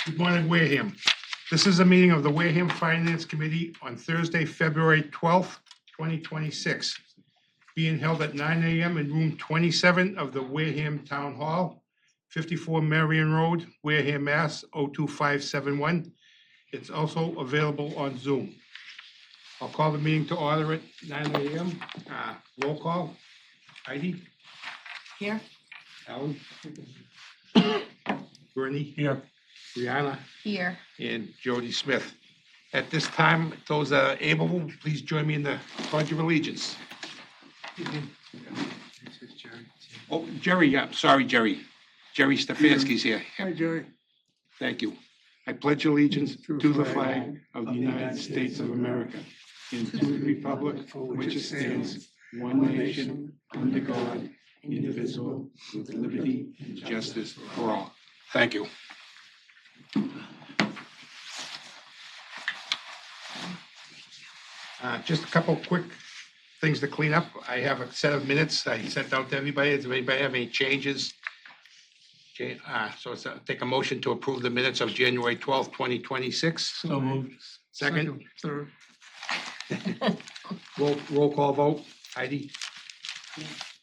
Good morning, Wareham. This is a meeting of the Wareham Finance Committee on Thursday, February 12th, 2026, being held at 9 a.m. in room 27 of the Wareham Town Hall, 54 Marion Road, Wareham, Mass. 02571. It's also available on Zoom. I'll call the meeting to order at 9 a.m. Roll call. Heidi? Here. Alan? Bernie? Here. Brianna? Here. And Jody Smith. At this time, those that are able, please join me in the Pledge of Allegiance. Oh, Jerry, sorry, Jerry. Jerry Stefanski's here. Hi, Jerry. Thank you. I pledge allegiance to the flag of the United States of America and to the republic for which it stands, one nation, under God, indivisible, with liberty and justice for all. Thank you. Just a couple quick things to clean up. I have a set of minutes I sent out to everybody. Does anybody have any changes? Okay, so take a motion to approve the minutes of January 12th, 2026. So moved. Second. Third. Roll call vote. Heidi?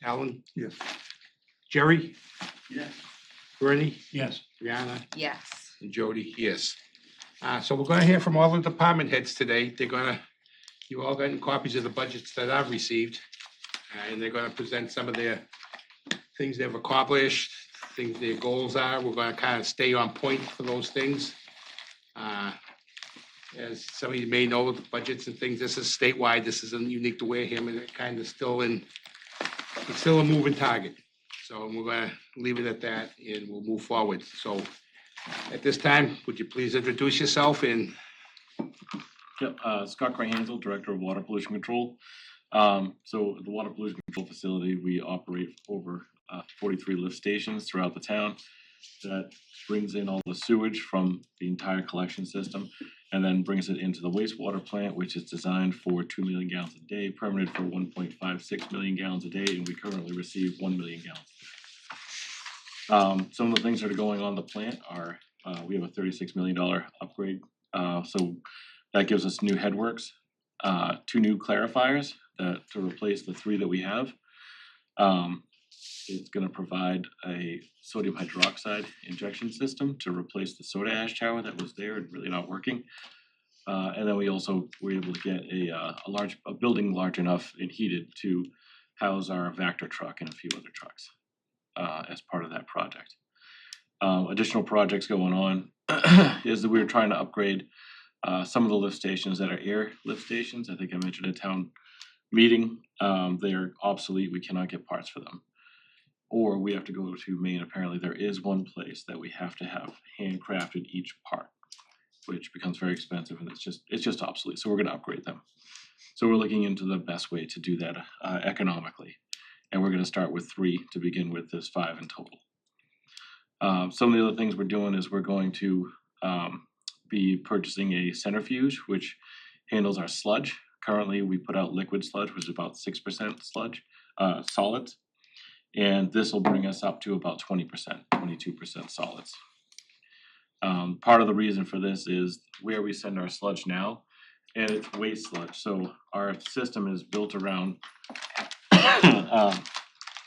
Alan? Yes. Jerry? Yes. Bernie? Yes. Brianna? Yes. And Jody? Yes. So we're gonna hear from all the department heads today. You all gotten copies of the budgets that I've received. And they're gonna present some of their things they've accomplished, things their goals are. We're gonna kind of stay on point for those things. As some of you may know, the budgets and things, this is statewide, this isn't unique to Wareham, and it kind of it's still a moving target. So we're gonna leave it at that and we'll move forward. So at this time, would you please introduce yourself and Yep, Scott Crahansel, Director of Water Pollution Control. So the Water Pollution Control Facility, we operate over 43 lift stations throughout the town. That brings in all the sewage from the entire collection system and then brings it into the wastewater plant, which is designed for 2 million gallons a day, permitted for 1.56 million gallons a day, and we currently receive 1 million gallons. Some of the things that are going on the plant are, we have a $36 million upgrade. So that gives us new headworks, 2 new clarifiers to replace the 3 that we have. It's going to provide a sodium hydroxide injection system to replace the soda ash tower that was there and really not working. And then we also were able to get a building large enough and heated to house our Vector truck and a few other trucks as part of that project. Additional projects going on is that we were trying to upgrade some of the lift stations that are air lift stations. I think I mentioned at town meeting. They're obsolete. We cannot get parts for them. Or we have to go to Maine. Apparently there is one place that we have to have handcrafted each part, which becomes very expensive and it's just obsolete. So we're going to upgrade them. So we're looking into the best way to do that economically. And we're going to start with 3 to begin with. There's 5 in total. Some of the other things we're doing is we're going to be purchasing a centrifuge, which handles our sludge. Currently, we put out liquid sludge, which is about 6% sludge, solids. And this will bring us up to about 20%, 22% solids. Part of the reason for this is where we send our sludge now, and it's waste sludge. So our system is built around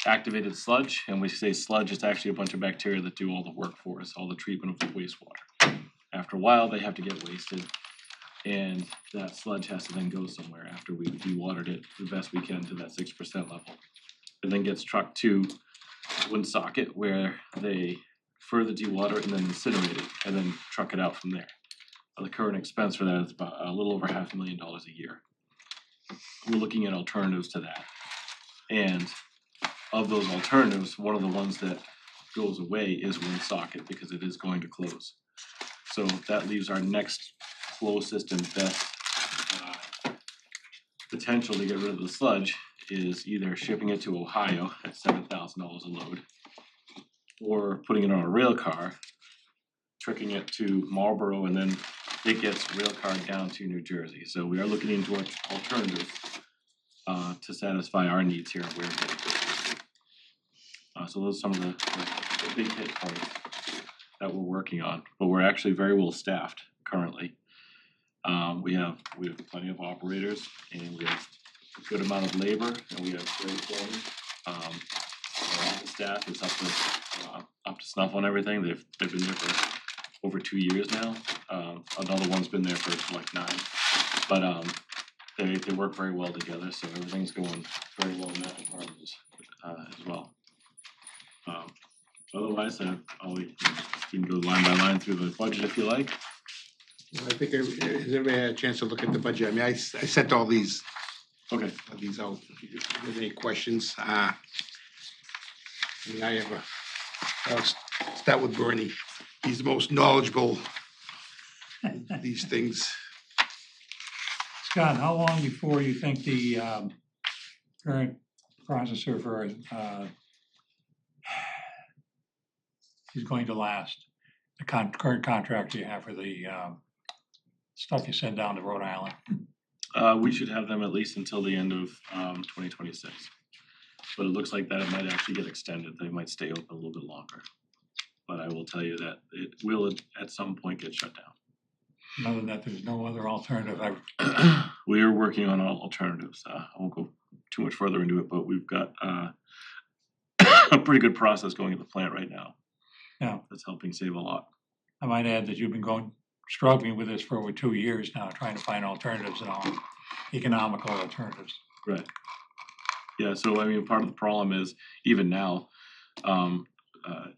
activated sludge, and we say sludge, it's actually a bunch of bacteria that do all the work for us, all the treatment of the wastewater. After a while, they have to get wasted, and that sludge has to then go somewhere after we've dewatered it the best we can to that 6% level. It then gets trucked to Woonsocket, where they further dewater it and then incinerate it, and then truck it out from there. The current expense for that is about a little over $500,000 a year. We're looking at alternatives to that. And of those alternatives, one of the ones that goes away is Woonsocket because it is going to close. So that leaves our next closest and best potential to get rid of the sludge is either shipping it to Ohio at $7,000 a load, or putting it on a rail car, trucking it to Marlboro, and then it gets rail car down to New Jersey. So we are looking into alternatives to satisfy our needs here at Wareham. So those are some of the big hit points. that we're working on, but we're actually very well staffed currently. We have plenty of operators, and we have a good amount of labor, and we have great foremen. Our office staff is up to snuff on everything. They've been there for over 2 years now. Another one's been there for like 9, but they work very well together, so everything's going very well in that department as well. Otherwise, we can go line by line through the budget if you like. I think has everybody had a chance to look at the budget? I mean, I sent all these Okay. out. If you have any questions, I mean, I'll start with Bernie. He's the most knowledgeable in these things. Scott, how long before you think the current processor for is going to last? The current contract you have for the stuff you send down to Rhode Island? We should have them at least until the end of 2026. But it looks like that it might actually get extended. They might stay open a little bit longer. But I will tell you that it will at some point get shut down. Other than that, there's no other alternative. We are working on all alternatives. I won't go too much further into it, but we've got a pretty good process going at the plant right now. Yeah. That's helping save a lot. I might add that you've been struggling with this for over 2 years now, trying to find alternatives and all economical alternatives. Right. Yeah, so I mean, part of the problem is even now,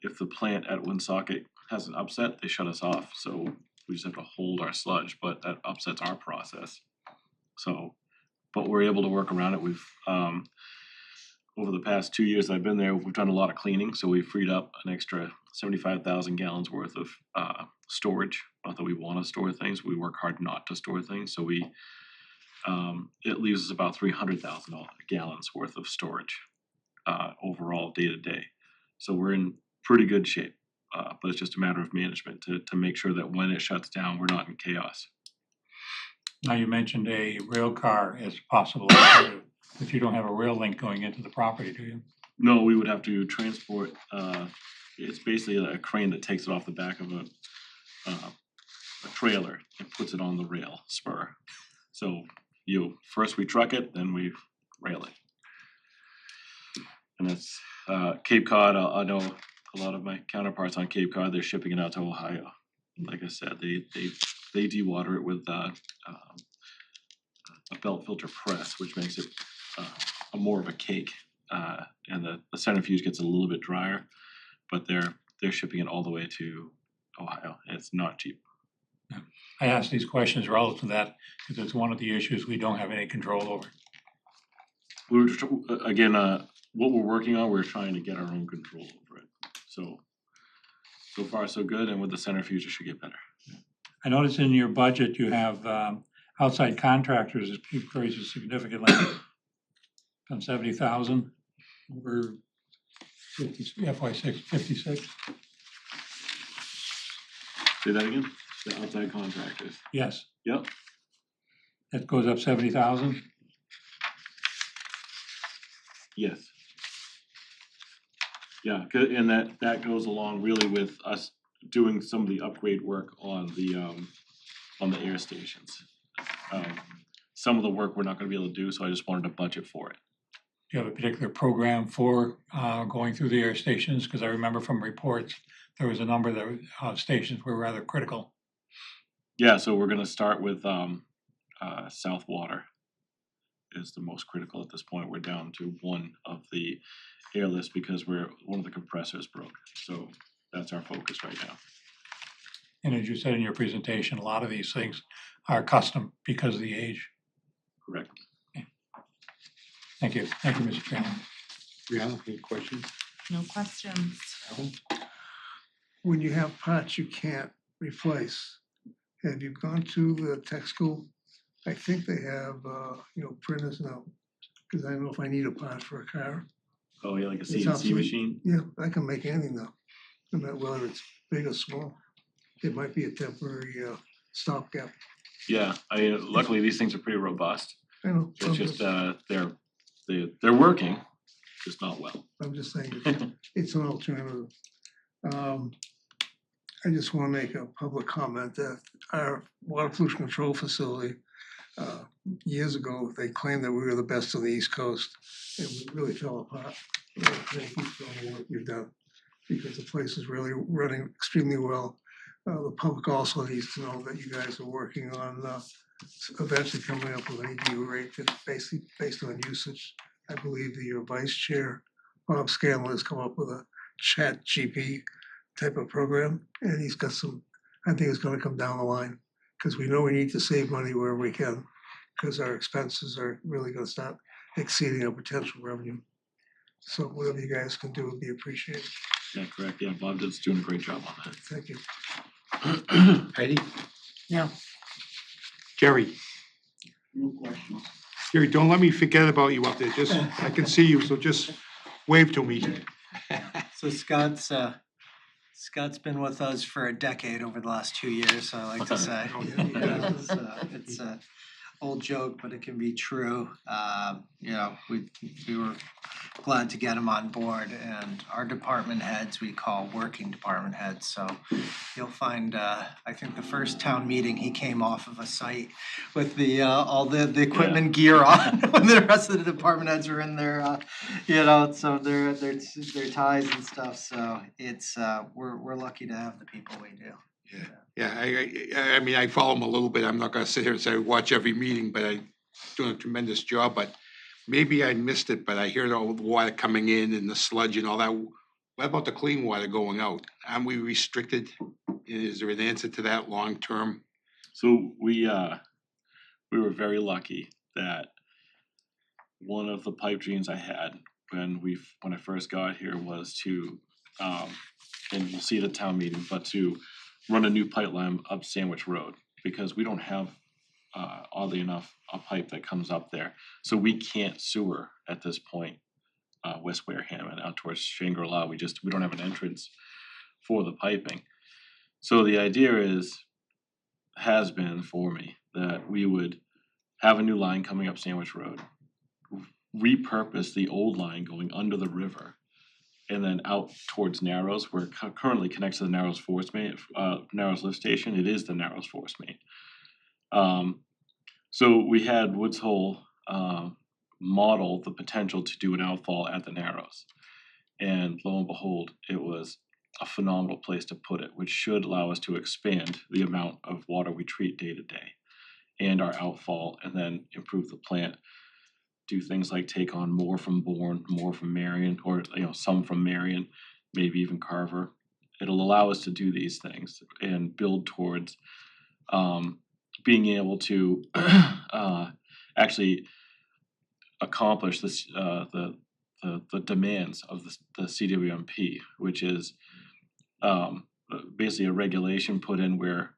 if the plant at Woonsocket has an upset, they shut us off. So we just have to hold our sludge, but that upsets our process. So, but we're able to work around it. We've, over the past 2 years I've been there, we've done a lot of cleaning. So we freed up an extra 75,000 gallons worth of storage. Not that we want to store things, we work hard not to store things. So it leaves us about 300,000 gallons worth of storage overall day to day. So we're in pretty good shape, but it's just a matter of management to make sure that when it shuts down, we're not in chaos. Now, you mentioned a rail car as possible alternative, but you don't have a rail link going into the property, do you? No, we would have to transport. It's basically a crane that takes it off the back of a trailer and puts it on the rail spur. So first we truck it, then we rail it. And that's Cape Cod. I know a lot of my counterparts on Cape Cod. They're shipping it out to Ohio. Like I said, they dewater it with a belt filter press, which makes it more of a cake. And the centrifuge gets a little bit drier, but they're shipping it all the way to Ohio. And it's not cheap. I ask these questions relative to that because it's one of the issues we don't have any control over. We're just, again, what we're working on, we're trying to get our own control over it. So far so good, and with the centrifuge, it should get better. I noticed in your budget you have outside contractors that increases significantly from 70,000 over FY6 56. Say that again? The outside contractors. Yes, Yep. that goes up 70,000. Yes. Yeah, and that goes along really with us doing some of the upgrade work on the air stations. Some of the work we're not gonna be able to do, so I just wanted to budget for it. Do you have a particular program for going through the air stations? Because I remember from reports, there was a number that stations were rather critical. Yeah, so we're gonna start with South Water is the most critical at this point. We're down to one of the air lifts because one of the compressors broke. So that's our focus right now. And as you said in your presentation, a lot of these things are custom because of the age. Correct. Thank you, Mr. Chairman. Brianna, any questions? No questions. Alan? When you have parts you can't replace, have you gone to the tech school? I think they have, printers now, because I know if I need a part for a car, Oh, yeah, like a It's CNC obsolete. machine? yeah, I can make anything now, no matter whether it's big or small. It might be a temporary stopgap. Yeah, I mean, luckily these things are pretty robust. I know, It's just they're working, just not well. I'm just saying, it's an alternative. I just want to make a public comment that our water pollution control facility, years ago, they claimed that we were the best on the East Coast, and we really fell apart. Thank you for all the work you've done, because the place is really running extremely well. The public also needs to know that you guys are working on eventually coming up with an EDU rate that's basically based on usage. I believe your vice chair, Bob Scanlon, has come up with a chat GP type of program, and he's got some, I think it's gonna come down the line, because we know we need to save money wherever we can, because our expenses are really gonna start exceeding our potential revenue. So whatever you guys can do would be appreciated. Yeah, correct. Yeah, Bob is doing a great job on that. Thank you. Heidi? No. Jerry? No questions. Jerry, don't let me forget about you up there. Just, I can see you, so just wave to me. So Scott's been with us for a decade over the last 2 years, I like to say. Oh, yeah. It's a old joke, but it can be true. You know, we were glad to get him on board, and our department heads, we call working department heads. So you'll find, I think the first town meeting, he came off of a site with the all the equipment gear on when the rest of the department heads were in their you know, so their ties and stuff. So it's we're lucky to have the people we do. Yeah, I mean, I follow him a little bit. I'm not gonna sit here and say I watch every meeting, but I doing a tremendous job. But maybe I missed it, but I hear all the water coming in and the sludge and all that. What about the clean water going out? Aren't we restricted? Is there an answer to that long term? So we were very lucky that one of the pipe dreams I had when I first got here was to and you'll see it at town meeting, but to run a new pipeline up Sandwich Road, because we don't have oddly enough a pipe that comes up there. So we can't sewer at this point West Wareham and out towards Shangri-La. We don't have an entrance for the piping. So the idea has been for me that we would have a new line coming up Sandwich Road, repurpose the old line going under the river, and then out towards Narrows, where it currently connects to the Narrows Force Main, Narrows Lift Station. It is the Narrows Force Main. So we had Woods Hole model the potential to do an outfall at the Narrows, and lo and behold, it was a phenomenal place to put it, which should allow us to expand the amount of water we treat day to day, and our outfall, and then improve the plant. Do things like take on more from Bourne, more from Marion, or some from Marion, maybe even Carver. It'll allow us to do these things and build towards being able to actually accomplish this the demands of the CWMP, which is basically a regulation put in where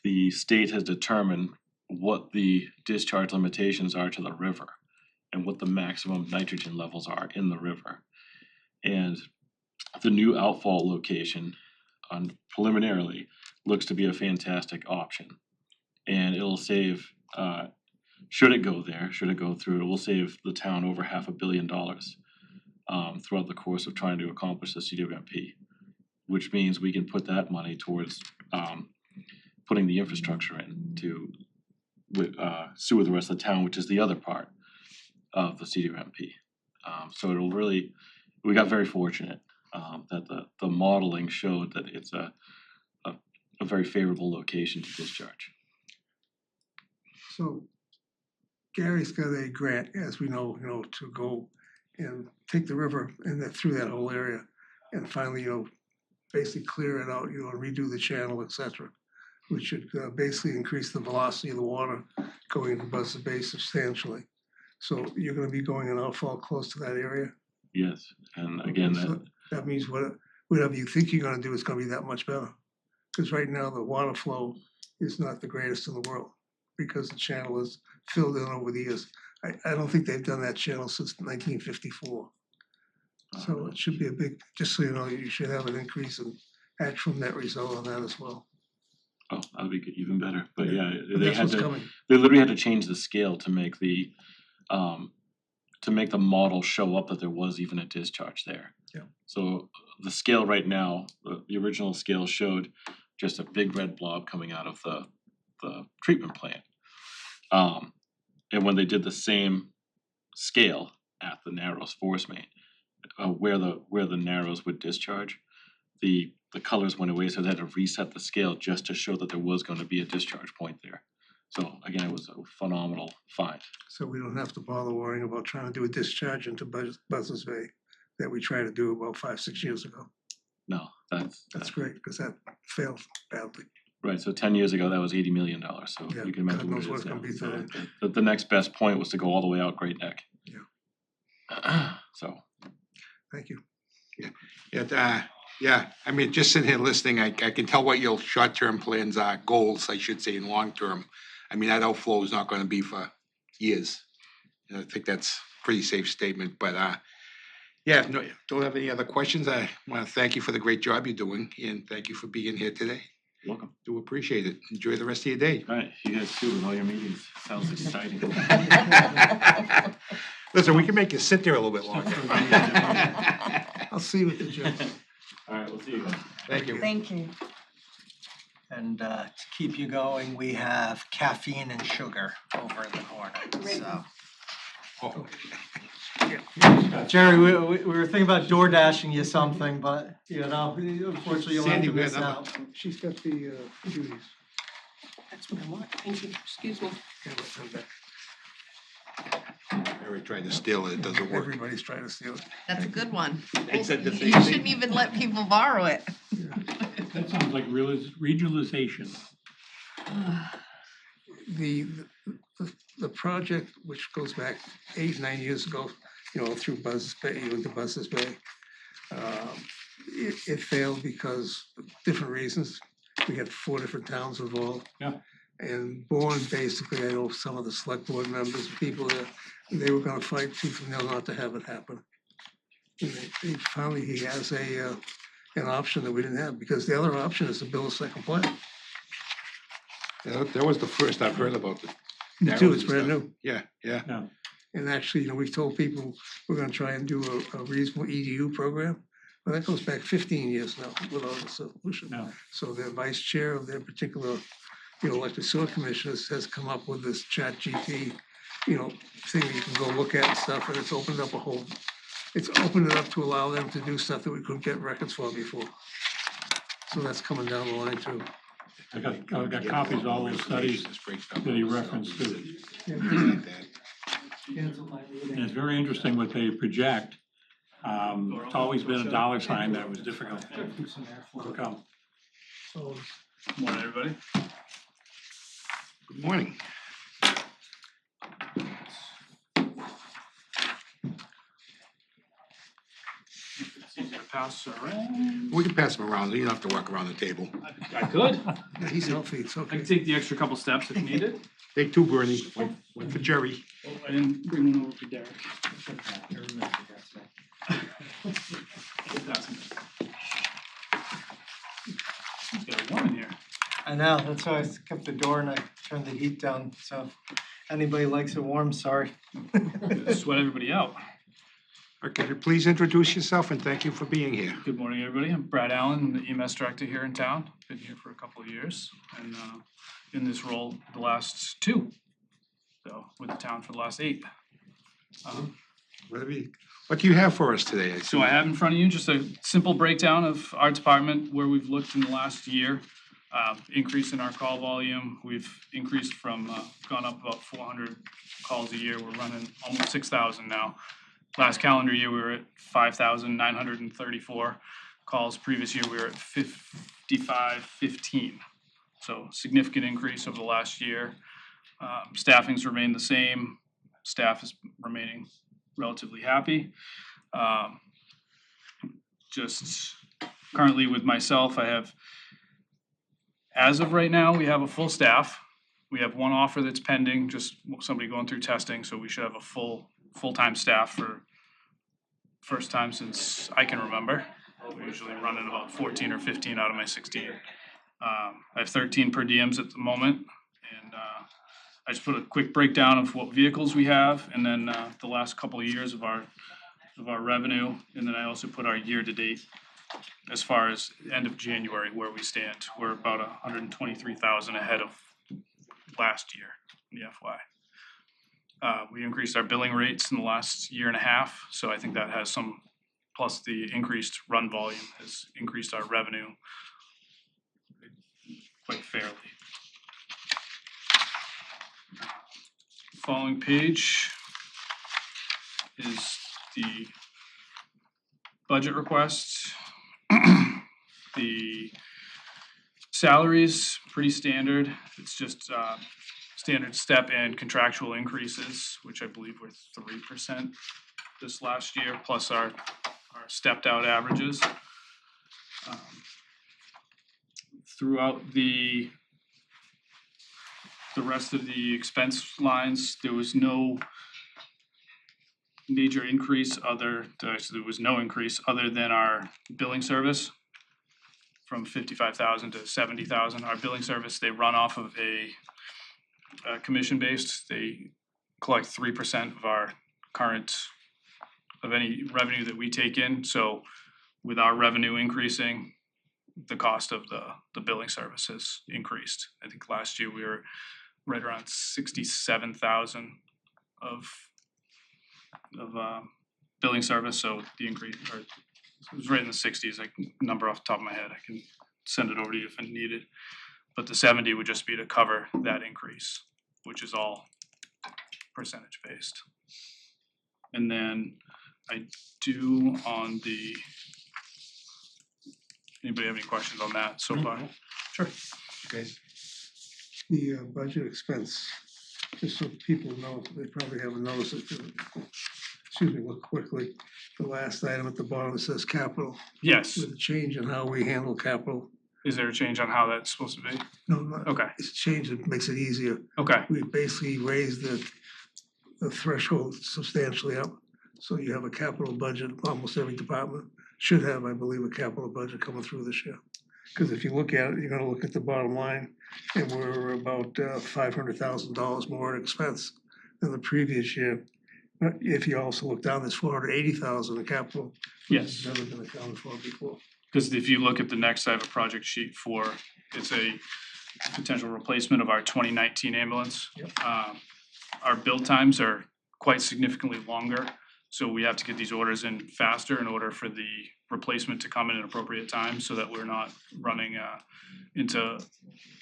the state has determined what the discharge limitations are to the river and what the maximum nitrogen levels are in the river. And the new outfall location preliminarily looks to be a fantastic option. And it'll save, should it go through, it will save the town over $500 million throughout the course of trying to accomplish the CWMP, which means we can put that money towards putting the infrastructure in to sewer the rest of the town, which is the other part of the CWMP. So it'll really, we got very fortunate that the modeling showed that it's a very favorable location to discharge. So Gary's got a grant, as we know, to go and take the river and through that whole area and finally, basically clear it out, and redo the channel, et cetera, which should basically increase the velocity of the water going above the bay substantially. So you're gonna be going an outfall close to that area? Yes, and again, So that means whatever you think you're gonna do is gonna be that much better. Because right now, the water flow is not the greatest in the world, because the channel is filled in over the years. I don't think they've done that channel since 1954. So it should be a big, just so you know, you should have an increase in actual net result on that as well. oh, that'll be even better. But yeah, But they that's had what's to, coming. they literally had to change the scale to make the model show up that there was even a discharge there. Yeah. So the scale right now, the original scale showed just a big red blob coming out of the treatment plant. And when they did the same scale at the Narrows force main, where the Narrows would discharge, the colors went away, so they had to reset the scale just to show that there was gonna be a discharge point there. So again, it was a phenomenal find. So we don't have to bother worrying about trying to do a discharge into Buzzards Bay that we tried to do about 5-6 years ago. No, That's great, because that failed badly. right, so 10 years ago, that was $80 million, so Yeah, you can imagine God what knows it what is it's gonna now. be So today. the next best point was to go all the way out Great Neck. Yeah. So, Thank you. Yeah, I mean, just sitting here listening, I can tell what your short-term plans are, goals, I should say, and long-term. I mean, that outflow is not gonna be for years. And I think that's a pretty safe statement, but, yeah, no, don't have any other questions. I wanna thank you for the great job you're doing, and thank you for being here today. welcome. Do appreciate it. Enjoy the rest of your day. All right, you guys too with all your meetings. Sounds exciting. Listen, we can make you sit there a little bit longer. I'll see you at the gym. All right, we'll see you guys. Thank you. Thank you. And to keep you going, we have caffeine and sugar over in the corner, so. Oh, Jerry, we were thinking about door dashing you something, but you know, unfortunately you'll have Sandy, to we miss have out. She's got the duties. That's what I want. Thank you. Excuse me. Yeah, but come back. I already tried to steal it, it doesn't work. Everybody's trying to steal it. That's a good one. I said the You same thing. shouldn't even let people borrow it. That sounds like regionalization. The project, which goes back 8-9 years ago, you know, through Buzzards Bay, into Buzzards Bay, it failed because of different reasons. We had 4 different towns involved. Yeah. And Bourne, basically, I know some of the select board members, people that, they were gonna fight tooth and nail not to have it happen. And finally, he has an option that we didn't have, because the other option is to build a second plant. Yeah, that was the first I've heard about it. Me too, it's brand new. Yeah, yeah. And actually, you know, we've told people we're gonna try and do a reasonable EDU program. Well, that goes back 15 years now without a solution. No. So their vice chair of their particular, you know, elected sewer commissioners has come up with this chat GP, you know, thing that you can go look at and stuff, and it's opened up it's opened it up to allow them to do stuff that we couldn't get records for before. So that's coming down the line too. I got copies of all those studies that he referenced to. And it's very interesting what they project. It's always been a dollar sign that was difficult to overcome. So Morning, everybody. Good morning. It's easy to pass around. We can pass them around, you don't have to walk around the table. I could. yeah, he's healthy, it's I okay. can take the extra couple steps if needed. Take 2, Bernie, one for Jerry. Oh, I didn't bring one over for Derek. It's got warm in here. I know, that's why I kept the door and I turned the heat down, so if anybody likes it warm, sorry. Sweat everybody out. Okay, please introduce yourself and thank you for being here. Good morning, everybody. I'm Brad Allen, I'm the EMS director here in town. Been here for a couple of years and in this role the last 2. So with the town for the last 8. What do you have for us today? So I have in front of you just a simple breakdown of our department, where we've looked in the last year. Increase in our call volume, we've increased from, gone up about 400 calls a year, we're running almost 6,000 now. Last calendar year, we were at 5,934 calls, previous year we were at 5,515. So significant increase over the last year. Staffing's remained the same, staff is remaining relatively happy. Just currently with myself, I have, as of right now, we have a full staff. We have 1 offer that's pending, just somebody going through testing, so we should have a full-time staff for first time since I can remember. We're usually running about 14 or 15 out of my 16. I have 13 per diems at the moment, and I just put a quick breakdown of what vehicles we have, and then the last couple of years of our of our revenue, and then I also put our year-to-date as far as end of January where we stand. We're about 123,000 ahead of last year in the FY. We increased our billing rates in the last year and a half, so I think that has some, plus the increased run volume has increased our revenue quite fairly. Following page is the budget request. The salaries, pretty standard. It's just standard step and contractual increases, which I believe were 3% this last year, plus our stepped out averages. Throughout the rest of the expense lines, there was no major increase there was no increase other than our billing service from 55,000 to 70,000. Our billing service, they run off of a commission based. They collect 3% of our current, of any revenue that we take in. So with our revenue increasing, the cost of the billing service has increased. I think last year we were right around 67,000 of billing service, so the increase, or it was right in the 60s, number off the top of my head, I can send it over to you if needed. But the 70 would just be to cover that increase, which is all percentage based. And then I do on the, anybody have any questions on that so far? Sure. Okay. The budget expense, just so people know, they probably haven't noticed it. Excuse me, look quickly. The last item at the bottom, it says capital. Yes. With a change in how we handle capital. Is there a change on how that's supposed to be? No, not, Okay. it's a change that makes it easier. Okay. We basically raised the threshold substantially up. So you have a capital budget, almost every department should have, I believe, a capital budget coming through this year. Because if you look at it, you're gonna look at the bottom line, and we're about $500,000 more in expense than the previous year. But if you also look down, there's 480,000 in capital. Which Yes. has never been accounted for before. Because if you look at the next, I have a project sheet for, it's a potential replacement of our 2019 ambulance. Yep. Our build times are quite significantly longer, so we have to get these orders in faster in order for the replacement to come in an appropriate time, so that we're not running into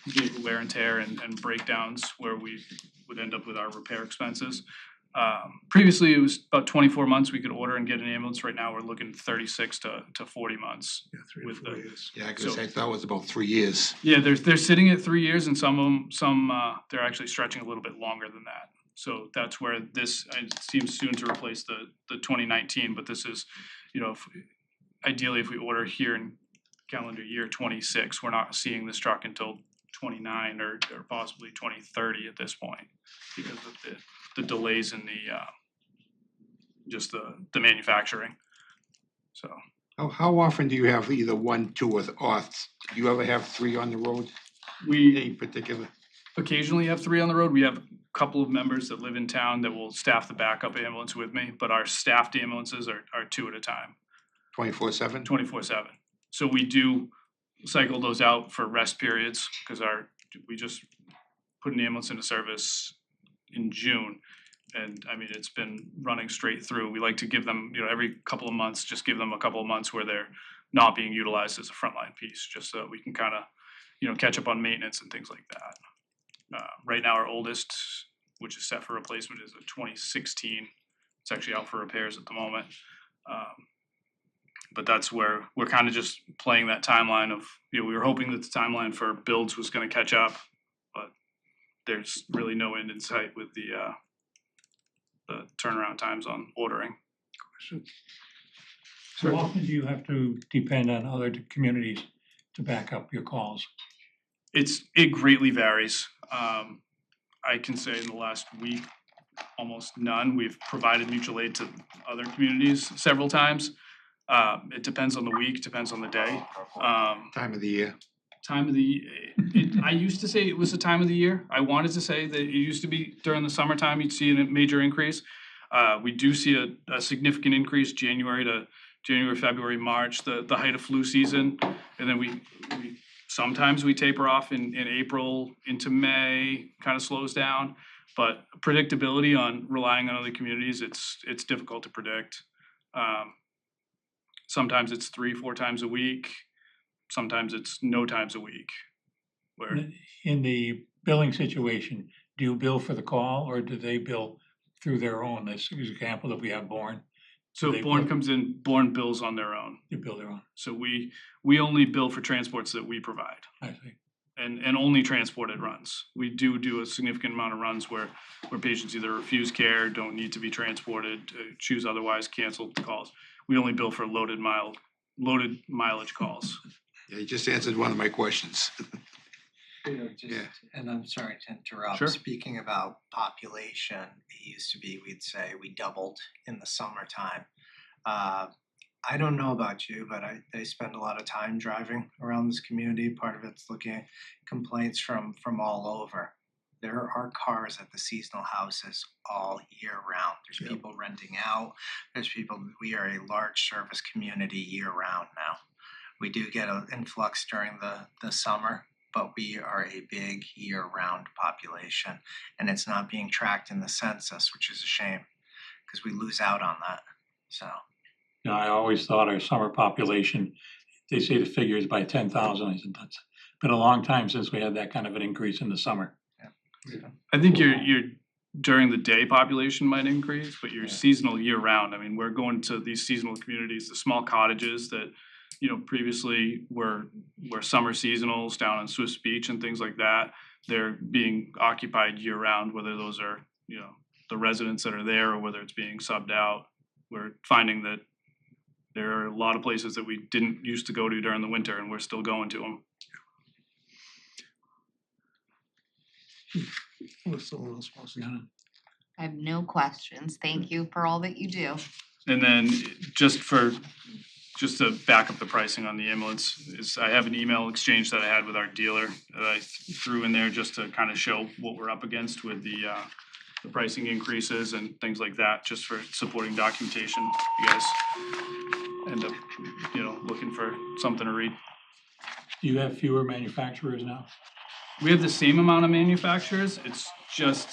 vehicle wear and tear and breakdowns where we would end up with our repair expenses. Previously, it was about 24 months we could order and get an ambulance. Right now, we're looking 36 to 40 months. Yeah, 3 With or 4 the- years. Yeah, So- I thought it was about 3 years. Yeah, they're sitting at 3 years, and some of them, they're actually stretching a little bit longer than that. So that's where this, it seems soon to replace the 2019, but this is, ideally, if we order here in calendar year 26, we're not seeing this truck until 29 or possibly 2030 at this point, because of the delays in the just the manufacturing. So How often do you have either 1, 2, or do you ever have 3 on the road? we Any particular? occasionally have 3 on the road. We have a couple of members that live in town that will staff the backup ambulance with me, but our staffed ambulances are 2 at a time, 24/7? 24/7. So we do cycle those out for rest periods, because we just put an ambulance into service in June. And I mean, it's been running straight through. We like to give them, every couple of months, just give them a couple of months where they're not being utilized as a frontline piece, just so that we can kind of, catch up on maintenance and things like that. Right now, our oldest, which is set for replacement, is a 2016. It's actually out for repairs at the moment. But that's where we're kind of just playing that timeline of, we were hoping that the timeline for builds was gonna catch up, but there's really no end in sight with the turnaround times on ordering. How often do you have to depend on other communities to back up your calls? It greatly varies. I can say in the last week, almost none. We've provided mutual aid to other communities several times. It depends on the week, depends on the day. Time of the year? I used to say it was the time of the year. I wanted to say that it used to be during the summertime, you'd see a major increase. We do see a significant increase January, February, March, the height of flu season. And then we sometimes we taper off in April into May, kind of slows down. But predictability on relying on other communities, it's difficult to predict. Sometimes it's 3-4 times a week. Sometimes it's no times a week. Where In the billing situation, do you bill for the call or do they bill through their own? This example, if we have Bourne, so they if Bourne bill- comes in, Bourne bills on their own. they bill their own. So we only bill for transports that we provide. I see. And only transported runs. We do a significant amount of runs where patients either refuse care, don't need to be transported, choose otherwise, cancel calls. We only bill for loaded mileage calls. Yeah, you just answered one of my questions. You know, just, and I'm sorry to interrupt. Sure. Speaking about population, it used to be we'd say we doubled in the summertime. I don't know about you, but I spend a lot of time driving around this community. Part of it's looking at complaints from all over. There are cars at the seasonal houses all year round. There's people renting out. There's people. We are a large service community year round now. We do get an influx during the summer, but we are a big year-round population, and it's not being tracked in the census, which is a shame, because we lose out on that, so. You know, I always thought our summer population, they say the figure is by 10,000. I said, that's been a long time since we had that kind of an increase in the summer. I think your during the day population might increase, but your Yeah. seasonal year round, I mean, we're going to these seasonal communities, the small cottages that, you know, previously were summer seasonals down on Swiss Beach and things like that. They're being occupied year round, whether those are, you know, the residents that are there or whether it's being subbed out. We're finding that there are a lot of places that we didn't used to go to during the winter and we're still going to them. Unless someone else wants to. I have no questions. Thank you for all that you do. And then just to back up the pricing on the ambulance, is I have an email exchange that I had with our dealer that I threw in there just to kind of show what we're up against with the pricing increases and things like that, just for supporting documentation. You guys end up, you know, looking for something to read. Do you have fewer manufacturers now? We have the same amount of manufacturers, it's just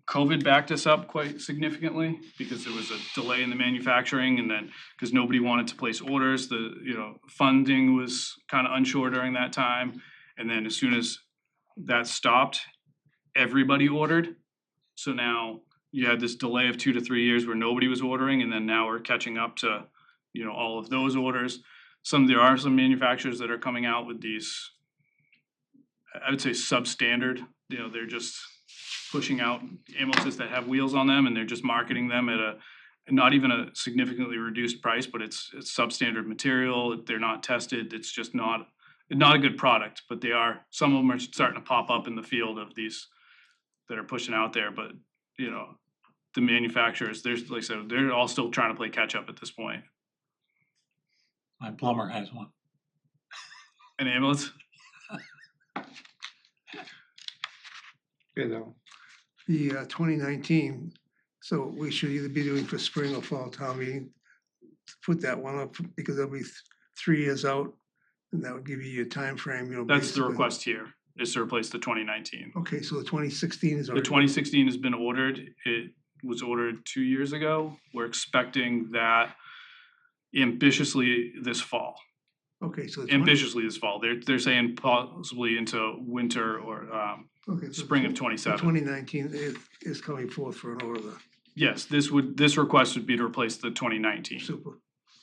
COVID backed us up quite significantly because there was a delay in the manufacturing and then because nobody wanted to place orders, funding was kind of unsure during that time. And then as soon as that stopped, everybody ordered. So now you had this delay of 2 to 3 years where nobody was ordering, and then now we're catching up to, you know, all of those orders. There are some manufacturers that are coming out with these, I would say substandard, you know, they're just pushing out ambulances that have wheels on them and they're just marketing them at not even a significantly reduced price, but it's substandard material, they're not tested, it's just not a good product, but some of them are starting to pop up in the field of these that are pushing out there, but you know, the manufacturers, there's, like I said, they're all still trying to play catch up at this point. My plumber has one. An ambulance? You know, The 2019, so we should either be doing for spring or fall town meeting. Put that one up because that'll be 3 years out, and that would give you your time frame. You know. That's the basically. request here, is to replace the 2019. Okay, so the 2016 is The already. 2016 has been ordered. It was ordered 2 years ago. We're expecting that ambitiously this fall. Okay, so. They're saying possibly into winter or Okay, so spring of the 27. 2019 is coming forth for an order. Yes, this request would be to replace the 2019. Super.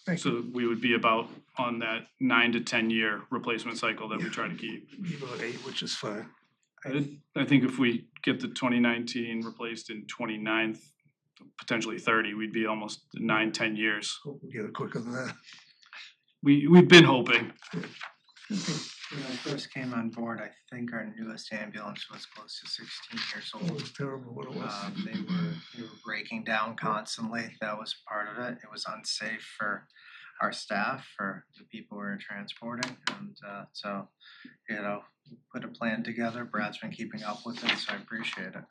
Thank you. So we would be about on that 9 to 10 year replacement cycle that we try to keep. About 8, which is fine. I think if we get the 2019 replaced in 29, potentially 30, we'd be almost 9, 10 years. Hope we get it quicker than that. We've been hoping. When I first came on board, I think our newest ambulance was close to 16 years It old. was terrible what it was. They were breaking down constantly. That was part of it. It was unsafe for our staff, for the people we were transporting, and so, you know, put a plan together. Brad's been keeping up with it, so I appreciate it.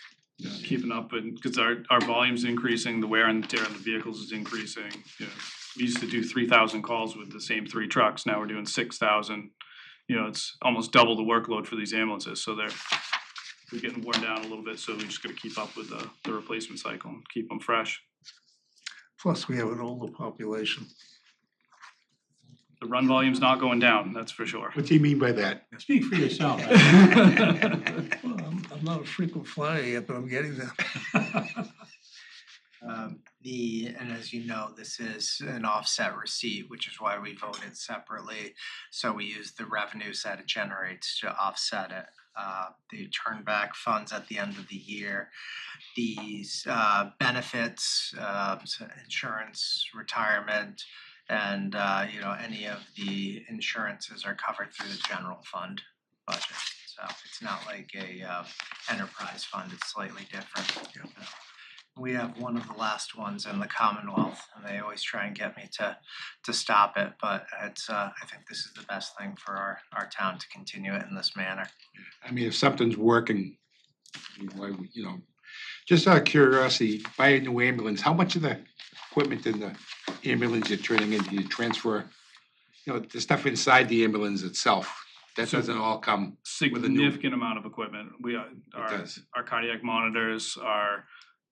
keeping up and, cause our volume's increasing, the wear and tear on the vehicles is increasing, you know. We used to do 3,000 calls with the same 3 trucks, now we're doing 6,000. You know, it's almost double the workload for these ambulances, so they're getting worn down a little bit, so we just gotta keep up with the replacement cycle and keep them fresh. Plus, we have an older population. The run volume's not going down, that's for sure. What do you mean by that? Speak for yourself. Well, I'm not a frequent flyer yet, but I'm getting there. And as you know, this is an offset receipt, which is why we voted separately. So we use the revenues that it generates to offset it. The turn back funds at the end of the year. These benefits, so insurance, retirement, and you know, any of the insurances are covered through the general fund budget. So it's not like a enterprise fund, it's slightly different. We have one of the last ones in the Commonwealth, and they always try and get me to stop it, but it's I think this is the best thing for our town to continue it in this manner. I mean, if something's working, why, you know, just out of curiosity, buy a new ambulance, how much of the equipment in the ambulance you're turning in, do you transfer? You know, the stuff inside the ambulance itself, that So- doesn't all come with a new. Significant amount of equipment. We are, does. our cardiac monitors,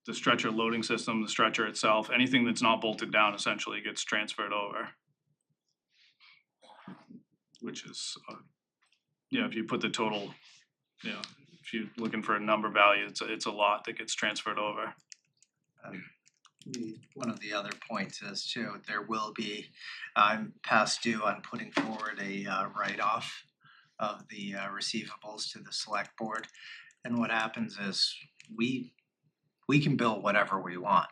the stretcher loading system, the stretcher itself, anything that's not bolted down essentially gets transferred over. Which is, you know, if you put the total, you know, if you're looking for a number value, it's a lot that gets transferred over. One of the other points is too, there will be, I'm past due on putting forward a write-off of the receivables to the select board. And what happens is we can bill whatever we want.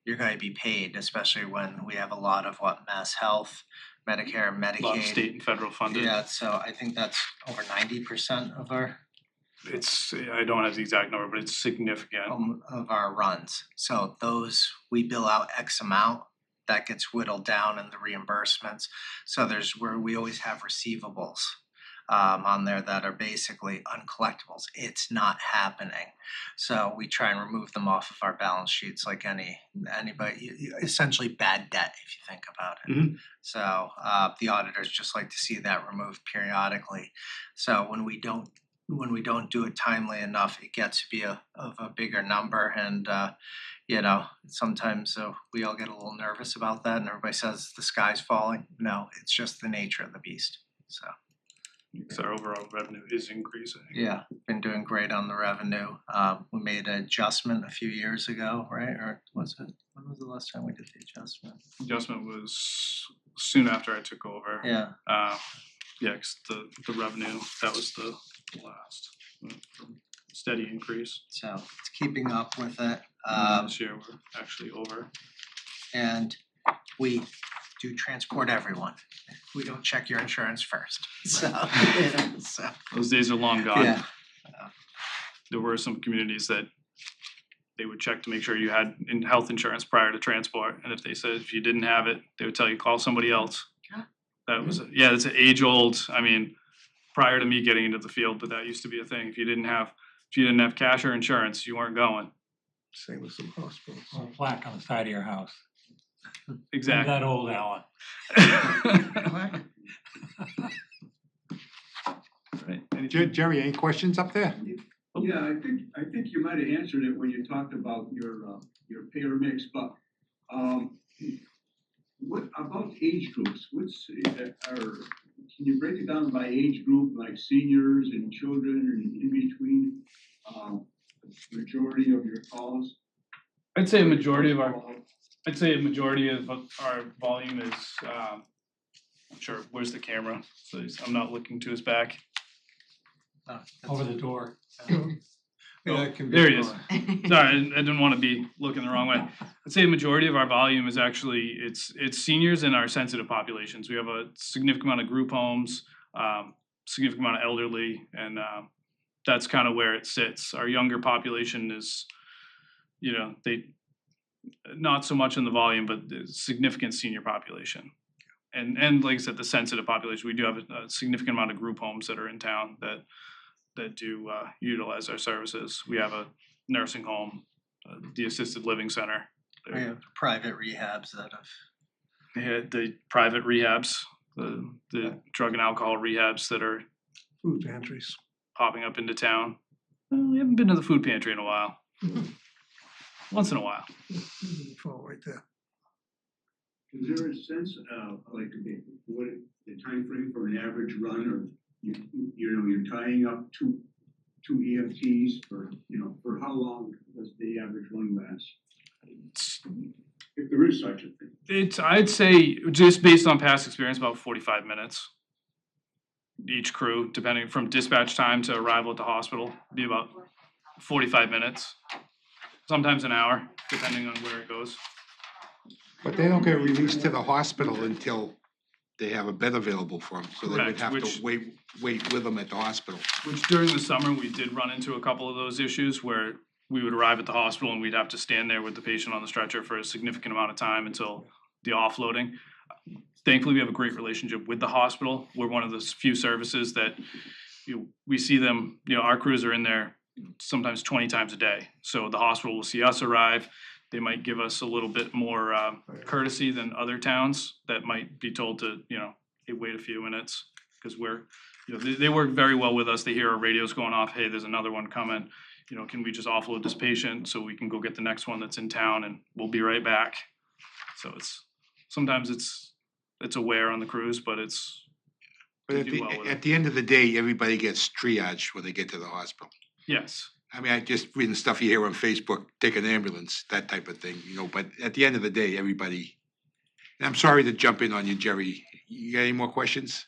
You're gonna be paid, especially when we have a lot of Mass Health, Medicare, Medicaid. A lot of state and federal funded. Yeah, so I think that's over 90% of our I don't have the exact number, but it's significant. of our runs. So those, we bill out X amount, that gets whittled down in the reimbursements. So there's where we always have receivables on there that are basically uncollectibles. It's not happening. So we try and remove them off of our balance sheets like anybody, essentially bad debt if you think about it. Mhm. So the auditors just like to see that removed periodically. So when we don't do it timely enough, it gets to be of a bigger number, and you know, sometimes we all get a little nervous about that and everybody says the sky's falling. No, it's just the nature of the beast. So Because our overall revenue is increasing. yeah, been doing great on the revenue. We made an adjustment a few years ago, right? Or was it, when was the last time we did the adjustment? Adjustment was soon after I took over. Yeah, Yeah, 'cause the revenue, that was the last steady increase. so it's keeping up with it. This year we're actually over. And we do transport everyone. We don't check your insurance first, so, so, Those days are long gone. yeah. There were some communities that they would check to make sure you had health insurance prior to transport, and if they said if you didn't have it, they would tell you call somebody else. Yeah. That was, it's an age old, I mean, prior to me getting into the field, but that used to be a thing. If you didn't have cash or insurance, you weren't going. Same with some hospitals. Or a plaque on the side of your house. I'm Exactly. that old, Alan. Right. Anything- Jerry, any questions up there? Yeah, I think you might have answered it when you talked about your payer mix, but what about age groups? Can you break it down by age group, like seniors and children and in between? Majority of your calls? I'd say a majority of our volume is, I'm sure, where's the camera? So I'm not looking to his back. Over the door. Yeah, it can be There he is. fun. Sorry, I didn't want to be looking the wrong way. I'd say a majority of our volume is actually, it's seniors and our sensitive populations. We have a significant amount of group homes, significant amount of elderly, and that's kind of where it sits. Our younger population is, you know, they, not so much in the volume, but there's significant senior population. And like I said, the sensitive population, we do have a significant amount of group homes that are in town that do utilize our services. We have a nursing home, the assisted living center. We have private rehabs that have, They had the private rehabs, the drug and alcohol rehabs that are Food pantries. popping up into town. We haven't been to the food pantry in a while. Once in a while. Fall right there. Is there a sense of, like, what the timeframe for an average run, or you're tying up two EMTs for, for how long does the average run last? If there is such a thing. I'd say, just based on past experience, about 45 minutes. Each crew, depending from dispatch time to arrival at the hospital, be about 45 minutes. Sometimes an hour, depending on where it goes. But they don't get released to the hospital until they have a bed available for them, so they would Correct, have which- to wait with them at the hospital. Which during the summer, we did run into a couple of those issues where we would arrive at the hospital and we'd have to stand there with the patient on the stretcher for a significant amount of time until the offloading. Thankfully, we have a great relationship with the hospital. We're one of those few services that we see them, our crews are in there sometimes 20 times a day. So the hospital will see us arrive. They might give us a little bit more courtesy than other towns that might be told to, hey, wait a few minutes, because they work very well with us. They hear our radios going off, hey, there's another one coming. Can we just offload this patient so we can go get the next one that's in town, and we'll be right back. So sometimes it's a wear on the crews, but But they do well with it. at the end of the day, everybody gets triaged when they get to the hospital. Yes. I mean, I just reading stuff you hear on Facebook, take an ambulance, that type of thing, but at the end of the day, everybody, and I'm sorry to jump in on you, Jerry. You got any more questions?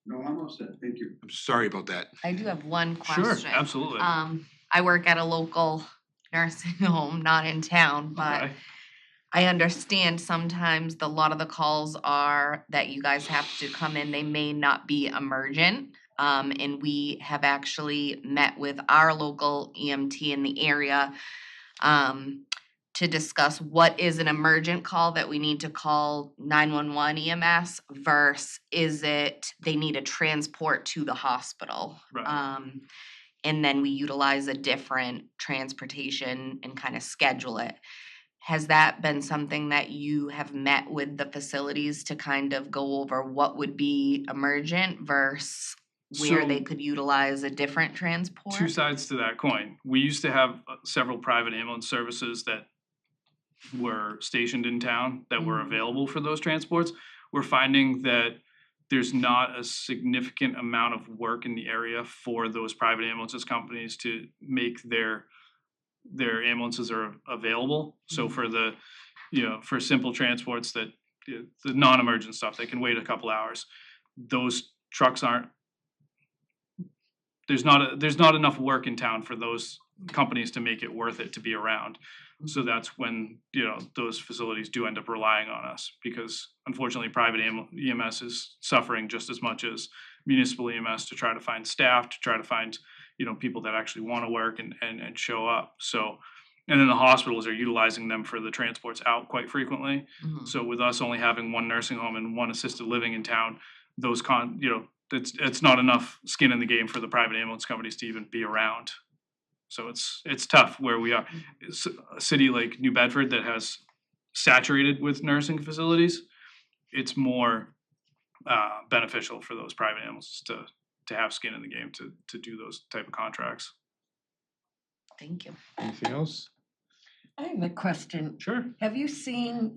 No, I'm all set, thank you. I'm sorry about that. I do have one Sure, question. absolutely. I work at a local nursing home, not in town, but Okay. I understand sometimes a lot of the calls are that you guys have to come in, they may not be emergent. And we have actually met with our local EMT in the area to discuss what is an emergent call that we need to call 911 EMS versus is it they need a transport to the hospital. Right. And then we utilize a different transportation and kind of schedule it. Has that been something that you have met with the facilities to kind of go over what would be emergent versus where they So- could utilize a different transport? Two sides to that coin. We used to have several private ambulance services that were stationed in town that were available for those transports. We're finding that there's not a significant amount of work in the area for those private ambulances companies to make their ambulances are available. So for the, for simple transports that, the non-emergent stuff, they can wait a couple hours. Those trucks aren't, there's not enough work in town for those companies to make it worth it to be around. So that's when, those facilities do end up relying on us, because unfortunately private EMS is suffering just as much as municipal EMS to try to find staff, to try to find, people that actually wanna work and show up. So, and then the hospitals are utilizing them for the transports out quite frequently. Mhm. So with us only having one nursing home and one assisted living in town, it's not enough skin in the game for the private ambulance companies to even be around. So it's tough where we are. It's a city like New Bedford that has saturated with nursing facilities, it's more beneficial for those private ambulance to have skin in the game to do those type of contracts. Thank you. Anything else? I have a question. Sure. Have you seen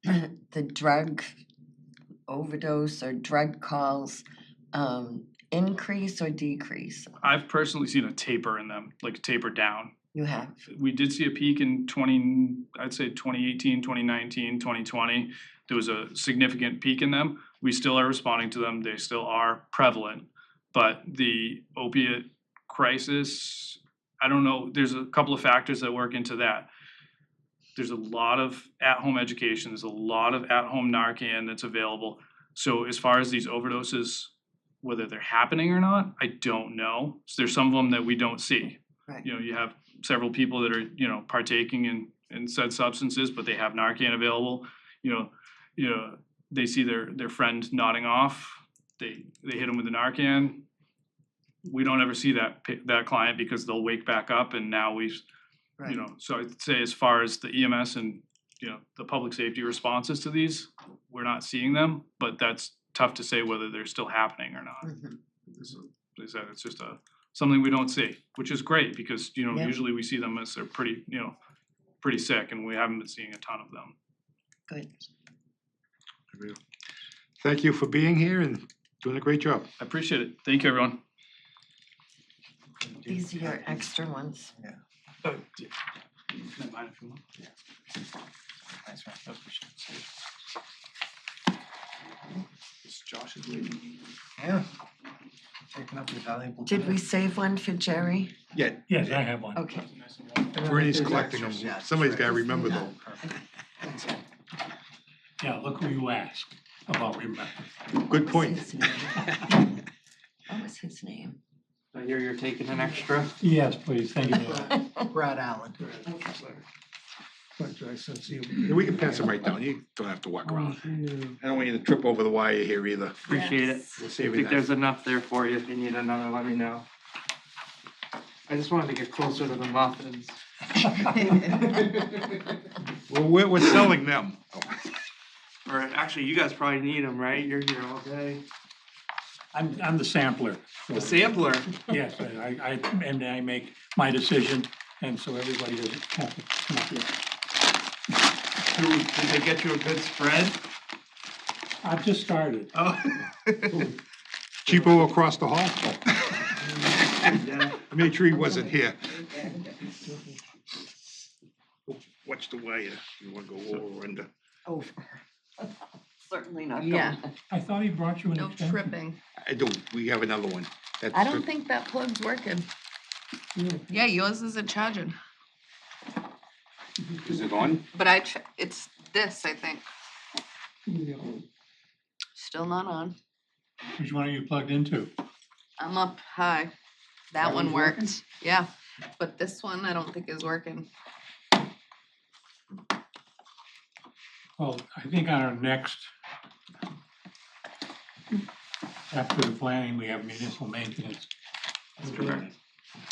the drug overdose or drug calls increase or decrease? I've personally seen a taper in them, like taper down. You have. We did see a peak in 2018, 2019, 2020. There was a significant peak in them. We still are responding to them. They still are prevalent. But the opiate crisis, I don't know, there's a couple of factors that work into that. There's a lot of at-home education. There's a lot of at-home Narcan that's available. So as far as these overdoses, whether they're happening or not, I don't know. So there's some of them that we don't see. Right. You have several people that are, partaking in said substances, but they have Narcan available. They see their friend nodding off. They hit them with the Narcan. we don't ever see that client because they'll wake back up and now we've, you know, so I'd say as far as the EMS and, you know, the public safety responses to these, we're not seeing them, but that's tough to say whether they're still happening or not. So, like I said, it's just something we don't see, which is great because, you know, Yep. usually we see them as they're pretty, you know, pretty sick and we haven't been seeing a ton of them. Good. Thank you for being here and doing a great job. I appreciate it. Thank you, everyone. These are your extra ones. Can I mind if you want? Thanks, man. It's Josh's lady. Yeah. Taking up your valuable Did we time. save one for Jerry? Yeah, Yes, I have one. Okay. Bernie's collecting them. Yeah, Somebody's sure. gotta remember though. Perfect. Yeah, look who you asked about remember. Good What was point. his name? What was his name? I hear you're taking an extra. Yes, please, thank you for that. Brad Allen. But I sense you. Yeah, we can pass them right down. You don't have to walk around. I don't want you to trip over the wire here either. Appreciate it. We'll I save you think that. there's enough there for you. If you need another, let me know. I just wanted to get closer to the muffins. Well, we're selling them. Or actually, you guys probably need them, right? You're here all day. I'm the sampler. The sampler. Yes, I make my decision, and so everybody doesn't have to come up here. Did they get you a good spread? I've just started. Oh. Cheapo across the hall. Yeah. I made sure he wasn't here. Watch the wire. You wanna go over or under? Over. Certainly not. Yeah. I thought he brought you an No extension. tripping. I don't. We have another one. That's I don't think that plug's working. Yeah, yours isn't charging. Is it on? But it's this, I think. Still not on. Which one are you plugged into? I'm up high. That That one one's working? worked. Yeah. But this one I don't think is working. Well, I think on our next, after the planning, we have municipal maintenance. That's correct.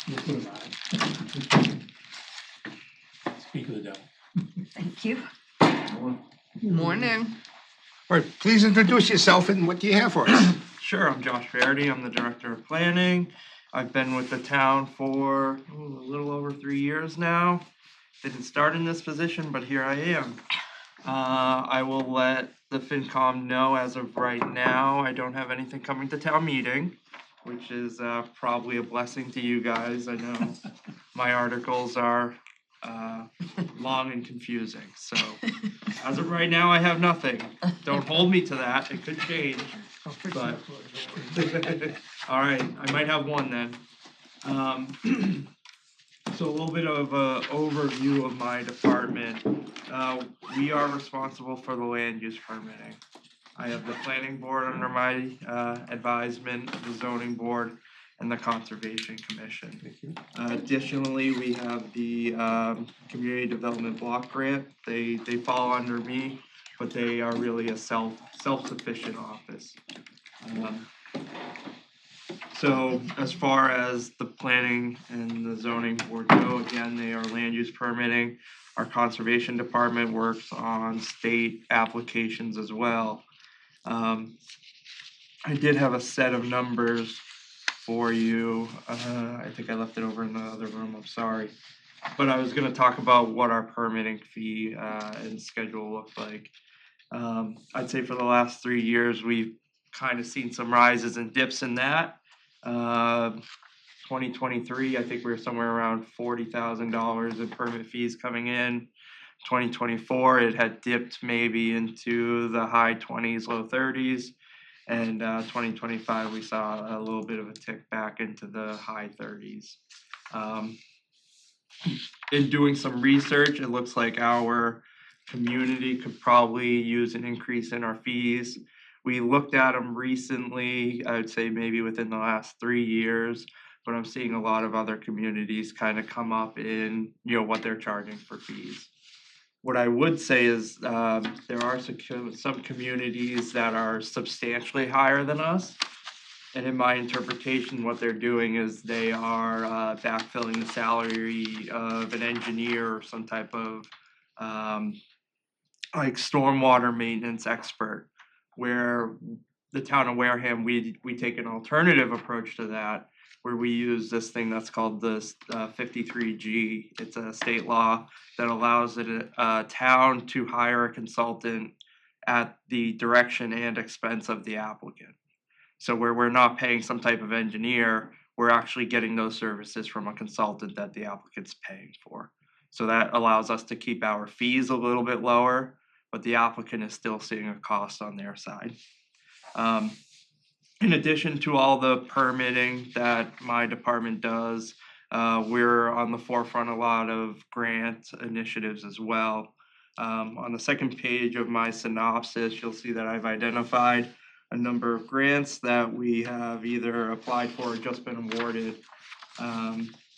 We'll put it on. Speak of the devil. Thank you. Morning. All right, please introduce yourself and what do you have for us? Sure, I'm Josh Verity. I'm the Director of Planning. I've been with the town for a little over 3 years now. Didn't start in this position, but here I am. I will let the FinCom know as of right now, I don't have anything coming to town meeting, which is probably a blessing to you guys. I know my articles are long and confusing, so as of right now, I have nothing. Don't hold me to that, it could change. But all right, I might have one then. So a little bit of a overview of my department. We are responsible for the land use permitting. I have the planning board under my advisement, the zoning board, and the conservation commission. Additionally, we have the community development block grant. They fall under me, but they are really a self-sufficient office. So as far as the planning and the zoning board go, again, they are land use permitting. Our conservation department works on state applications as well. I did have a set of numbers for you. I think I left it over in the other room, I'm sorry. But I was gonna talk about what our permitting fee and schedule looked like. I'd say for the last 3 years, we've kind of seen some rises and dips in that. 2023, I think we were somewhere around $40,000 in permit fees coming in. 2024, it had dipped maybe into the high 20s, low 30s. And 2025, we saw a little bit of a tick back into the high 30s. In doing some research, it looks like our community could probably use an increase in our fees. We looked at them recently, I would say maybe within the last 3 years, but I'm seeing a lot of other communities kind of come up in, what they're charging for fees. What I would say is there are some communities that are substantially higher than us. And in my interpretation, what they're doing is they are backfilling the salary of an engineer or some type of like stormwater maintenance expert, where the town of Wareham, we take an alternative approach to that, where we use this thing that's called the 53G. It's a state law that allows a town to hire a consultant at the direction and expense of the applicant. So where we're not paying some type of engineer, we're actually getting those services from a consultant that the applicant's paying for. So that allows us to keep our fees a little bit lower, but the applicant is still seeing a cost on their side. In addition to all the permitting that my department does, we're on the forefront of a lot of grant initiatives as well. On the second page of my synopsis, you'll see that I've identified a number of grants that we have either applied for or just been awarded.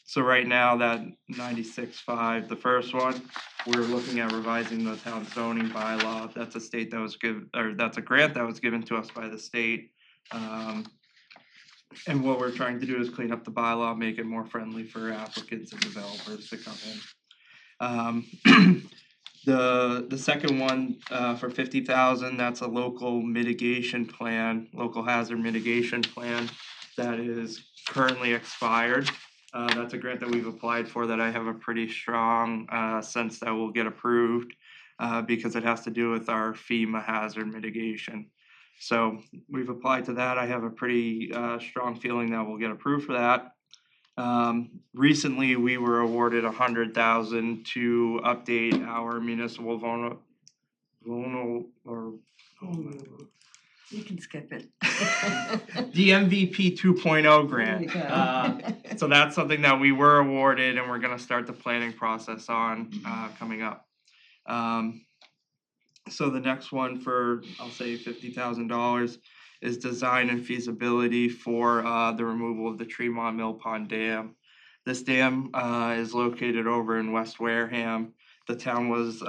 So right now, that 96.5, the first one, we're looking at revising the town zoning bylaw. That's a state that was that's a grant that was given to us by the state. And what we're trying to do is clean up the bylaw, make it more friendly for applicants and developers to come in. The second one for 50,000, that's a local mitigation plan, local hazard mitigation plan that is currently expired. That's a grant that we've applied for that I have a pretty strong sense that will get approved because it has to do with our FEMA hazard mitigation. So we've applied to that. I have a pretty strong feeling that we'll get approved for that. Recently, we were awarded 100,000 to update our municipal You can skip it. the MVP 2.0 grant. There you go. So that's something that we were awarded, and we're going to start the planning process on coming up. So the next one for, I'll say $50,000 is design and feasibility for the removal of the Tremont Mill Pond Dam. This dam is located over in West Wareham. The town was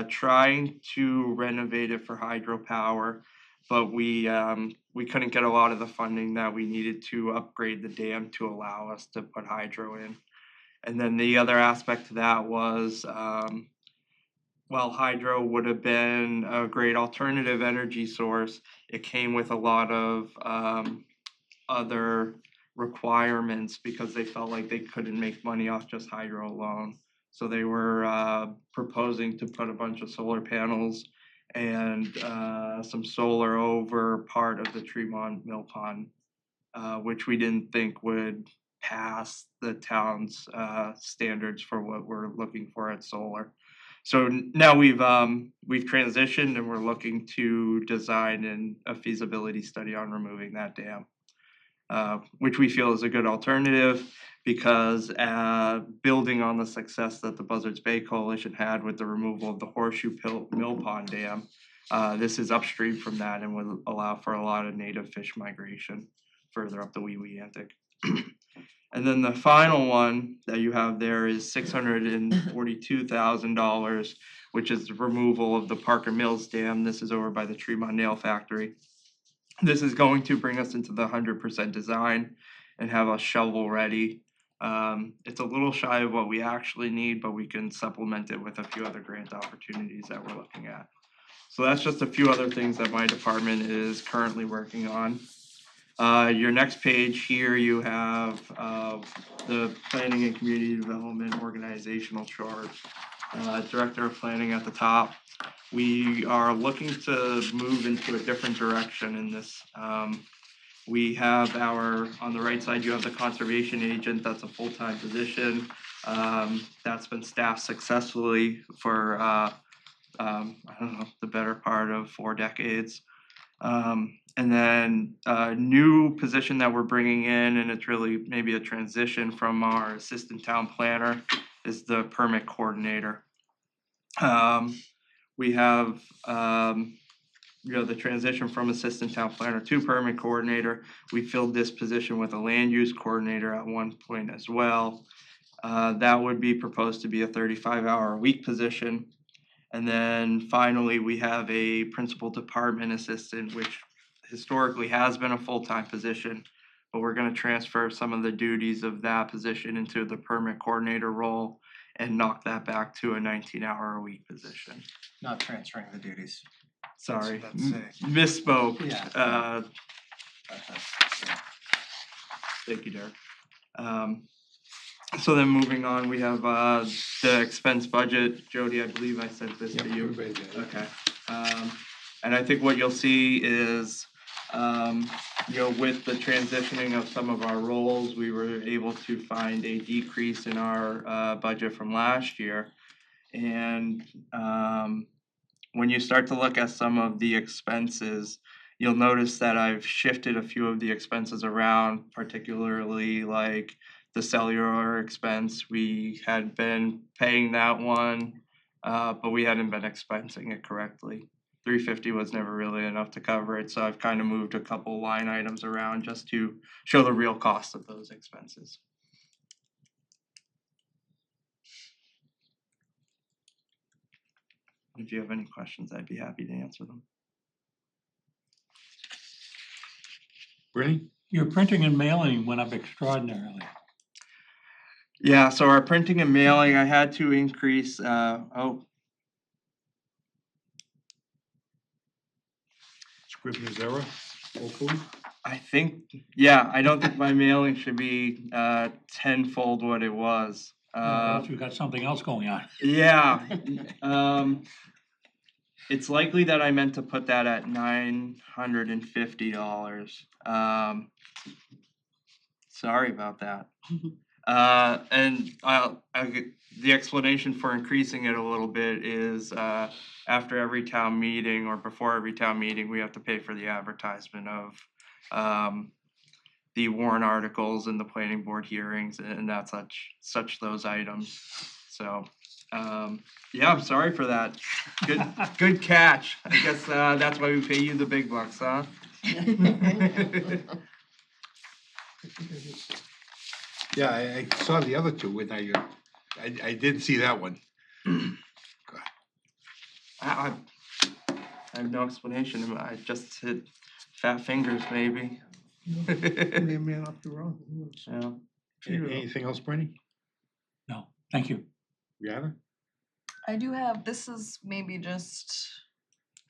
trying to renovate it for hydropower, but we couldn't get a lot of the funding that we needed to upgrade the dam to allow us to put hydro in. And then the other aspect to that was while hydro would have been a great alternative energy source, it came with a lot of other requirements because they felt like they couldn't make money off just hydro alone. So they were proposing to put a bunch of solar panels and some solar over part of the Tremont Mill Pond, which we didn't think would pass the town's standards for what we're looking for at solar. So now we've transitioned and we're looking to design a feasibility study on removing that dam, which we feel is a good alternative because building on the success that the Buzzards Bay Coalition had with the removal of the Horseshoe Mill Pond Dam, this is upstream from that and would allow for a lot of native fish migration further up the Wee Wee Antic. And then the final one that you have there is $642,000, which is the removal of the Parker Mills Dam. This is over by the Tremont Nail Factory. This is going to bring us into the 100% design and have us shovel ready. It's a little shy of what we actually need, but we can supplement it with a few other grant opportunities that we're looking at. So that's just a few other things that my department is currently working on. Your next page here, you have the Planning and Community Development Organizational Chart, Director of Planning at the top. We are looking to move into a different direction in this. We have on the right side, you have the conservation agent. That's a full-time position. That's been staffed successfully for, I don't know, the better part of 4 decades. And then a new position that we're bringing in, and it's really maybe a transition from our assistant town planner, is the permit coordinator. We have the transition from assistant town planner to permit coordinator. We filled this position with a land use coordinator at one point as well. That would be proposed to be a 35-hour-a-week position. And then finally, we have a principal department assistant, which historically has been a full-time position. but we're gonna transfer some of the duties of that position into the permit coordinator role and knock that back to a 19-hour-a-week position. Not transferring the duties. Sorry, That's misspoke. Yeah. Thank you, Derek. So then moving on, we have the expense budget. Jody, I believe I sent this to you. Okay. And I think what you'll see is, with the transitioning of some of our roles, we were able to find a decrease in our budget from last year. And when you start to look at some of the expenses, you'll notice that I've shifted a few of the expenses around, particularly like the cellular expense. We had been paying that one, but we hadn't been expensing it correctly. $350 was never really enough to cover it, so I've kind of moved a couple line items around just to show the real cost of those expenses. If you have any questions, I'd be happy to answer them. Brittany? Your printing and mailing went up extraordinarily. Yeah, so our printing and mailing, I had to increase, Scrivener's error, hopefully. I think, yeah, I don't think my mailing should be tenfold what it was. Unless you got something else going on. Yeah, it's likely that I meant to put that at $950. Sorry about that. And the explanation for increasing it a little bit is after every town meeting or before every town meeting, we have to pay for the advertisement of the warrant articles and the planning board hearings and that such those items. So yeah, I'm sorry for that. Good catch. I guess that's why we pay you the big bucks, huh? Yeah, I saw the other two and I didn't see that one. I have no explanation. I just hit fat fingers, maybe. May not be wrong. Yeah. Anything else, Brittany? No, thank you. Rihanna? I do have, this is maybe just,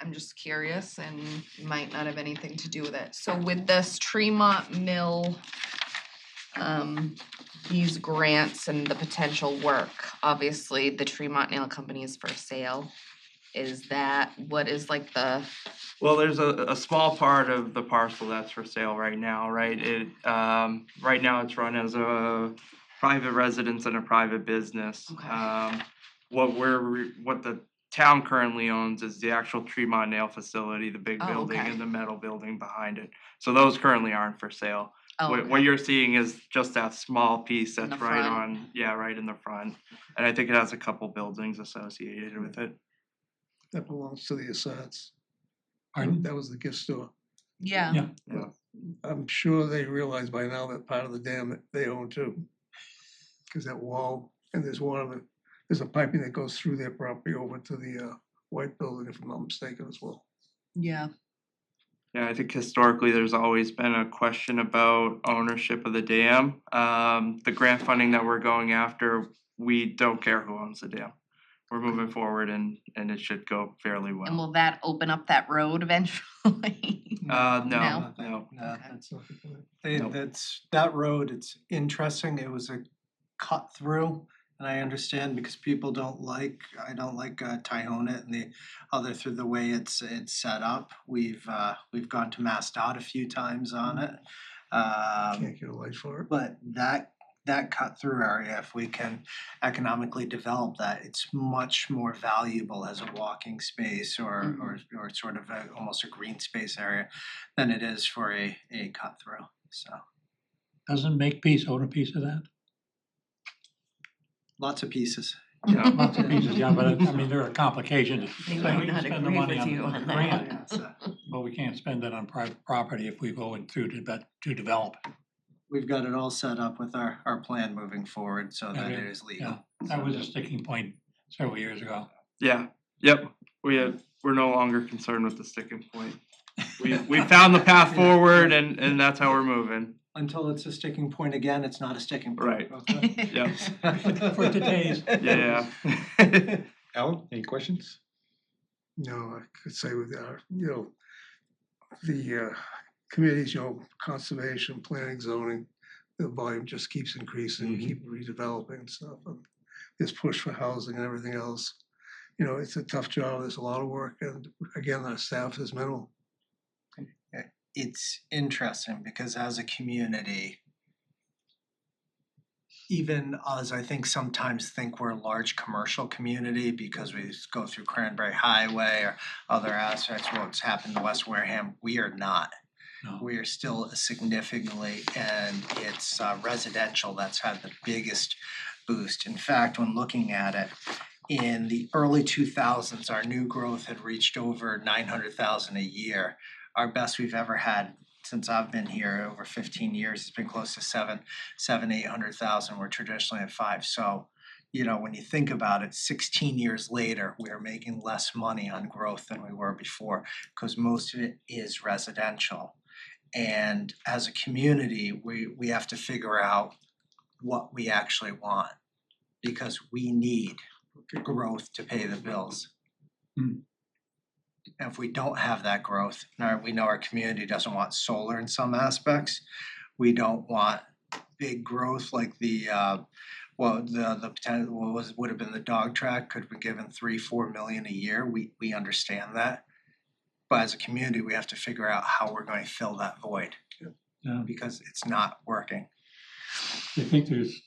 I'm just curious and might not have anything to do with it. So with this Tremont Mill, these grants and the potential work, obviously the Tremont Nail Company is for sale. Is that, what is like the? Well, there's a small part of the parcel that's for sale right now, right? It right now it's run as a private residence and a private business. Okay. What the town currently owns is the actual Tremont Nail facility, the big building okay. and the metal building behind it. So those currently aren't for sale. Oh, What you're seeing is just that small piece In that's the right front. on, yeah, right in the front. And I think it has a couple buildings associated with it. That belongs to the Assads. Pardon? That was the gift store. Yeah. Yeah. Yeah. I'm sure they realize by now that part of the dam that they own too. Cause that wall, and there's there's a piping that goes through their property over to the white building, if I'm not mistaken as well. Yeah. Yeah, I think historically there's always been a question about ownership of the dam. The grant funding that we're going after, we don't care who owns the dam. We're moving forward and it should go fairly well. And will that open up that road eventually? No. No, Okay. that's Not the plan. that's that road, it's interesting, it was a cut through. And I understand because people I don't like Tyhonet and the other through the way it's set up. We've gone to MassDOT a few times on it. Can't get a light for it. But that cut through area, if we can economically develop that, it's much more valuable as a walking space or sort of almost a green space area than it is for a cut through, so. Doesn't Makepeace own a piece of that? Lots of pieces. Yeah. Lots of pieces, yeah, but I mean, there are complications. They So might we can not spend the agree money with you on on the that. grant, but we can't spend it on private property if we go into to develop. We've got it all set up with our plan moving forward so that it Okay, is legal. That was a sticking point several years ago. Yeah, yep. We're no longer concerned with the sticking point. We found the path forward and that's how we're moving. Until it's a sticking point again, it's not a sticking point. Right. Okay? Yep. For today's. Yeah. Alan, any questions? No, I could say with our, the committees, conservation, planning, zoning, the volume just keeps increasing, keep redeveloping and stuff. And this push for housing and everything else. It's a tough job. There's a lot of work, and again, our staff is minimal. It's interesting because as a community, even us, I think sometimes think we're a large commercial community because we go through Cranberry Highway or other aspects of what's happened in West Wareham. We are not. No. We are still significantly, and it's residential that's had the biggest boost. In fact, when looking at it, in the early 2000s, our new growth had reached over 900,000 a year. Our best we've ever had since I've been here over 15 years. It's been close to 800,000. We're traditionally at 5. So, when you think about it, 16 years later, we are making less money on growth than we were before because most of it is residential. And as a community, we have to figure out what we actually want because we need growth to pay the bills. And if we don't have that growth, we know our community doesn't want solar in some aspects. We don't want big growth like the potential would have been the dog track could be given $3-4 million a year. We understand that, but as a community, we have to figure out how we're going to fill that void because it's not working. I think there's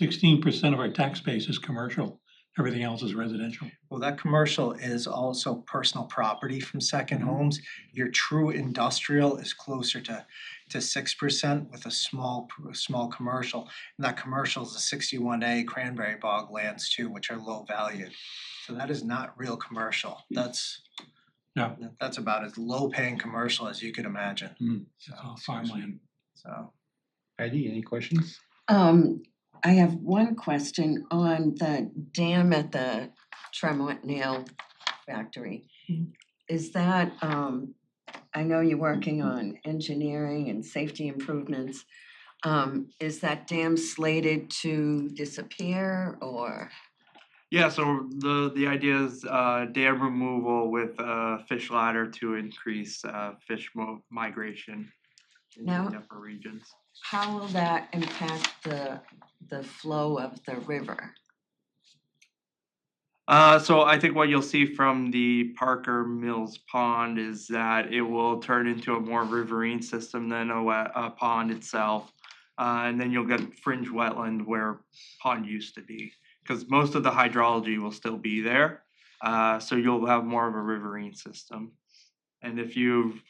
16% of our tax base is commercial. Everything else is residential. Well, that commercial is also personal property from second homes. Your true industrial is closer to 6% with a small commercial. And that commercial is the 61A cranberry bog lands too, which are low valued. So that is not real commercial. That's about as low paying commercial as you could imagine. It's all farmland. So Heidi, any questions? I have one question on the dam at the Tremont Nail Factory. Is that, I know you're working on engineering and safety improvements. Is that dam slated to disappear or? Yeah, so the idea is dam removal with fish ladder to increase fish migration in Now- the upper regions. How will that impact the flow of the river? So I think what you'll see from the Parker Mills Pond is that it will turn into a more riverine system than a pond itself. And then you'll get fringe wetland where pond used to be. Because most of the hydrology will still be there. So you'll have more of a riverine system. And if you've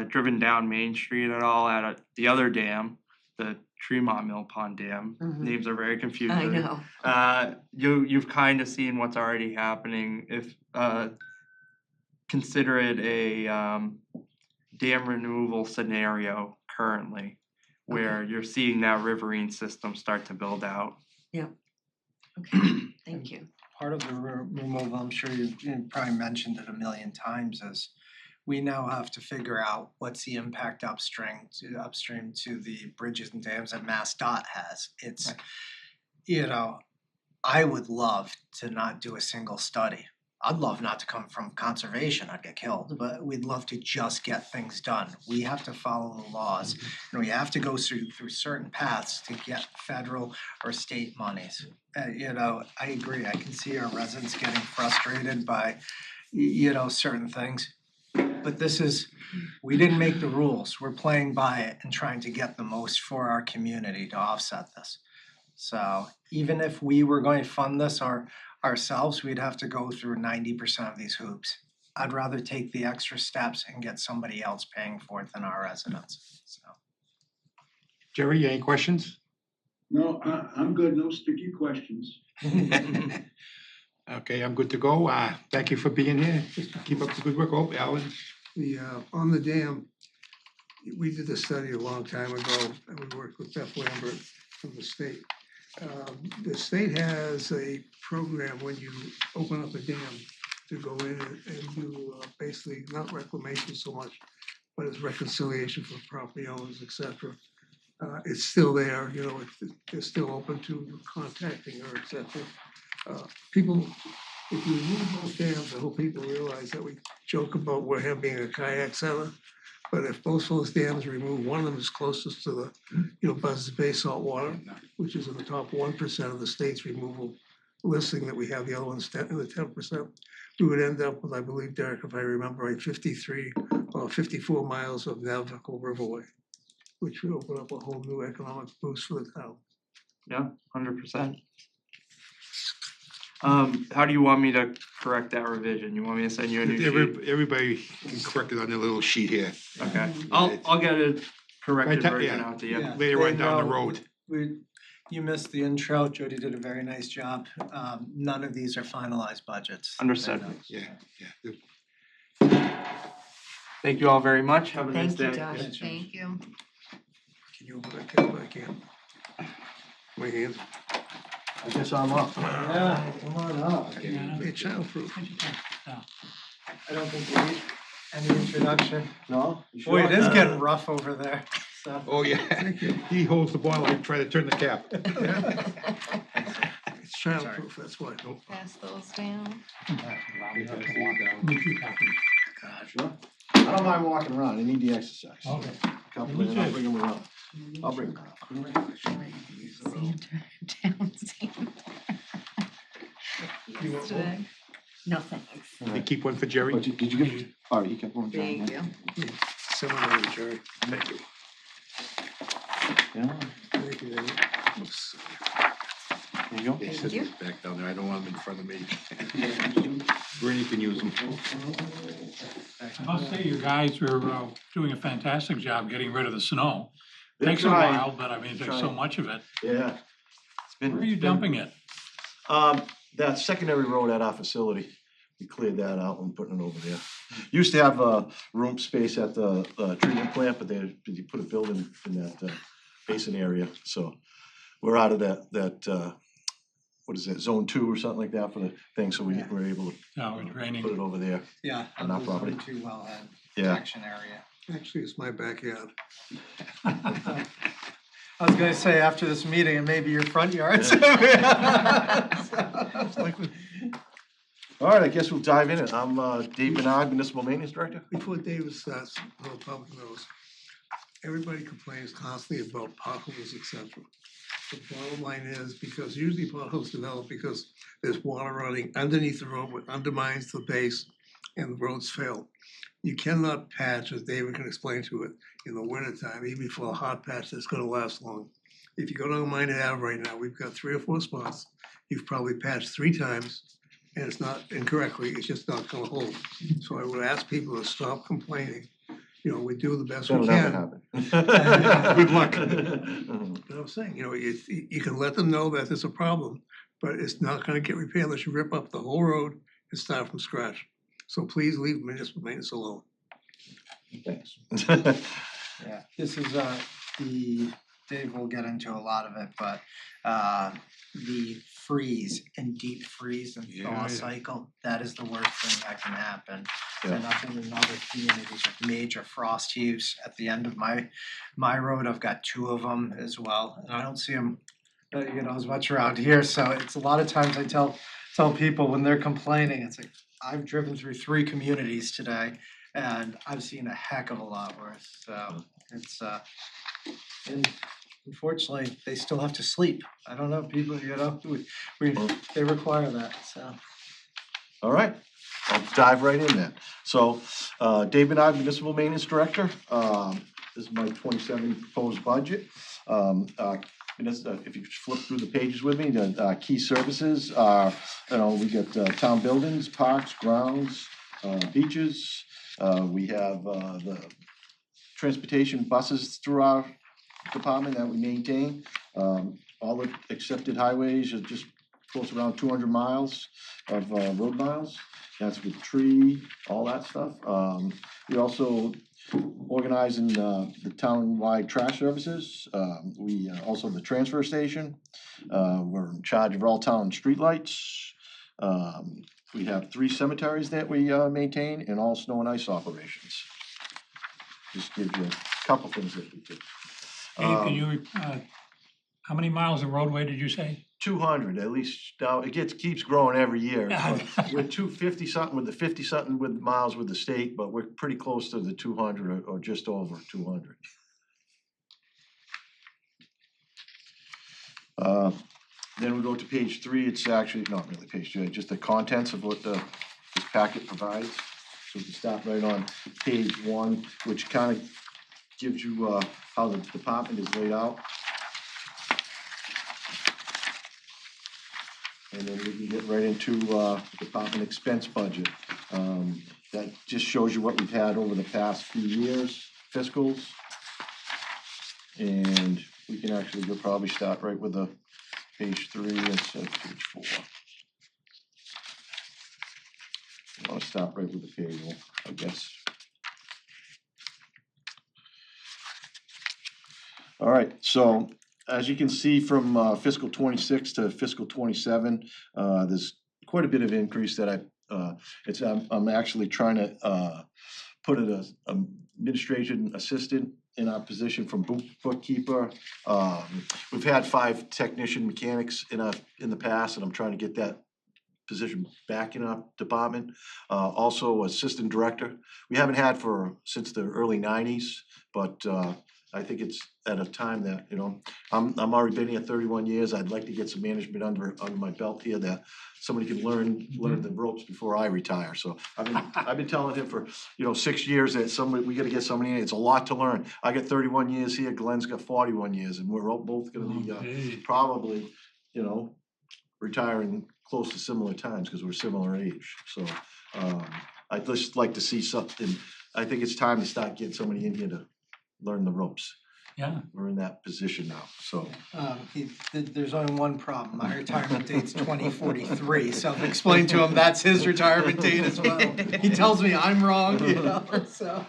driven down Main Street at all at the other dam, the Tremont Mill Pond Dam, names are very confusing. I know. You've kind of seen what's already happening. If consider it a dam removal scenario currently, where you're seeing that riverine system start to build out. Okay, thank you. part of the removal, I'm sure you probably mentioned it a million times, is we now have to figure out what's the impact upstream to the bridges and dams that MassDOT has. It's, you know, I would love to not do a single study. I'd love not to come from conservation, I'd get killed, but we'd love to just get things done. We have to follow the laws, and we have to go through certain paths to get federal or state monies. You know, I agree, I can see our residents getting frustrated by, you know, certain things. But this is, we didn't make the rules, we're playing by it and trying to get the most for our community to offset this. So even if we were going to fund this ourselves, we'd have to go through 90% of these hoops. I'd rather take the extra steps and get somebody else paying for it than our residents, so. Jerry, any questions? No, I'm good, no sticky questions. Okay, I'm good to go. Thank you for being here. Keep up the good work. Oh, Alan. On the dam, we did this study a long time ago, and we worked with Beth Lambert from the state. The state has a program when you open up a dam to go in and do basically not reclamation so much, but it's reconciliation for property owners, et cetera. it's still there, you know, they're still open to contacting her, et cetera. People, if you remove those dams, I hope people realize that we joke about Wareham being a kayak center. But if both those dams are removed, one of them is closest to the, you know, Buzzards Bay saltwater, which is in the top 1% of the state's removal listing that we have, the other one's in the 10%. We would end up with, I believe, Derek, if I remember right, 53 or 54 miles of navigable riverway, which would open up a whole new economic boost for the town. Yeah, 100%. How do you want me to correct that revision? You want me to send you a new sheet? Everybody can correct it on their little sheet here. Okay, I'll get a corrected version yeah. out to you. Yeah, Later on they down the know road. You missed the intro, Jody did a very nice job. None of these are finalized budgets. Understood. Yeah, yeah. Thank you all very much. Have a nice Thank day. you, Josh. Thank you. Can you open that can back in? My hands, I guess I'm up. Yeah, come on up. they're childproof. I don't think you need any introduction. No? Boy, it is getting rough over there, so. Oh, yeah. He holds the bottle, I try to turn the cap. It's childproof, that's why. Pass those down. Sure. I don't mind walking around, I need the exercise. Okay. Couple of, I'll bring them around. I'll bring them. Down, Seymour. Yesterday. No, thanks. They keep one for Jerry. Oh, did you give me? All right, you kept one. John, Thank huh? you. Similar to Jerry. Thank you. Yeah, Thank you, David. Oops. there you go. They Thank sit you. back down there, I don't want them in front of me. Bernie can use them. I must say, you guys are doing a fantastic job getting rid of the snow. They're Takes a trying. while, but I mean, there's so Trying. much of it. Yeah. It's been. Where are you dumping it? That secondary road at our facility, we cleared that out and putting it over there. Used to have room space at the treatment plant, but they put a building in that basin area, so we're out of that what is it, zone 2 or something like that for the thing, so Yeah. we're able to No, it's raining. put it over there. Yeah, On our there's property. only 2 wellhead Yeah. protection area. Actually, it's my backyard. I was gonna say, after this meeting, it may be your front yard. All right, I guess we'll dive in it. I'm Dave Bernard, Municipal Maintenance Director. Before David starts, the whole public knows, everybody complains constantly about potholes, et cetera. The bottom line is, because usually potholes develop because there's water running underneath the road, which undermines the base, and the roads fail. You cannot patch, as David can explain to it, in the wintertime, even for a hot patch that's gonna last long. If you go down Minot Ave right now, we've got 3 or 4 spots, you've probably patched 3 times, and it's not incorrectly, it's just not gonna hold. So I would ask people to stop complaining. You know, we do the best we That'll can. never happen. Good luck. But I'm saying, you know, you can let them know that there's a problem, but it's not gonna get repaired unless you rip up the whole road and start from scratch. So please leave municipal maintenance alone. Thanks. Yeah, this is Dave will get into a lot of it, but the freeze and deep freeze and Yeah, thaw yeah. cycle, that is the worst thing that can happen. Yeah. And I've been in other communities with major frost heaves at the end of my road, I've got 2 of them as well, and I don't see them as much around here, so it's a lot of times I tell people when they're complaining, it's like, I've driven through 3 communities today, and I've seen a heck of a lot worse, so it's and unfortunately, they still have to sleep. I don't know, people, they require that, so. All right, I'll dive right in then. So, Dave Bernard, Municipal Maintenance Director. This is my 27 proposed budget. And that's, if you flip through the pages with me, the key services are, we got town buildings, parks, grounds, beaches. We have the transportation buses through our department that we maintain. All the accepted highways are just close around 200 miles of road miles. That's with tree, all that stuff. We also organize in the town-wide trash services. We also the transfer station. We're in charge of all town streetlights. We have 3 cemeteries that we maintain and all snow and ice operations. Just give you a couple things that we do. Dave, can you, how many miles of roadway did you say? 200, at least, now, it keeps growing every year. But we're 250 something with the 50 something with miles with the state, but we're pretty close to the 200 or just over 200. Then we go to page 3, it's actually, not really page 3, just the contents of what this packet provides. So we can start right on page 1, which kind of gives you how the department is laid out. And then we can get right into department expense budget. That just shows you what we've had over the past few years, fiscals. And we can actually go probably start right with the page 3 instead of page 4. I want to start right with the payroll, I guess. All right, so as you can see from fiscal 26 to fiscal 27, there's quite a bit of increase that I'm actually trying to put an administration assistant in our position from bookkeeper. We've had 5 technician mechanics in the past, and I'm trying to get that position back in our department. Also assistant director. We haven't had since the early 90s, but I think it's at a time that, you know, I'm already been here 31 years. I'd like to get some management under my belt here that somebody can learn the ropes before I retire. So I've been telling him for, you know, 6 years that we got to get somebody in. It's a lot to learn. I got 31 years here. Glenn's got 41 years, and we're both going to be probably, you know, retiring close to similar times because we're similar age. So I'd just like to see something. I think it's time to start getting somebody in here to learn the ropes. Yeah. We're in that position now, so. There's only one problem, my retirement date's 2043, so I've explained to him that's his retirement date as well. He tells me I'm wrong, you know, so.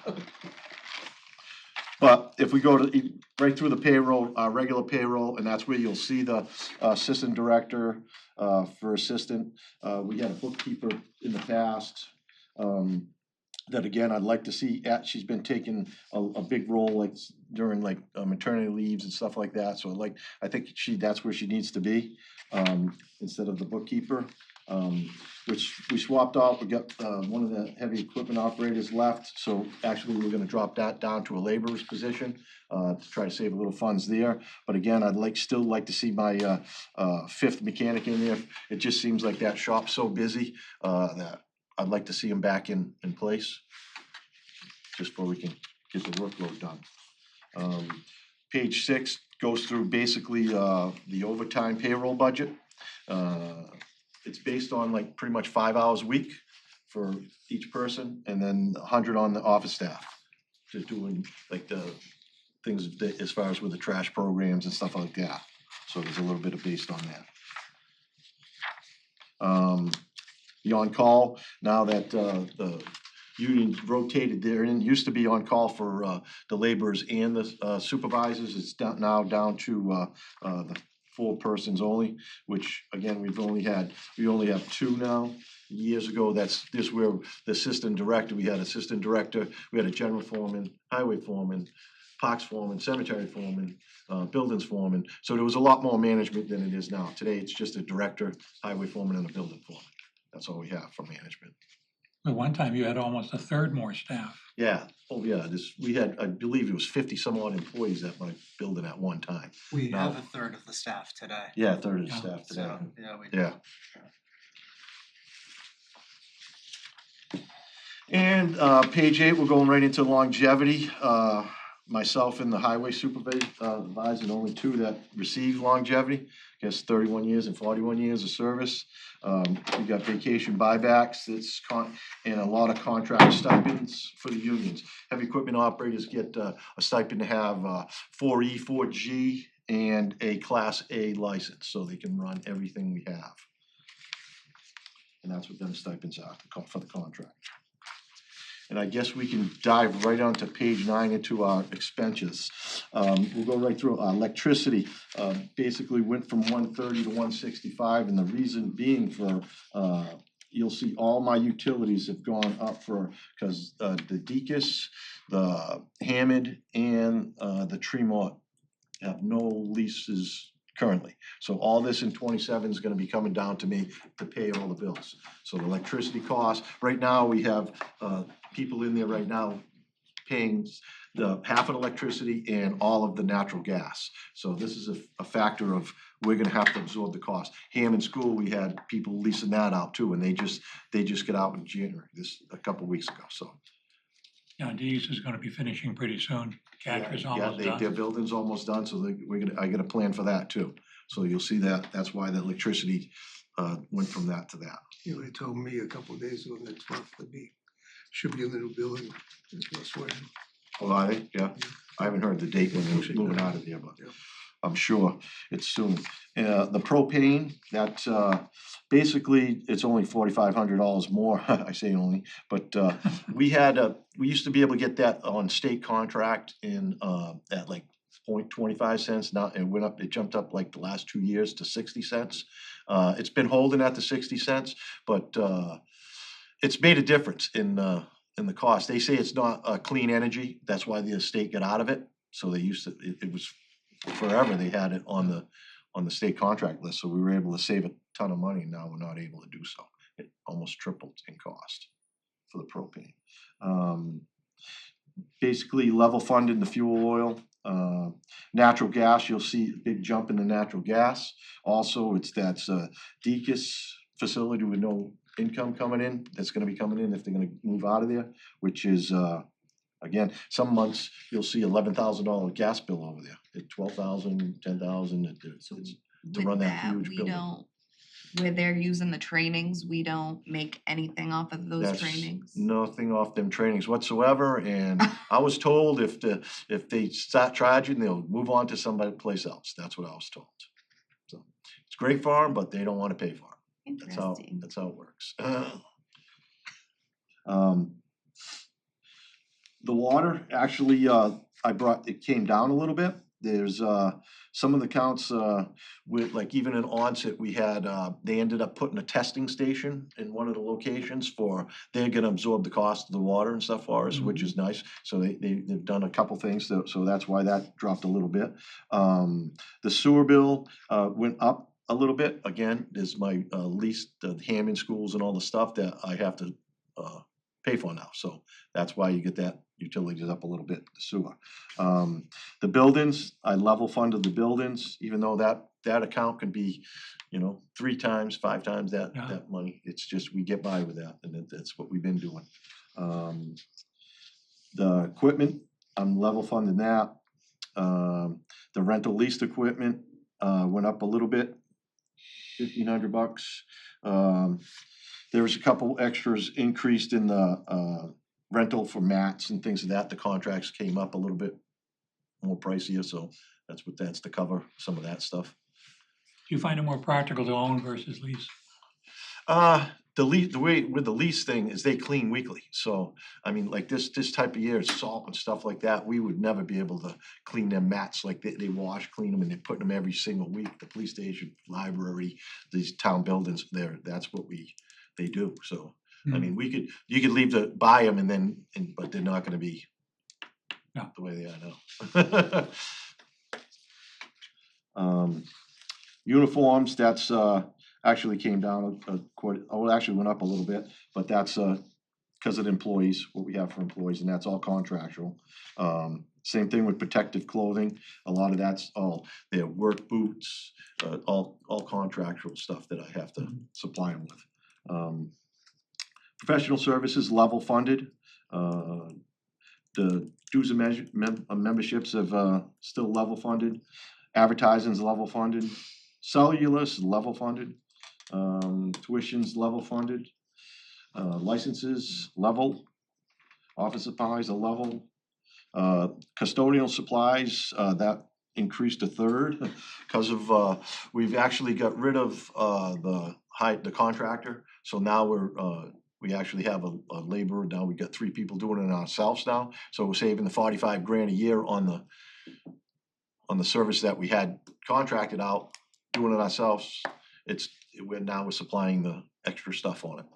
But if we go to right through the payroll, regular payroll, and that's where you'll see the assistant director for assistant. We had a bookkeeper in the past. That again, I'd like to see, she's been taking a big role like during like maternity leaves and stuff like that. So I think that's where she needs to be instead of the bookkeeper. Which we swapped off. We got one of the heavy equipment operators left. So actually we're gonna drop that down to a laborer's position to try to save a little funds there. But again, I'd still like to see my 5th mechanic in there. It just seems like that shop's so busy that I'd like to see him back in place, just before we can get the workload done. Page 6 goes through basically the overtime payroll budget. It's based on like pretty much 5 hours a week for each person, and then 100 on the office staff to doing like the things as far as with the trash programs and stuff like that. So there's a little bit of based on that. The on-call, now that the unions rotated there, and it used to be on-call for the laborers and the supervisors, it's now down to the 4 persons only, which again, we only have 2 now. Years ago, this where the assistant director, we had assistant director, we had a general foreman, highway foreman, parks foreman, cemetery foreman, buildings foreman. So there was a lot more management than it is now. Today, it's just a director, highway foreman, and a building foreman. That's all we have for management. At one time, you had almost a third more staff. Yeah, oh yeah, we had, I believe it was 50 some odd employees at my building at one time. We Now- have a third of the staff today. Yeah, a third of the Yeah. staff today. So, yeah, we do. Yeah. And page 8, we're going right into longevity. Myself and the highway supervisor, and only 2 that receive longevity. I guess 31 years and 41 years of service. We got vacation buybacks, and a lot of contract stipends for the unions. Heavy equipment operators get a stipend to have 4E, 4G, and a Class A license, so they can run everything we have. And that's what them stipends are for the contract. And I guess we can dive right onto page 9 into our expenses. We'll go right through electricity. Basically went from 130 to 165, and the reason being for you'll see all my utilities have gone up because the Deacon's, the Hammond, and the Tremont have no leases currently. So all this in 27 is gonna be coming down to me to pay all the bills. So the electricity costs, right now, we have people in there right now paying the half of electricity and all of the natural gas. So this is a factor of, we're gonna have to absorb the cost. Hammond School, we had people leasing that out too, and they just got out in January, a couple weeks ago, so. Yeah, Dee's is gonna be finishing pretty soon. Catcher's almost Yeah, their done. building's almost done, so I got a plan for that too. So you'll see that, that's why the electricity went from that to that. You know, they told me a couple of days ago next month should be in the new building, that's why. Oh, are they? Yeah, I haven't heard the date when they're moving out of there, but I'm sure it's soon. The propane, that's basically, it's only $4,500 more, I say only, but we used to be able to get that on state contract in at like 0.25 cents. Now it jumped up like the last 2 years to 60 cents. It's been holding at the 60 cents, but it's made a difference in the cost. They say it's not clean energy, that's why the state got out of it. So they used to, it was forever, they had it on the state contract list, so we were able to save a ton of money, now we're not able to do so. It almost tripled in cost for the propane. Basically level funded the fuel oil. Natural gas, you'll see a big jump in the natural gas. Also, that's a DECIS facility with no income coming in, that's gonna be coming in if they're gonna move out of there, which is again, some months you'll see $11,000 gas bill over there, at 12,000, 10,000, it's to With run that that, huge we building. don't, where they're using the trainings, we don't make anything off of those That's trainings. nothing off them trainings whatsoever, and I was told if they start charging, they'll move on to somebody place else, that's what I was told. So, it's great for them, but they don't wanna pay for it. Interesting. That's how it works. The water, actually, it came down a little bit. There's some of the counts with, like even in Onset, we had, they ended up putting a testing station in one of the locations they're gonna absorb the cost of the water and stuff for us, which is nice. So they've done a couple things, so that's why that dropped a little bit. The sewer bill went up a little bit. Again, there's my lease, the Hammond schools and all the stuff that I have to pay for now, so that's why you get that utilities up a little bit, the sewer. The buildings, I level funded the buildings, even though that account can be, 3 times, 5 times that money, it's just, we get by with that, and that's what we've been doing. The equipment, I'm level funding that. The rental leased equipment went up a little bit, $1,500. There was a couple extras increased in the rental for mats and things of that. The contracts came up a little bit more pricier, so that's to cover some of that stuff. Do you find it more practical to own versus lease? The way with the lease thing is they clean weekly, so I mean, like this type of year, it's salt and stuff like that, we would never be able to clean their mats, like they wash, clean them, and they're putting them every single week. The police station, library, these town buildings, that's what they do, so. I mean, you could buy them but they're not gonna be the way they are now. Uniforms, that's actually came down actually went up a little bit, but that's because of the employees, what we have for employees, and that's all contractual. Same thing with protective clothing, a lot of that's all their work boots, all contractual stuff that I have to supply them with. Professional services level funded. The dues and memberships have still level funded. Advertising's level funded. Cellular's level funded. Tuition's level funded. Licenses level. Office supplies are level. Custodial supplies, that increased a third because of we've actually got rid of the contractor, so now we actually have a laborer now. We got 3 people doing it ourselves now, so we're saving the 45 grand a year on the service that we had contracted out, doing it ourselves. We're supplying the extra stuff on it,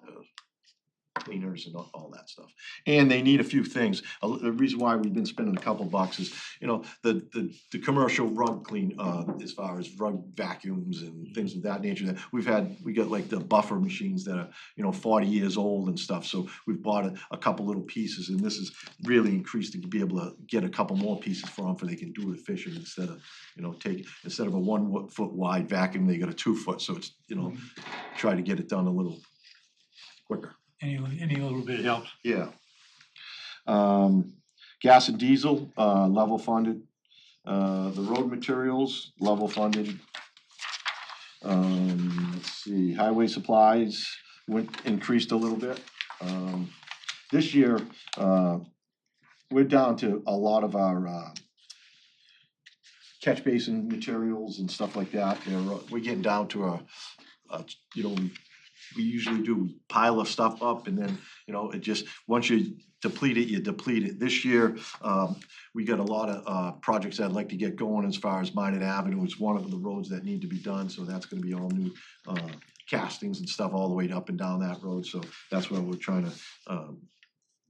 cleaners gutters and all that stuff. And they need a few things. The reason why we've been spending a couple bucks is, you know, the commercial rug clean, as far as rug vacuums and things of that nature, that we got like the buffer machines that are, you know, 40 years old and stuff, so we've bought a couple little pieces, and this is really increased to be able to get a couple more pieces for them, for they can do it efficient instead of, you know, instead of a 1 foot wide vacuum, they got a 2 foot, so it's, you know, try to get it done a little quicker. Any little bit helps. Yeah. Gas and diesel, level funded. The road materials, level funded. Let's see, highway supplies increased a little bit. This year, we're down to a lot of our catch basin materials and stuff like that. We're getting down to you know, we usually do pile of stuff up, and then, you know, it just, once you deplete it, you deplete it. This year, we got a lot of projects I'd like to get going as far as Minot Avenue is one of the roads that need to be done, so that's gonna be all new castings and stuff all the way up and down that road, so that's why we're trying to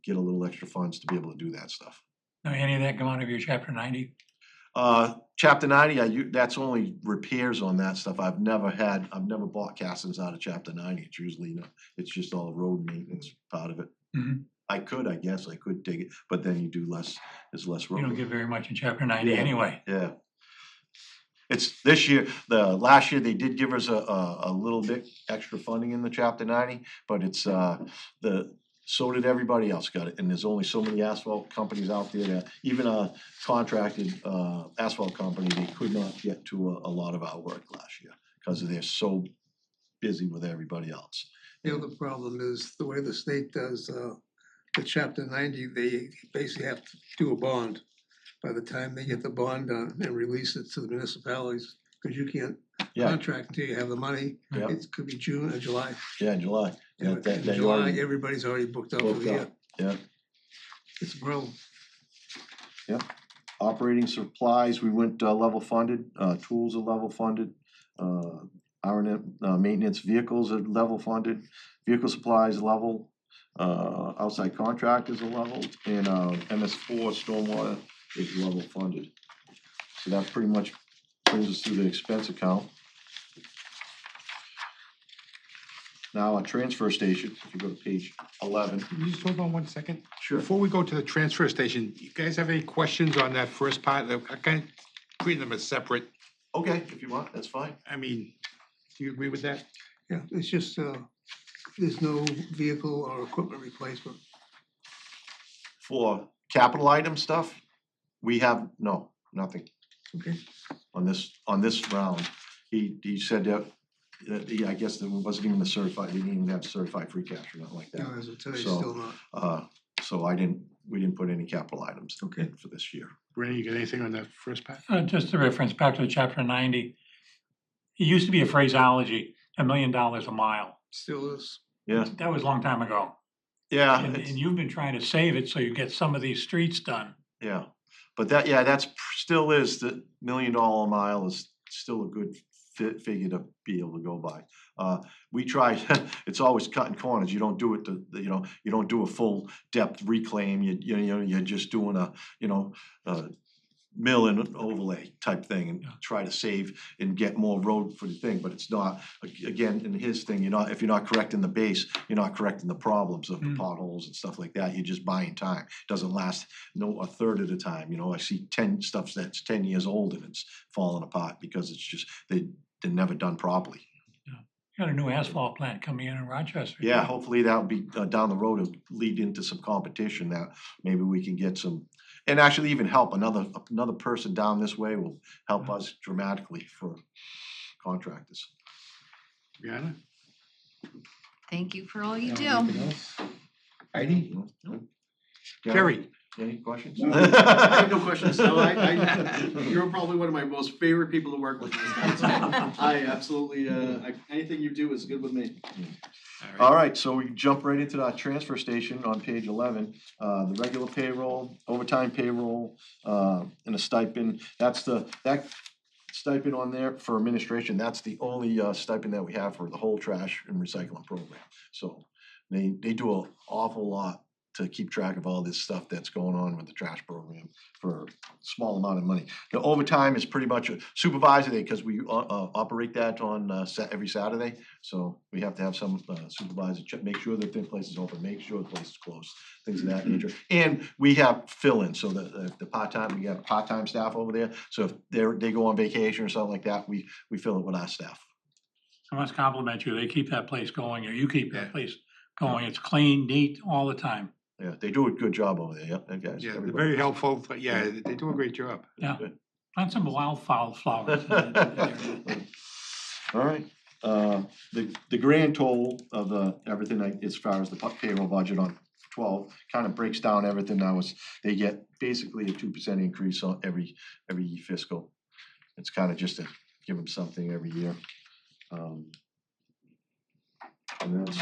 get a little extra funds to be able to do that stuff. Now, any of that come out of your chapter 90? Chapter 90, that's only repairs on that stuff. I've never bought castings out of chapter 90. It's usually, you know, it's just all road maintenance part of it. Mhm. I guess I could dig it, but then you do there's less road. You don't get very much in chapter 90 Yeah. anyway. Yeah. It's this year, last year they did give us a little bit extra funding in the chapter 90, but it's so did everybody else got it, and there's only so many asphalt companies out there that even a contracted asphalt company, they could not get to a lot of our work last year because they're so busy with everybody else. The other problem is the way the state does the chapter 90, they basically have to do a bond. By the time they get the bond done and release it to the municipalities, because you can't Yeah, contract until you have the money. Yeah. It could be June or July. yeah, in July. Yeah, In that you July, already everybody's already booked out for booked the year. up. Yeah. It's a problem. Operating supplies, we went level funded, tools are level funded, R&M, maintenance vehicles are level funded, vehicle supplies level, outside contractors are level, and MS4 stormwater is level funded. So that pretty much brings us through the expense account. Now, a transfer station, if you go to page 11. Can you just hold on 1 second? Sure. Before we go to the transfer station, you guys have any questions on that first part? I kind of treat them as separate. Okay, if you want, that's fine. I mean, do you agree with that? Yeah, it's just, there's no vehicle or equipment replacement. For capital item stuff, we have, nothing Okay. on this round. He said that, I guess there wasn't even he didn't even have certified free cash or nothing like No, that. as of today, So, still not. So we didn't put any capital items in for this year. Rennie, you got anything on that first part? Just a reference back to the chapter 90. It used to be a phraseology, $1 million a mile. Still is. Yeah, That was a long time ago. yeah, And you've been trying to save it so you get some of these streets done. yeah. But that's still is, the $1 million a mile is still a good figure to be able to go by. We try, it's always cutting corners. You don't do it you don't do a full depth reclaim. You're just doing a mill and overlay type thing and try to save and get more road for the thing, but it's not, again, in his thing, if you're not correcting the base, you're not correcting the problems of the potholes and stuff like that, you're just buying time. Doesn't last a third of the time, I see 10 stuff that's 10 years old and it's falling apart because it's just, they're never done properly. Got a new asphalt plant coming in Rochester. Yeah, hopefully that'll be down the road, it'll lead into some competition that maybe we can get some, and actually even help another person down this way will help us dramatically for contractors. Brianna? Thank you for all you Anything do. else? Heidi? Gary, Kerry? any questions? I have no questions, so you're probably one of my most favorite people to work with in this town. I absolutely, anything you do is good with me. All right, so we jump right into that transfer station on page 11. The regular payroll, overtime payroll, and a stipend. That stipend on there for administration, that's the only stipend that we have for the whole trash and recycling program. So They do an awful lot to keep track of all this stuff that's going on with the trash program for a small amount of money. The overtime is pretty much a supervisor day, because we operate that on every Saturday. So we have to have some supervisor check, make sure that the place is open, make sure the place is closed, things of that nature. And we have fill-in, so that the part-time, we have part-time staff over there. So if they go on vacation or something like that, we fill it with our staff. I must compliment you. They keep that place going, or you keep that place going. It's clean, neat all the time. Yeah, they do a good job over there, yeah, and guys. Yeah, they're everybody. very helpful, but yeah, they do a great job. Yeah. Good. Plant some wildflower flowers. All right, the grand total of everything as far as the payroll budget on 12 kind of breaks down everything now. They get basically a 2% increase on every fiscal. It's kind of just to give them something every year. And that's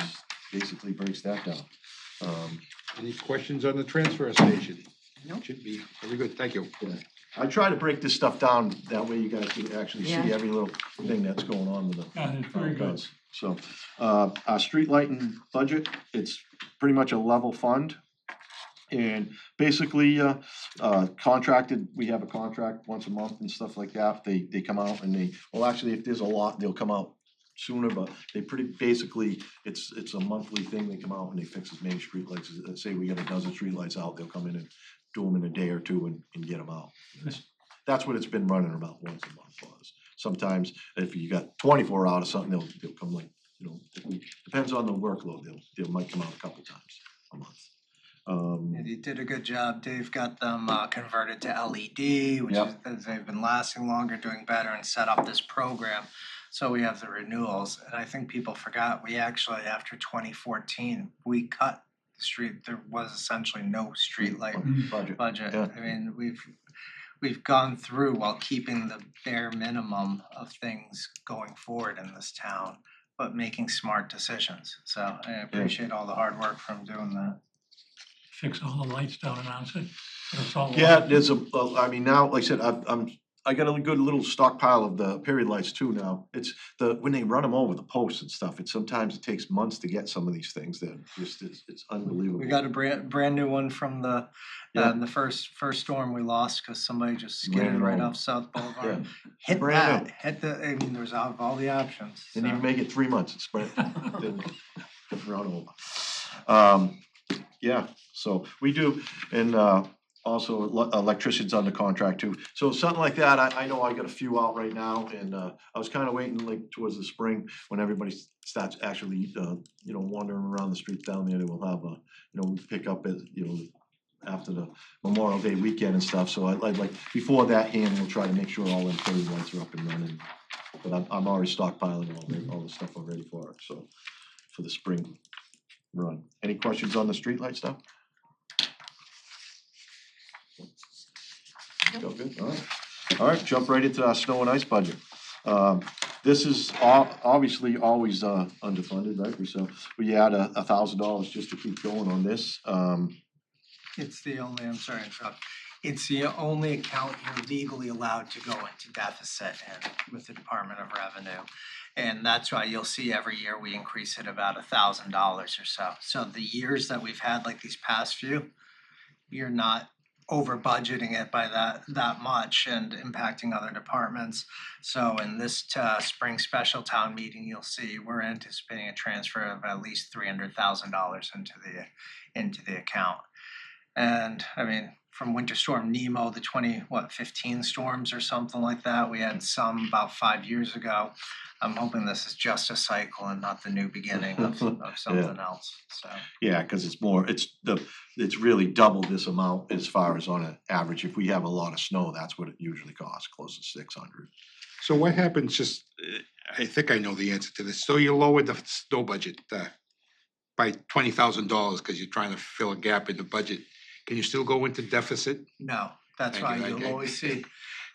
basically breaks that down. Any questions on the transfer station? No. Should be very good, thank you. Yeah. I try to break this stuff down, that way you guys can actually see Yeah. every little thing that's going on with it. Yeah, it's very good. So, our street lighting budget, it's pretty much a level fund. And basically, contracted, we have a contract once a month and stuff like that. They come out and well, actually, if there's a lot, they'll come out sooner, but they basically, it's a monthly thing. They come out and they fix as many streetlights. Let's say we got a dozen streetlights out, they'll come in and do them in a day or two and get them out. That's what it's been running about once a month for us. Sometimes if you got 24 out of something, they'll come like, depends on the workload. They might come out a couple times a month. And you did a good job. Dave got them converted to LED, which Yep. is, they've been lasting longer, doing better, and set up this program. So we have the renewals, and I think people forgot, we actually, after 2014, we cut the street, there was essentially no street light budget. Yeah. I mean, we've gone through while keeping the bare minimum of things going forward in this town, but making smart decisions. So I appreciate all the hard work from doing that. Fix all the lights down in Onset. It's all Yeah, there's I mean, now, like I said, I got a good little stockpile of the period lights too now. It's when they run them over the posts and stuff, sometimes it takes months to get some of these things that just, it's unbelievable. We got a brand new one from the Yeah. the first storm we lost because somebody just Ran skidded it right over. off South Boulevard. Yeah. Hit Brand that, hit the, I mean, there's all the options. Didn't even so. make it 3 months, it's spread, didn't run over. Yeah, so we do, and also electricians under contract too. So something like that, I know I got a few out right now, and I was kind of waiting like towards the spring when everybody starts actually, wandering around the streets down there. They will have pick up at, after the Memorial Day weekend and stuff. So I'd like, before that hand, we'll try to make sure all them 30 lights are up and running. But I'm already stockpiling all the stuff already for it, so for the spring run. Any questions on the streetlight stuff? Go good, all right, jump right into our snow and ice budget. This is obviously always underfunded, right? So we add $1,000 just to keep going on this. It's the only, I'm sorry, it's the only account you're legally allowed to go into deficit in with the Department of Revenue. And that's why you'll see every year we increase it about $1,000 or so. So the years that we've had, like these past few, you're not over budgeting it by that much and impacting other departments. So in this spring special town meeting, you'll see we're anticipating a transfer of at least $300,000 into the account. And I mean, from Winter Storm Nemo, the 15 storms or something like that, we had some about 5 years ago. I'm hoping this is just a cycle and not the new beginning of something else, so. Yeah, because it's really double this amount as far as on an average. If we have a lot of snow, that's what it usually costs, close to 600. So what happens, I think I know the answer to this. So you lowered the snow budget by $20,000 because you're trying to fill a gap in the budget. Can you still go into deficit? No, that's Thank why you, you'll okay. always see.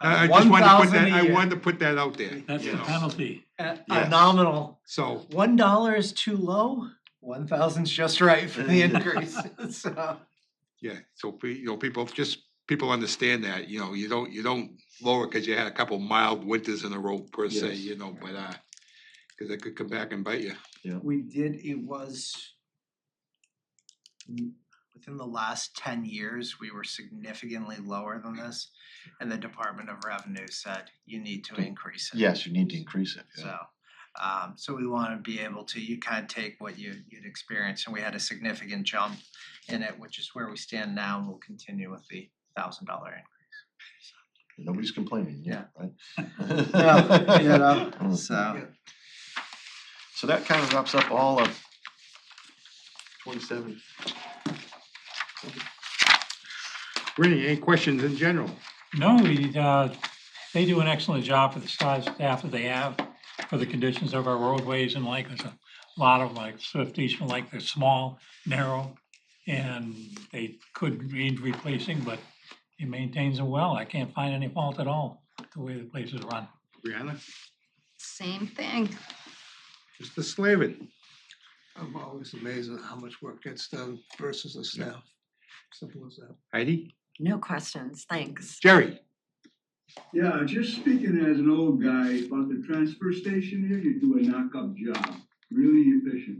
I just wanted to put that, I 1,000 a year. wanted to put that out there. That's you the know. penalty. A Yes. nominal, So, $1 is too low, 1,000's just right for the increase, so. yeah, so people understand that, you don't lower because you had a couple mild winters in a row per se, Yes. but because it could come back and bite you. We did, it was within the last 10 years, we were significantly lower than this. And the Department of Revenue said, you need to increase it. Yes, you need to increase it, yeah. So we wanna be able to, you kind of take what you'd experienced, and we had a significant jump in it, which is where we stand now, and we'll continue with the $1,000 increase. Nobody's complaining, yeah, right? No, you know, so. So that kind of wraps up all of 27. Rennie, any questions in general? No, they do an excellent job for the staff that they have, for the conditions of our roadways and like, there's a lot of like Swift Eastman, like they're small, narrow, and they could need replacing, but he maintains them well. I can't find any fault at all, the way the place is run. Brianna? Same thing. Mr. Slavin? I'm always amazed at how much work gets done versus the staff. Simple as that. Heidi? No questions, thanks. Jerry? Yeah, just speaking as an old guy about the transfer station here, you do a knock-up job, really efficient.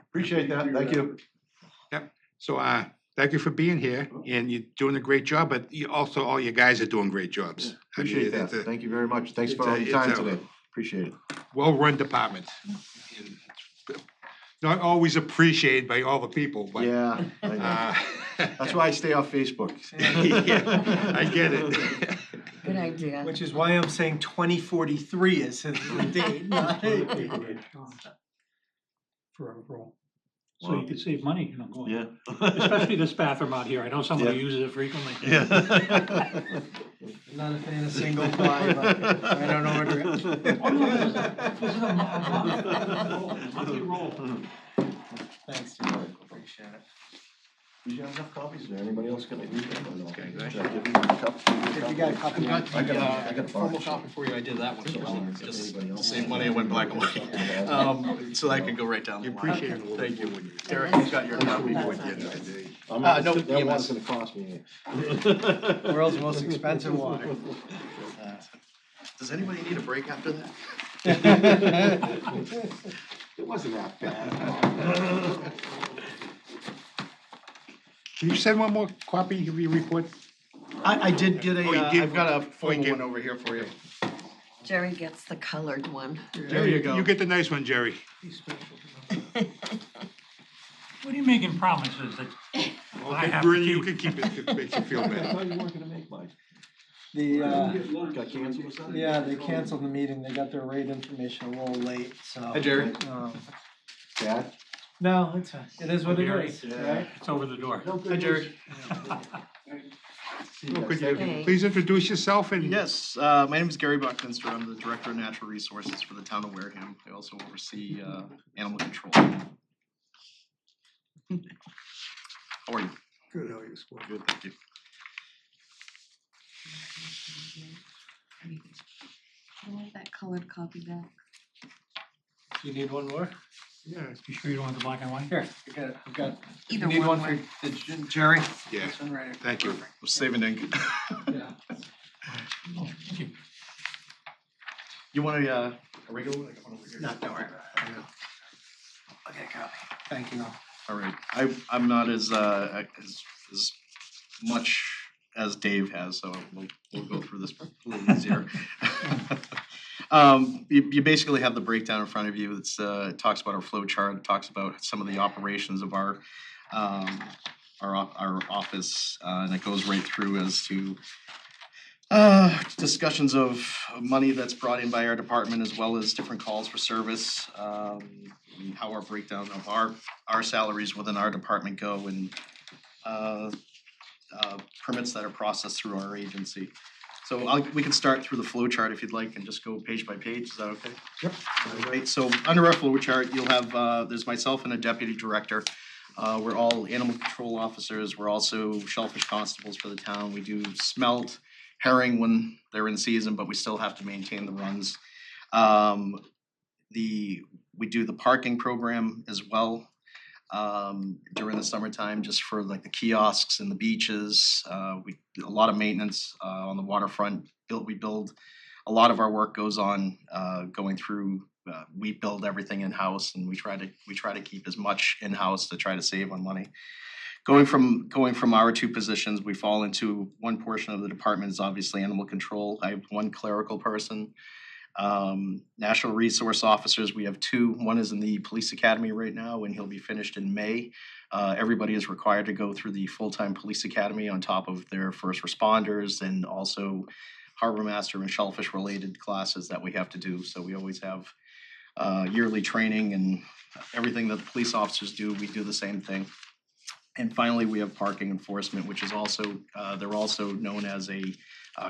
Appreciate that, thank you. So, thank you for being here, and you're doing a great job, but you also, all you guys are doing great jobs. I mean, Appreciate that, it's a thank you very much, thanks for it's a- all your time it's a- today, appreciate it. well-run department. And not always appreciated by all the people, but, Yeah, I know. That's why I stay off Facebook. yeah, I get it. Good idea. Which is why I'm saying 2043 is the date, not For a roll. So you could save money, going. Yeah. Especially this bathroom out here. I know somebody Yeah. uses it frequently. Yeah. I'm not a fan of single ply, but I don't know what it Oh, no, this is a monthly roll. Thanks, Steve, appreciate it. Do you have enough copies, is there anybody else gonna read them or no? Okay, Should I give you a cup? If you got a copy. I got a formal box. copy for you, I did that one, so just Anybody else? save money, it went black and white. So I could go right down the You line. appreciate it a little bit Thank you. more when you. Derek, you've got your copy. Before the end of the day. No, That one's EMS. gonna cost me. World's most expensive water. Does anybody need a break after that? It wasn't that bad. Can you send one more copy of your report? I did get Oh, you did? I've got a Oh, you formal did? one over here for you. Jerry gets the colored one. There you go. You get the nice one, Jerry. He's special. What are you making promises that I have to Bernie, you keep? can keep it, if it makes you feel better. you weren't gonna make mine. The, Get lunch. Got canceled or something? yeah, they canceled the meeting, they got their rate information a little late, so. Hi, Jerry. Dad? No, it is what it Jerry? is, right? It's over the door. Hi, Jerry. Well, could you Okay. please introduce yourself and? Yes, my name is Gary Buckminster. I'm the Director of Natural Resources for the town of Wareham. I also oversee animal control. How are you? Good, how are you, sport? Good, thank you. I want that colored copy back. You need one more? Yeah, You sure you don't want the black and white? Here, I've got, you Either need one one for Jerry? yeah, This one right here. thank you. We're saving ink. Yeah. You want a regular one? I got one over here. No, don't worry about it. Okay, copy. Thank you. All right, I'm not as much as Dave has, so we'll go through this a little easier. You basically have the breakdown in front of you. It's it talks about our flow chart, it talks about some of the operations of our office, and it goes right through as to discussions of money that's brought in by our department, as well as different calls for service, and how our breakdown of our salaries within our department go, and permits that are processed through our agency. So we can start through the flow chart if you'd like and just go page by page, is that okay? Yep. All right, so under our flow chart, you'll have, there's myself and a deputy director. We're all animal control officers, we're also shellfish constables for the town, we do smelt, herring when they're in season, but we still have to maintain the runs. We do the parking program as well during the summertime, just for like the kiosks and the beaches. We do a lot of maintenance on the waterfront. We build a lot of our work goes on going through. We build everything in house, and we try to keep as much in house to try to save on money. going from our two positions, we fall into one portion of the department is obviously animal control. I have one clerical person. National resource officers, we have two. One is in the police academy right now, and he'll be finished in May. Everybody is required to go through the full-time police academy on top of their first responders and also harbor master and shellfish related classes that we have to do. So we always have yearly training, and everything that the police officers do, we do the same thing. And finally, we have parking enforcement, which is also, they're also known as a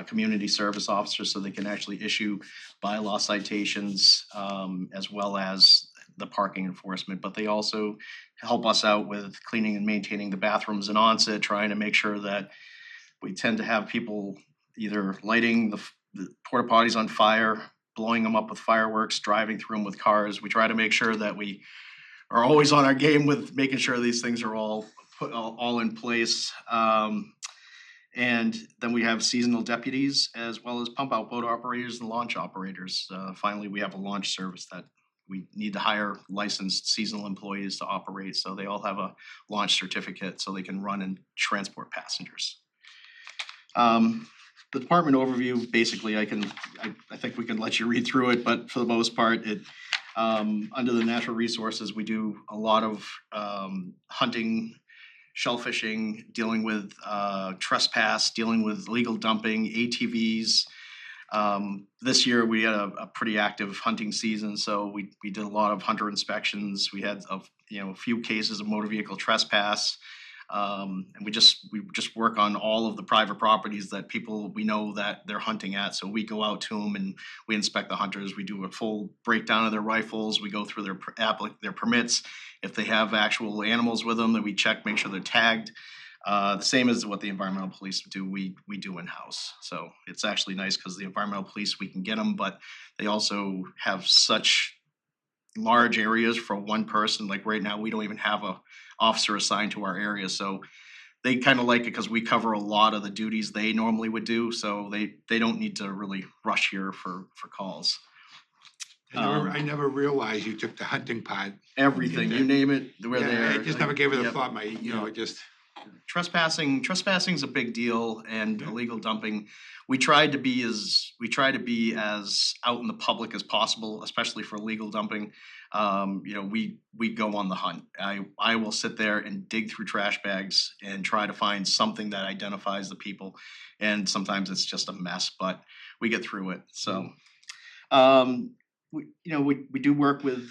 community service officer, so they can actually issue bylaw citations as well as the parking enforcement. But they also help us out with cleaning and maintaining the bathrooms in onset, trying to make sure that we tend to have people either lighting the porta potties on fire, blowing them up with fireworks, driving through them with cars. We try to make sure that we are always on our game with making sure these things are all put all in place. And then we have seasonal deputies as well as pump out boat operators and launch operators. Finally, we have a launch service that we need to hire licensed seasonal employees to operate, so they all have a launch certificate so they can run and transport passengers. The department overview, basically, I think we can let you read through it, but for the most part, under the natural resources, we do a lot of hunting, shellfishing, dealing with trespass, dealing with illegal dumping, ATVs. This year we had a pretty active hunting season, so we did a lot of hunter inspections. We had a few cases of motor vehicle trespass. And we just work on all of the private properties that we know that they're hunting at. So we go out to them and we inspect the hunters. We do a full breakdown of their rifles. We go through their permits. If they have actual animals with them, that we check, make sure they're tagged. The same as what the environmental police do, we do in-house. So it's actually nice because the environmental police, we can get them, but they also have such large areas for one person. Like right now, we don't even have a officer assigned to our area, so they kind of like it because we cover a lot of the duties they normally would do, so they don't need to really rush here for calls. I never realized you took the hunting part. Everything, you name it, we're there. I just never gave it a Yep. thought, just. Trespassing's a big deal, and illegal dumping. We try to be as out in the public as possible, especially for illegal dumping. We go on the hunt. I will sit there and dig through trash bags and try to find something that identifies the people, and sometimes it's just a mess, but we get through it. So, we do work with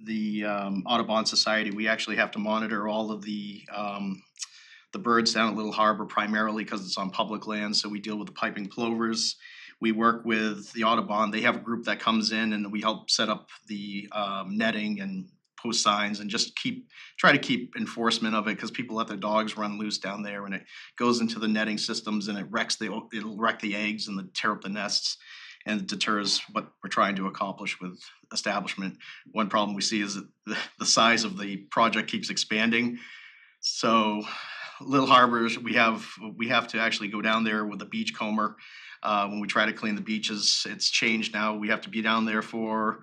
the Audubon Society. We actually have to monitor all of the birds down at Little Harbor primarily because it's on public land. So we deal with the piping plovers. We work with the Audubon. They have a group that comes in and we help set up the netting and post signs and just try to keep enforcement of it because people let their dogs run loose down there and it goes into the netting systems and it'll wreck the eggs and tear up the nests. And it deters what we're trying to accomplish with establishment. One problem we see is that the size of the project keeps expanding. So Little Harbors, we have to actually go down there with a beach comber. When we try to clean the beaches, it's changed now. We have to be down there for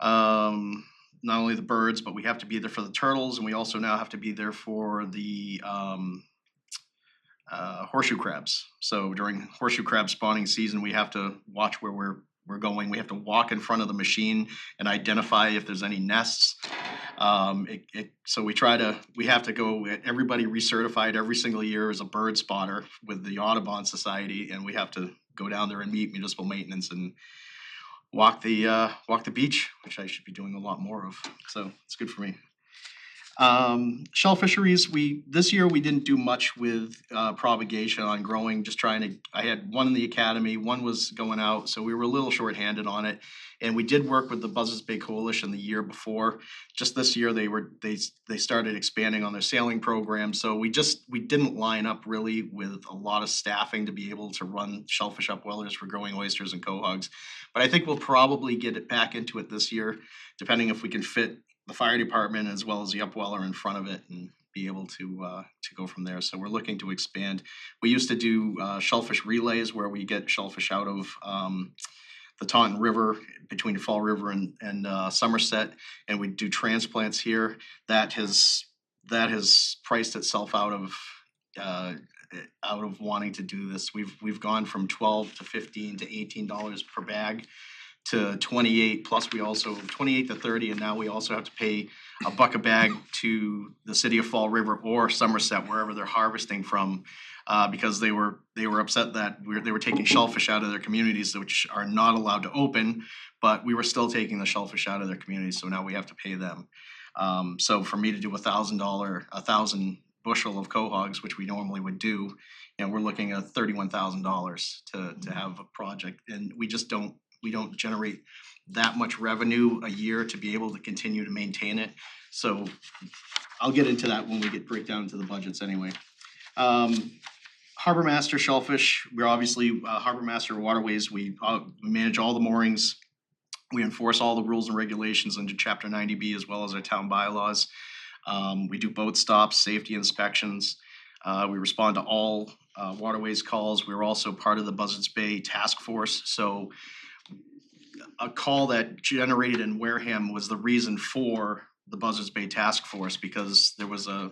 not only the birds, but we have to be there for the turtles, and we also now have to be there for the horseshoe crabs. So during horseshoe crab spawning season, we have to watch where we're going. We have to walk in front of the machine and identify if there's any nests. So we have to go, everybody recertified every single year as a bird spotter with the Audubon Society, and we have to go down there and meet municipal maintenance and walk the beach, which I should be doing a lot more of. So it's good for me. Shell fisheries, this year we didn't do much with propagation on growing, I had one in the academy, one was going out, so we were a little shorthanded on it. And we did work with the Buzzards Bay Coalition the year before. Just this year they started expanding on their sailing program, so we didn't line up really with a lot of staffing to be able to run shellfish upwellers for growing oysters and quahogs. But I think we'll probably get it back into it this year, depending if we can fit the fire department as well as the upweller in front of it and be able to go from there. So we're looking to expand. We used to do shellfish relays where we get shellfish out of the Taunton River between Fall River and Somerset, and we do transplants here. That has that has priced itself out of wanting to do this. We've gone from $12 to $15 to $18 per bag to 28, plus we also 28 to 30, and now we also have to pay $1 a bag to the city of Fall River or Somerset, wherever they're harvesting from, because they were upset that they were taking shellfish out of their communities, which are not allowed to open, but we were still taking the shellfish out of their communities, so now we have to pay them. So for me to do $1,000 bushel of cohogs, which we normally would do, we're looking at $31,000 to have a project, and we don't generate that much revenue a year to be able to continue to maintain it. So I'll get into that when we break down into the budgets anyway. Harbor Master shellfish, we're obviously Harbor Master Waterways, we manage all the moorings. We enforce all the rules and regulations under Chapter 90B as well as our town bylaws. We do boat stops, safety inspections. We respond to all waterways calls. We're also part of the Buzzards Bay Task Force. So a call that generated in Wareham was the reason for the Buzzards Bay Task Force, because there was a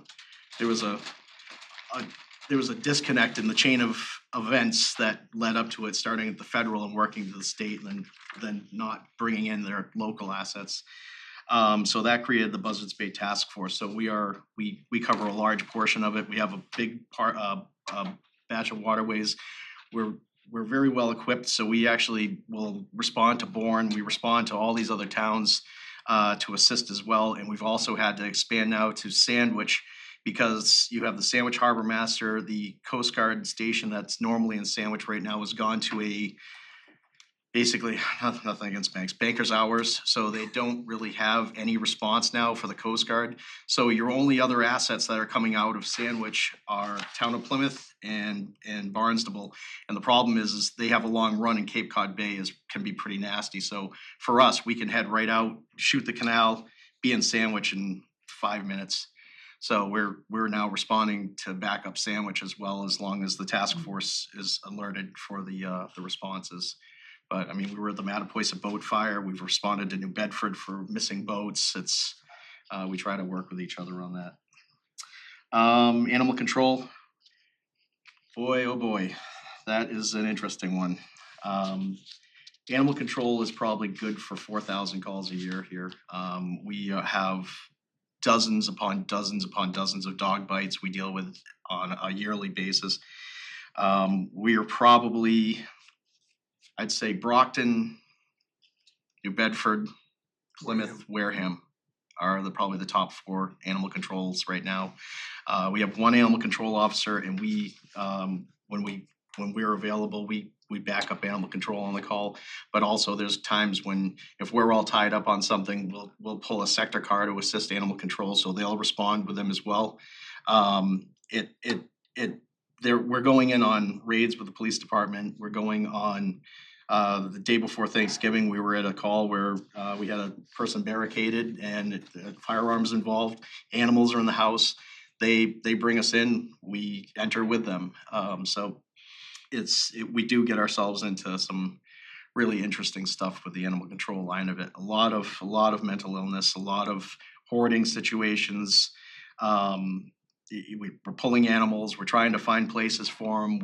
disconnect in the chain of events that led up to it, starting at the federal and working to the state, and then not bringing in their local assets. So that created the Buzzards Bay Task Force. So we cover a large portion of it. We have a big batch of waterways. We're very well equipped, so we actually will respond to Bourne. We respond to all these other towns to assist as well. And we've also had to expand now to Sandwich, because you have the Sandwich Harbor Master, the Coast Guard station that's normally in Sandwich right now has gone to basically nothing against banks, banker's hours, so they don't really have any response now for the Coast Guard. So your only other assets that are coming out of Sandwich are Town of Plymouth and Barnstable. And the problem is they have a long run, and Cape Cod Bay can be pretty nasty. So for us, we can head right out, shoot the canal, be in Sandwich in 5 minutes. So we're now responding to back up Sandwich as well, as long as the task force is alerted for the responses. But I mean, we were at the Mattapoisett boat fire. We've responded to New Bedford for missing boats. We try to work with each other on that. Animal control. Boy, oh boy, that is an interesting one. Animal control is probably good for 4,000 calls a year here. We have dozens upon dozens upon dozens of dog bites we deal with on a yearly basis. We are probably, I'd say Brockton, New Bedford, Plymouth, Wareham are probably the top 4 animal controls right now. We have 1 animal control officer, and when we're available, we back up animal control on the call. But also there's times when, if we're all tied up on something, we'll pull a sector car to assist animal control, so they'll respond with them as well. We're going in on raids with the police department. We're going on the day before Thanksgiving. We were at a call where we had a person barricaded and firearms involved. Animals are in the house. They bring us in. We enter with them. So we do get ourselves into some really interesting stuff with the animal control line of it. A lot of mental illness, a lot of hoarding situations. We're pulling animals. We're trying to find places for them.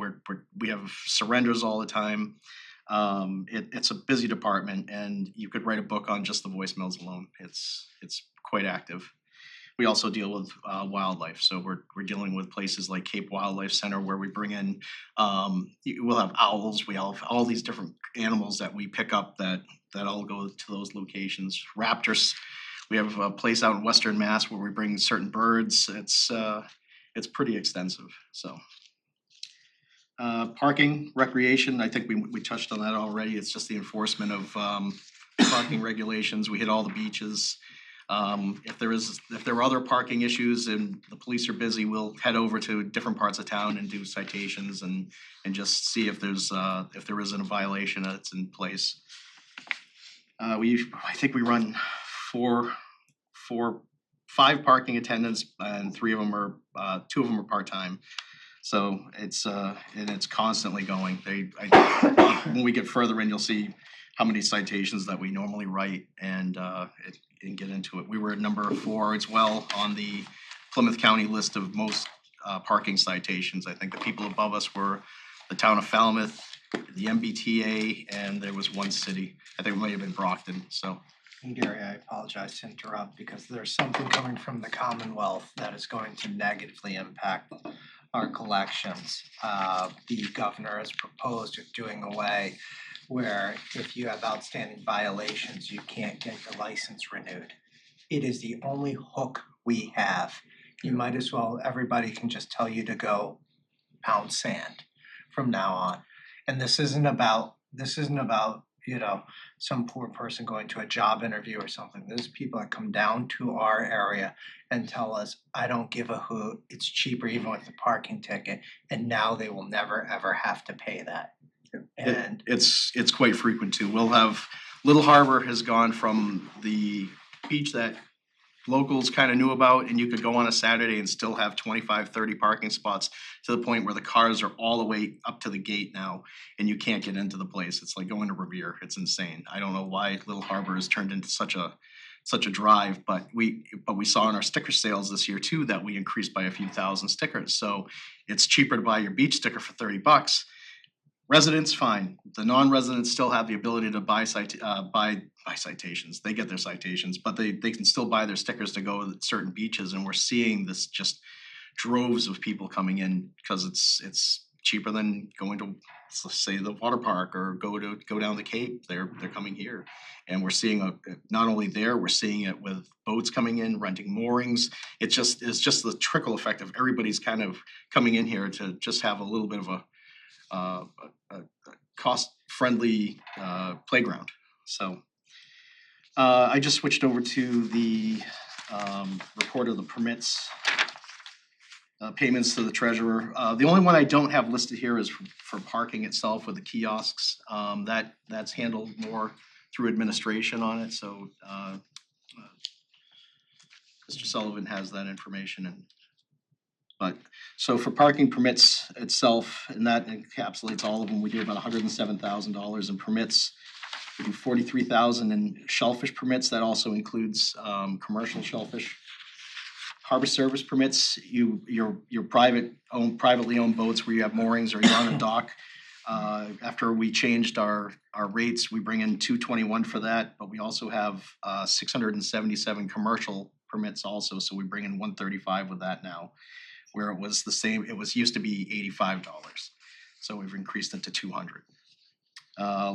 We have surrenders all the time. It's a busy department, and you could write a book on just the voicemails alone. It's quite active. We also deal with wildlife, so we're dealing with places like Cape Wildlife Center, where we bring in we'll have owls. We have all these different animals that we pick up that all go to those locations. Raptors. We have a place out in Western Mass where we bring certain birds. It's pretty extensive. So parking, recreation, I think we touched on that already. It's just the enforcement of parking regulations. We hit all the beaches. If there are other parking issues and the police are busy, we'll head over to different parts of town and do citations and just see if there isn't a violation that's in place. I think we run 5 parking attendants, and 2 of them are part-time. So it's constantly going. When we get further in, you'll see how many citations that we normally write and get into it. We were at number 4 as well on the Plymouth County list of most parking citations. I think the people above us were the town of Falmouth, the MBTA, and there was one city. I think it might have been Brockton, so. And Gary, I apologize to interrupt because there's something coming from the Commonwealth that is going to negatively impact our collections. The governor has proposed of doing away where if you have outstanding violations, you can't get your license renewed. It is the only hook we have. You might as well, everybody can just tell you to go pound sand from now on. And this isn't about, you know, some poor person going to a job interview or something. There's people that come down to our area and tell us, I don't give a hoot, it's cheaper even with the parking ticket, and now they will never ever have to pay that. And It's quite frequent too. We'll have, Little Harbor has gone from the beach that locals kind of knew about and you could go on a Saturday and still have 25, 30 parking spots to the point where the cars are all the way up to the gate now and you can't get into the place. It's like going to Revere. It's insane. I don't know why Little Harbor has turned into such a drive, but we saw in our sticker sales this year too that we increased by a few thousand stickers. So it's cheaper to buy your beach sticker for $30. Residents, fine. The non-residents still have the ability to buy citations. They get their citations, but they can still buy their stickers to go to certain beaches. And we're seeing this just droves of people coming in because it's cheaper than going to, let's say, the water park or go down the Cape. They're coming here, and we're seeing not only there, we're seeing it with boats coming in, renting moorings. It's just the trickle effect of everybody's kind of coming in here to just have a little bit of a cost-friendly playground. So I just switched over to the report of the permits, payments to the treasurer. The only one I don't have listed here is for parking itself with the kiosks. That's handled more through administration on it. So Mr. Sullivan has that information. So for parking permits itself, and that encapsulates all of them, we do about $107,000 in permits. We do 43,000 in shellfish permits. That also includes commercial shellfish. Harbor service permits, your privately owned boats where you have moorings or you're on a dock. After we changed our rates, we bring in $221 for that, but we also have 677 commercial permits also, so we bring in $135 with that now. Where it was the same, used to be $85. So we've increased it to $200.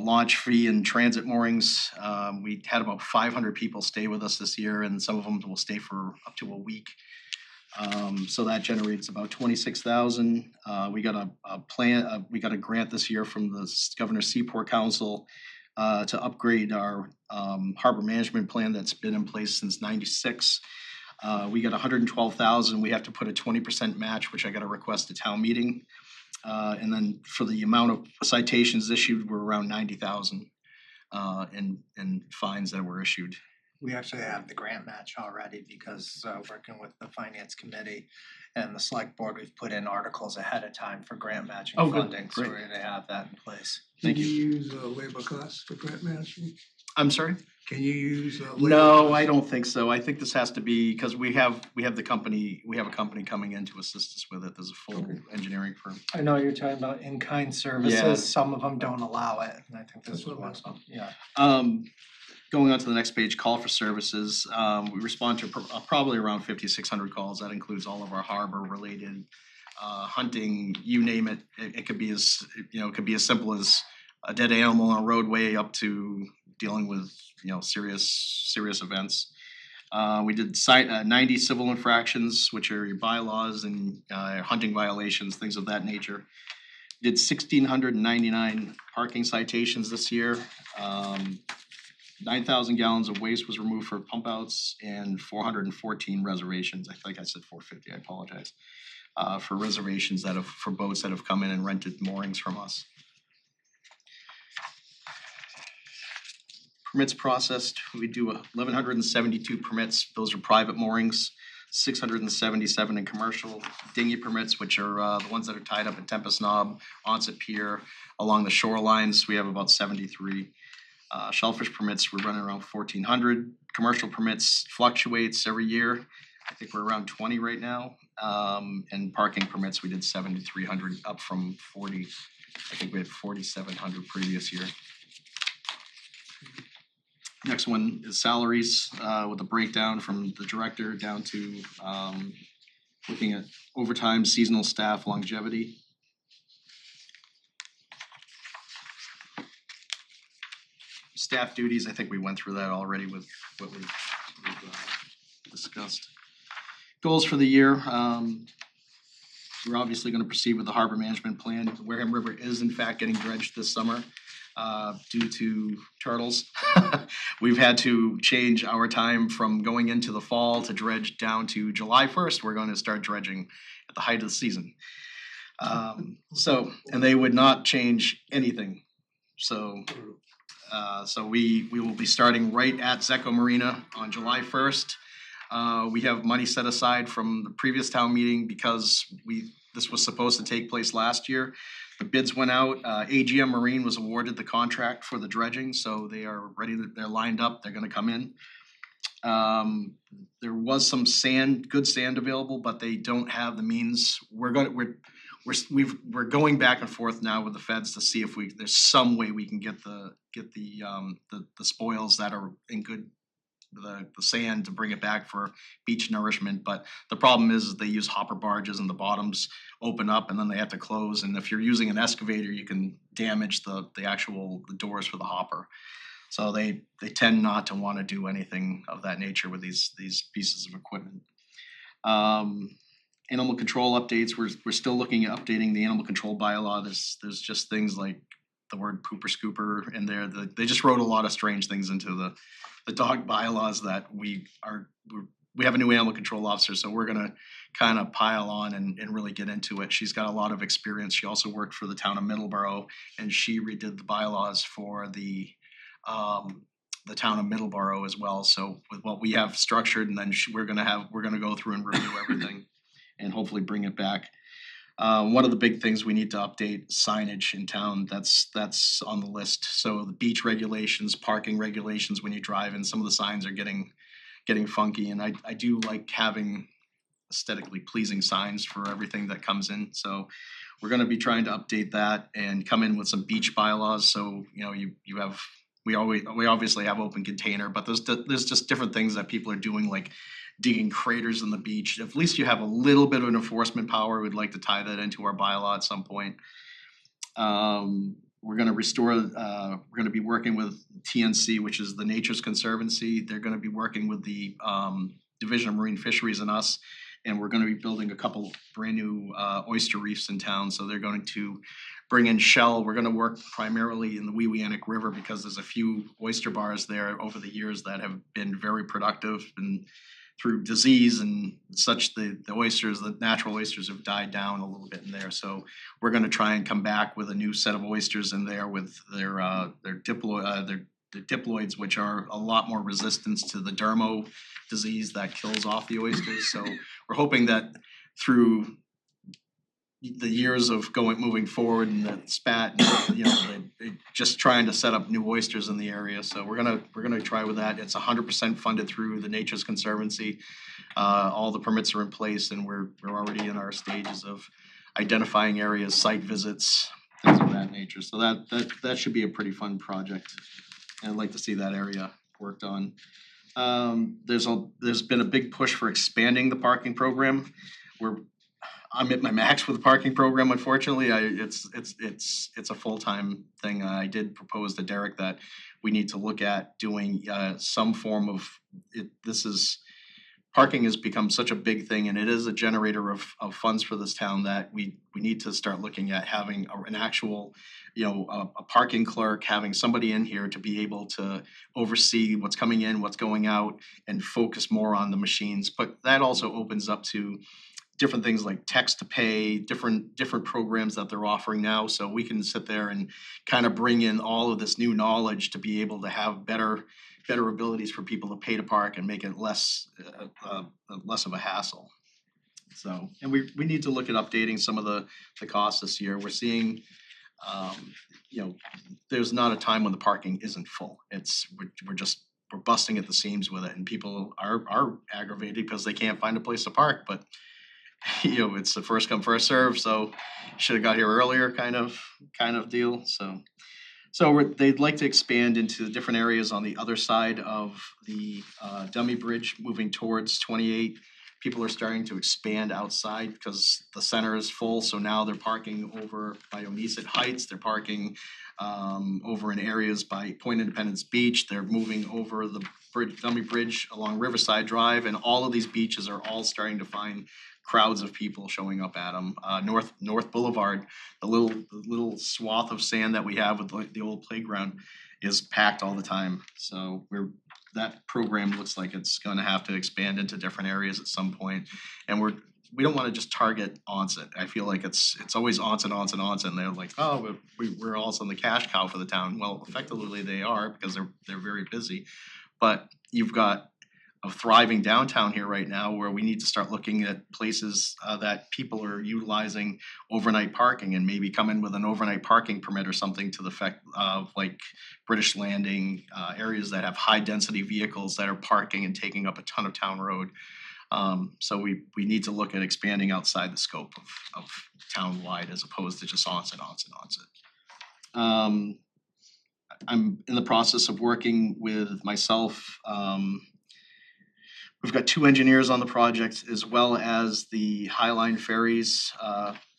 Launch fee and transit moorings, we had about 500 people stay with us this year, and some of them will stay for up to a week. So that generates about 26,000. We got we got a grant this year from the Governor's Seaport Council to upgrade our harbor management plan that's been in place since '96. We got 112,000. We have to put a 20% match, which I got to request at town meeting. And then for the amount of citations issued, we're around 90,000 in fines that were issued. we actually have the grant match already because working with the finance committee and the select board, we've put in articles ahead of time for grant matching Oh, good. funding, so Great. we're gonna have that in place. Thank Can you. you use labor costs for grant matching? I'm sorry? Can you use labor No, costs? I don't think so. I think this has to be, because we have the company, we have a company coming in to assist us with it. There's a full engineering firm. I know you're talking about in-kind Yeah. services, some of them don't allow it, and I think this That's is what I'm one of asking. them, yeah. Going on to the next page, call for services. We respond to probably around 5,600 calls. That includes all of our harbor related, hunting, you name it. It could be as, it could be as simple as a dead animal on a roadway up to dealing with, serious events. We did 90 civil infractions, which are your bylaws and hunting violations, things of that nature. Did 1,699 parking citations this year. 9,000 gallons of waste was removed for pump outs and 414 reservations. I think I said 450, I apologize. For reservations for boats that have come in and rented moorings from us. Permits processed, we do 1,172 permits. Those are private moorings, 677 in commercial. Dinghy permits, which are the ones that are tied up at Tempest Knob, Onset Pier, along the shorelines, we have about 73. Shellfish permits, we're running around 1,400. Commercial permits fluctuates every year. I think we're around 20 right now. And parking permits, we did 7,300 up from 40. I think we had 4,700 previous year. Next one is salaries, with a breakdown from the director down to looking at overtime, seasonal staff, longevity. Staff duties, I think we went through that already with what we've discussed. Goals for the year, we're obviously gonna proceed with the harbor management plan. The Wareham River is in fact getting dredged this summer due to turtles. We've had to change our time from going into the fall to dredge down to July 1st. We're going to start dredging at the height of the season. And they would not change anything. So we will be starting right at Zecco Marina on July 1st. We have money set aside from the previous town meeting because this was supposed to take place last year. The bids went out, AGM Marine was awarded the contract for the dredging, so they are ready, they're lined up, they're gonna come in. There was some good sand available, but they don't have the means. We're going back and forth now with the feds to see if there's some way we can get the spoils that are in good, the sand to bring it back for beach nourishment, but the problem is they use hopper barges and the bottoms open up and then they have to close, and if you're using an excavator you can damage the doors for the hopper. So they tend not to want to do anything of that nature with these pieces of equipment. Animal control updates, we're still looking at updating the animal control bylaw. There's just things like the word pooper scooper in there. They just wrote a lot of strange things into the dog bylaws that we have a new animal control officer, so we're gonna kind of pile on and really get into it. She's got a lot of experience. She also worked for the town of Middleborough, and she redid the bylaws for the town of Middleborough as well. So with what we have structured, and then we're gonna go through and review everything and hopefully bring it back. One of the big things we need to update signage in town, that's on the list. So the beach regulations, parking regulations when you drive in, some of the signs are getting funky, and I do like having aesthetically pleasing signs for everything that comes in. So we're gonna be trying to update that and come in with some beach bylaws. So, you know, we obviously have open container, but there's just different things that people are doing, like digging craters in the beach. At least you have a little bit of an enforcement power. We'd like to tie that into our bylaw at some point. We're gonna we're gonna be working with TNC, which is the Nature's Conservancy. They're gonna be working with the Division of Marine Fisheries and us, and we're gonna be building a couple brand new oyster reefs in town. So they're going to bring in shell. We're gonna work primarily in the Weewianick River because there's a few oyster bars there over the years that have been very productive, and through disease and such, the natural oysters have died down a little bit in there. So we're gonna try and come back with a new set of oysters in there with their diploids, which are a lot more resistant to the dermo disease that kills off the oysters. So we're hoping that through the years of moving forward and the spat, and, you know, just trying to set up new oysters in the area. So we're gonna try with that. It's 100% funded through the Nature's Conservancy. All the permits are in place, and we're already in our stages of identifying areas, site visits, things of that nature. So that should be a pretty fun project. And I'd like to see that area worked on. There's been a big push for expanding the parking program. I'm at my max with the parking program, unfortunately. It's a full-time thing. I did propose to Derek that we need to look at doing some form of it. Parking has become such a big thing, and it is a generator of funds for this town, that we need to start looking at having an actual, you know, a parking clerk, having somebody in here to be able to oversee what's coming in, what's going out, and focus more on the machines. But that also opens up to different things like text to pay, different programs that they're offering now. So we can sit there and kind of bring in all of this new knowledge to be able to have better abilities for people to pay to park and make it less of a hassle. So, and we need to look at updating some of the costs this year. We're seeing, you know, there's not a time when the parking isn't full. We're just we're busting at the seams with it, and people are aggravated because they can't find a place to park, but you know, it's the first come, first serve, so should have got here earlier kind of deal, so. So they'd like to expand into different areas on the other side of the dummy bridge, moving towards 28. People are starting to expand outside because the center is full, so now they're parking over by Oneset Heights, they're parking over in areas by Point Independence Beach, they're moving over the dummy bridge along Riverside Drive, and all of these beaches are all starting to find crowds of people showing up at them. North Boulevard, the little swath of sand that we have with the old playground is packed all the time. So that program looks like it's gonna have to expand into different areas at some point. And we don't wanna just target Onset. I feel like it's always Onset, and they're like, oh, we're also the cash cow for the town. Well, effectively they are because they're very busy. But you've got a thriving downtown here right now where we need to start looking at places that people are utilizing overnight parking and maybe come in with an overnight parking permit or something to the effect of like British Landing, areas that have high density vehicles that are parking and taking up a ton of town road. So we need to look at expanding outside the scope of town-wide as opposed to just Onset. I'm in the process of working with myself. We've got 2 engineers on the project as well as the Highline ferries,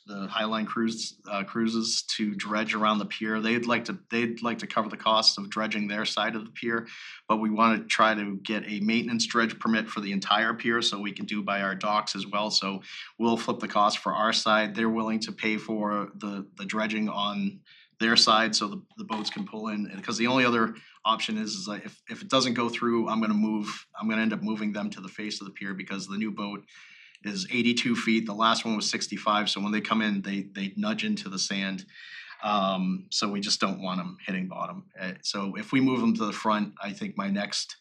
the Highline cruises to dredge around the pier. They'd like to cover the cost of dredging their side of the pier, but we want to try to get a maintenance dredge permit for the entire pier so we can do by our docks as well. So we'll flip the cost for our side. They're willing to pay for the dredging on their side so the boats can pull in, because the only other option is like if it doesn't go through, I'm gonna end up moving them to the face of the pier because the new boat is 82 feet, the last one was 65, so when they come in, they nudge into the sand. So we just don't want them hitting bottom. So if we move them to the front, I think my next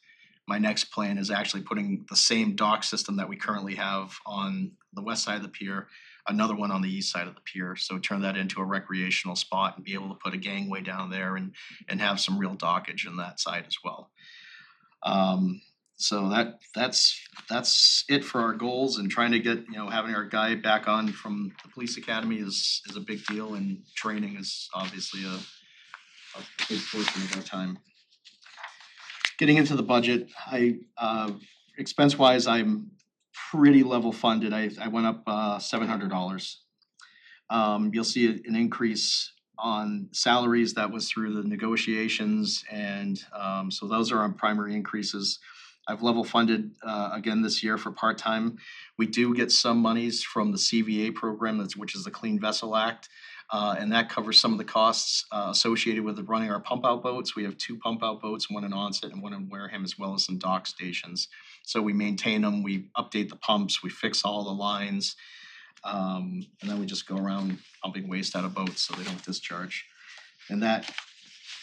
plan is actually putting the same dock system that we currently have on the west side of the pier, another one on the east side of the pier. So turn that into a recreational spot and be able to put a gangway down there and have some real dockage in that side as well. So that's it for our goals, and trying to get, having our guy back on from the police academy is a big deal, and training is obviously a big portion of our time. Getting into the budget, expense wise, I'm pretty level funded. I went up $700. You'll see an increase on salaries that was through the negotiations, and so those are our primary increases. I've level funded again this year for part-time. We do get some monies from the CVA program, which is the Clean Vessel Act, and that covers some of the costs associated with running our pump out boats. We have 2 pump out boats, one in Onset and one in Wareham, as well as some dock stations. So we maintain them, we update the pumps, we fix all the lines, and then we just go around pumping waste out of boats so they don't discharge. And that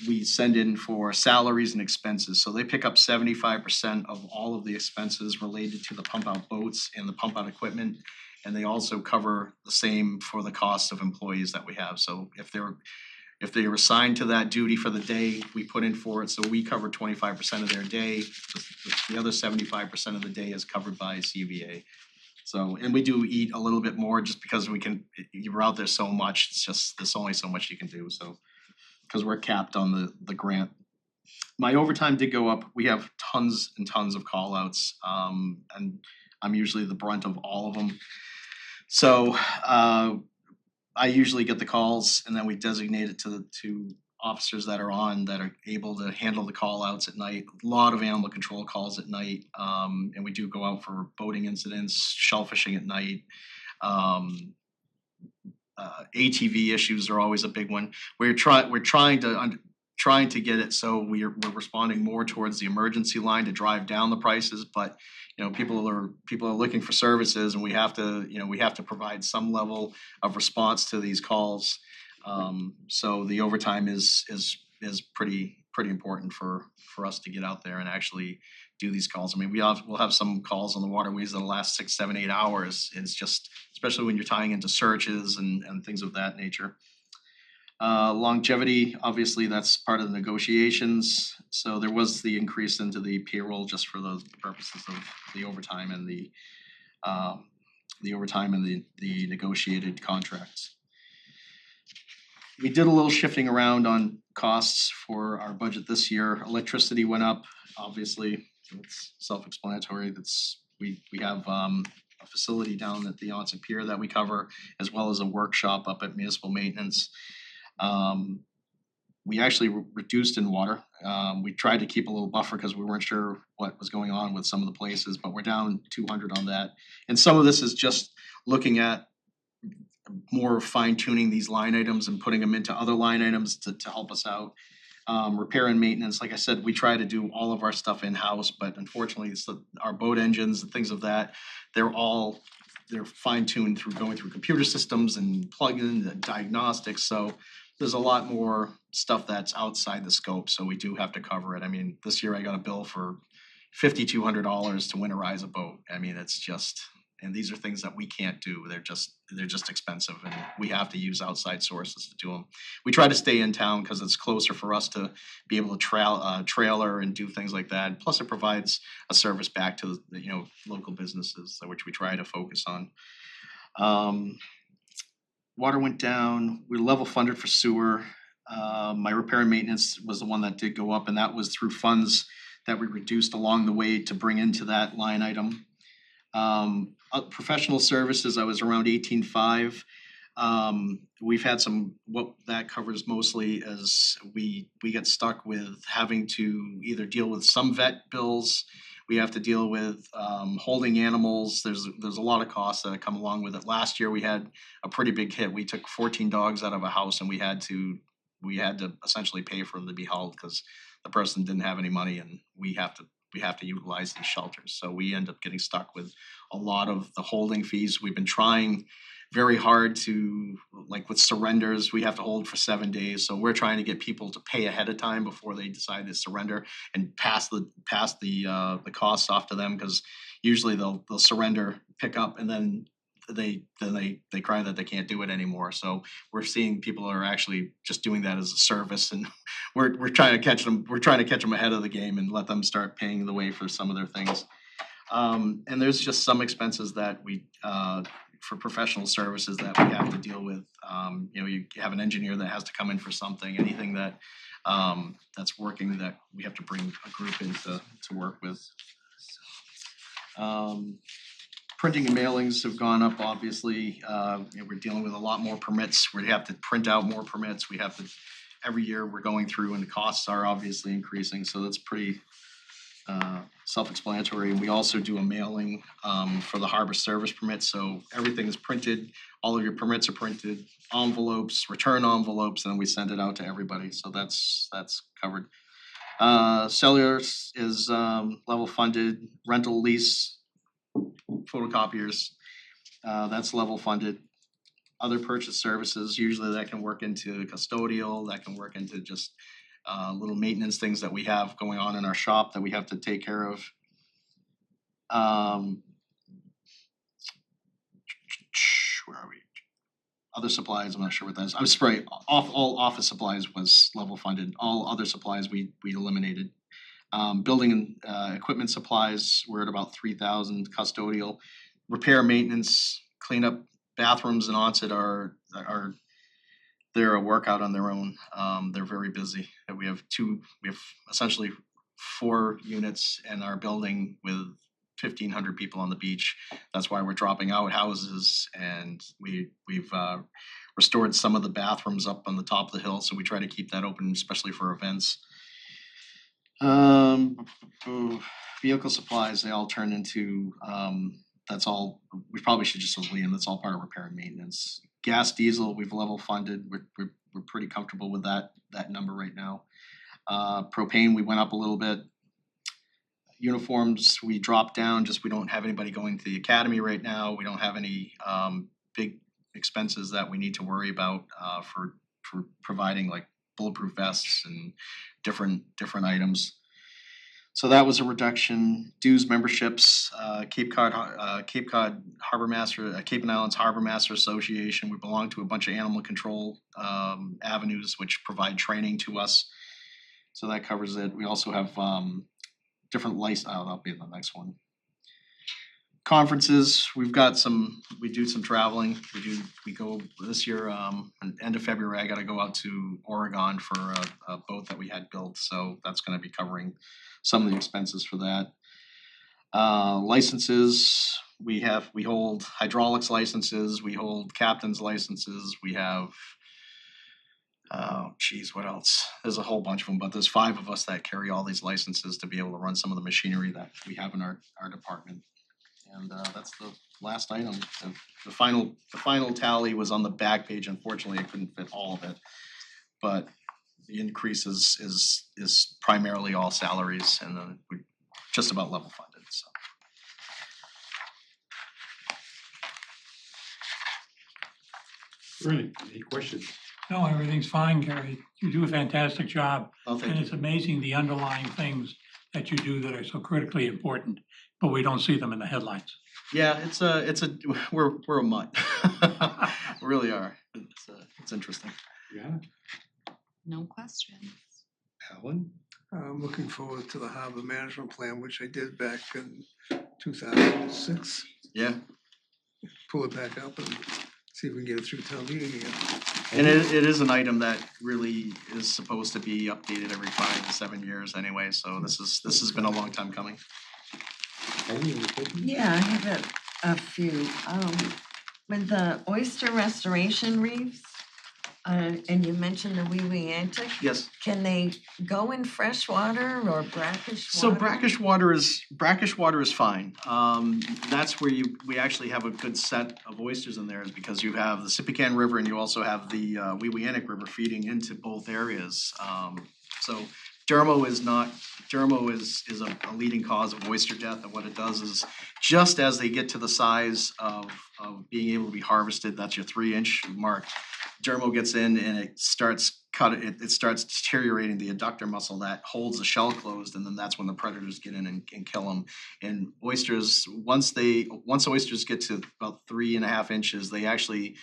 we send in for salaries and expenses. So they pick up 75% of all of the expenses related to the pump out boats and the pump out equipment. And they also cover the same for the cost of employees that we have. So if they're assigned to that duty for the day, we put in for it. So we cover 25% of their day. The other 75% of the day is covered by CVA. So, and we do eat a little bit more just because you're out there so much. It's just, there's only so much you can do. So, because we're capped on the grant. My overtime did go up. We have tons and tons of call outs, and I'm usually the brunt of all of them. So I usually get the calls, and then we designate it to officers that are able to handle the call outs at night. A lot of animal control calls at night, and we do go out for boating incidents, shellfishing at night. ATV issues are always a big one. We're trying to get it so we're responding more towards the emergency line to drive down the prices, but people are looking for services, and we have to provide some level of response to these calls. So the overtime is pretty important for us to get out there and actually do these calls. I mean, we'll have some calls on the waterways that'll last 6, 7, 8 hours. It's just, especially when you're tying into searches and things of that nature. Longevity, obviously, that's part of the negotiations, so there was the increase into the payroll just for those purposes of the overtime and the negotiated contracts. We did a little shifting around on costs for our budget this year. Electricity went up, obviously, it's self-explanatory, we have a facility down at the Onset Pier that we cover, as well as a workshop up at municipal maintenance. We actually reduced in water. We tried to keep a little buffer because we weren't sure what was going on with some of the places, but we're down 200 on that. And some of this is just looking at more fine tuning these line items and putting them into other line items to help us out. Repair and maintenance, like I said, we try to do all of our stuff in-house, but unfortunately, our boat engines and things of that, they're fine tuned through going through computer systems and plugins and diagnostics, so there's a lot more stuff that's outside the scope, so we do have to cover it. I mean, this year I got a bill for $5,200 to winterize a boat. I mean, it's just, and these are things that we can't do. They're just expensive, and we have to use outside sources to do them. We try to stay in town because it's closer for us to be able to trailer and do things like that. Plus, it provides a service back to the local businesses, which we try to focus on. Water went down. We're level funded for sewer. My repair and maintenance was the one that did go up, and that was through funds that we reduced along the way to bring into that line item. Professional services, I was around 18.5. We've had what that covers mostly is we get stuck with having to either deal with some vet bills. We have to deal with holding animals. There's a lot of costs that come along with it. Last year we had a pretty big hit. We took 14 dogs out of a house, and we had to essentially pay for them to be held because the person didn't have any money, and we have to utilize these shelters. So we end up getting stuck with a lot of the holding fees. We've been trying very hard to, like with surrenders, we have to hold for 7 days. So we're trying to get people to pay ahead of time before they decide to surrender and pass the costs off to them, because usually they'll surrender, pick up, and then they cry that they can't do it anymore. So we're seeing people are actually just doing that as a service, and we're trying to catch them. We're trying to catch them ahead of the game and let them start paying the way for some of their things. And there's just some expenses that we for professional services that we have to deal with. You have an engineer that has to come in for something, anything that that's working that we have to bring a group in to work with. Printing and mailings have gone up, obviously. We're dealing with a lot more permits. We have to print out more permits. We have to, every year we're going through, and the costs are obviously increasing, so that's pretty self-explanatory. We also do a mailing for the harbor service permit, so everything is printed, all of your permits are printed, envelopes, return envelopes, and we send it out to everybody, so that's covered. Cellular is level funded, rental lease, photocopiers, that's level funded. Other purchase services, usually that can work into custodial, that can work into just little maintenance things that we have going on in our shop that we have to take care of. Where are we? Other supplies, I'm not sure what that is. I'm sorry, all office supplies was level funded. All other supplies we eliminated. Building and equipment supplies, we're at about 3,000. Custodial, repair, maintenance, cleanup, bathrooms and onset are they're a workout on their own. They're very busy. And we have essentially 4 units in our building with 1,500 people on the beach. That's why we're dropping out houses, and we've restored some of the bathrooms up on the top of the hill, so we try to keep that open, especially for events. Vehicle supplies, they all turn into that's all, we probably should just leave them, that's all part of repair and maintenance. Gas, diesel, we've level funded, we're pretty comfortable with that number right now. Propane, we went up a little bit. Uniforms, we dropped down, just we don't have anybody going to the academy right now. We don't have any big expenses that we need to worry about for providing like bulletproof vests and different items. So that was a reduction. Dues memberships, Cape Cod Harbor Master, Cape and Islands Harbor Master Association. We belong to a bunch of animal control avenues which provide training to us. So that covers it. We also have different that'll be the next one. Conferences, we do some traveling. We go this year, end of February, I gotta go out to Oregon for a boat that we had built, so that's gonna be covering some of the expenses for that. Licenses, we hold hydraulics licenses, we hold captain's licenses, we have what else? There's a whole bunch of them, but there's 5 of us that carry all these licenses to be able to run some of the machinery that we have in our department. And that's the last item. The final tally was on the back page. Unfortunately, I couldn't fit all of it. But the increase is primarily all salaries, and we're just about level funded, so. Bernie, any questions? No, everything's fine, Gary. You do a fantastic job. Oh, thank And you. it's amazing the underlying things that you do that are so critically important, but we don't see them in the headlines. Yeah, we're a mutt. We really are. It's interesting. Yeah. No questions. Alan? I'm looking forward to the harbor management plan, which I did back in 2006. Yeah. Pull it back up and see if we can get it through town meeting again. And it is an item that really is supposed to be updated every 5 to 7 years anyway, so this has been a long time coming. Any questions? Yeah, I have a few. With the oyster restoration reefs, and you mentioned the wee wee antic, Yes. can they go in fresh water or brackish water? So brackish water is fine. That's where we actually have a good set of oysters in there, is because you have the Sipican River and you also have the Weweanic River feeding into both areas. So Dermo is a leading cause of oyster death, and what it does is, just as they get to the size of being able to be harvested, that's your 3-inch mark, Dermo gets in and it starts deteriorating the adductor muscle that holds the shell closed, and then that's when the predators get in and kill them. And oysters, once oysters get to about 3.5 inches, they actually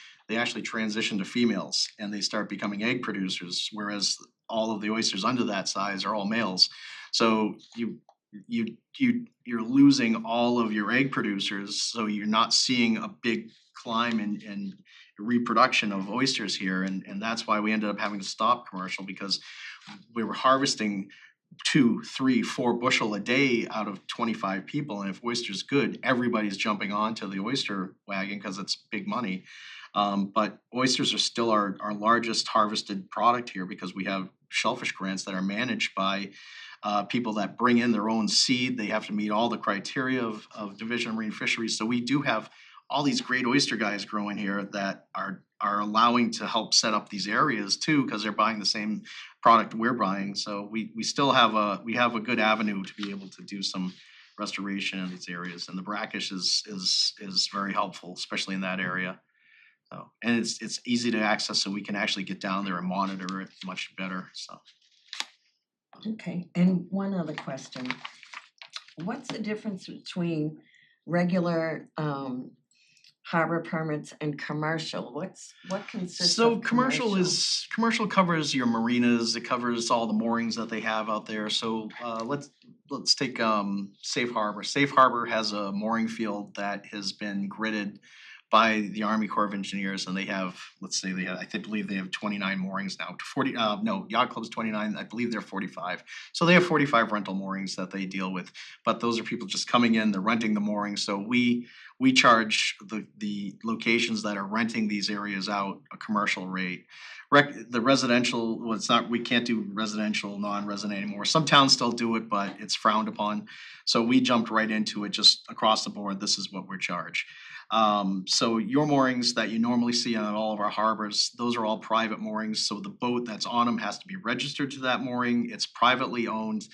transition to females and they start becoming egg producers, whereas all of the oysters under that size are all males. So you're losing all of your egg producers, so you're not seeing a big climb in reproduction of oysters here, and that's why we ended up having to stop commercial, because we were harvesting 2, 3, 4 bushel a day out of 25 people, and if oyster's good, everybody's jumping onto the oyster wagon because it's big money. But oysters are still our largest harvested product here, because we have shellfish grants that are managed by people that bring in their own seed. They have to meet all the criteria of Division of Marine Fisheries. So we do have all these great oyster guys growing here that are allowing to help set up these areas too, because they're buying the same product we're buying. So we still have a good avenue to be able to do some restoration in these areas, and the brackish is very helpful, especially in that area. So, and it's easy to access, so we can actually get down there and monitor it much better, so. Okay, and one other question. What's the difference between regular harbor permits and commercial? What consists So of commercial covers your marinas, it covers all the moorings that they have out there. So let's take Safe Harbor. Safe Harbor has a mooring field that has been gridded by the Army Corps of Engineers, and they have, I believe they have 29 moorings now. Yacht Club's 29, I believe they're 45. So they have 45 rental moorings that they deal with, but those are people just coming in, they're renting the moorings. So we charge the locations that are renting these areas out a commercial rate. The residential, we can't do residential, non-resident anymore. Some towns still do it, but it's frowned upon. So we jumped right into it, just across the board, this is what we're charged. So your moorings that you normally see on all of our harbors, those are all private moorings. So the boat that's on them has to be registered to that mooring. It's privately owned.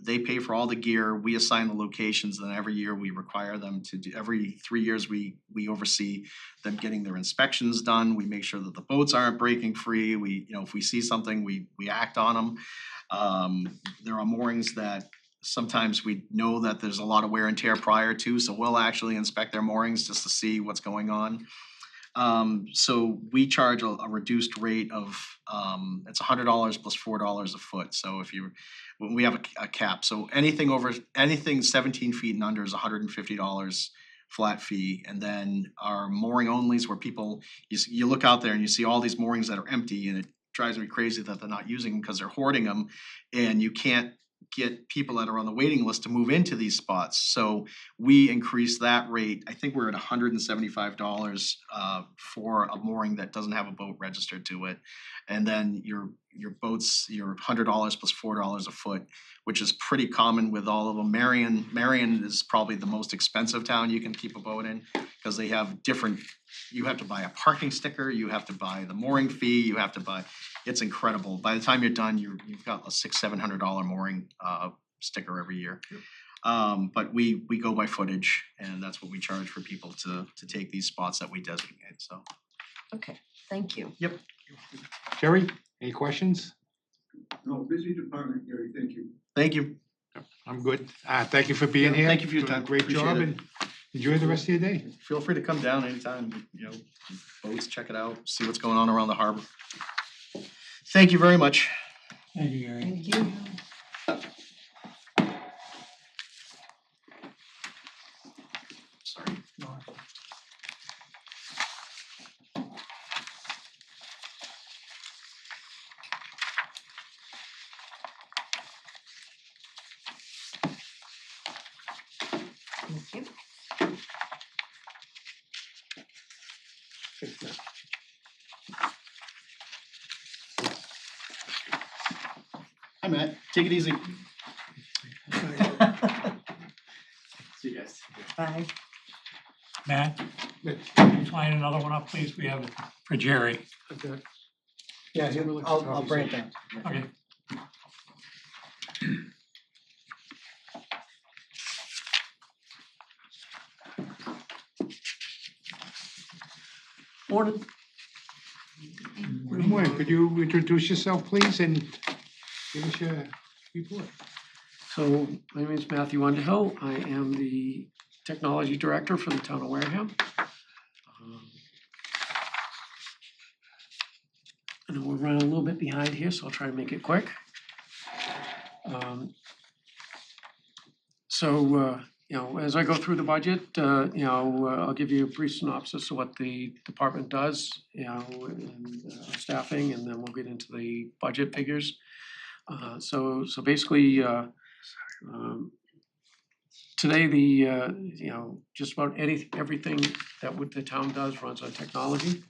They pay for all the gear. We assign the locations, and every year we require them to do. Every 3 years we oversee them getting their inspections done. We make sure that the boats aren't breaking free. If we see something, we act on them. There are moorings that sometimes we know that there's a lot of wear and tear prior to, so we'll actually inspect their moorings just to see what's going on. So we charge a reduced rate of, it's $100 plus $4 a foot, so if you, we have a cap, so anything 17 feet and under is $150 flat fee, and then our mooring onlys where people, you look out there and you see all these moorings that are empty, and it drives me crazy that they're not using them because they're hoarding them, and you can't get people that are on the waiting list to move into these spots. So we increase that rate. I think we're at $175 for a mooring that doesn't have a boat registered to it. And then your boats, your $100 plus $4 a foot, which is pretty common with all of them. Marion is probably the most expensive town you can keep a boat in because they have different, you have to buy a parking sticker, you have to buy the mooring fee, you have to buy, it's incredible. By the time you're done, you've got a $600-700 mooring sticker every year. But we go by footage, and that's what we charge for people to take these spots that we designate, so. Okay, thank you. Yep. Jerry, any questions? No, busy department, Gary, thank you. Thank you. I'm good. Thank you for being Yeah, here. thank you for your Doing a time. Great Appreciate job it. and enjoy the rest of your day. Feel free to come down anytime, boats, check it out, see what's going on around the harbor. Thank you very much. Thank you, Gary. Thank you. Sorry. Thank you. Hi, Matt. Take it easy. See you guys. Bye. Matt, can you line another one up, please? We have it for Jerry. Yeah, I'll bring it down. Okay. Morning. Good morning. Could you introduce yourself, please, and give us your report? So my name is Matthew Underhill. I am the Technology Director for the town of Wareham. And we're running a little bit behind here, so I'll try to make it quick. As I go through the budget, I'll give you a brief synopsis of what the department does, and staffing, and then we'll get into the budget figures. So basically, today just about everything that the town does runs on technology.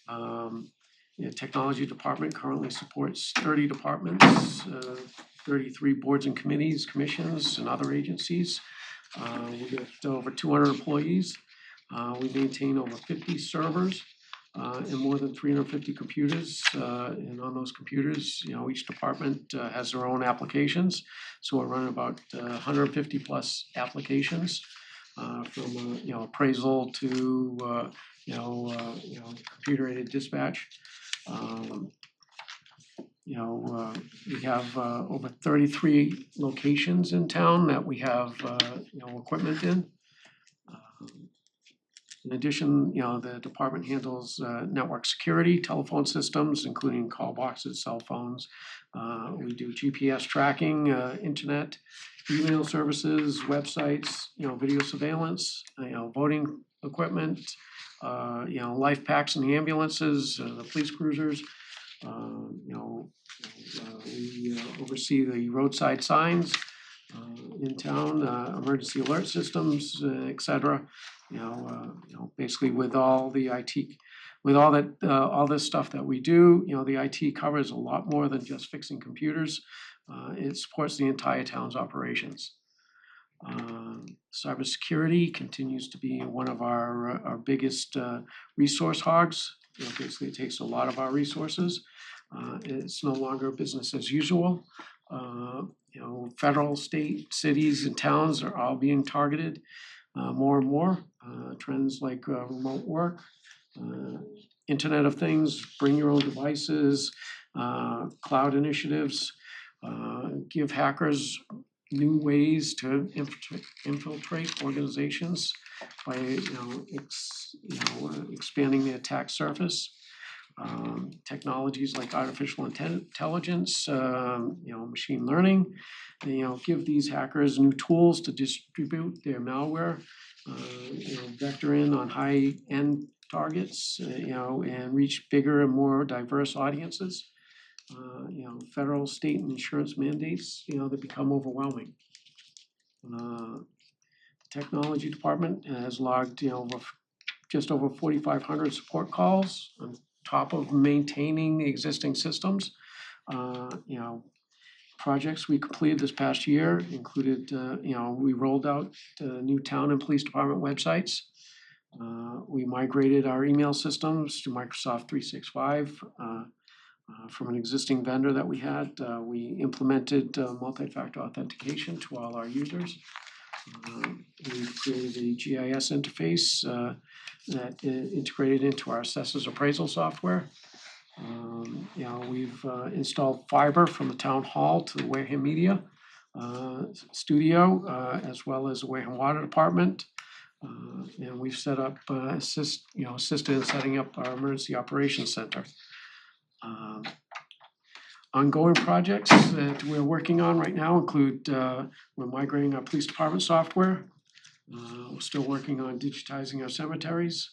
The technology department currently supports 30 departments, 33 boards and committees, commissions, and other agencies. We've got over 200 employees. We maintain over 50 servers and more than 350 computers. And on those computers, each department has their own applications. So we're running about 150 plus applications, from appraisal to computer-aided dispatch. We have over 33 locations in town that we have equipment in. In addition, the department handles network security, telephone systems, including call boxes, cell phones. We do GPS tracking, internet, email services, websites, video surveillance, voting equipment, life packs in the ambulances, the police cruisers. We oversee the roadside signs in town, emergency alert systems, et cetera. Basically with all the IT, with all that, all this stuff that we do, the IT covers a lot more than just fixing computers. It supports the entire town's operations. Cybersecurity continues to be one of our biggest resource hogs. Basically, it takes a lot of our resources. It's no longer business as usual. Federal, state, cities, and towns are all being targeted more and more. Trends like remote work, Internet of Things, bring your own devices, cloud initiatives, give hackers new ways to infiltrate organizations by, expanding the attack surface. Technologies like artificial intelligence, machine learning, give these hackers new tools to distribute their malware, vector in on high-end targets, and reach bigger and more diverse audiences. Federal, state, and insurance mandates, they become overwhelming. Technology department has logged, just over 4,500 support calls on top of maintaining the existing systems. Projects we completed this past year included, we rolled out new town and police department websites. We migrated our email systems to Microsoft 365 from an existing vendor that we had. We implemented multi-factor authentication to all our users. We created a GIS interface that integrated into our assessors appraisal software. We've installed fiber from the town hall to the Wareham Media studio, as well as the Wareham Water Department. And we've set up, assisted in setting up our emergency operations center. Ongoing projects that we're working on right now include, we're migrating our police department software. We're still working on digitizing our cemeteries.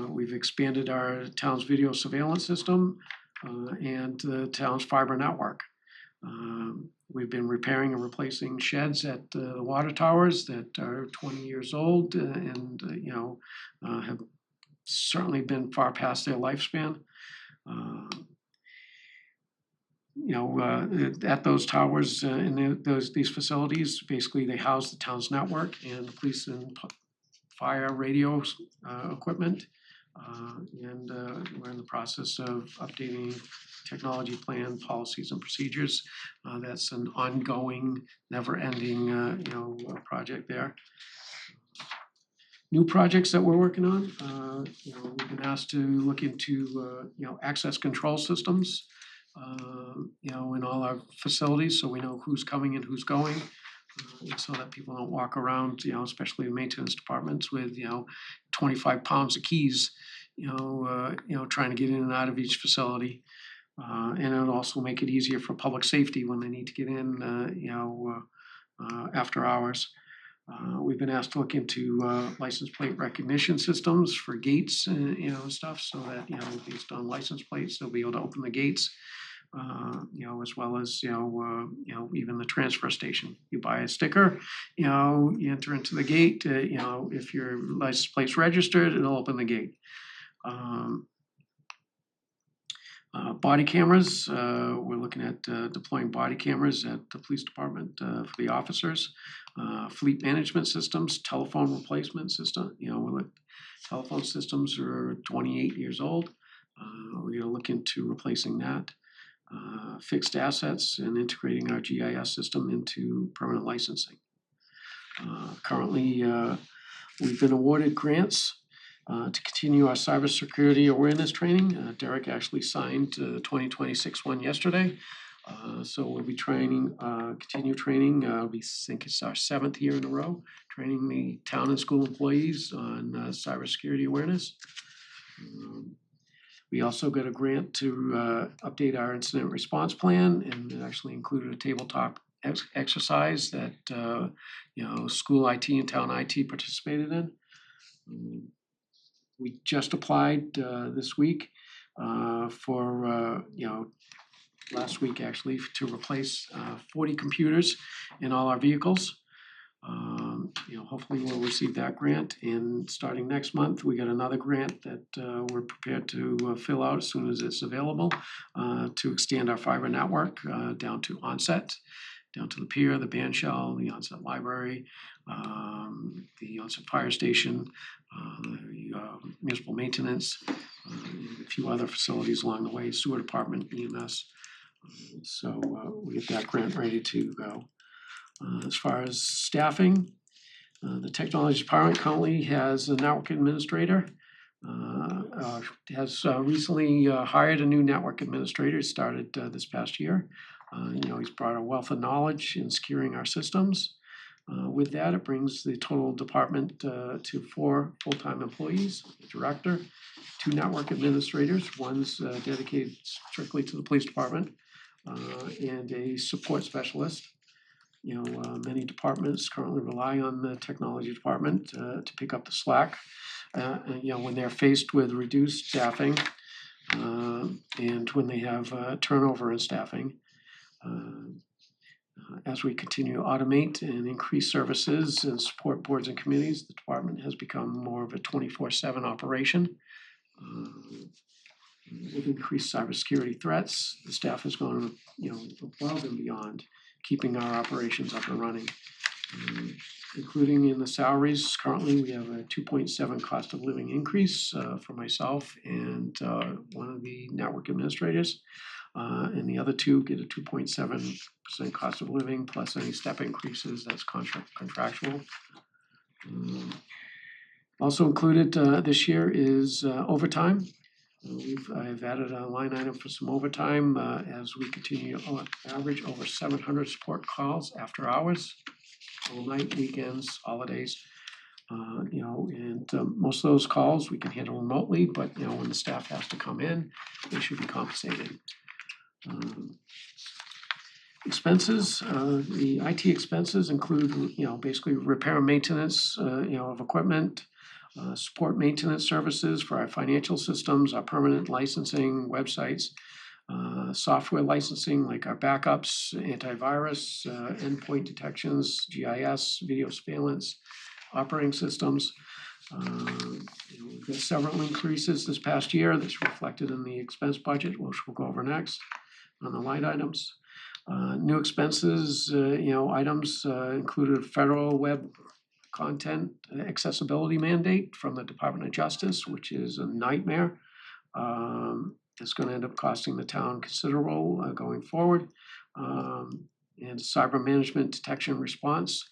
We've expanded our town's video surveillance system and the town's fiber network. We've been repairing and replacing sheds at the water towers that are 20 years old and have certainly been far past their lifespan. At those towers in these facilities, basically they house the town's network and the police and fire radio equipment. And we're in the process of updating technology plan, policies, and procedures. That's an ongoing, never-ending, project there. New projects that we're working on, we've been asked to look into, access control systems, in all our facilities, so we know who's coming and who's going. So that people don't walk around, especially in maintenance departments with, 25 pounds of keys, trying to get in and out of each facility. And it'll also make it easier for public safety when they need to get in, after hours. We've been asked to look into license plate recognition systems for gates and, stuff, so that, based on license plates, they'll be able to open the gates. As well as, even the transfer station. You buy a sticker, you enter into the gate, if your license plate's registered, it'll open the gate. Body cameras, we're looking at deploying body cameras at the police department for the officers. Fleet management systems, telephone replacement system, telephone systems are 28 years old. We're gonna look into replacing that. Fixed assets and integrating our GIS system into permanent licensing. Currently, we've been awarded grants to continue our cybersecurity awareness training. Derek actually signed the 2026 one yesterday. So we'll be training, continue training. We think it's our 7th year in a row, training the town and school employees on cybersecurity awareness. We also got a grant to update our incident response plan, and it actually included a tabletop exercise that school IT and town IT participated in. We just applied this week for last week actually, to replace 40 computers in all our vehicles. Hopefully we'll receive that grant, and starting next month, we got another grant that we're prepared to fill out as soon as it's available to extend our fiber network down to Onset, down to the pier, the band shell, the Onset library, the Onset fire station, municipal maintenance, and a few other facilities along the way, sewer department, EMS. So we get that grant ready to go. As far as staffing, the technology department currently has a network administrator. Has recently hired a new network administrator, started this past year. He's brought a wealth of knowledge in securing our systems. With that, it brings the total department to 4 full-time employees, a director, 2 network administrators, one's dedicated strictly to the police department, and a support specialist. Many departments currently rely on the technology department to pick up the slack. When they're faced with reduced staffing and when they have turnover in staffing. As we continue to automate and increase services and support boards and committees, the department has become more of a 24/7 operation. With increased cybersecurity threats, the staff has gone, above and beyond keeping our operations up and running. Including in the salaries, currently we have a 2.7 cost of living increase for myself and one of the network administrators. And the other 2 get a 2.7% cost of living plus any step increases that's contractual. Also included this year is overtime. I've added a line item for some overtime as we continue to average over 700 support calls after hours, all night, weekends, holidays. Most of those calls we can handle remotely, but when the staff has to come in, they should be compensated. Expenses, the IT expenses include, basically repair and maintenance, of equipment, support maintenance services for our financial systems, our permanent licensing websites, software licensing like our backups, antivirus, endpoint detections, GIS, video surveillance, operating systems. We've got several increases this past year that's reflected in the expense budget, which we'll go over next on the line items. New expenses, items included federal web content accessibility mandate from the Department of Justice, which is a nightmare. It's going to end up costing the town considerable going forward. And cyber management detection response.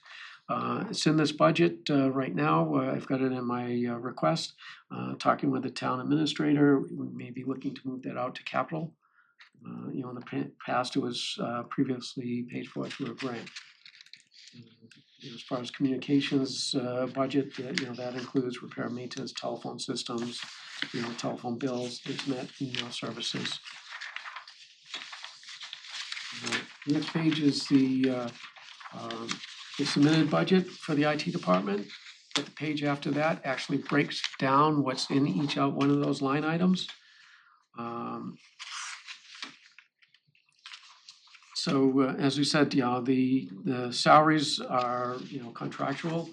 It's in this budget right now. I've got it in my request. Talking with the town administrator, we may be looking to move that out to capital. In the past, it was previously paid for through a grant. As far as communications budget, that includes repair and maintenance, telephone systems, telephone bills, internet, email services. Next page is the submitted budget for the IT department. But the page after that actually breaks down what's in each one of those line items. So as we said, the salaries are contractual.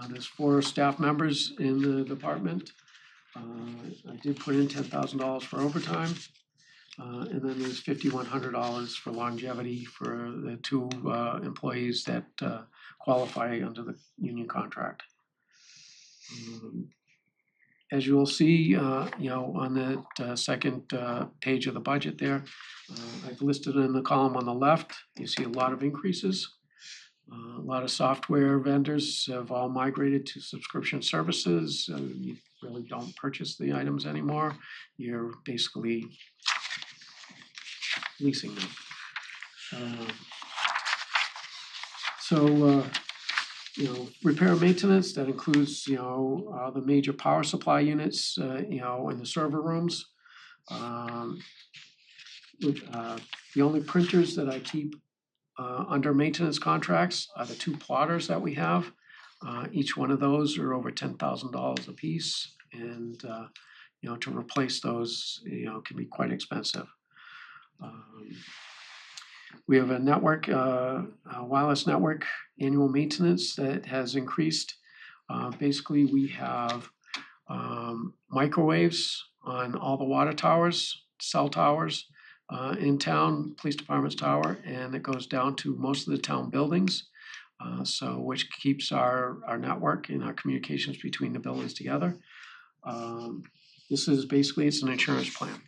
There's 4 staff members in the department. I did put in $10,000 for overtime, and then there's $5,100 for longevity for the 2 employees that qualify under the union contract. As you will see, on the second page of the budget there, I've listed in the column on the left, you see a lot of increases. A lot of software vendors have all migrated to subscription services. You really don't purchase the items anymore. You're basically leasing them. Repair and maintenance, that includes, the major power supply units, in the server rooms. The only printers that I keep under maintenance contracts are the 2 plotters that we have. Each one of those are over $10,000 a piece, and to replace those, can be quite expensive. We have a network, a wireless network annual maintenance that has increased. Basically, we have microwaves on all the water towers, cell towers in town, police department's tower, and it goes down to most of the town buildings. Which keeps our network and our communications between the buildings together. This is basically, it's an insurance plan.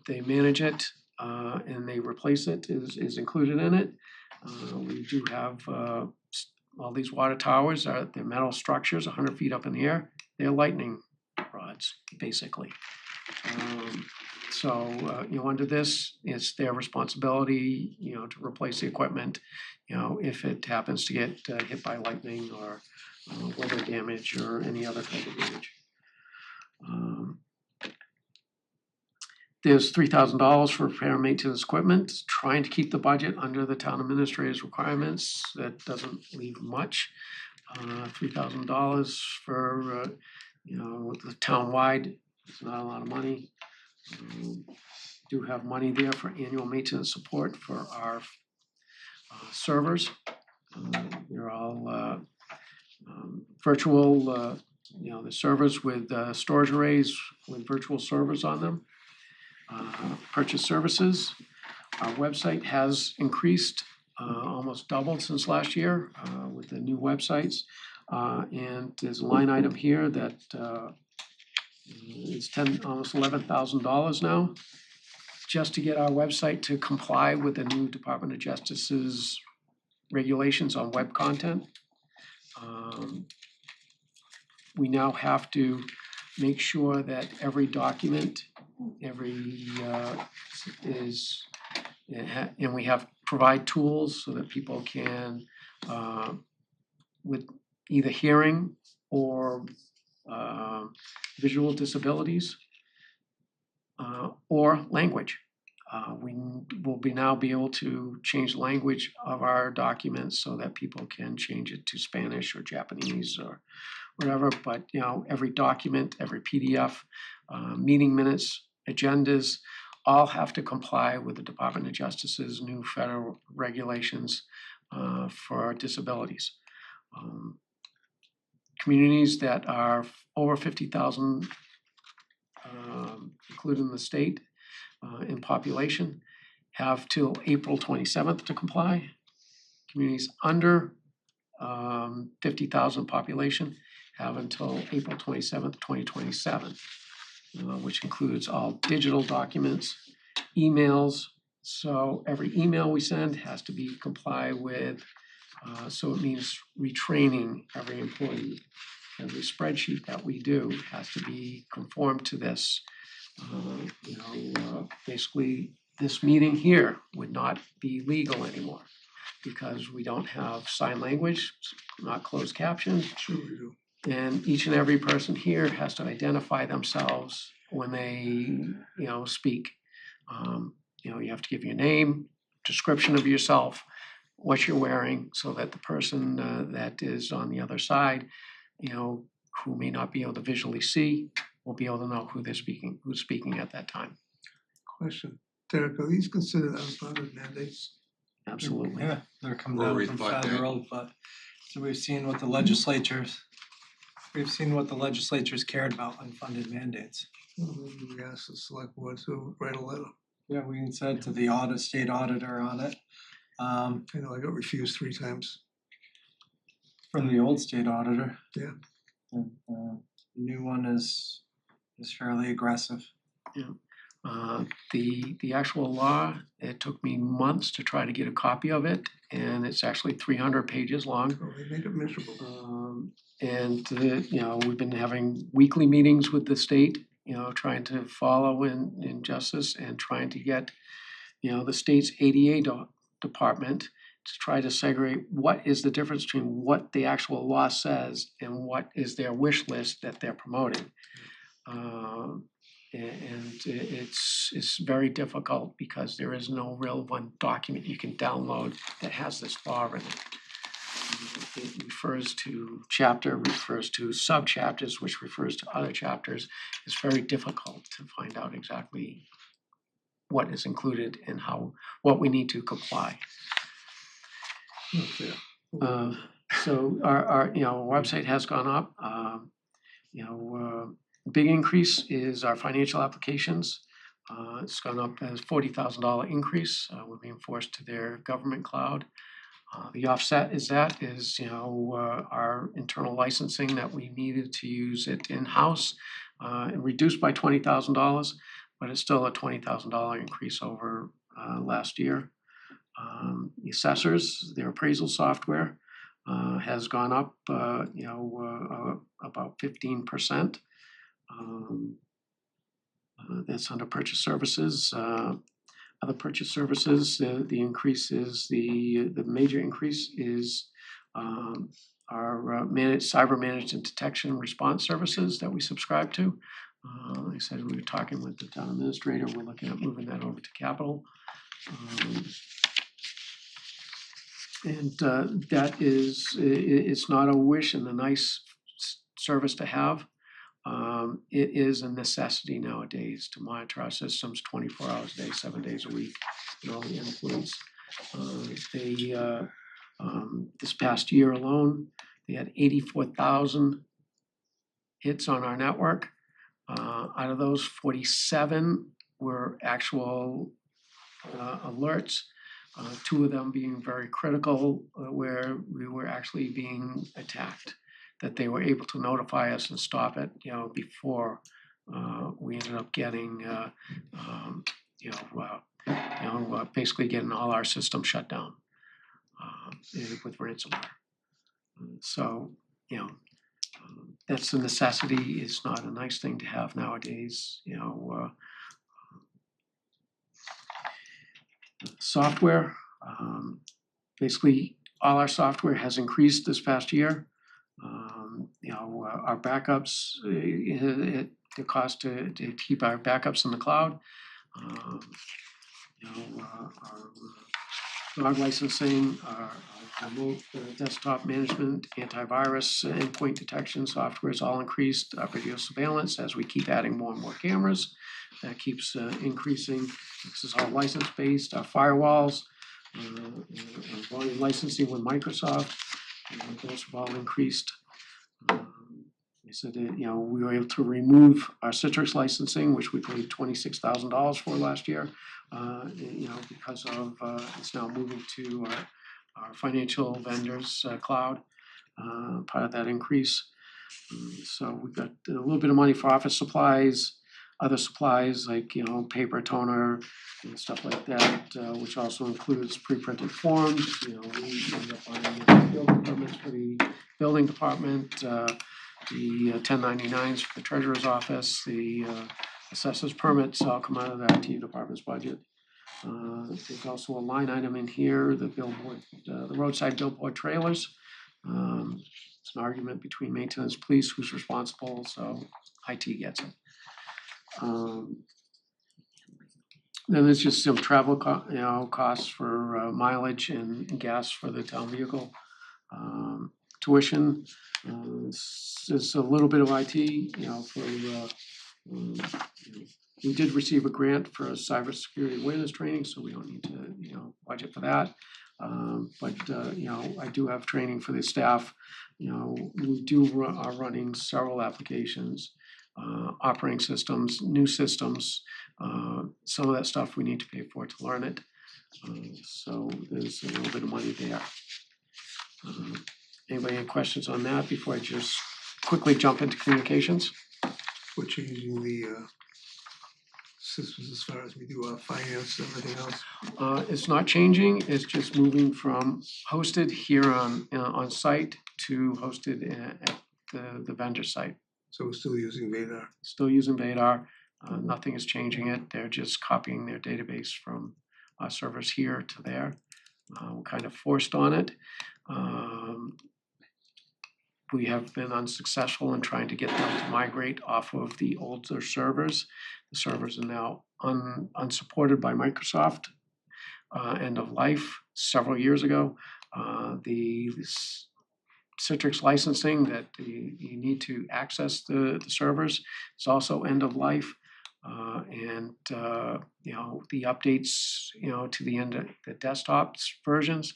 They manage it and they replace it is included in it. We do have all these water towers, they're metal structures 100 feet up in the air. They're lightning rods, basically. Under this, it's their responsibility, to replace the equipment, if it happens to get hit by lightning or weather damage or any other type of damage. There's $3,000 for repair and maintenance equipment, trying to keep the budget under the town administrator's requirements. That doesn't leave much. $3,000 for, the town-wide, it's not a lot of money. Do have money there for annual maintenance support for our servers. They're all virtual, the servers with storage arrays with virtual servers on them. Purchase services, our website has increased, almost doubled since last year with the new websites. And there's a line item here that is almost $11,000 now, just to get our website to comply with the new Department of Justice's regulations on web content. We now have to make sure that every document, and we have provide tools so that people can, with either hearing or visual disabilities or language. We will now be able to change the language of our documents so that people can change it to Spanish or Japanese or whatever. But every document, every PDF, meeting minutes, agendas, all have to comply with the Department of Justice's new federal regulations for disabilities. Communities that are over 50,000, including the state, in population, have till April 27th to comply. Communities under 50,000 population have until April 27th, 2027, which includes all digital documents, emails. So every email we send has to be comply with, so it means retraining every employee. Every spreadsheet that we do has to be conformed to this. Basically, this meeting here would not be legal anymore because we don't have sign language, not closed caption. Sure we do. And each and every person here has to identify themselves when they, speak. You have to give your name, description of yourself, what you're wearing, so that the person that is on the other side, who may not be able to visually see, will be able to know who's speaking at that time. Question, Derek, are these considered unfunded mandates? Absolutely. Yeah, they're come We'll down from reflect that. federal, but so we've seen what the legislatures cared about unfunded mandates. We asked the select board to write a letter. Yeah, we said to the state auditor on it. I know I got refused 3 times. From the old state auditor. Yeah. And, the new one is fairly aggressive. Yeah. The actual law, it took me months to try to get a copy of it, and it's actually 300 pages long. Oh, they make it miserable. We've been having weekly meetings with the state, trying to follow in justice and trying to get, the state's ADA department to try to segregate what is the difference between what the actual law says and what is their wish list that they're promoting. It's very difficult because there is no real one document you can download that has this law in it. It refers to chapter, refers to sub-chapters, which refers to other chapters. It's very difficult to find out exactly what is included and what we need to comply. Not fair. So our website has gone up. Big increase is our financial applications. It's gone up as $40,000 increase. We're being forced to their government cloud. The offset is our internal licensing that we needed to use it in-house, and reduced by $20,000, but it's still a $20,000 increase over last year. The assessors, their appraisal software has gone up, about 15%. That's under purchase services. Other purchase services, the increase is, the major increase is our cyber managed and detection response services that we subscribe to. Like I said, we were talking with the town administrator, we're looking at moving that over to capital. And that is, it's not a wish and a nice service to have. It is a necessity nowadays to monitor our systems 24 hours a day, 7 days a week, and all the endpoints. This past year alone, they had 84,000 hits on our network. Out of those, 47 were actual alerts. 2 of them being very critical, where we were actually being attacked, that they were able to notify us and stop it, before we ended up getting, basically getting all our systems shut down with ransomware. So, that's a necessity. It's not a nice thing to have nowadays, Software, basically all our software has increased this past year. Our backups, the cost to keep our backups in the cloud. Our dog licensing, our remote desktop management, antivirus, endpoint detection software is all increased. Our video surveillance, as we keep adding more and more cameras, that keeps increasing. This is all license-based. Our firewalls, and volume licensing with Microsoft, those have all increased. They said that, we were able to remove our Citrix licensing, which we paid $26,000 for last year, because of it's now moving to our financial vendors cloud, part of that increase. So we've got a little bit of money for office supplies, other supplies like, paper, toner, and stuff like that, which also includes pre-printed forms. We end up buying building permits for the building department, the 1099s for the treasurer's office, the assessor's permits all come out of the IT department's budget. There's also a line item in here, the billboard, the roadside billboard trailers. It's an argument between maintenance, police, who's responsible, so IT gets it. Then there's just some travel costs for mileage and gas for the town vehicle. Tuition, it's a little bit of IT, we did receive a grant for a cybersecurity awareness training, so we don't need to, budget for that. But I do have training for the staff. We are running several applications, operating systems, new systems. Some of that stuff we need to pay for to learn it. So there's a little bit of money there. Anybody have questions on that before I just quickly jump into communications? We're changing the systems as far as we do our finance and everything else. It's not changing, it's just moving from hosted here on site to hosted at the vendor site. So we're still using Vadar. Still using Vadar, nothing is changing it, they're just copying their database from our servers here to there. We're kind of forced on it. We have been unsuccessful in trying to get them to migrate off of the older servers. The servers are now unsupported by Microsoft, end of life several years ago. The Citrix licensing that you need to access the servers is also end of life. And the updates, to the end of the desktop versions,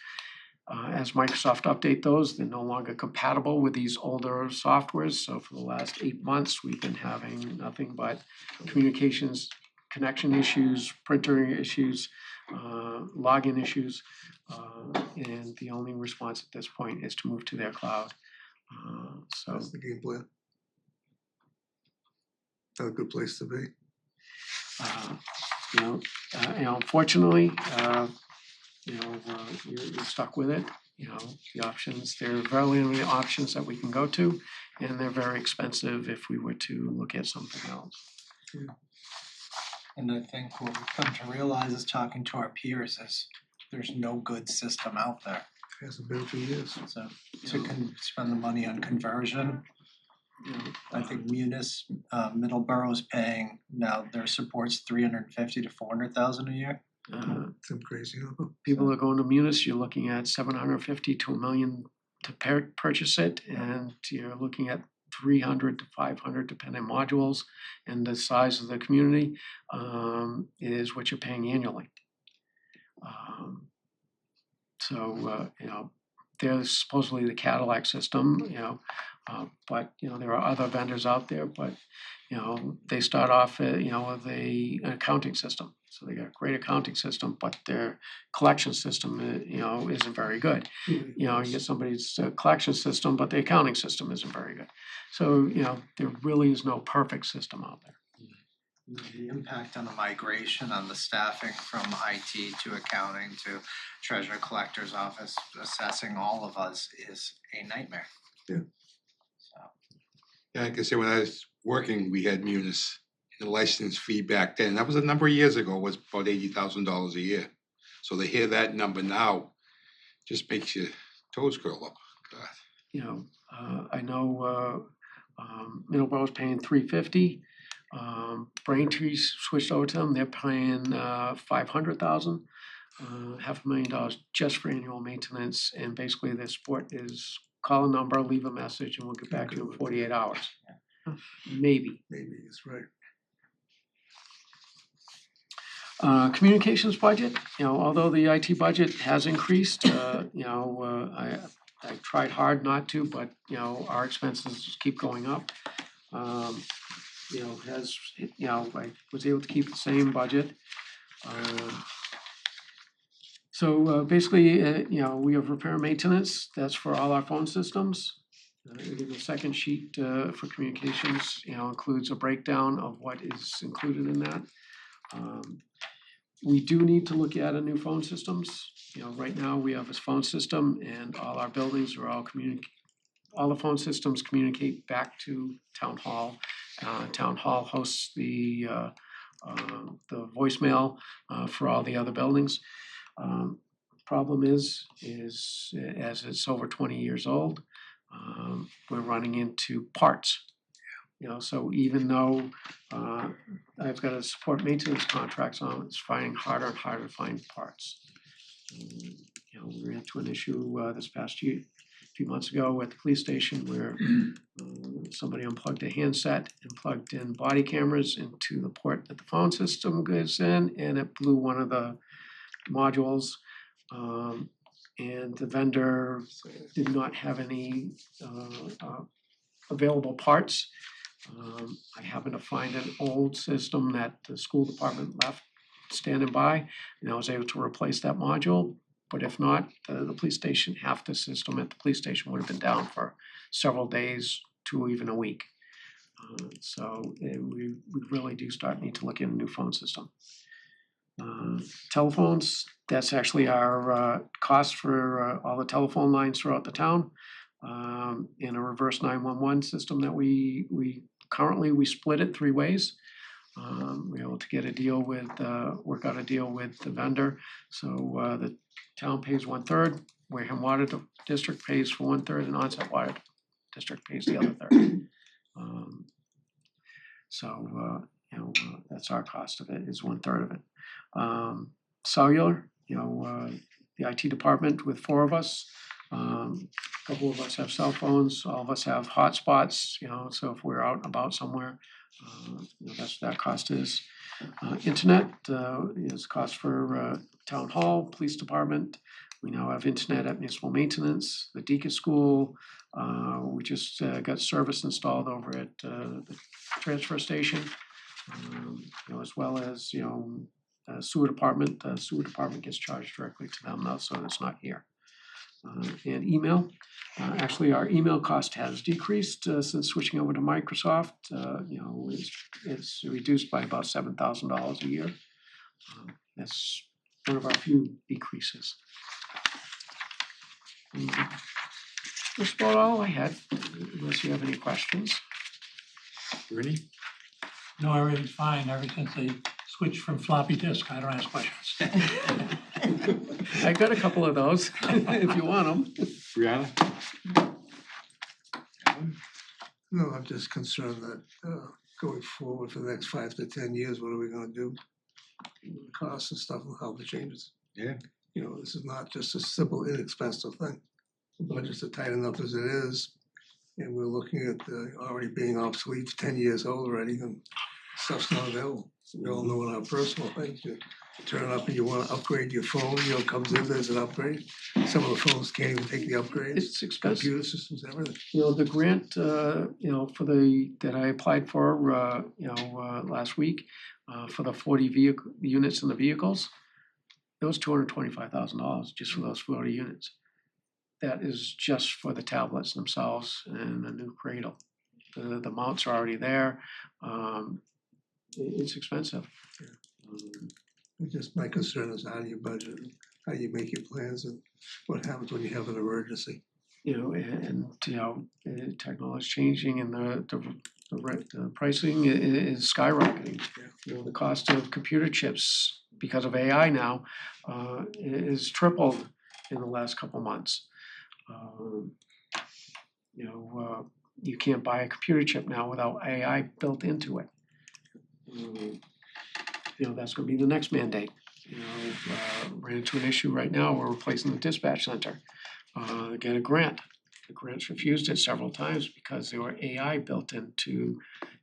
as Microsoft update those, they're no longer compatible with these older softwares. So for the last 8 months, we've been having nothing but communications, connection issues, printer issues, login issues. And the only response at this point is to move to their cloud. So that's the game plan. Not a good place to be. Unfortunately, you're stuck with it. The options, there are very limited options that we can go to, and they're very expensive if we were to look at something else. And I think what we've come to realize is talking to our peers is there's no good system out there. Hasn't been for years. So to spend the money on conversion, I think Middleborough's paying now their support's 350 to 400,000 a year. Some crazy number. People are going to Munis, you're looking at 750 to $1 million to purchase it, and you're looking at 300 to 500 depending on modules, and the size of the community is what you're paying annually. There's supposedly the Cadillac system, but there are other vendors out there, but they start off with an accounting system. So they got a great accounting system, but their collection system isn't very good. You get somebody's collection system, but the accounting system isn't very good. So there really is no perfect system out there. The impact on the migration on the staffing from IT to accounting to treasurer collector's office, assessing all of us is a nightmare. Yeah. So. Yeah, like I say, when I was working, we had Munis. The license fee back then, that was a number of years ago, was about $80,000 a year. So to hear that number now just makes your toes curl up. God. I know Middleborough's paying $350. Braintree's switched over to them. They're paying $500,000, $500,000 just for annual maintenance. And basically, their support is call a number, leave a message, and we'll get back to you in 48 hours. Maybe. Maybe, that's right. Communications budget, although the IT budget has increased, I tried hard not to, but our expenses just keep going up. I was able to keep the same budget. Basically, we have repair and maintenance. That's for all our phone systems. The second sheet for communications, includes a breakdown of what is included in that. We do need to look at a new phone systems. Right now we have this phone system and all our buildings are all the phone systems communicate back to town hall. Town hall hosts the voicemail for all the other buildings. Problem is as it's over 20 years old, we're running into parts. So even though I've got a support maintenance contracts on, it's finding harder and harder to find parts. We ran into an issue this past year, a few months ago at the police station where somebody unplugged a handset and plugged in body cameras into the port that the phone system goes in, and it blew one of the modules. And the vendor did not have any available parts. I happened to find an old system that the school department left standing by, and I was able to replace that module. But if not, the police station, half the system at the police station would have been down for several days to even a week. We really do need to look at a new phone system. Telephones, that's actually our cost for all the telephone lines throughout the town. In a reverse 911 system that we currently split it 3 ways. We're able to get a deal with, work out a deal with the vendor. So the town pays 1/3, Wareham Water District pays for 1/3, and Onset Water District pays the other 1/3. That's our cost of it, is 1/3 of it. Cellular, the IT department with 4 of us. A couple of us have cell phones, all of us have hotspots, so if we're out and about somewhere, that's what that cost is. Internet is cost for town hall, police department. We now have internet at municipal maintenance, the Deacon School. We just got service installed over at the transfer station, as well as sewer department. The sewer department gets charged directly to them though, so it's not here. And email. Actually, our email cost has decreased since switching over to Microsoft. It's reduced by about $7,000 a year. That's one of our few decreases. That's about all I had, unless you have any questions. Ernie? No, everything's fine. Ever since they switch from floppy disk, I don't ask questions. I got a couple of those, if you want them. Brianna? No, I'm just concerned that going forward for the next 5 to 10 years, what are we gonna do? The costs and stuff and how the changes. Yeah. You know, this is not just a simple, inexpensive thing. The budgets are tight enough as it is. And we're looking at already being obsolete, 10 years old already, and stuff's not available. So we all know in our personal things, you turn it up and you wanna upgrade your phone, you know, it comes in, there's an upgrade. Some of the phones can't even take the upgrades, It's expensive. computer systems, everything. You know, the grant, you know, that I applied for, last week, for the 40 vehicle, units in the vehicles, it was $225,000 just for those 40 units. That is just for the tablets themselves and the new cradle. The mounts are already there. It's expensive. Just my concern is how do you budget, how you make your plans, and what happens when you have an emergency. You know, technology is changing and the pricing is skyrocketing. You know, the cost of computer chips because of AI now is tripled in the last couple months. You can't buy a computer chip now without AI built into it. That's gonna be the next mandate. Ran into an issue right now, we're replacing the dispatch center. Get a grant. The grants refused it several times because there were AI built into,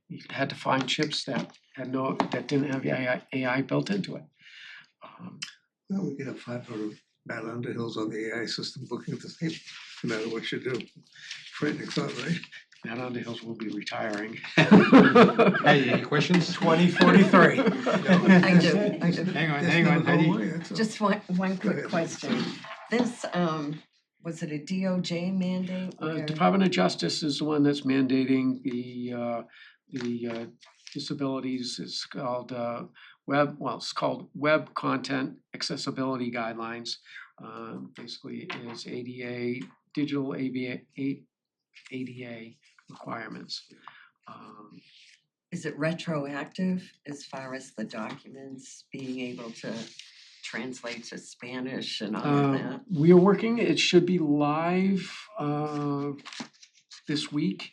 you had to find chips that didn't have AI built into it. Well, we could have 500 Matt Underhills on the AI system looking at the same, no matter what you do. Frightening thought, right? Matt Underhills will be retiring. Hey, any questions? 2043. I do. Hang on, Heidi. Just one Go quick ahead. question. This, was it a DOJ mandate? where- Department of Justice is the one that's mandating the disabilities. It's called it's called Web Content Accessibility Guidelines. Basically is ADA, digital ADA requirements. Is it retroactive as far as the documents being able to translate to Spanish and all of that? We are working, it should be live this week.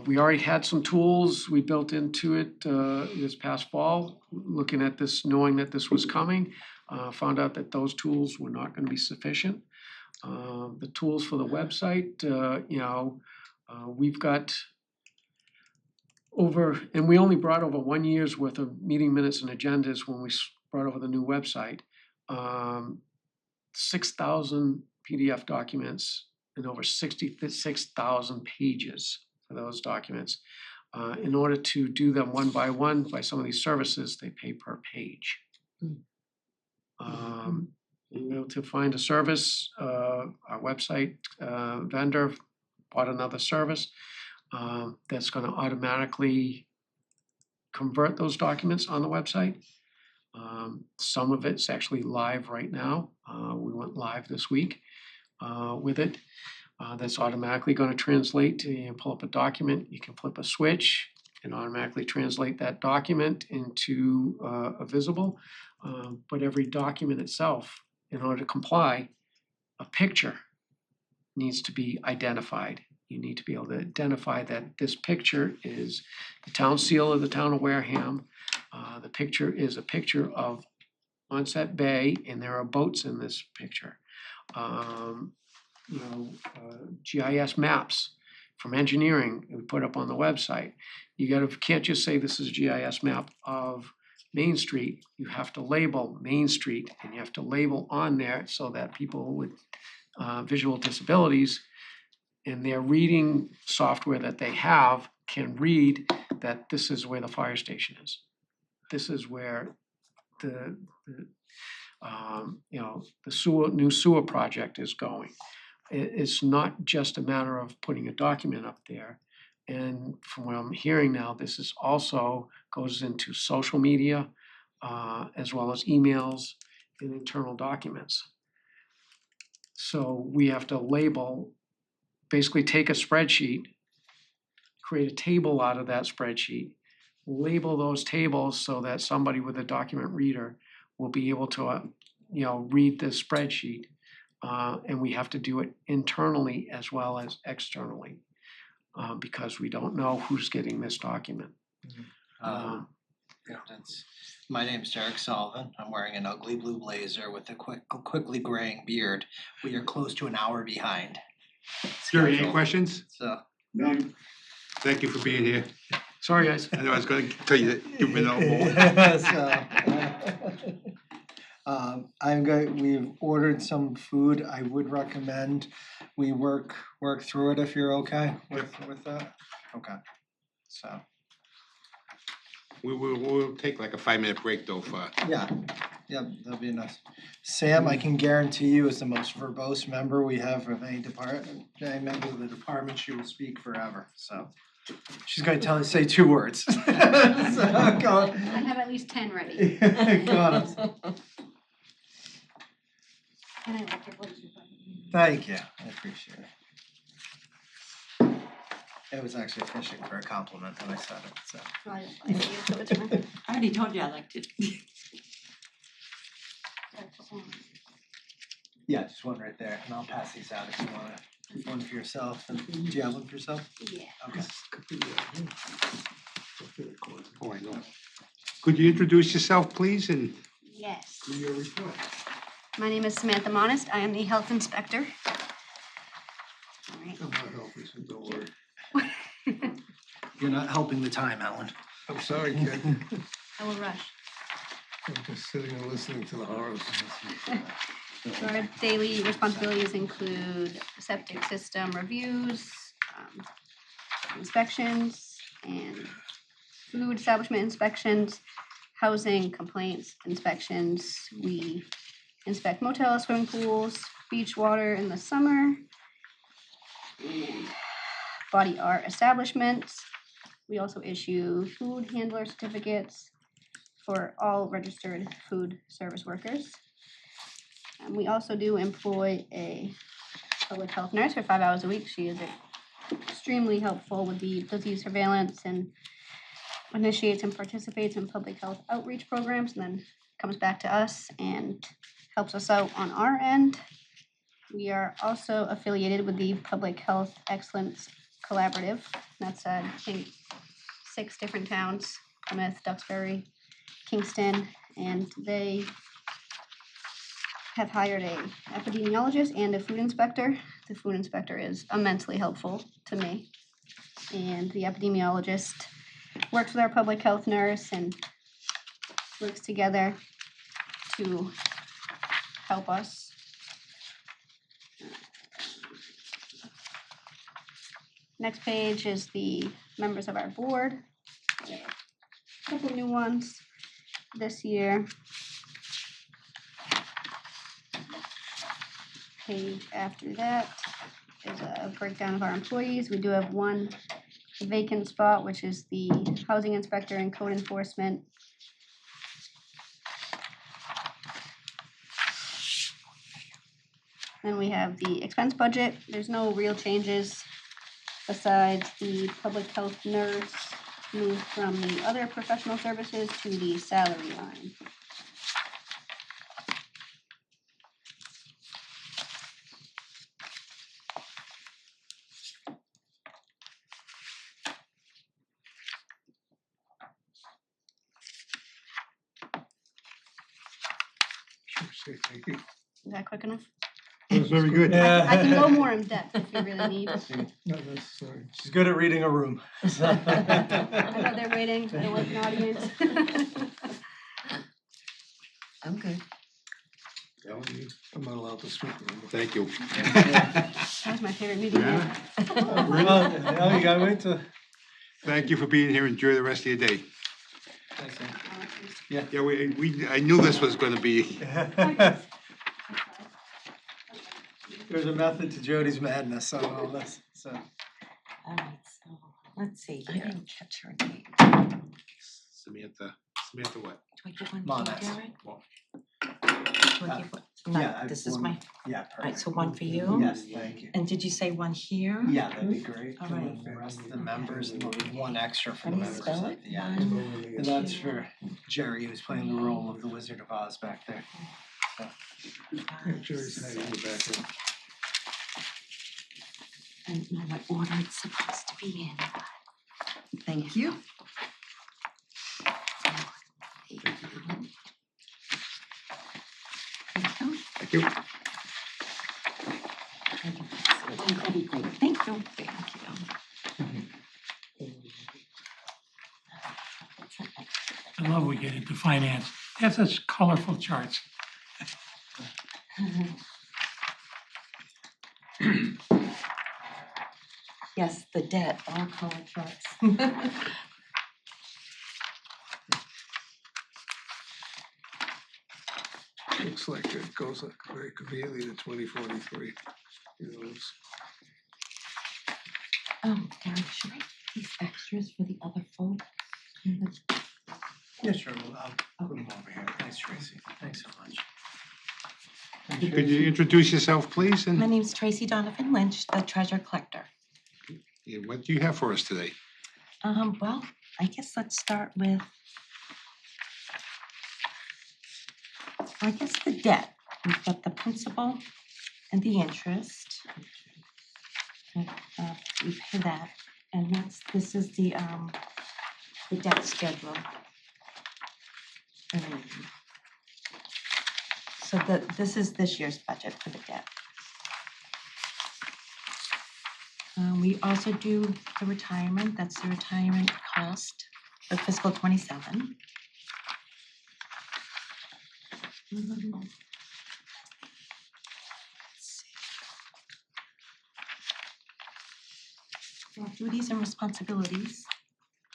We already had some tools we built into it this past fall, looking at this, knowing that this was coming. Found out that those tools were not gonna be sufficient. The tools for the website, we've got and we only brought over 1 year's worth of meeting minutes and agendas when we brought over the new website. 6,000 PDF documents and over 66,000 pages for those documents. In order to do them one by one by some of these services, they pay per page. To find a service, our website vendor bought another service that's gonna automatically convert those documents on the website. Some of it's actually live right now. We went live this week with it. That's automatically gonna translate. You pull up a document, you can flip a switch and automatically translate that document into a visible. But every document itself, in order to comply, a picture needs to be identified. You need to be able to identify that this picture is the town seal of the town of Wareham. The picture is a picture of Onset Bay, and there are boats in this picture. GIS maps from engineering we put up on the website. Can't just say this is a GIS map of Main Street. You have to label Main Street, and you have to label on there so that people with visual disabilities in their reading software that they have can read that this is where the fire station is. This is where the new sewer project is going. It's not just a matter of putting a document up there. And from what I'm hearing now, this is also goes into social media as well as emails and internal documents. So we have to label, basically take a spreadsheet, create a table out of that spreadsheet, label those tables so that somebody with a document reader will be able to, read the spreadsheet. And we have to do it internally as well as externally, because we don't know who's getting this document. My name's Derek Sullivan. I'm wearing an ugly blue blazer with a quickly graying beard. We are close to an hour behind. Jerry, any schedule. questions? So, None. Thank you for being here. Sorry, guys. I know I was gonna tell you that you've been out more. we've ordered some food. I would recommend we work through it if you're okay with that. Okay. So, We'll take like a 5-minute break though for. yeah, that'd be nice. Sam, I can guarantee you is the most verbose member we have of any department, any member of the department. She will speak forever, so. She's gonna say 2 words. So, go. I have at least 10 ready. Got it. And I like your voice. Thank you, I appreciate it. It was actually fishing for a compliment when I said it, so. I already told you I liked it. Yeah, just one right there, and I'll pass these out if you want it. One for yourself, and do you have one for yourself? Yeah. Okay. Oh, I know. Could you introduce yourself, please, and Yes. do your report? My name is Samantha Monist. I am the health inspector. All right. I'm not helping, so don't worry. You're not helping the time, Ellen. I'm sorry, kid. I will rush. I'm just sitting and listening to the horrors. So our daily responsibilities include septic system reviews, inspections, and food establishment inspections, housing complaints inspections. We inspect motels, swimming pools, beach water in the summer, and body art establishments. We also issue food handler certificates for all registered food service workers. We also do employ a public health nurse for 5 hours a week. She is extremely helpful with the disease surveillance and initiates and participates in public health outreach programs, and then comes back to us and helps us out on our end. We are also affiliated with the Public Health Excellence Collaborative. That's I think 6 different towns: Plymouth, Duxbury, Kingston, and they have hired a epidemiologist and a food inspector. The food inspector is immensely helpful to me. And the epidemiologist works with our public health nurse and works together to help us. Next page is the members of our board. A couple new ones this year. Page after that is a breakdown of our employees. We do have 1 vacant spot, which is the housing inspector and code enforcement. Then we have the expense budget. There's no real changes besides the public health nurse moved from the other professional services to the salary line. Say thank you. Is that quick enough? That was very good. I can go more in depth if you really need. Not necessary. She's good at reading a room. I know they're waiting, I don't want an audience. I'm good. I'm not allowed to speak. remember? Thank you. That was my favorite meeting Yeah. yet. Now you gotta wait till. Thank you for being here. Enjoy the rest of your day. Thanks, Sam. Yeah, I knew this was gonna be. There's a method to Jody's madness on all this, so. All right, so let's see. I didn't catch her name. Samantha what? Do I give one to Monist. you, Derek? looking for? Yeah, No, this is one- my, Yeah, alright, perfect. so one for you? Yes, thank you. And did you say one here? Yeah, that'd be great. All And right. then the rest of the members, and there'll be one extra for Let the me members spell at it. the end. One, And that's two, for Jerry, who's playing the role of the Wizard of Oz back there. Yeah, five, Jerry's hiding in the back there. I don't know what order it's supposed to be in, but. Thank you. Thank you. Everything, thank you. Thank you. I love we get into finance. They have such colorful charts. Yes, the debt, all color charts. Looks like it goes like very conveniently to 2043. You know, it's Derek, should I keep these extras for the other folks? Yeah, sure, well, I'll put them over here. Thanks, Tracy. Thanks so much. Could you introduce yourself, please, My and name's Tracy Donovan Lynch, the treasure collector. what do you have for us today? Well, I guess let's start with, I guess the debt. We've got the principal and the interest. We pay that, and this is the debt schedule. So this is this year's budget for the debt. We also do the retirement, that's the retirement cost for fiscal '27. Duties and responsibilities,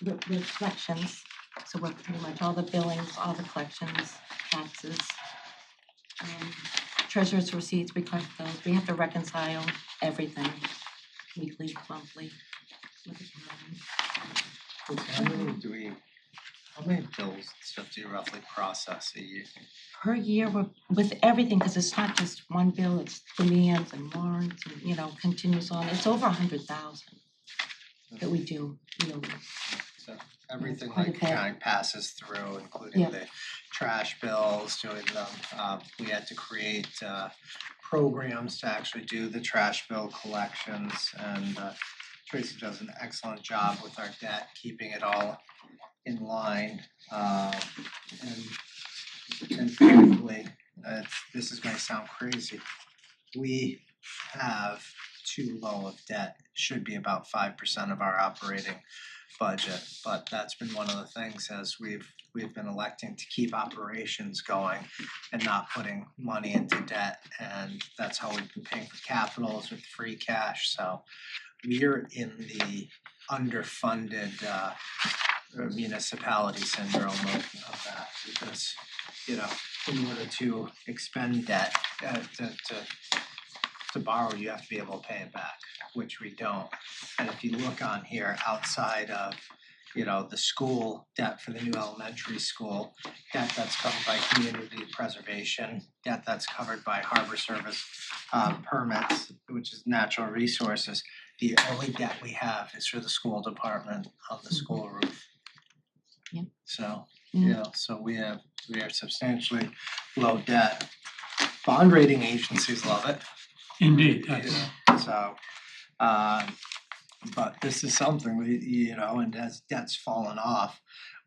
the collections, so we're pretty much all the billings, all the collections, taxes. Treasurer's receipts, we collect those, we have to reconcile everything, weekly, monthly. with the county. How many bills and stuff do you roughly process a year? Per year, with everything, because it's not just one bill, it's demands and warrants, and, you know, continues on, it's over 100,000 that we do, you know. So everything quite a like bit. county passes through, including Yeah. the trash bills, doing them. We had to create programs to actually do the trash bill collections, and Tracy does an excellent job with our debt, keeping it all in line. And frankly, this is gonna sound crazy. We have too low of debt, should be about 5% of our operating budget, but that's been one of the things as we've been electing to keep operations going and not putting money into debt, and that's how we've been paying for capitals with free cash, so we're in the underfunded municipality syndrome of that, because, you know, in order to expend debt, to borrow, you have to be able to pay it back, which we don't. And if you look on here, outside of, you know, the school debt for the new elementary school, debt that's covered by community preservation, debt that's covered by harbor service permits, which is natural resources, the only debt we have is for the school department of the school roof. Yeah. So, you know, so we are substantially low debt. Bond rating agencies love it. Indeed, You that's, know, so, but this is something we, you know, and as debt's fallen off,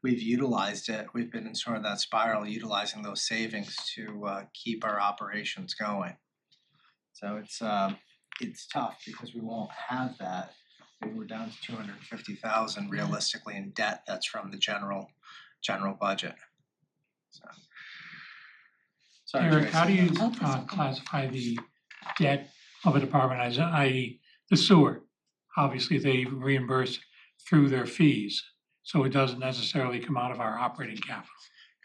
we've utilized it, we've been in sort of that spiral, utilizing those savings to keep our operations going. So it's tough because we won't have that. We're down to 250,000 realistically in debt that's from the general budget. So. Sorry, Eric, how do you Oh, that's okay. classify the debt of a department as, i.e. the sewer? Obviously, they reimburse through their fees, so it doesn't necessarily come out of our operating capital.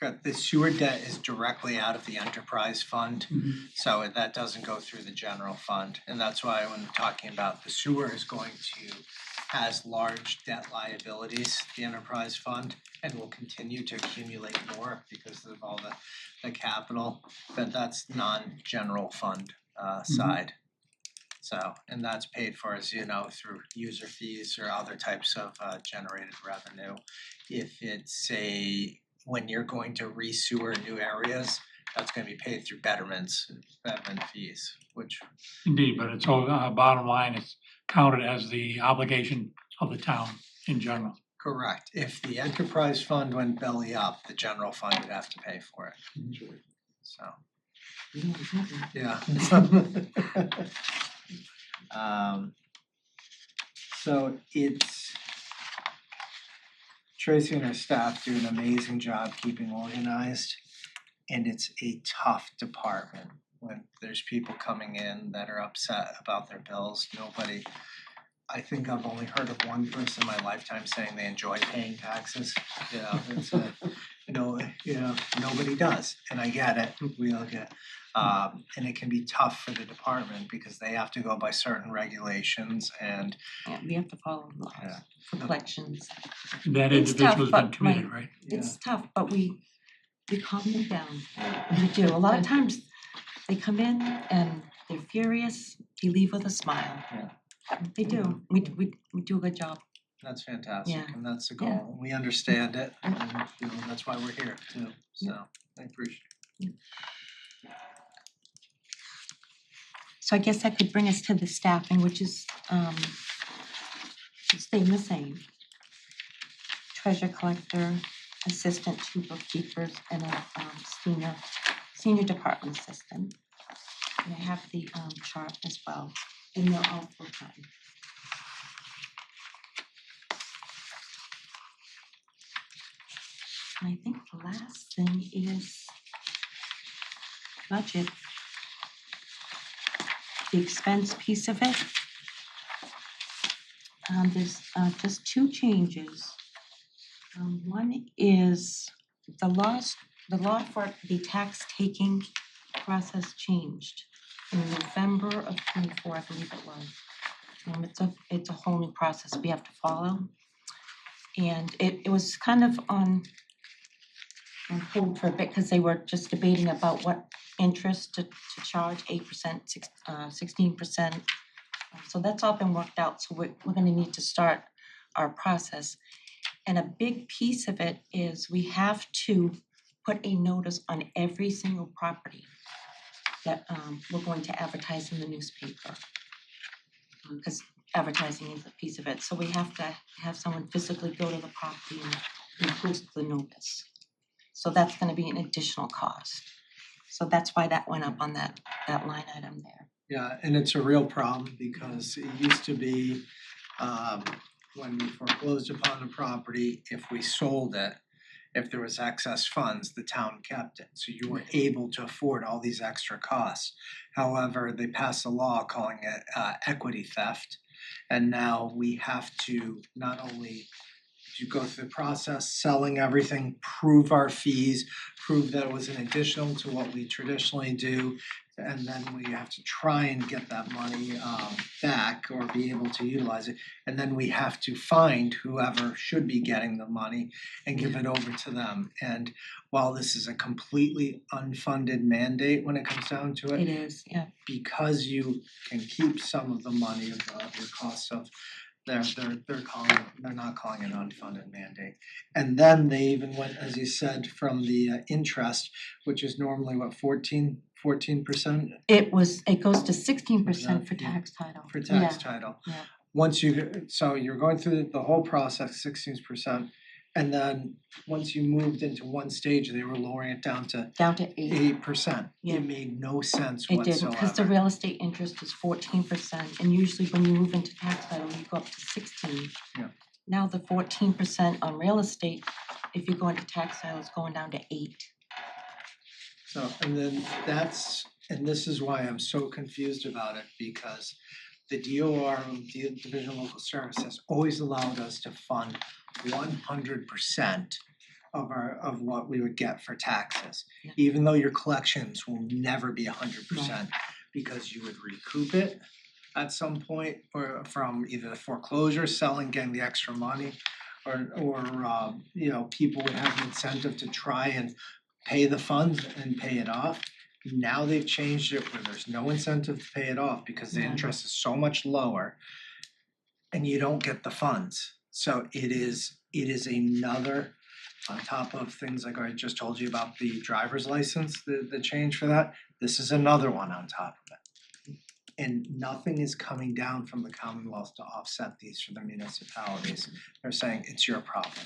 The sewer debt is directly out of the enterprise fund, so that doesn't go through the general fund. And that's why when talking about the sewer is going to, has large debt liabilities, the enterprise fund, and will continue to accumulate more because of all the capital, but that's non-general fund side. So, and that's paid for, as you know, through user fees or other types of generated revenue. If it's when you're going to re-sewer new areas, that's gonna be paid through betterment fees, which, Indeed, but it's all, bottom line, it's counted as the obligation of the town in general. correct. If the enterprise fund went belly up, the general fund would have to pay for it. So, yeah. So it's Tracy and her staff do an amazing job keeping organized, and it's a tough department when there's people coming in that are upset about their bills. I think I've only heard of one person in my lifetime saying they enjoy paying taxes. You know, it's nobody does, and I get it, we all get it. And it can be tough for the department because they have to go by certain regulations and Yeah, we have to follow laws for collections. That It's tough, individual's been but committed, right? It's tough, but we calm them down. We do. A lot of times they come in and they're furious, you leave with a smile. Yeah. They do. We do a good job. that's fantastic, Yeah. and that's the Yeah. goal. We understand it, and that's why we're here too, so I appreciate it. So I guess that could bring us to the staffing, which is staying the same. Treasure collector, assistant, 2 bookkeepers, and a senior department assistant. And I have the chart as well, and they're all full-time. And I think the last thing is budget. The expense piece of it. There's just 2 changes. One is the law for the tax taking process changed in November of '24, I believe it was. It's a whole new process we have to follow. And it was kind of on hold for a bit because they were just debating about what interest to charge, 8%, 16%. So that's all been worked out, so we're gonna need to start our process. And a big piece of it is we have to put a notice on every single property that we're going to advertise in the newspaper. Because advertising is a piece of it, so we have to have someone physically go to the property and post the notice. So that's gonna be an additional cost. So that's why that went up on that line item there. Yeah, and it's a real problem because it used to be when we foreclosed upon the property, if we sold it, if there was excess funds, the town kept it, so you were able to afford all these extra costs. However, they passed a law calling it equity theft, and now we have to not only to go through the process, selling everything, prove our fees, prove that it was an additional to what we traditionally do, and then we have to try and get that money back or be able to utilize it. And then we have to find whoever should be getting the money and give it over to them. And while this is a completely unfunded mandate when it comes down to It it, is, yeah. because you can keep some of the money of your costs of they're not calling it unfunded mandate. And then they even went, as you said, from the interest, which is normally what, 14%? It goes to 16% for tax title. For tax Yeah, title. yeah. Once so you're going through the whole process, 16%, and then once you moved into one stage, they were lowering it down to 8%. Yeah. It made no sense It whatsoever. didn't, because the real estate interest is 14%, and usually when you move into tax title, you go up to 16. Yeah. Now the 14% on real estate, if you go into tax title, is going down to 8. So, and then this is why I'm so confused about it, because the DOR, the Division of Local Services, always allowed us to fund 100% of what we would get for taxes. Yeah. Even though your collections will never be 100% because you would recoup it at some point or from either the foreclosure, selling, getting the extra money, or you know, people would have an incentive to try and pay the funds and pay it off. Now they've changed it where there's no incentive to pay it off because the interest is so much lower and you don't get the funds. So it is another, on top of things like I just told you about the driver's license, the change for that, this is another one on top of it. And nothing is coming down from the Commonwealth to offset these for the municipalities. They're saying it's your problem.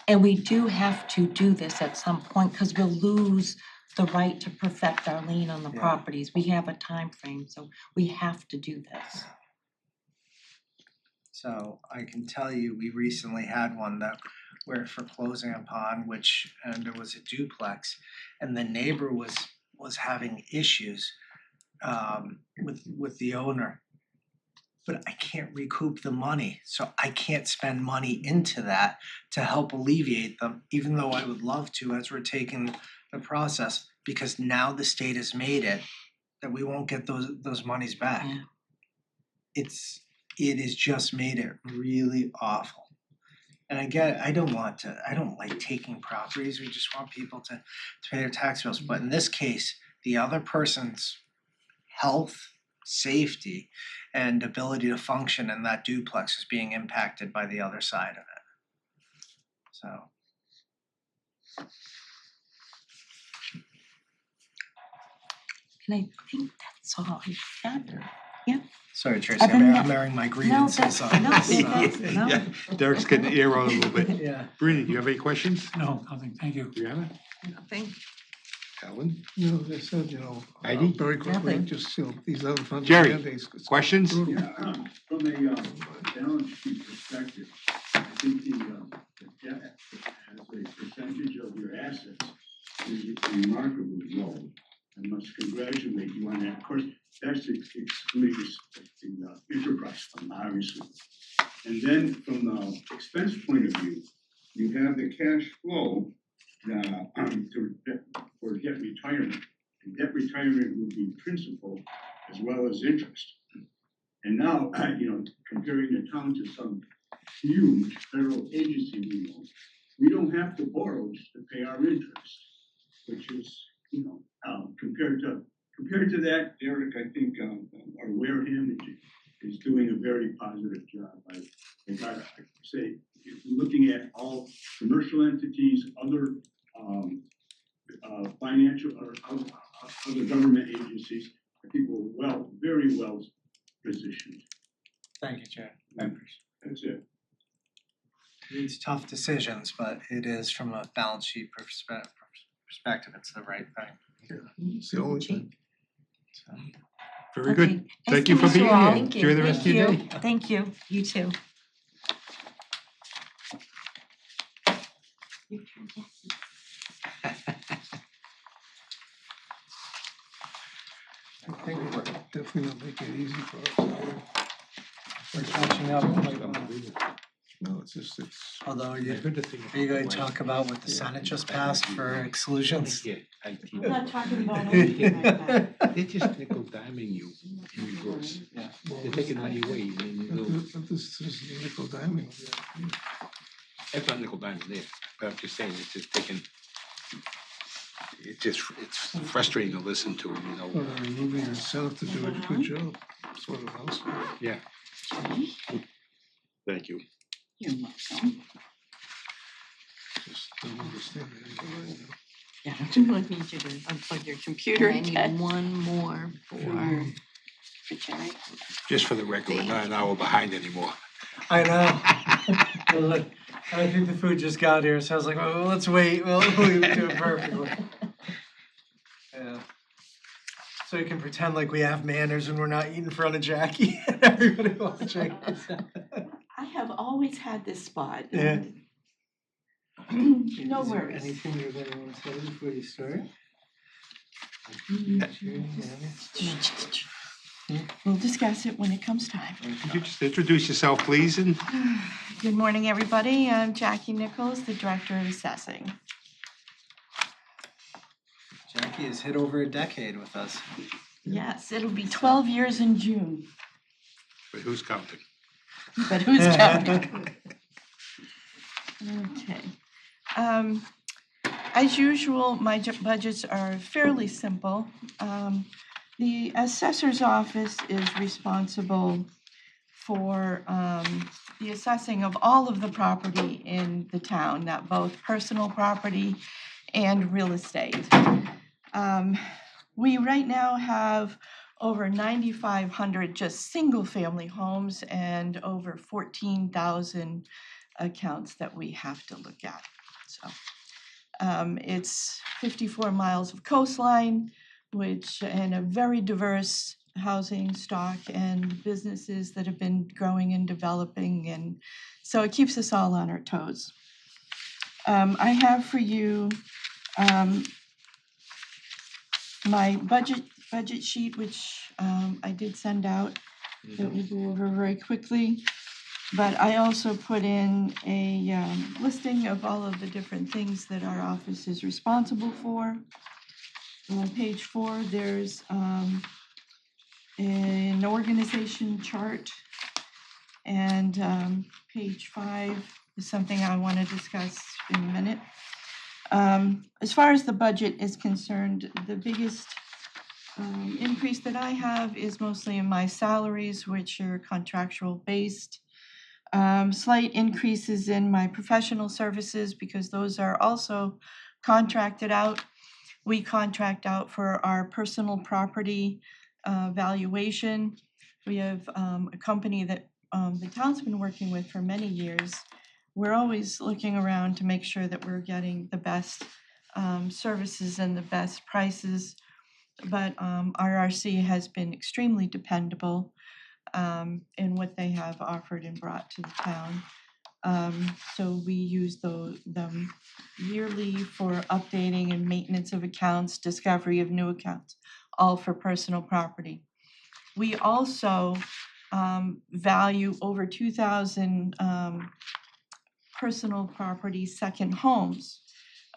And we do have to do this at some point, cause we'll lose the right to perfect our lien on the Yeah. properties. We have a time frame, so we have to do this. So I can tell you, we recently had one that we're foreclosing upon, and it was a duplex, and the neighbor was having issues with the owner. But I can't recoup the money, so I can't spend money into that to help alleviate them, even though I would love to as we're taking the process, because now the state has made it that we won't get those monies back. Yeah. It has just made it really awful. And again, I don't like taking properties, we just want people to pay their tax bills, but in this case, the other person's health, safety, and ability to function in that duplex is being impacted by the other side of it. So. And I think that's all I had. Sorry, Tracy, Other than I'm that- airing my grievances on no, this. that's- no. Yeah, Derek's getting the air out a little bit. Yeah. Bruni, do you have any questions? No, nothing, thank you. Brianna? Nothing. Ellen? No, they said, you know, Heidi? very quickly, Nothing. just, you know, these other funds. Jerry, mandates, it's Questions? brutal. Yeah, from a balance sheet perspective, I think the debt as a percentage of your assets is remarkably low. I must congratulate you on that. Of course, that's excluding the enterprise fund, obviously. And then from the expense point of view, you have the cash flow for debt retirement. And debt retirement would be principal as well as interest. And now, comparing the town to some huge federal agency we don't have to borrow just to pay our interest, which is, compared to that, Derek, I think, our Wareham is doing a very positive job. I gotta say, if you're looking at all commercial entities, other financial or other government agencies, I think we're very well positioned. Thank you, Chair. I appreciate it. That's it. It's tough decisions, but it is from a balance sheet perspective, it's the right thing. It's the only thing. So. Very good. Okay. Thank Nice you to for meet being all. here. Enjoy the rest of your day. Thank you, you too. I think we're definitely not making it easy for us. We're catching up. No, it's just, it's. Although are you gonna talk about what the Senate just passed for exclusions? I'm not talking about anything like that. They just nickel diming you in reverse. Yeah. They're taking money away and then you go, But this is nickel diming. that's not nickel diming there, but I'm just saying, it's just taking. It's frustrating to listen to, you know. Well, they're removing your incentive to do a good job. That's what it amounts to. Yeah. Thank you. You're welcome. Just don't understand it. Yeah, I do want you to unplug your computer And I need one more for Jerry. Just for the record, we're not an hour behind anymore. I know. Look, I think the food just got here, so I was like, well, let's wait, we'll do it perfectly. Yeah. So we can pretend like we have manners when we're not eating in front of Jackie and everybody watching. I have always had this spot. Yeah. No Is there worries. anything you're gonna want to say before you start? we'll discuss it when it comes time. Could you just introduce yourself, please, and Good morning, everybody. I'm Jackie Nichols, the Director of Assessing. Jackie has hit over a decade with us. Yes, it'll be 12 years in June, but who's counting? but who's counting? Okay. As usual, my budgets are fairly simple. The assessor's office is responsible for the assessing of all of the property in the town, not both personal property and real estate. We right now have over 9,500 just single-family homes and over 14,000 accounts that we have to look at. So it's 54 miles of coastline, and a very diverse housing stock and businesses that have been growing and developing, and so it keeps us all on our toes. I have for you my budget sheet, which I did send out, that we'll go over very quickly. But I also put in a listing of all of the different things that our office is responsible for. On page 4, there's an organization chart, and page 5 is something I want to discuss in a minute. As far as the budget is concerned, the biggest increase that I have is mostly in my salaries, which are contractual based. Slight increases in my professional services because those are also contracted out. We contract out for our personal property valuation. We have a company that the town's been working with for many years. We're always looking around to make sure that we're getting the best services and the best prices, but RRC has been extremely dependable in what they have offered and brought to the town. So we use them yearly for updating and maintenance of accounts, discovery of new accounts, all for personal property. We also value over 2,000 personal property second homes,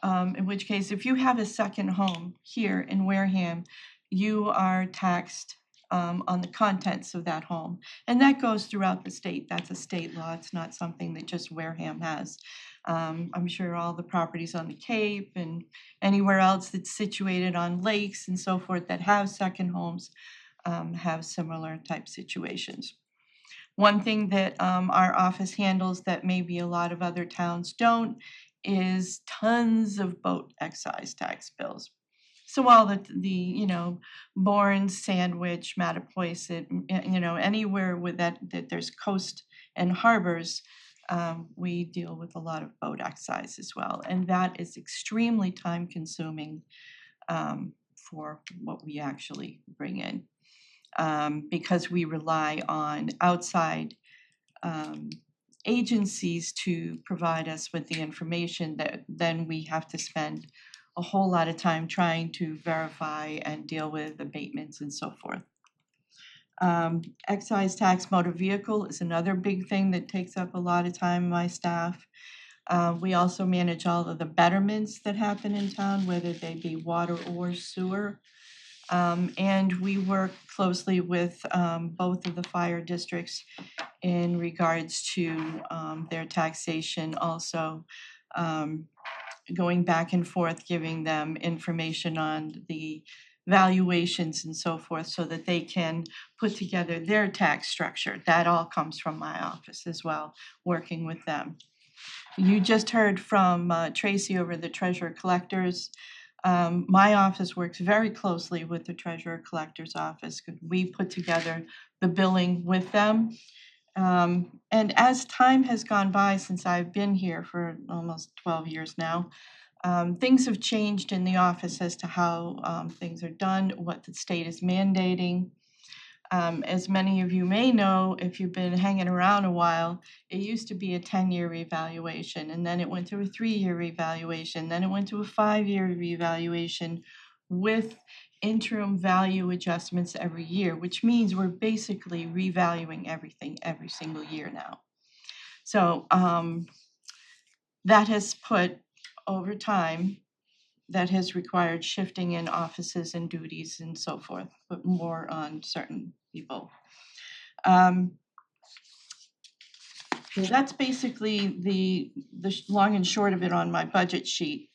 in which case if you have a second home here in Wareham, you are taxed on the contents of that home. And that goes throughout the state. That's a state law. It's not something that just Wareham has. I'm sure all the properties on the Cape and anywhere else that's situated on lakes and so forth that have second homes have similar type situations. One thing that our office handles that maybe a lot of other towns don't is tons of boat excise tax bills. So all the Bourne, Sandwich, Mattapoisett, anywhere with that there's coast and harbors, we deal with a lot of boat excise as well. And that is extremely time consuming for what we actually bring in. Because we rely on outside agencies to provide us with the information that then we have to spend a whole lot of time trying to verify and deal with abatements and so forth. Excise tax motor vehicle is another big thing that takes up a lot of time, my staff. We also manage all of the betterments that happen in town, whether they be water or sewer. And we work closely with both of the fire districts in regards to their taxation, also going back and forth, giving them information on the valuations and so forth so that they can put together their tax structure. That all comes from my office as well, working with them. You just heard from Tracy over the treasurer collectors. My office works very closely with the treasurer collector's office. We put together the billing with them. And as time has gone by since I've been here for almost 12 years now, things have changed in the office as to how things are done, what the state is mandating. As many of you may know, if you've been hanging around a while, it used to be a 10-year revaluation, and then it went to a 3-year revaluation, then it went to a 5-year revaluation. with interim value adjustments every year, which means we're basically revaluing everything every single year now. So that has put, over time, that has required shifting in offices and duties and so forth, but more on certain people. So that's basically the long and short of it on my budget sheet.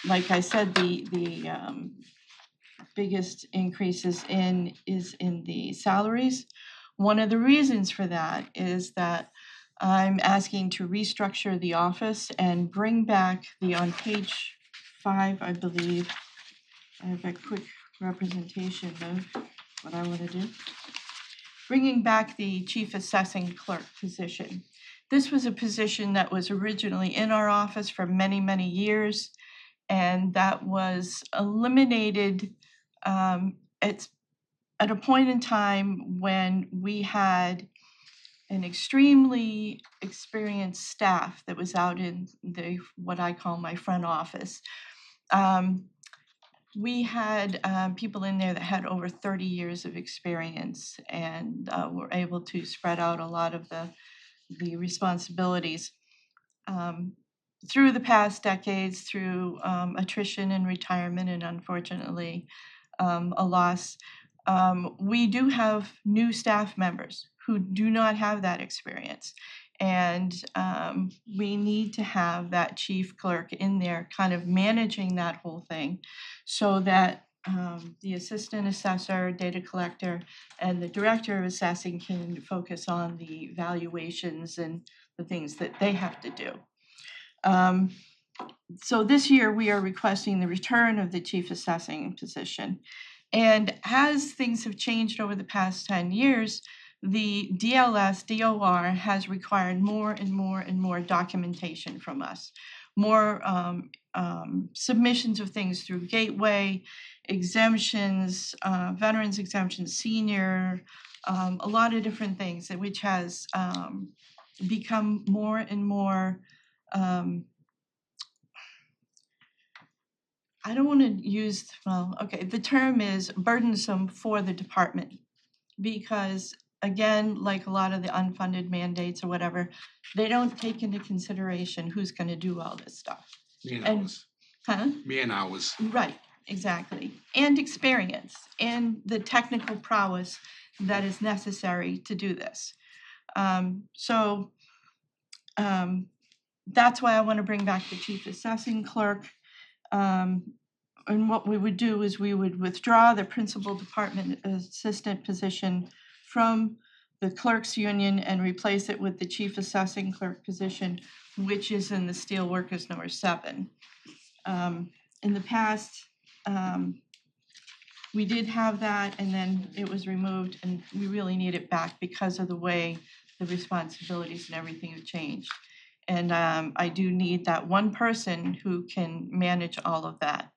Like I said, the biggest increases is in the salaries. One of the reasons for that is that I'm asking to restructure the office and bring back on page 5, I believe. I have a quick representation of what I want to do. Bringing back the chief assessing clerk position. This was a position that was originally in our office for many, many years, and that was eliminated at a point in time when we had an extremely experienced staff that was out in what I call my front office. We had people in there that had over 30 years of experience and were able to spread out a lot of the responsibilities. Through the past decades, through attrition and retirement, and unfortunately a loss, we do have new staff members who do not have that experience. And we need to have that chief clerk in there kind of managing that whole thing so that the assistant assessor, data collector, and the director of assessing can focus on the valuations and the things that they have to do. So this year we are requesting the return of the chief assessing position. And as things have changed over the past 10 years, the DLS, DOR has required more and more and more documentation from us. More submissions of things through Gateway, exemptions, veterans exemptions, senior, a lot of different things, which has become more and more, I don't want to use, the term is burdensome for the department because, again, like a lot of the unfunded mandates or whatever, they don't take into consideration who's going to do all this stuff. Man hours. Right, exactly. And experience and the technical prowess that is necessary to do this. That's why I want to bring back the chief assessing clerk. And what we would do is we would withdraw the principal department assistant position from the clerks union and replace it with the chief assessing clerk position, which is in the steelworkers number 7. In the past, we did have that and then it was removed, and we really need it back because of the way the responsibilities and everything have changed. And I do need that one person who can manage all of that.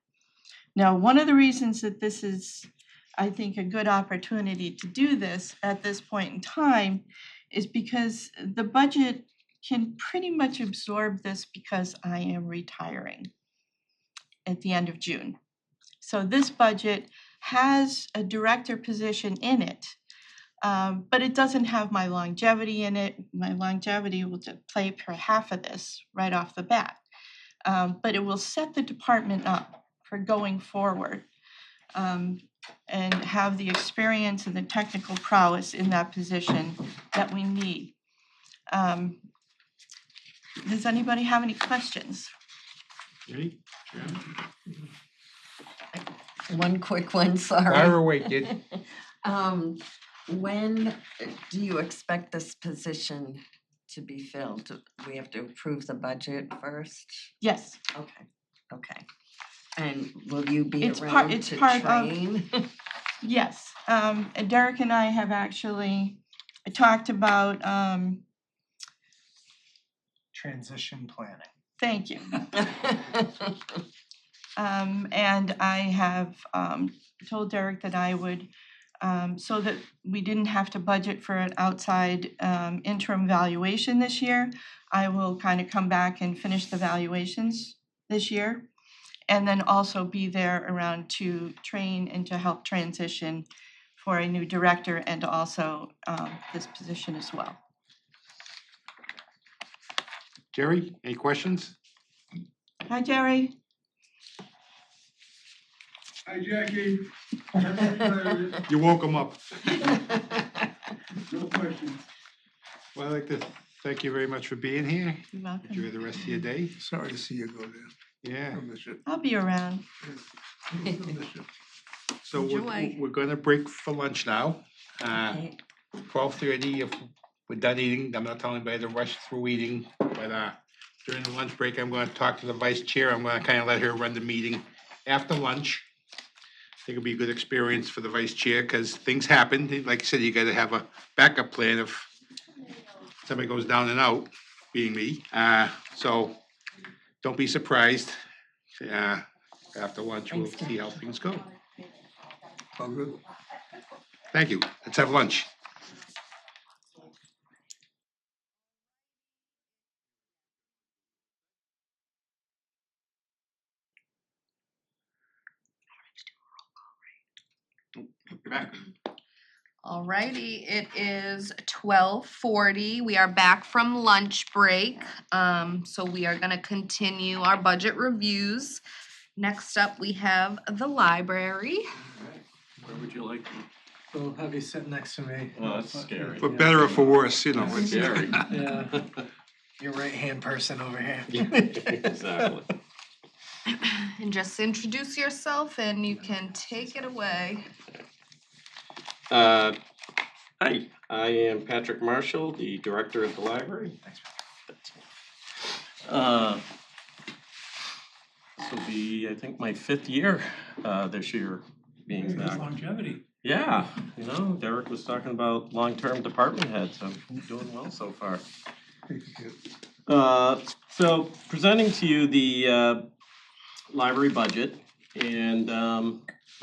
Now, one of the reasons that this is, I think, a good opportunity to do this at this point in time is because the budget can pretty much absorb this because I am retiring at the end of June. So this budget has a director position in it, but it doesn't have my longevity in it. My longevity will play for half of this right off the bat, but it will set the department up for going forward and have the experience and the technical prowess in that position that we need. Does anybody have any questions? Ready? One quick one, sorry. Fire away, kid. When do you expect this position to be filled? Do we have to approve the budget first? Yes. Okay. And will you be It's around part to of train? Yes. And Derek and I have actually talked about Transition planning. thank you. And I have told Derek that I would, so that we didn't have to budget for an outside interim valuation this year, I will kind of come back and finish the valuations this year. and then also be there around to train and to help transition for a new director and also this position as well. Jerry, any questions? Hi, Jerry. Hi, Jackie. You woke him up. No questions. Well, I'd like to thank you very much for being here. You're welcome. Enjoy the rest of your day. Sorry to see you go there. Yeah. I miss you. I'll be around. I miss you. So Enjoy. we're gonna break for lunch now. 12:30, if we're done eating, I'm not telling anybody to rush through eating, but during the lunch break, I'm gonna talk to the vice chair. I'm gonna kind of let her run the meeting after lunch. I think it'll be a good experience for the vice chair, because things happen. Like I said, you gotta have a backup plan if somebody goes down and out, being me. So don't be surprised. After lunch, we'll see how things go. All good. Thank you. Let's have lunch. You're back. Alrighty, it is 12:40. We are back from lunch break. So we are gonna continue our budget reviews. Next up, we have the library. Where would you like to? We'll have you sit next to me. Oh, that's scary. For better or for worse, you know. That's scary. Yeah. Your right-hand person over here. Exactly. And just introduce yourself and you can take it away. Hi, I am Patrick Marshall, the director of the library. This will be, I think, my 5th year this year being back. Longevity. Yeah, you know, Derek was talking about long-term department heads. I'm doing well so far. So presenting to you the library budget, and I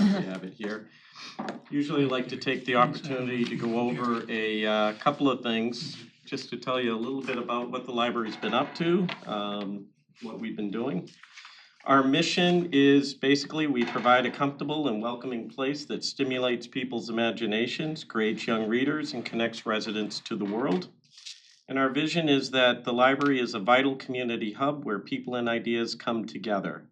have it here. Usually like to take the opportunity to go over a couple of things, just to tell you a little bit about what the library's been up to, what we've been doing. Our mission is basically we provide a comfortable and welcoming place that stimulates people's imaginations, creates young readers, and connects residents to the world. And our vision is that the library is a vital community hub where people and ideas come together.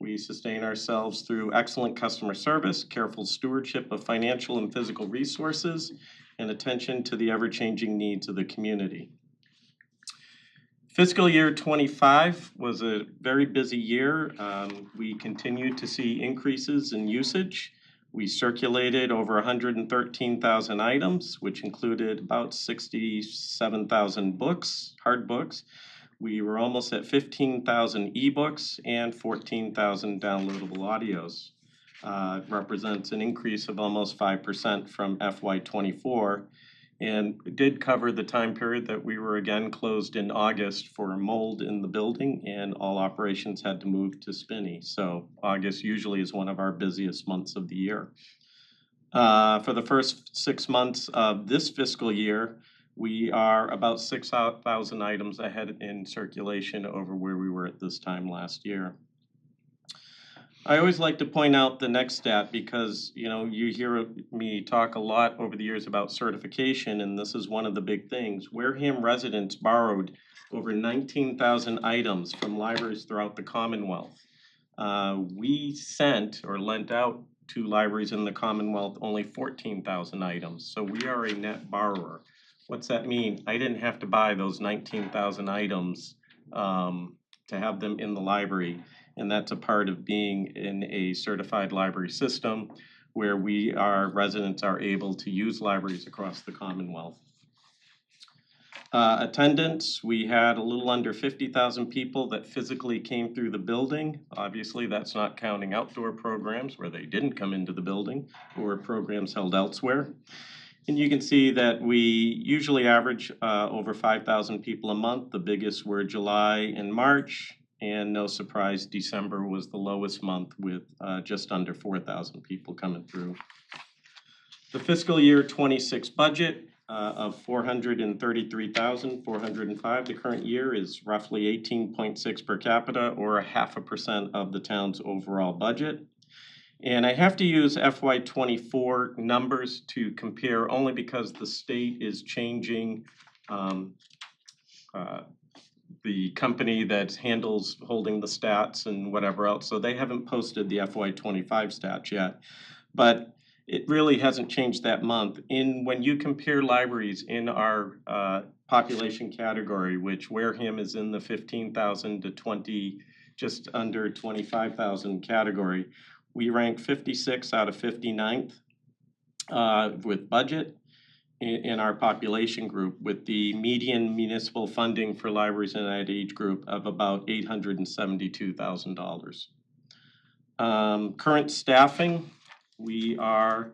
We sustain ourselves through excellent customer service, careful stewardship of financial and physical resources, and attention to the ever-changing needs of the community. Fiscal year 25 was a very busy year. We continued to see increases in usage. We circulated over 113,000 items, which included about 67,000 books, hard books. We were almost at 15,000 ebooks and 14,000 downloadable audios. It represents an increase of almost 5% from FY24. And it did cover the time period that we were again closed in August for mold in the building, and all operations had to move to Spinney. So August usually is one of our busiest months of the year. For the first 6 months of this fiscal year, we are about 6,000 items ahead in circulation over where we were at this time last year. I always like to point out the next stat because, you know, you hear me talk a lot over the years about certification, and this is one of the big things. Wareham residents borrowed over 19,000 items from libraries throughout the Commonwealth. We sent or lent out to libraries in the Commonwealth only 14,000 items, so we are a net borrower. What's that mean? I didn't have to buy those 19,000 items to have them in the library. And that's a part of being in a certified library system where residents are able to use libraries across the Commonwealth. Attendance, we had a little under 50,000 people that physically came through the building. Obviously, that's not counting outdoor programs where they didn't come into the building or programs held elsewhere. And you can see that we usually average over 5,000 people a month. The biggest were July and March. And no surprise, December was the lowest month with just under 4,000 people coming through. The fiscal year 26 budget, of $433,405. The current year is roughly 18.6 per capita, or 0.5% of the town's overall budget. And I have to use FY '24 numbers to compare only because the state is changing the company that handles holding the stats and whatever else. So they haven't posted the FY '25 stats yet. But it really hasn't changed that month. When you compare libraries in our population category, which Wareham is in the 15,000 to just under 25,000 category, we rank 56 out of 59th with budget in our population group, with the median municipal funding for libraries in that age group of about $872,000. Current staffing, we are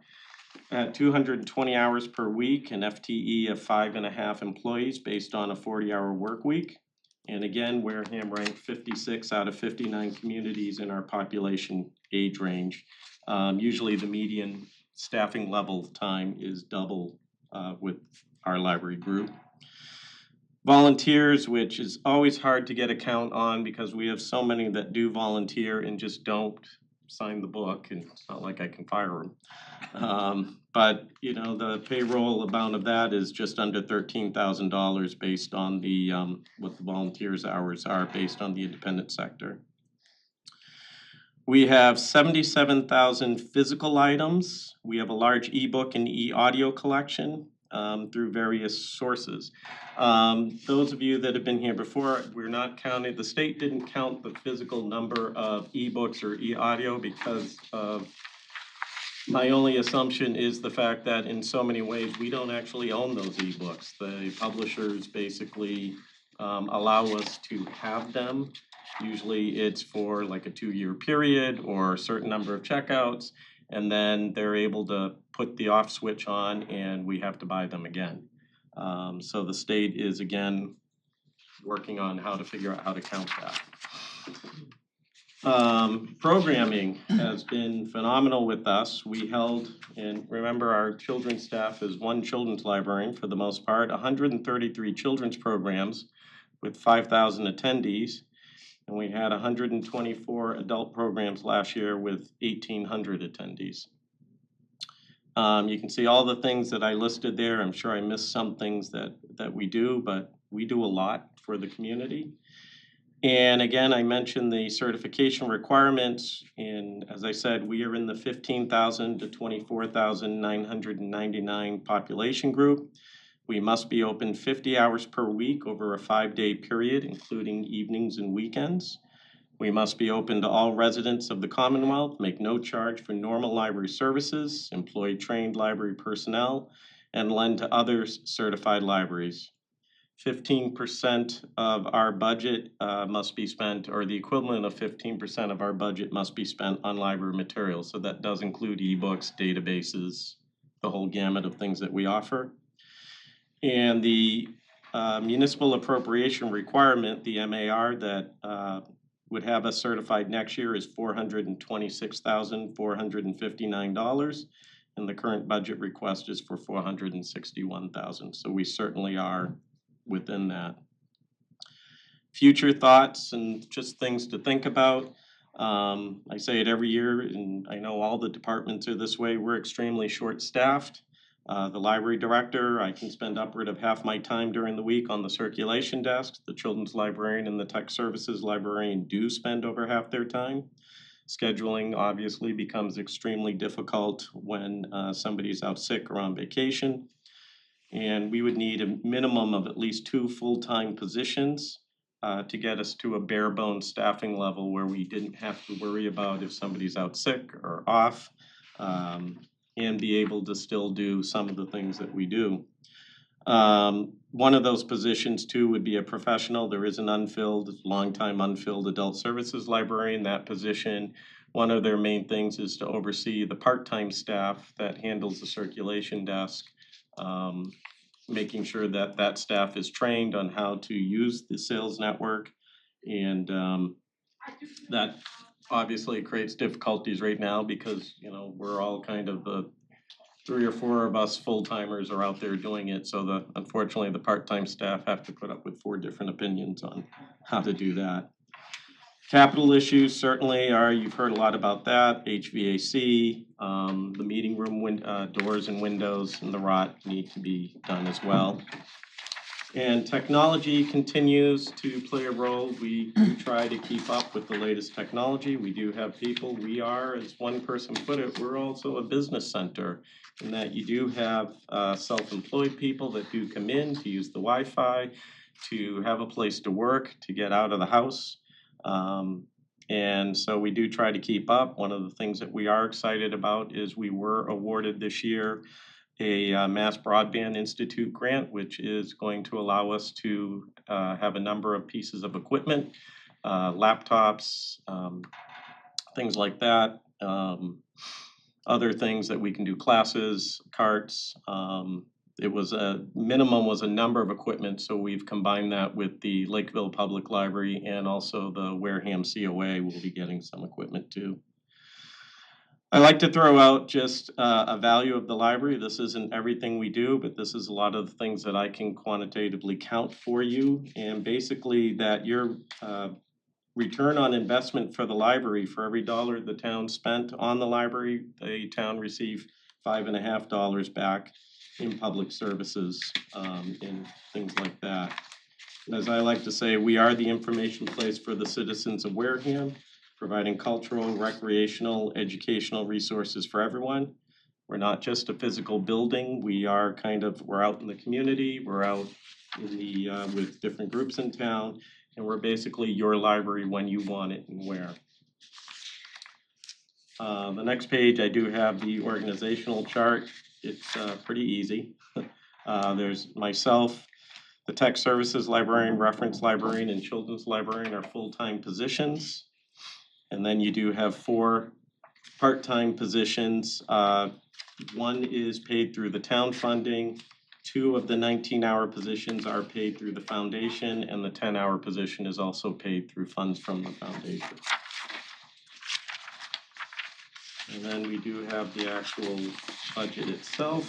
at 220 hours per week, an FTE of 5.5 employees based on a 40-hour work week. And again, Wareham ranked 56 out of 59 communities in our population age range. Usually the median staffing level time is double with our library group. Volunteers, which is always hard to get a count on because we have so many that do volunteer and just don't sign the book, and it's not like I can fire them. But you know, the payroll amount of that is just under $13,000 based on the what the volunteers' hours are based on the independent sector. We have 77,000 physical items. We have a large ebook and e-audio collection through various sources. Those of you that have been here before, we're not counting, the state didn't count the physical number of ebooks or e-audio because of, my only assumption is the fact that in so many ways, we don't actually own those ebooks. The publishers basically allow us to have them. Usually it's for like a 2-year period or a certain number of checkouts, and then they're able to put the off switch on and we have to buy them again. So the state is again working on how to figure out how to count that. Programming has been phenomenal with us. We held, and remember our children's staff is one children's librarian for the most part, 133 children's programs with 5,000 attendees. And we had 124 adult programs last year with 1,800 attendees. You can see all the things that I listed there. I'm sure I missed some things that we do, but we do a lot for the community. And again, I mentioned the certification requirements. And as I said, we are in the 15,000 to 24,999 population group. We must be open 50 hours per week over a 5-day period, including evenings and weekends. We must be open to all residents of the Commonwealth, make no charge for normal library services, employ trained library personnel, and lend to other certified libraries. 15% of our budget must be spent, or the equivalent of 15% of our budget must be spent on library materials. So that does include ebooks, databases, the whole gamut of things that we offer. And the municipal appropriation requirement, the MAR, that would have us certified next year is $426,459. And the current budget request is for $461,000. So we certainly are within that. Future thoughts and just things to think about. I say it every year, and I know all the departments are this way. We're extremely short-staffed. The library director, I can spend upward of half my time during the week on the circulation desk. The children's librarian and the tech services librarian do spend over half their time. Scheduling obviously becomes extremely difficult when somebody's out sick or on vacation. And we would need a minimum of at least 2 full-time positions to get us to a bare bones staffing level where we didn't have to worry about if somebody's out sick or off, and be able to still do some of the things that we do. One of those positions too would be a professional. There is an long-time unfilled adult services librarian. That position, one of their main things is to oversee the part-time staff that handles the circulation desk, making sure that that staff is trained on how to use the sales network. And that obviously creates difficulties right now because, you know, we're all kind of 3 or 4 of us full-timers are out there doing it, so unfortunately, the part-time staff have to put up with 4 different opinions on how to do that. Capital issues certainly are, you've heard a lot about that, HVAC, the meeting room doors and windows and the rot need to be done as well. And technology continues to play a role. We do try to keep up with the latest technology. We do have people. We are, as one person put it, we're also a business center in that you do have self-employed people that do come in to use the Wi-Fi, to have a place to work, to get out of the house. And so we do try to keep up. One of the things that we are excited about is we were awarded this year a Mass Broadband Institute grant, which is going to allow us to have a number of pieces of equipment, laptops, things like that, other things that we can do, classes, carts. It was a minimum was a number of equipment, so we've combined that with the Lakeville Public Library and also the Wareham COA will be getting some equipment too. I like to throw out just a value of the library. This isn't everything we do, but this is a lot of the things that I can quantitatively count for you. And basically that your return on investment for the library, for every dollar the town spent on the library, the town received $5.50 back in public services and things like that. And as I like to say, we are the information place for the citizens of Wareham, providing cultural, recreational, educational resources for everyone. We're not just a physical building. We are we're out in the community. We're out in the with different groups in town, and we're basically your library when you want it and where. The next page, I do have the organizational chart. It's pretty easy. There's myself, the tech services librarian, reference librarian, and children's librarian are full-time positions. And then you do have 4 part-time positions. One is paid through the town funding. 2 of the 19-hour positions are paid through the foundation, and the 10-hour position is also paid through funds from the foundation. And then we do have the actual budget itself.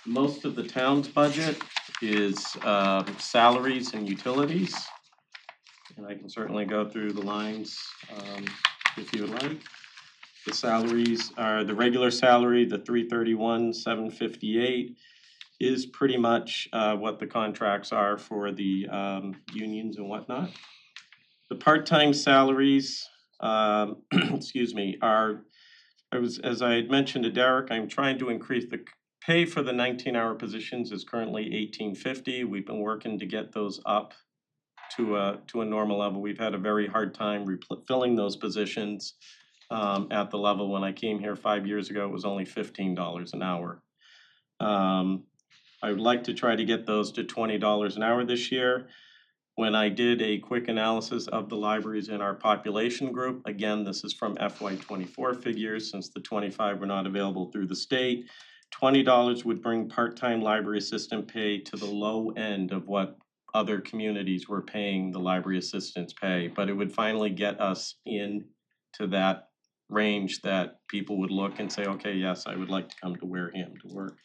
Most of the town's budget is salaries and utilities. And I can certainly go through the lines if you would like. The salaries are the regular salary, the $331,758 is pretty much what the contracts are for the unions and whatnot. The part-time salaries, excuse me, as I had mentioned to Derek, I'm trying to increase the pay for the 19-hour positions is currently $18.50. We've been working to get those up to a normal level. We've had a very hard time filling those positions at the level when I came here 5 years ago. It was only $15 an hour. I would like to try to get those to $20 an hour this year. When I did a quick analysis of the libraries in our population group, again, this is from FY24 figures, since the 25 were not available through the state, $20 would bring part-time library assistant pay to the low end of what other communities were paying the library assistants pay, but it would finally get us into that range that people would look and say, okay, yes, I would like to come to Wareham to work.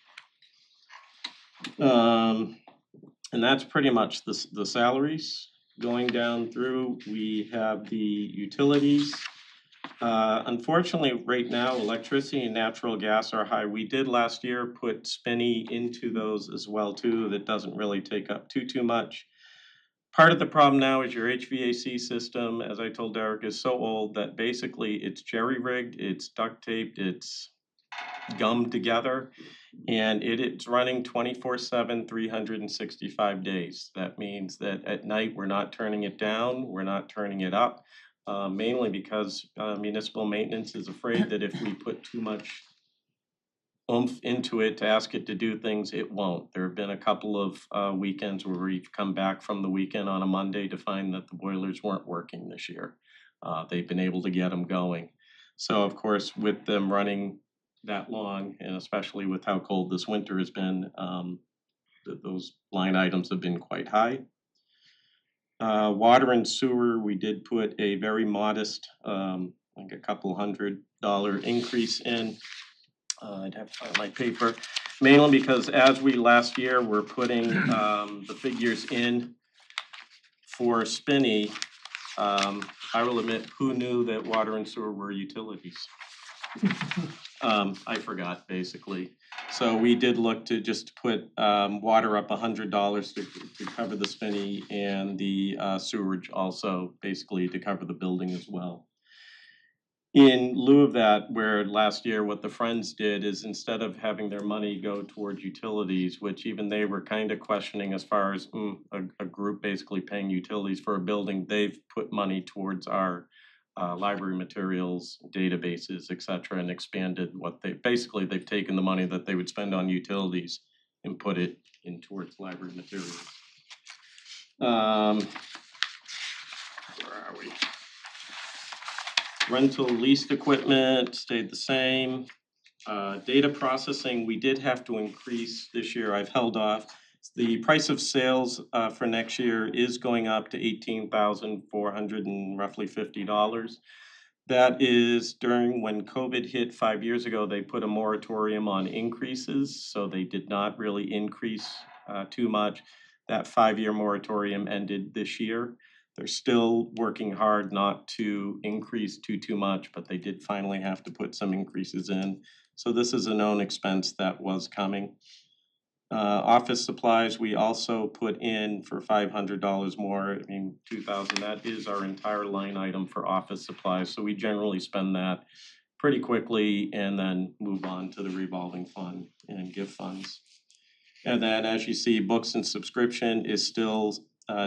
And that's pretty much the salaries. Going down through, we have the utilities. Unfortunately, right now, electricity and natural gas are high. We did last year put Spinney into those as well too. That doesn't really take up too much. Part of the problem now is your HVAC system, as I told Derek, is so old that basically it's jerry-rigged, it's duct taped, it's gummed together, and it's running 24/7, 365 days. That means that at night we're not turning it down, we're not turning it up, mainly because municipal maintenance is afraid that if we put too much oomph into it to ask it to do things, it won't. There have been a couple of weekends where we've come back from the weekend on a Monday to find that the boilers weren't working this year. They've been able to get them going. So of course, with them running that long, and especially with how cold this winter has been, those line items have been quite high. Water and sewer, we did put a very modest like a couple $100 increase in. I'd have to find my paper, mainly because as we last year were putting the figures in for Spinney, I will admit, who knew that water and sewer were utilities? I forgot, basically. So we did look to just put water up $100 to cover the Spinney, and the sewerage also basically to cover the building as well. In lieu of that, where last year what the Friends did is instead of having their money go towards utilities, which even they were kind of questioning as far as a group basically paying utilities for a building, they've put money towards our library materials, databases, et cetera, and expanded what they've taken the money that they would spend on utilities and put it in towards library materials. Where are we? Rental leased equipment stayed the same. Data processing, we did have to increase this year. I've held off. The price of sales for next year is going up to $18,400 and roughly $50. That is during when COVID hit 5 years ago, they put a moratorium on increases, so they did not really increase too much. That 5-year moratorium ended this year. They're still working hard not to increase too much, but they did finally have to put some increases in. So this is a known expense that was coming. Office supplies, we also put in for $500 more, I mean, $2,000, that is our entire line item for office supplies. So we generally spend that pretty quickly and then move on to the revolving fund and gift funds. And then as you see, books and subscription is still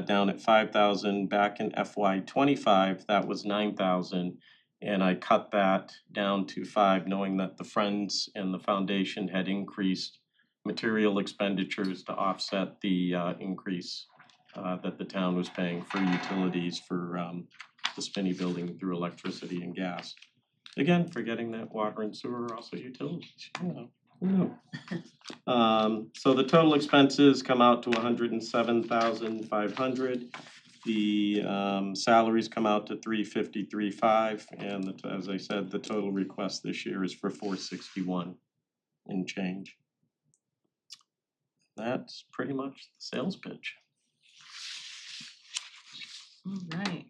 down at $5,000. Back in FY25, that was $9,000, and I cut that down to $5,000, knowing that the Friends and the foundation had increased material expenditures to offset the increase that the town was paying for utilities for the Spinney building through electricity and gas. Again, forgetting that water and sewer are also utilities. So the total expenses come out to $107,500. The salaries come out to $353,500, and as I said, the total request this year is for $461 and change. That's pretty much the sales pitch. All right.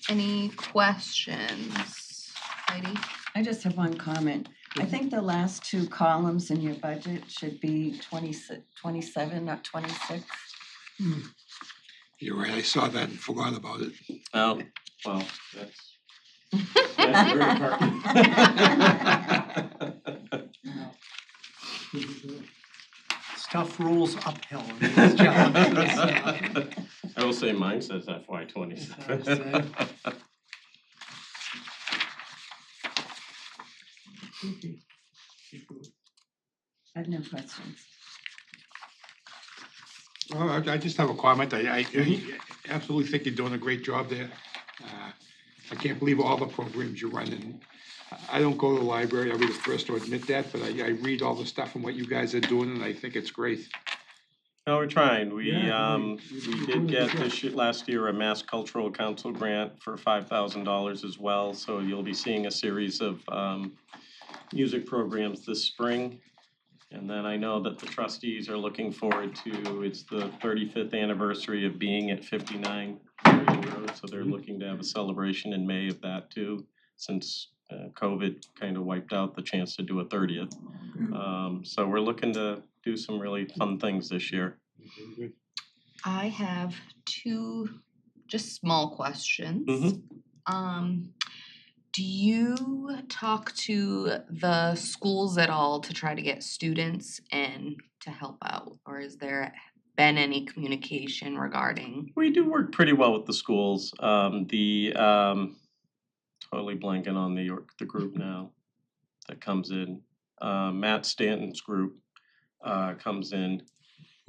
Any questions, Heidi? I just have one comment. I think the last two columns in your budget should be 27, not 26. You're right, I saw that and forgot about it. Oh, well, that's your department. Tough rules uphill in these challenges. I will say mine says FY27. I have no questions. Well, I just have a comment. I absolutely think you're doing a great job there. I can't believe all the programs you're running. I don't go to the library, I'll be the first to admit that, but I read all the stuff and what you guys are doing, and I think it's great. No, we're trying. We you're did get last year a Mass Cultural Council grant for $5,000 as well, so you'll be seeing a series of music programs this spring. And then I know that the trustees are looking forward to, it's the 35th anniversary of being at 59 Marion Road, so they're looking to have a celebration in May of that too, since COVID kind of wiped out the chance to do a 30th. So we're looking to do some really fun things this year. I have two just small questions. Do you talk to the schools at all to try to get students in to help out? Or has there been any communication regarding? We do work pretty well with the schools. Totally blanking on the group now that comes in. Matt Stanton's group comes in.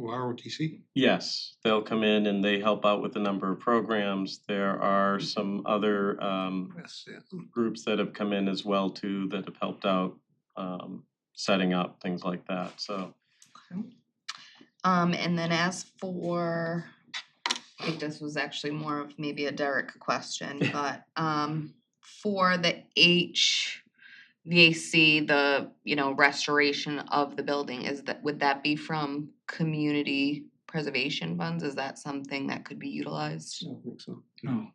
ROTC? Yes, they'll come in and they help out with a number of programs. There are some other groups that have come in as well too that have helped out setting up things like that. So. And then as for, I think this was actually more of maybe a Derek question, but for the HVAC, the, restoration of the building, would that be from community preservation funds? Is that something that could be utilized? I don't think so. No.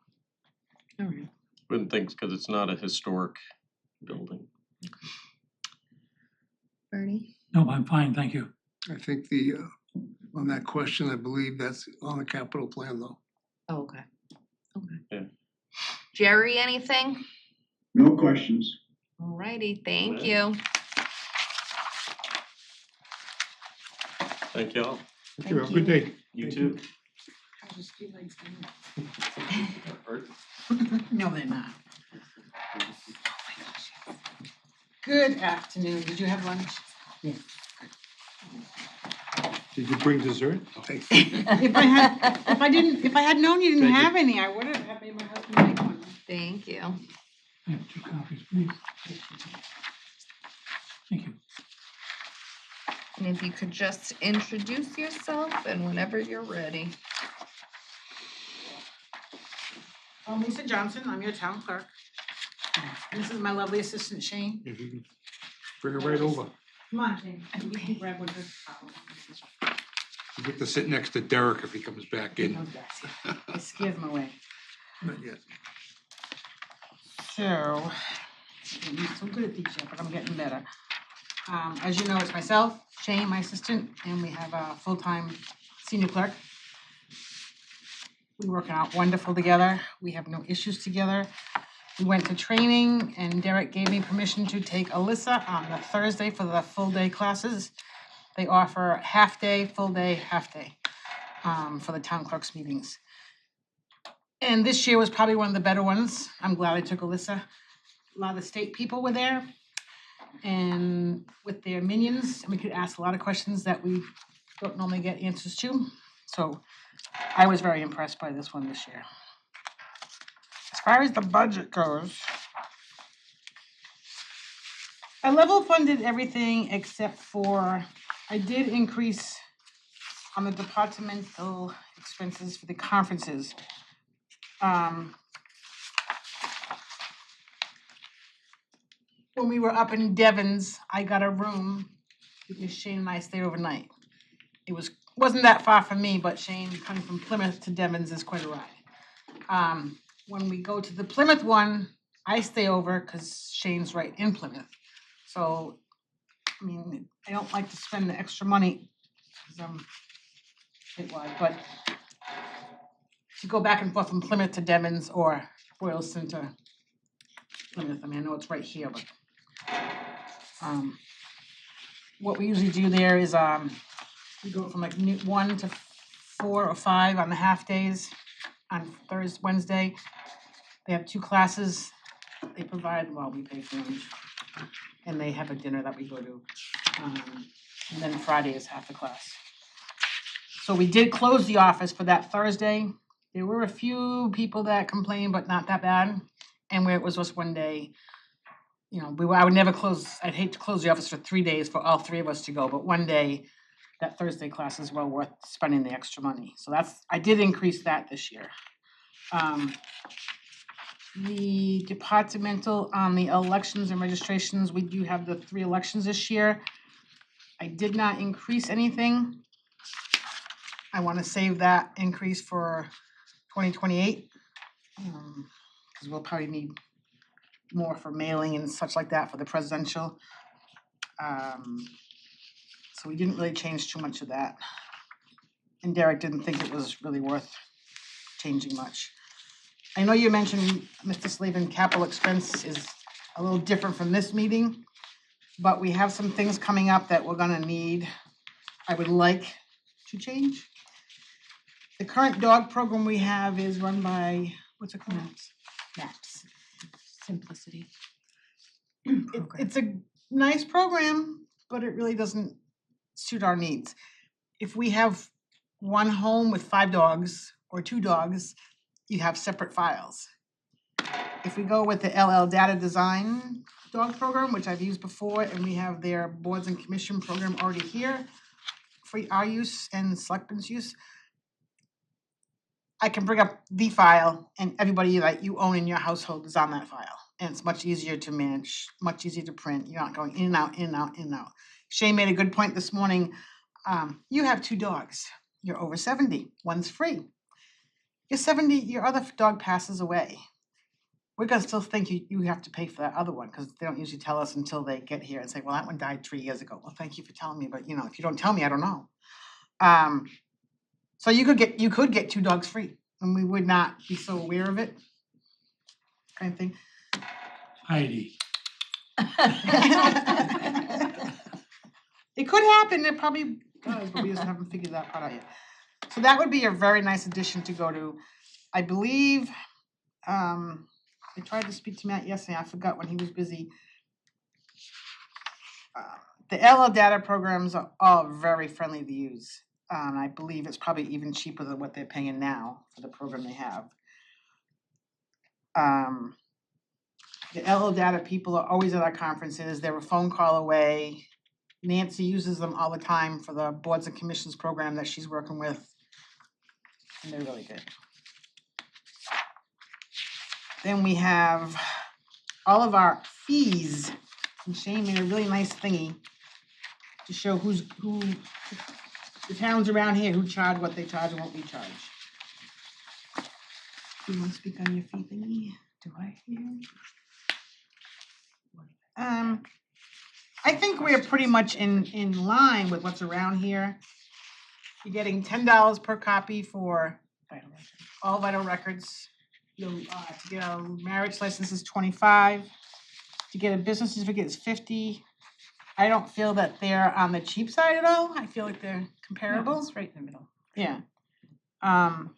Alright. Wouldn't think, cause it's not a historic building. Bernie? No, I'm fine, thank you. I think on that question, I believe that's on the capital plan though. Oh, okay. Okay. Yeah. Jerry, anything? No questions. Alrighty, thank you. Thank you all. Thank you, have a good day. You too. No, they're not. Good afternoon. Did you have lunch? Yeah. Did you bring dessert? If I had known you didn't have any, I would have made my husband make one. Thank you. Yeah, 2 copies, please. Thank you. And if you could just introduce yourself and whenever you're ready. I'm Lisa Johnson. I'm your town clerk. This is my lovely assistant Shane. If you can bring it right over. Come on, Shane. You can grab one. You get to sit next to Derek if he comes back in. It scares him away. Not yet. So, I'm not so good at these yet, but I'm getting better. As you know, it's myself, Shane, my assistant, and we have a full-time senior clerk. We work out wonderful together. We have no issues together. We went to training and Derek gave me permission to take Alyssa on the Thursday for the full-day classes. They offer half-day, full-day, half-day for the town clerk's meetings. And this year was probably one of the better ones. I'm glad I took Alyssa. A lot of the state people were there and with their minions, and we could ask a lot of questions that we don't normally get answers to. So I was very impressed by this one this year. As far as the budget goes, I level funded everything except for, I did increase on the departmental expenses for the conferences. When we were up in Devon's, I got a room because Shane and I stayed overnight. It wasn't that far from me, but Shane coming from Plymouth to Devon's is quite a ride. When we go to the Plymouth one, I stay over because Shane's right in Plymouth. So, I mean, I don't like to spend the extra money because I'm statewide, but to go back and forth from Plymouth to Devon's or Boylston to Plymouth, I mean, I know it's right here, but what we usually do there is we go from like 1 to 4 or 5 on the half days on Thursday, Wednesday. They have 2 classes. They provide, well, we pay for lunch. And they have a dinner that we go to. And then Friday is half the class. So we did close the office for that Thursday. There were a few people that complained, but not that bad. And where it was just one day, I would never close, I'd hate to close the office for 3 days for all 3 of us to go, but one day, that Thursday class is well worth spending the extra money. So I did increase that this year. The departmental on the elections and registrations, we do have the 3 elections this year. I did not increase anything. I want to save that increase for 2028. Because we'll probably need more for mailing and such like that for the presidential. So we didn't really change too much of that. And Derek didn't think it was really worth changing much. I know you mentioned, Mr. Slavin, capital expense is a little different from this meeting, but we have some things coming up that we're gonna need, I would like to change. The current dog program we have is run by, what's it called? Maps. Simplicity. It's a nice program, but it really doesn't suit our needs. If we have one home with 5 dogs or 2 dogs, you have separate files. If we go with the LL Data Design dog program, which I've used before, and we have their boards and commission program already here for our use and selectmen's use, I can bring up the file and everybody that you own in your household is on that file. And it's much easier to manage, much easier to print. You're not going in and out, in and out, in and out. Shay made a good point this morning. You have 2 dogs. You're over 70. One's free. You're 70, your other dog passes away. We're gonna still think you have to pay for that other one, because they don't usually tell us until they get here and say, well, that one died 3 years ago. Well, thank you for telling me, but you know, if you don't tell me, I don't know. So you could get 2 dogs free, and we would not be so aware of it, kind of thing. Heidi. It could happen, it probably does, but we just haven't figured that part out yet. So that would be a very nice addition to go to. I believe, I tried to speak to Matt yesterday, I forgot when he was busy. The LL data programs are all very friendly to use. I believe it's probably even cheaper than what they're paying now for the program they have. The LL data people are always at our conferences, they're a phone call away. Nancy uses them all the time for the boards and commissions program that she's working with. And they're really good. Then we have all of our fees. And Shane made a really nice thingy to show who the towns around here who charge what they charge and what we charge. Do you want to speak on your fee thingy? Do I? I think we're pretty much in line with what's around here. You're getting $10 per copy for all vital records. To get a marriage license is $25. To get a business certificate is $50. I don't feel that they're on the cheap side at all. I feel like they're comparable. No, it's right in the middle. Yeah. And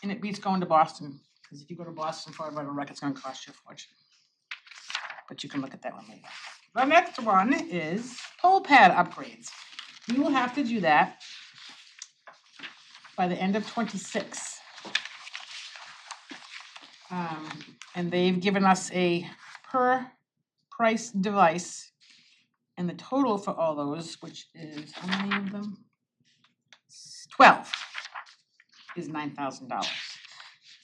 it beats going to Boston, because if you go to Boston for a vital record, it's gonna cost you a fortune. But you can look at that one later. The next one is poll pad upgrades. We will have to do that by the end of '26. And they've given us a per price device, and the total for all those, which is how many of them? 12, is $9,000.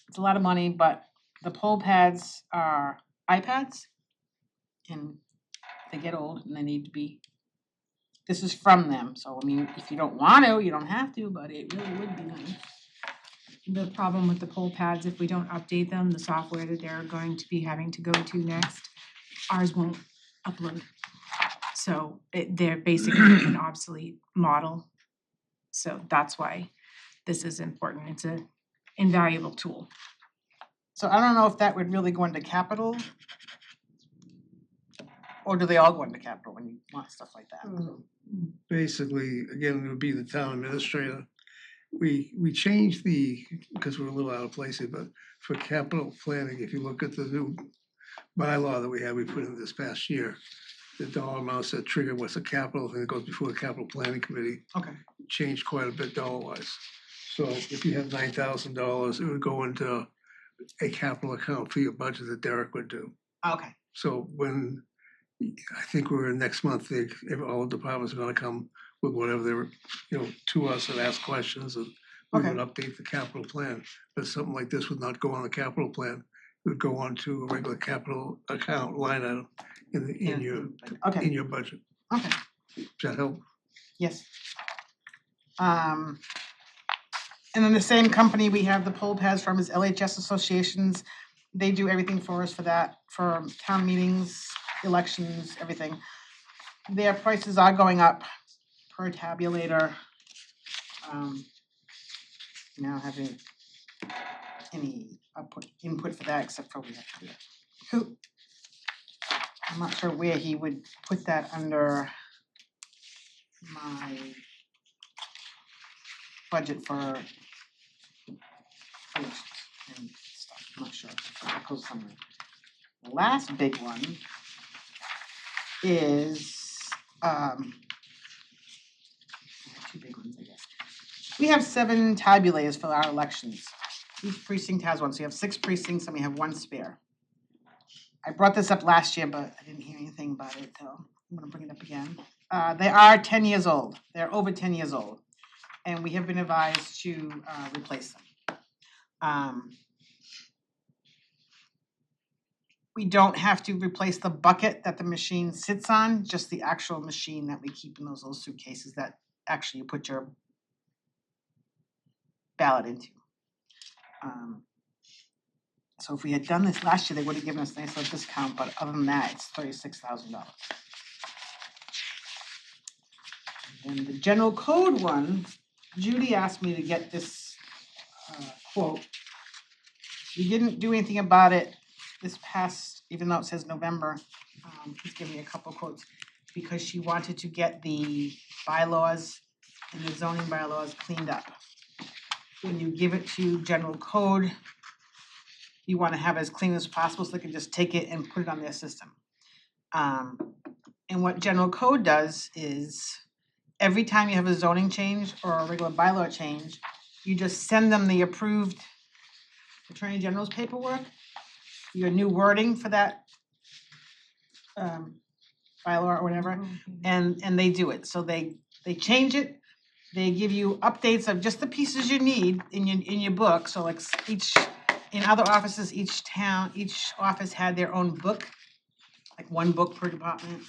It's a lot of money, but the poll pads are iPads, and they get old and they need to be. This is from them, so I mean, if you don't want to, you don't have to, but it really would be nice. The problem with the poll pads, if we don't update them, the software that they're going to be having to go to next, ours won't upload. So they're basically an obsolete model. So that's why this is important. It's an invaluable tool. So I don't know if that would really go into capital, or do they all go into capital when you want stuff like that? Basically, again, it would be the town administrator. We changed because we're a little out of place here, but for capital planning, if you look at the new bylaw that we put in this past year, the dollar amounts that trigger what's a capital, and it goes before the capital planning committee. Okay. Changed quite a bit dollar wise. So if you have $9,000, it would go into a capital account for your budget that Derek would do. Okay. So when, I think we're next month, all the departments are gonna come with whatever they were, to us and ask questions, and we would update the capital plan. But something like this would not go on the capital plan, it would go on to a regular capital account line item in your budget. Okay. Does that help? Yes. And then the same company we have the poll pads from is LHS Associations. They do everything for us for that, for town meetings, elections, everything. Their prices are going up per tabulator. Now having any input for that, except for we have to do it. I'm not sure where he would put that under my budget for elections and stuff. I'm not sure. It goes somewhere. The last big one is two big ones, I guess. We have 7 tabulators for our elections. Each precinct has one, so you have 6 precincts and we have 1 spare. I brought this up last year, but I didn't hear anything about it, so I'm gonna bring it up again. They are 10 years old. They're over 10 years old. and we have been advised to replace them. We don't have to replace the bucket that the machine sits on, just the actual machine that we keep in those little suitcases that actually you put your ballot into. So if we had done this last year, they would have given us a nice little discount, but other than that, it's $36,000. And the general code one, Judy asked me to get this quote. We didn't do anything about it this past, even though it says November, she's given me a couple quotes because she wanted to get the bylaws and the zoning bylaws cleaned up. When you give it to general code, you wanna have it as clean as possible so they can just take it and put it on their system. And what general code does is every time you have a zoning change or a regular bylaw change, you just send them the approved Attorney General's paperwork, your new wording for that bylaw or whatever, and they do it. So they change it, they give you updates of just the pieces you need in your book. So like in other offices, each office had their own book, like one book per department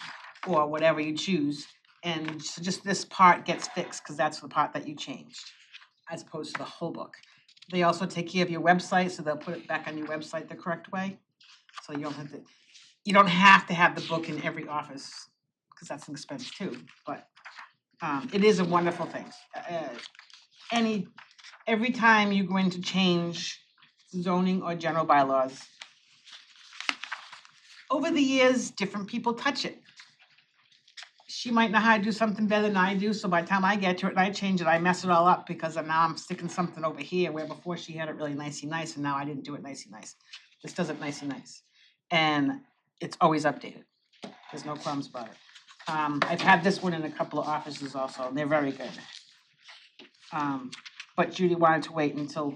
or whatever you choose. And so just this part gets fixed because that's the part that you changed, as opposed to the whole book. They also take care of your website, so they'll put it back on your website the correct way. So you don't have to have the book in every office, because that's an expense too, but it is a wonderful thing. Every time you go in to change zoning or general bylaws, over the years, different people touch it. She might know how to do something better than I do, so by the time I get to it and I change it, I mess it all up because now I'm sticking something over here where before she had it really nicey nice and now I didn't do it nicey nice. This does it nicey nice. And it's always updated. There's no qualms about it. I've had this one in a couple of offices also, and they're very good. But Judy wanted to wait until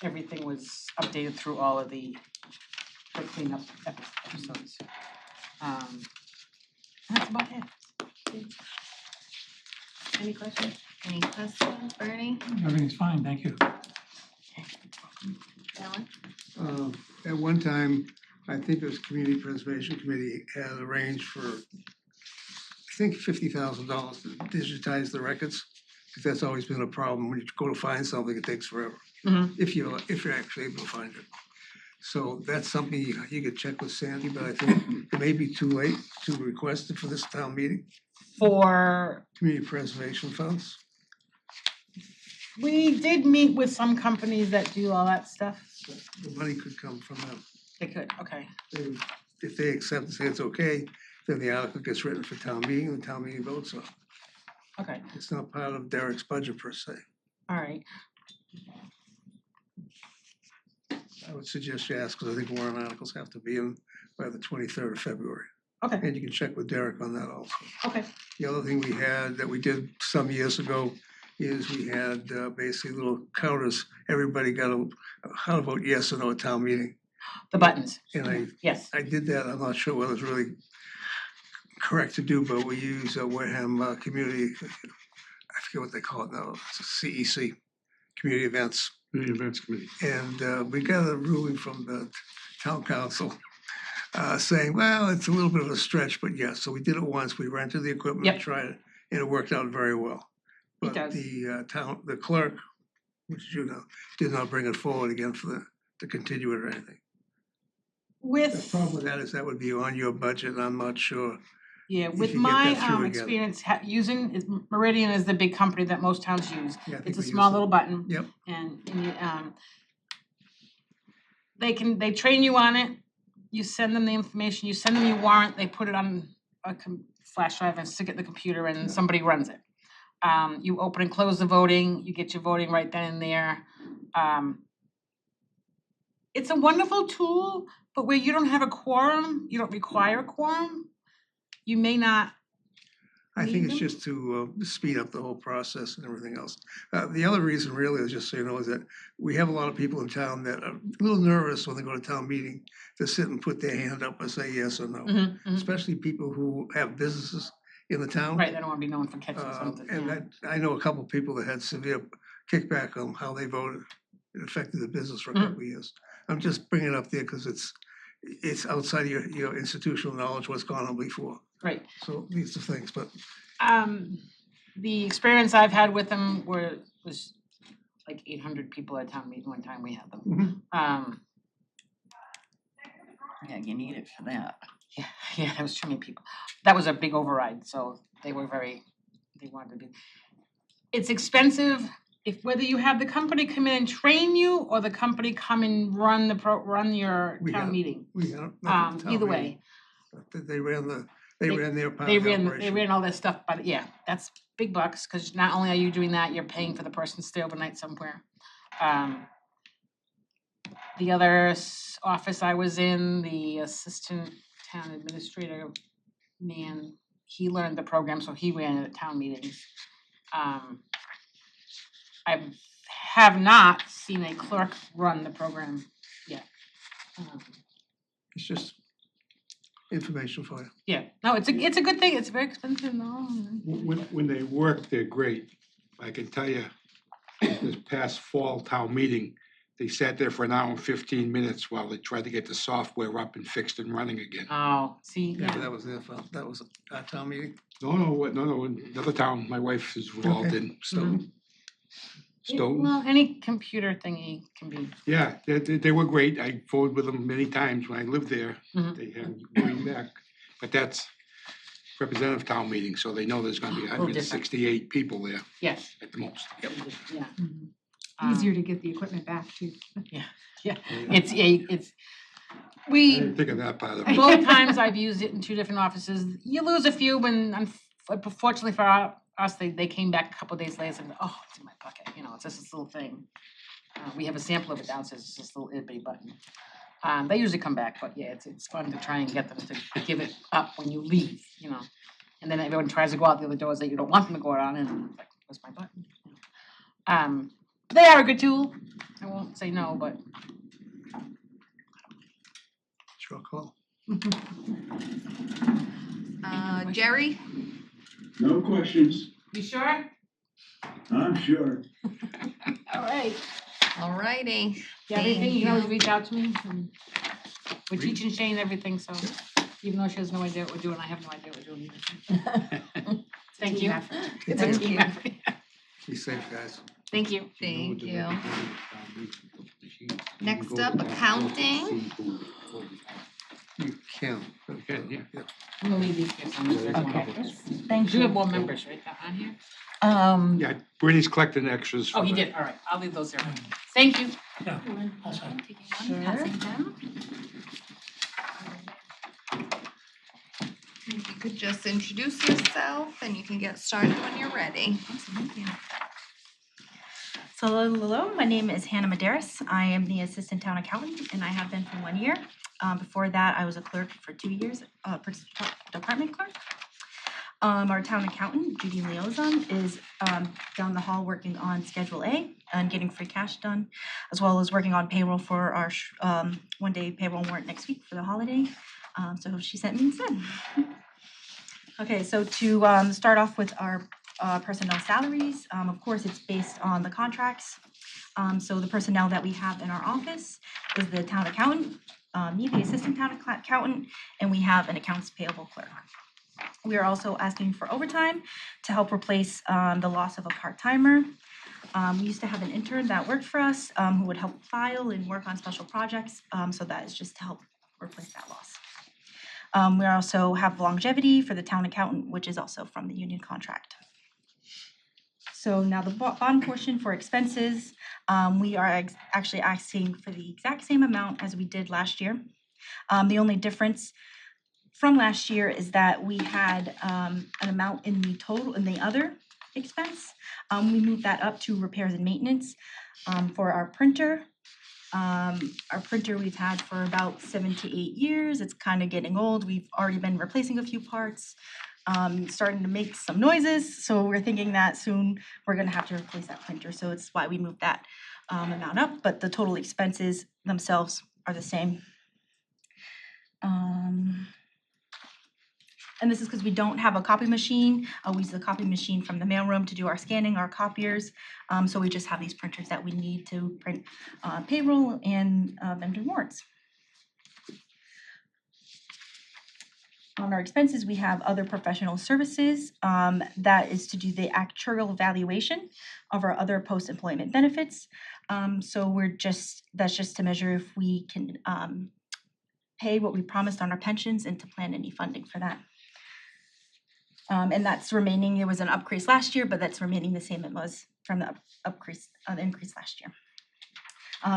everything was updated through all of her cleanup episodes. That's about it. Any questions? Any questions, Bernie? Everything's fine, thank you. Alan? At one time, I think this Community Preservation Committee had arranged for, I think $50,000 to digitize the records. Because that's always been a problem. When you go to find something, it takes forever. If you're actually able to find it. So that's something you could check with Sandy, but I think it may be too late to request it for this town meeting. For Community preservation funds. we did meet with some companies that do all that stuff. The money could come from them. They could, okay. If they accept and say it's okay, then the article gets written for town meeting and the town meeting votes on it. Okay, It's not part of Derek's budget per se. all right. I would suggest you ask, because I think warrant articles have to be in by the 23rd of February. Okay. And you can check with Derek on that also. Okay. The other thing we had that we did some years ago is we had basically little counters. Everybody got how to vote yes or no at town meeting. The buttons. And Yes. I did that. I'm not sure whether it's really correct to do, but we use Wareham Community, I forget what they call it now, it's a CEC, Community Events. Community Events Committee. And we got a ruling from the town council saying, well, it's a little bit of a stretch, but yes. So we did it once. We rented the equipment, Yep. tried it, and it worked out very well. But does. the clerk, which you know, did not bring it forward again to continue it or anything. The problem with that is that would be on your budget, and I'm not sure. Yeah, if with you get that my through again. experience Meridian is the big company that most towns use. Yeah, I think It's a we use small it. little button. Yep. And they train you on it. You send them the information, you send them your warrant, they put it on a flash drive and stick it in the computer and somebody runs it. You open and close the voting, you get your voting right then and there. It's a wonderful tool, but where you don't have a quorum, you don't require a quorum, you may not. I think it's them? just to speed up the whole process and everything else. The other reason really is just so you know is that we have a lot of people in town that are a little nervous when they go to town meeting to sit and put their hand up and say yes or no. Especially people who have businesses in the town. Right, they don't wanna be known for catching something, And yeah. I know a couple people that had severe kickback on how they voted. It affected the business for a Mm. couple of years. I'm just bringing it up there because it's outside of your institutional knowledge, what's gone on before. Right. So these are things, but The experience I've had with them was like 800 people at town meeting one time we had them. Yeah, you need it for that. Yeah, that was too many people. That was a big override, so they wanted to be. It's expensive whether you have the company come in and train you or the company come and run your we town have, meeting. we have. not the town Either meeting, way. but They ran their part They of the ran operation. all that stuff, but yeah, that's big bucks, cause not only are you doing that, you're paying for the person to stay overnight somewhere. The other office I was in, the assistant town administrator man, he learned the program, so he ran it at town meetings. I have not seen a clerk run the program yet. It's just information for you. Yeah, no, it's a good thing, it's very expensive, no. When they work, they're great. I can tell you, this past fall town meeting, they sat there for an hour and 15 minutes while they tried to get the software up and fixed and running again. Oh, see, Yeah, but that was their fault. That was our town meeting. No, another town my wife is involved Okay. in, Stoughton. Stoughton. Well, any computer thingy can be. Yeah, they were great. I voted with them many times when I lived there. Mhm. They had going back, but that's representative town meeting, so they know there's gonna be Little different. 168 people there Yes. at the most. Yeah. Easier to get the equipment back too. Yeah, it's I we, didn't think of that part of it. both times I've used it in two different offices. You lose a few when unfortunately for us, they came back a couple days later and, oh, it's in my pocket, it's just this little thing. We have a sample of it downstairs, it's this little itty button. They usually come back, but yeah, it's fun to try and get them to give it up when you leave, And then everyone tries to go out the other doors that you don't want them to go out on, and it's like, where's my button? They are a good tool. I won't say no, but Sure call. Jerry? No questions, you sure? I'm sure. All right. Alrighty. Yeah, anything, Thank you can always you. reach out to me. We're teaching Shane everything, so even though she has no idea what we're doing, I have no idea what we're doing either. Thank you. It's a Thank team you. effort. Be safe, guys. Thank you. Thank you. Next up, accounting. You can. Okay, yeah. I'm gonna leave these here somewhere. Okay. Do Thank you have you. more members, right, on here? Yeah, Brittany's collecting extras. Oh, for he the- did, all right, I'll leave those there. Thank you. Yeah, I'll sign. Sure. If you could just introduce yourself and you can get started when you're ready. So hello, my name is Hannah Maderis. I am the assistant town accountant and I have been for 1 year. Before that, I was a clerk for 2 years, department clerk. Our town accountant, Judy Liaison, is down the hall working on Schedule A and getting free cash done, as well as working on payroll for our one-day payroll warrant next week for the holiday. So she sent me instead. Okay, so to start off with our personnel salaries, of course, it's based on the contracts. So the personnel that we have in our office is the town accountant, me, the assistant town accountant, and we have an accounts payable clerk. We are also asking for overtime to help replace the loss of a part-timer. We used to have an intern that worked for us who would help file and work on special projects, so that is just to help replace that loss. We also have longevity for the town accountant, which is also from the union contract. So now the bond portion for expenses, we are actually asking for the exact same amount as we did last year. The only difference from last year is that we had an amount in the total, in the other expense. We moved that up to repairs and maintenance for our printer. Our printer we've had for about 7 to 8 years. It's kind of getting old. We've already been replacing a few parts, starting to make some noises. So we're thinking that soon we're gonna have to replace that printer. So it's why we moved that amount up, but the total expenses themselves are the same. And this is because we don't have a copy machine. We use the copy machine from the mailroom to do our scanning, our copiers. So we just have these printers that we need to print payroll and vendor warrants. On our expenses, we have other professional services. That is to do the actuarial valuation of our other post-employment benefits. So that's just to measure if we can pay what we promised on our pensions and to plan any funding for that. And that's remaining, it was an increase last year, but that's remaining the same it was from the increase last year.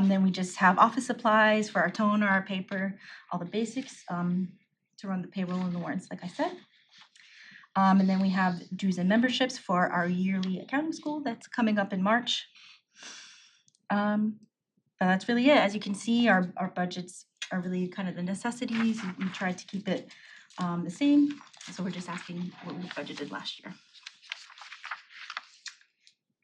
Then we just have office supplies for our toner, our paper, all the basics to run the payroll and the warrants, like I said. And then we have dues and memberships for our yearly accounting school that's coming up in March. But that's really it. As you can see, our budgets are really kind of the necessities. We tried to keep it the same. So we're just asking what we budgeted last year.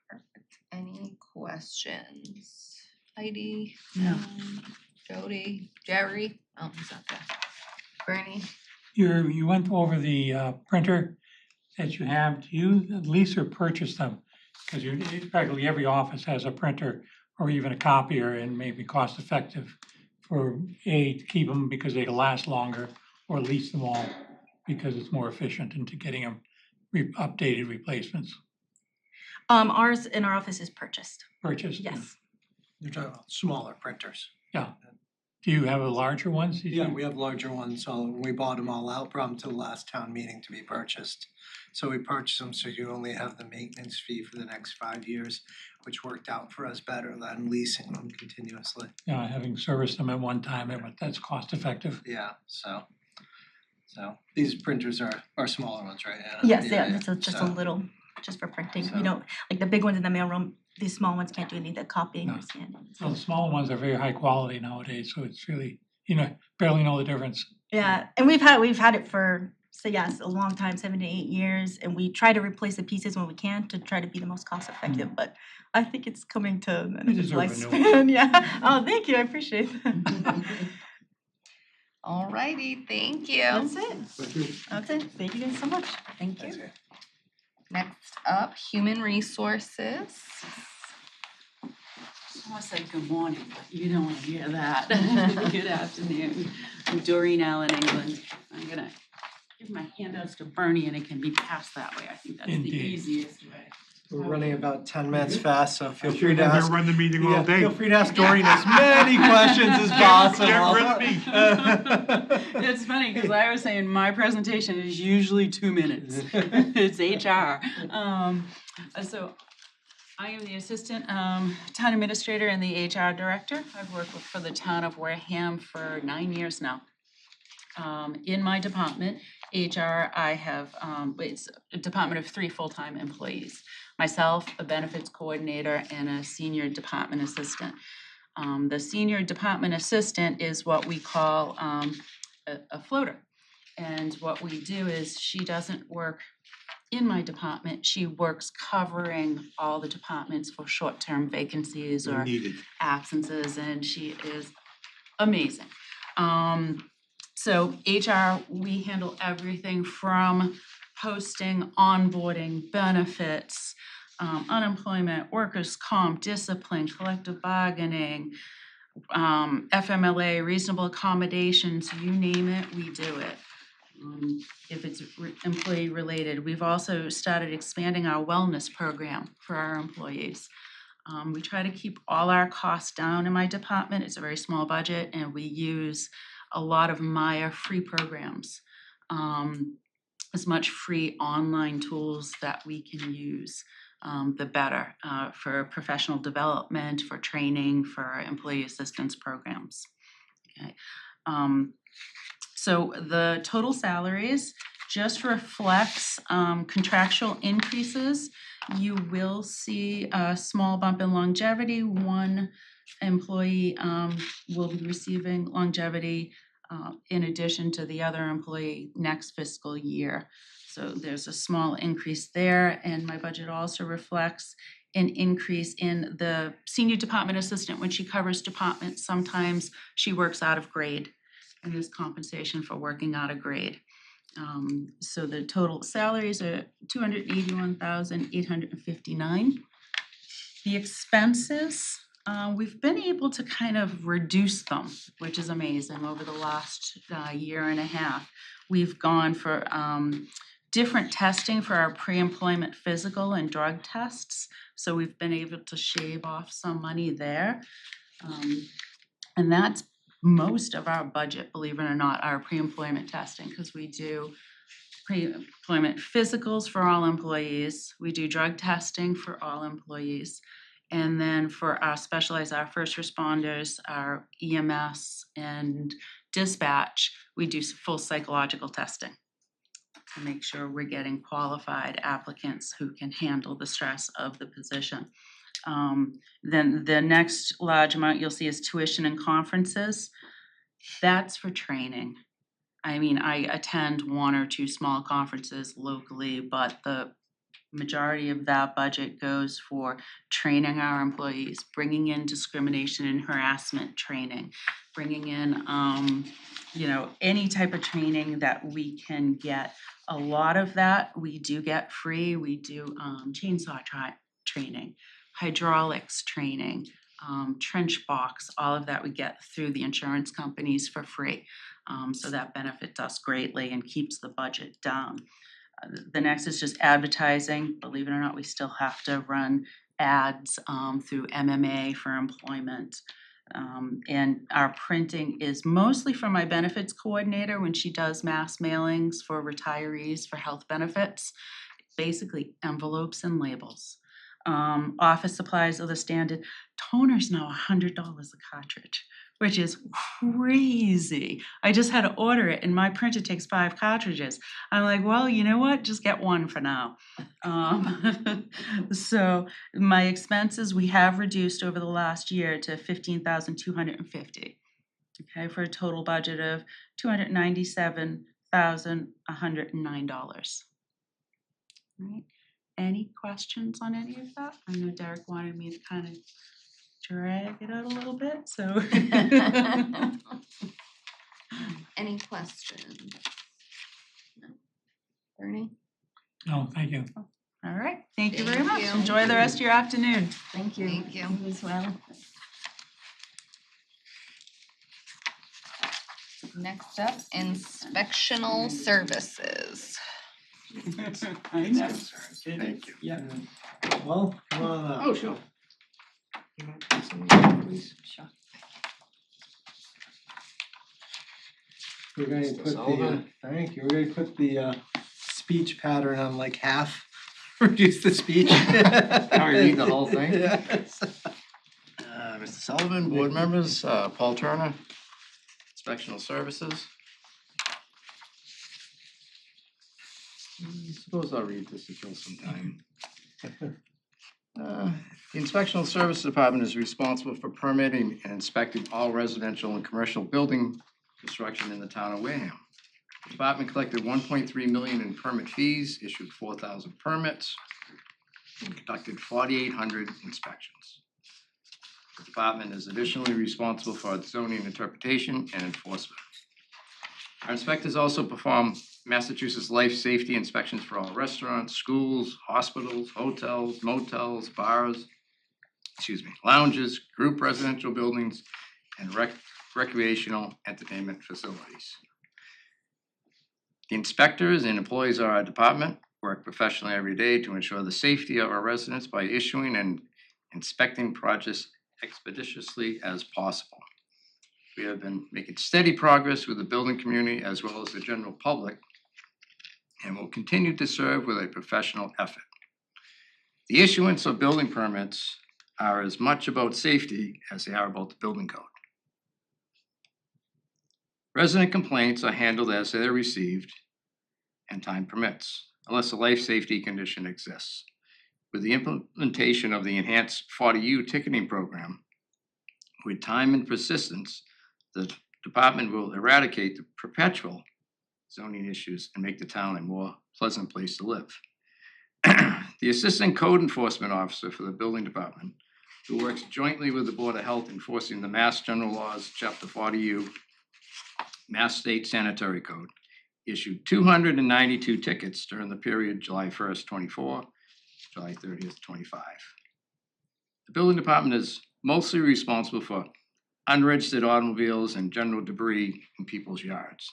Perfect. Any questions? Heidi? No. Jody? Jerry? Oh, he's not there. Bernie? You went over the printer that you have. Do you lease or purchase them? Because practically every office has a printer or even a copier, and maybe cost effective for to keep them because they last longer, or lease them all because it's more efficient into getting them updated replacements. Ours in our office is purchased. Purchased? Yes. You're talking about smaller printers. Yeah. Do you have a larger ones? Yeah, we have larger ones, so we bought them all out, brought them to the last town meeting to be purchased. So we purchased them so you only have the maintenance fee for the next 5 years, which worked out for us better than leasing them continuously. Yeah, having serviced them at one time, that's cost effective. Yeah, so these printers are smaller ones, right? Anna? Yes, yeah, it's just so- a little, just for printing. so- We don't, like the big ones in the mailroom, these small ones can't do any of the copying or scanning. So the smaller ones are very high quality nowadays, so it's really, barely know the difference. Yeah, and we've had it for, so yes, a long time, 7 to 8 years, and we try to replace the pieces when we can to try to be the most cost effective, but I think it's coming to the end of its deserve a new lifespan, yeah. Oh, thank you, I appreciate that. Alrighty, thank you. That's it. That's it, thank you guys so much. Thank you. Next up, human resources. I want to say good morning, but you don't want to hear that. Good afternoon. I'm Doreen Allen, England. I'm gonna give my handouts to Bernie and it can be passed that way. I think that's the easiest way. We're running about 10 minutes fast, so feel You're free to gonna ask. run the meeting all day. Feel free to ask Doreen as many questions as possible. Get rid of me. It's funny because I was saying my presentation is usually 2 minutes. It's HR. So I am the assistant town administrator and the HR director. I've worked for the town of Wareham for 9 years now. In my department, HR, I have, it's a department of 3 full-time employees. Myself, a benefits coordinator, and a senior department assistant. The senior department assistant is what we call a floater. And what we do is she doesn't work in my department, she works covering all the departments for short-term vacancies or absences, and she is amazing. So HR, we handle everything from posting, onboarding, benefits, unemployment, workers' comp, discipline, collective bargaining, FMLA, reasonable accommodations, you name it, we do it. If it's employee related. We've also started expanding our wellness program for our employees. We try to keep all our costs down in my department. It's a very small budget and we use a lot of Maya free programs. As much free online tools that we can use, the better for professional development, for training, for employee assistance programs. Okay. So the total salaries just reflects contractual increases. You will see a small bump in longevity. One employee will be receiving longevity in addition to the other employee next fiscal year. So there's a small increase there, and my budget also reflects an increase in the senior department assistant. When she covers departments, sometimes she works out of grade, and there's compensation for working out of grade. So the total salaries are $281,859. The expenses, we've been able to kind of reduce them, which is amazing over the last year and a half. We've gone for different testing for our pre-employment physical and drug tests. So we've been able to shave off some money there. And that's most of our budget, believe it or not, our pre-employment testing, because we do pre-employment physicals for all employees. We do drug testing for all employees. And then for our specialized, our first responders, our EMS and dispatch, we do full psychological testing to make sure we're getting qualified applicants who can handle the stress of the position. Then the next large amount you'll see is tuition and conferences. That's for training. I mean, I attend one or two small conferences locally, but the majority of that budget goes for training our employees, bringing in discrimination and harassment training, bringing in, any type of training that we can get. A lot of that we do get free. We do chainsaw training, hydraulics training, trench box, all of that we get through the insurance companies for free. So that benefits us greatly and keeps the budget down. The next is just advertising. Believe it or not, we still have to run ads through MMA for employment. And our printing is mostly for my benefits coordinator when she does mass mailings for retirees for health benefits. Basically envelopes and labels. Office supplies are the standard. Toner's now $100 a cartridge, which is crazy. I just had to order it and my printer takes 5 cartridges. I'm like, well, you know what? Just get one for now. So my expenses we have reduced over the last year to $15,250. Okay, for a total budget of $297,109. Right? Any questions on any of that? I know Derek wanted me to kind of drag it out a little bit, so. Any questions? No. Bernie? No, thank you. All right, thank you very much. Thank you. Enjoy the rest of your afternoon. Thank you. Thank you. You as well. Next up, inspectional services. I know. Thank you. Yeah. Well, come on up. Oh, sure. Sure. We're going to put the, thank you, we're going to put the speech pattern on like half, reduce the speech. Now we read the whole thing? Yes. Mr. Sullivan, board members, Paul Turner, Inspectional Services. Suppose I'll read this to kill some time. The Inspectional Services Department is responsible for permitting and inspecting all residential and commercial building construction in the town of Wareham. The department collected 1.3 million in permit fees, issued 4,000 permits, and conducted 4,800 inspections. The department is additionally responsible for zoning interpretation and enforcement. Our inspectors also perform Massachusetts life safety inspections for all restaurants, schools, hospitals, hotels, motels, bars, lounges, group residential buildings, and recreational entertainment facilities. The inspectors and employees of our department work professionally every day to ensure the safety of our residents by issuing and inspecting projects expeditiously as possible. We have been making steady progress with the building community as well as the general public and will continue to serve with a professional effort. The issuance of building permits are as much about safety as they are about the building code. Resident complaints are handled as they are received and time permits, unless a life safety condition exists. With the implementation of the enhanced 40U ticketing program, with time and persistence, the department will eradicate the perpetual zoning issues and make the town a more pleasant place to live. The Assistant Code Enforcement Officer for the Building Department, who works jointly with the Board of Health enforcing the Mass General Laws, Chapter 40U, Mass State Sanitary Code, issued 292 tickets during the period July 1st, 24, July 30th, 25. The building department is mostly responsible for unregistered automobiles and general debris in people's yards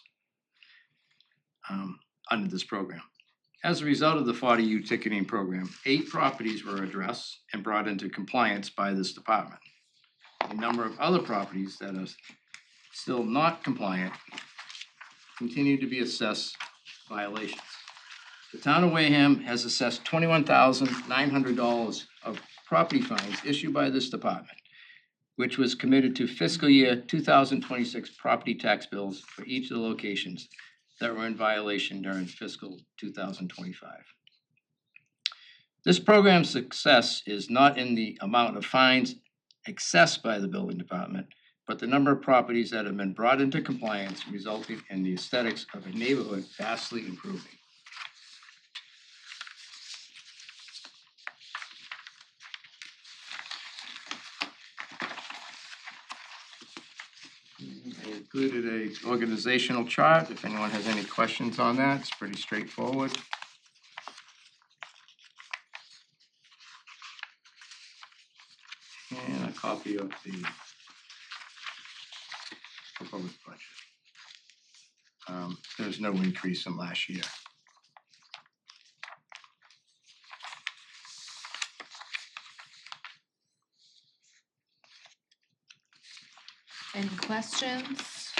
under this program. As a result of the 40U ticketing program, 8 properties were addressed and brought into compliance by this department. A number of other properties that are still not compliant continue to be assessed violations. The town of Wareham has assessed $21,900 of property fines issued by this department, which was committed to fiscal year 2026 property tax bills for each of the locations that were in violation during fiscal 2025. This program's success is not in the amount of fines assessed by the building department, but the number of properties that have been brought into compliance, resulting in the aesthetics of a neighborhood vastly improving. I included a organizational chart. If anyone has any questions on that, it's pretty straightforward. And a copy of the proposed budget. There's no increase in last year. Any questions?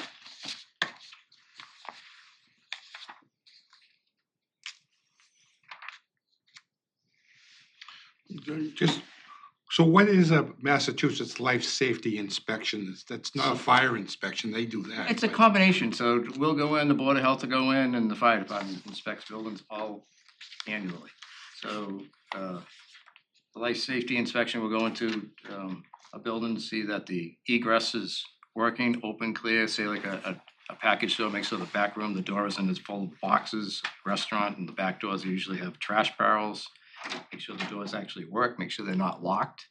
Just, so what is a Massachusetts life safety inspection? That's not a fire inspection, they do that. It's a but- combination, so we'll go in, the Board of Health will go in, and the fire department inspects buildings all annually. So, the life safety inspection will go into, a building to see that the egress is working, open, clear, say like a package store, make sure the back room, the door isn't as full of boxes, restaurant, and the back doors usually have trash barrels. Make sure the doors actually work, make sure they're not locked.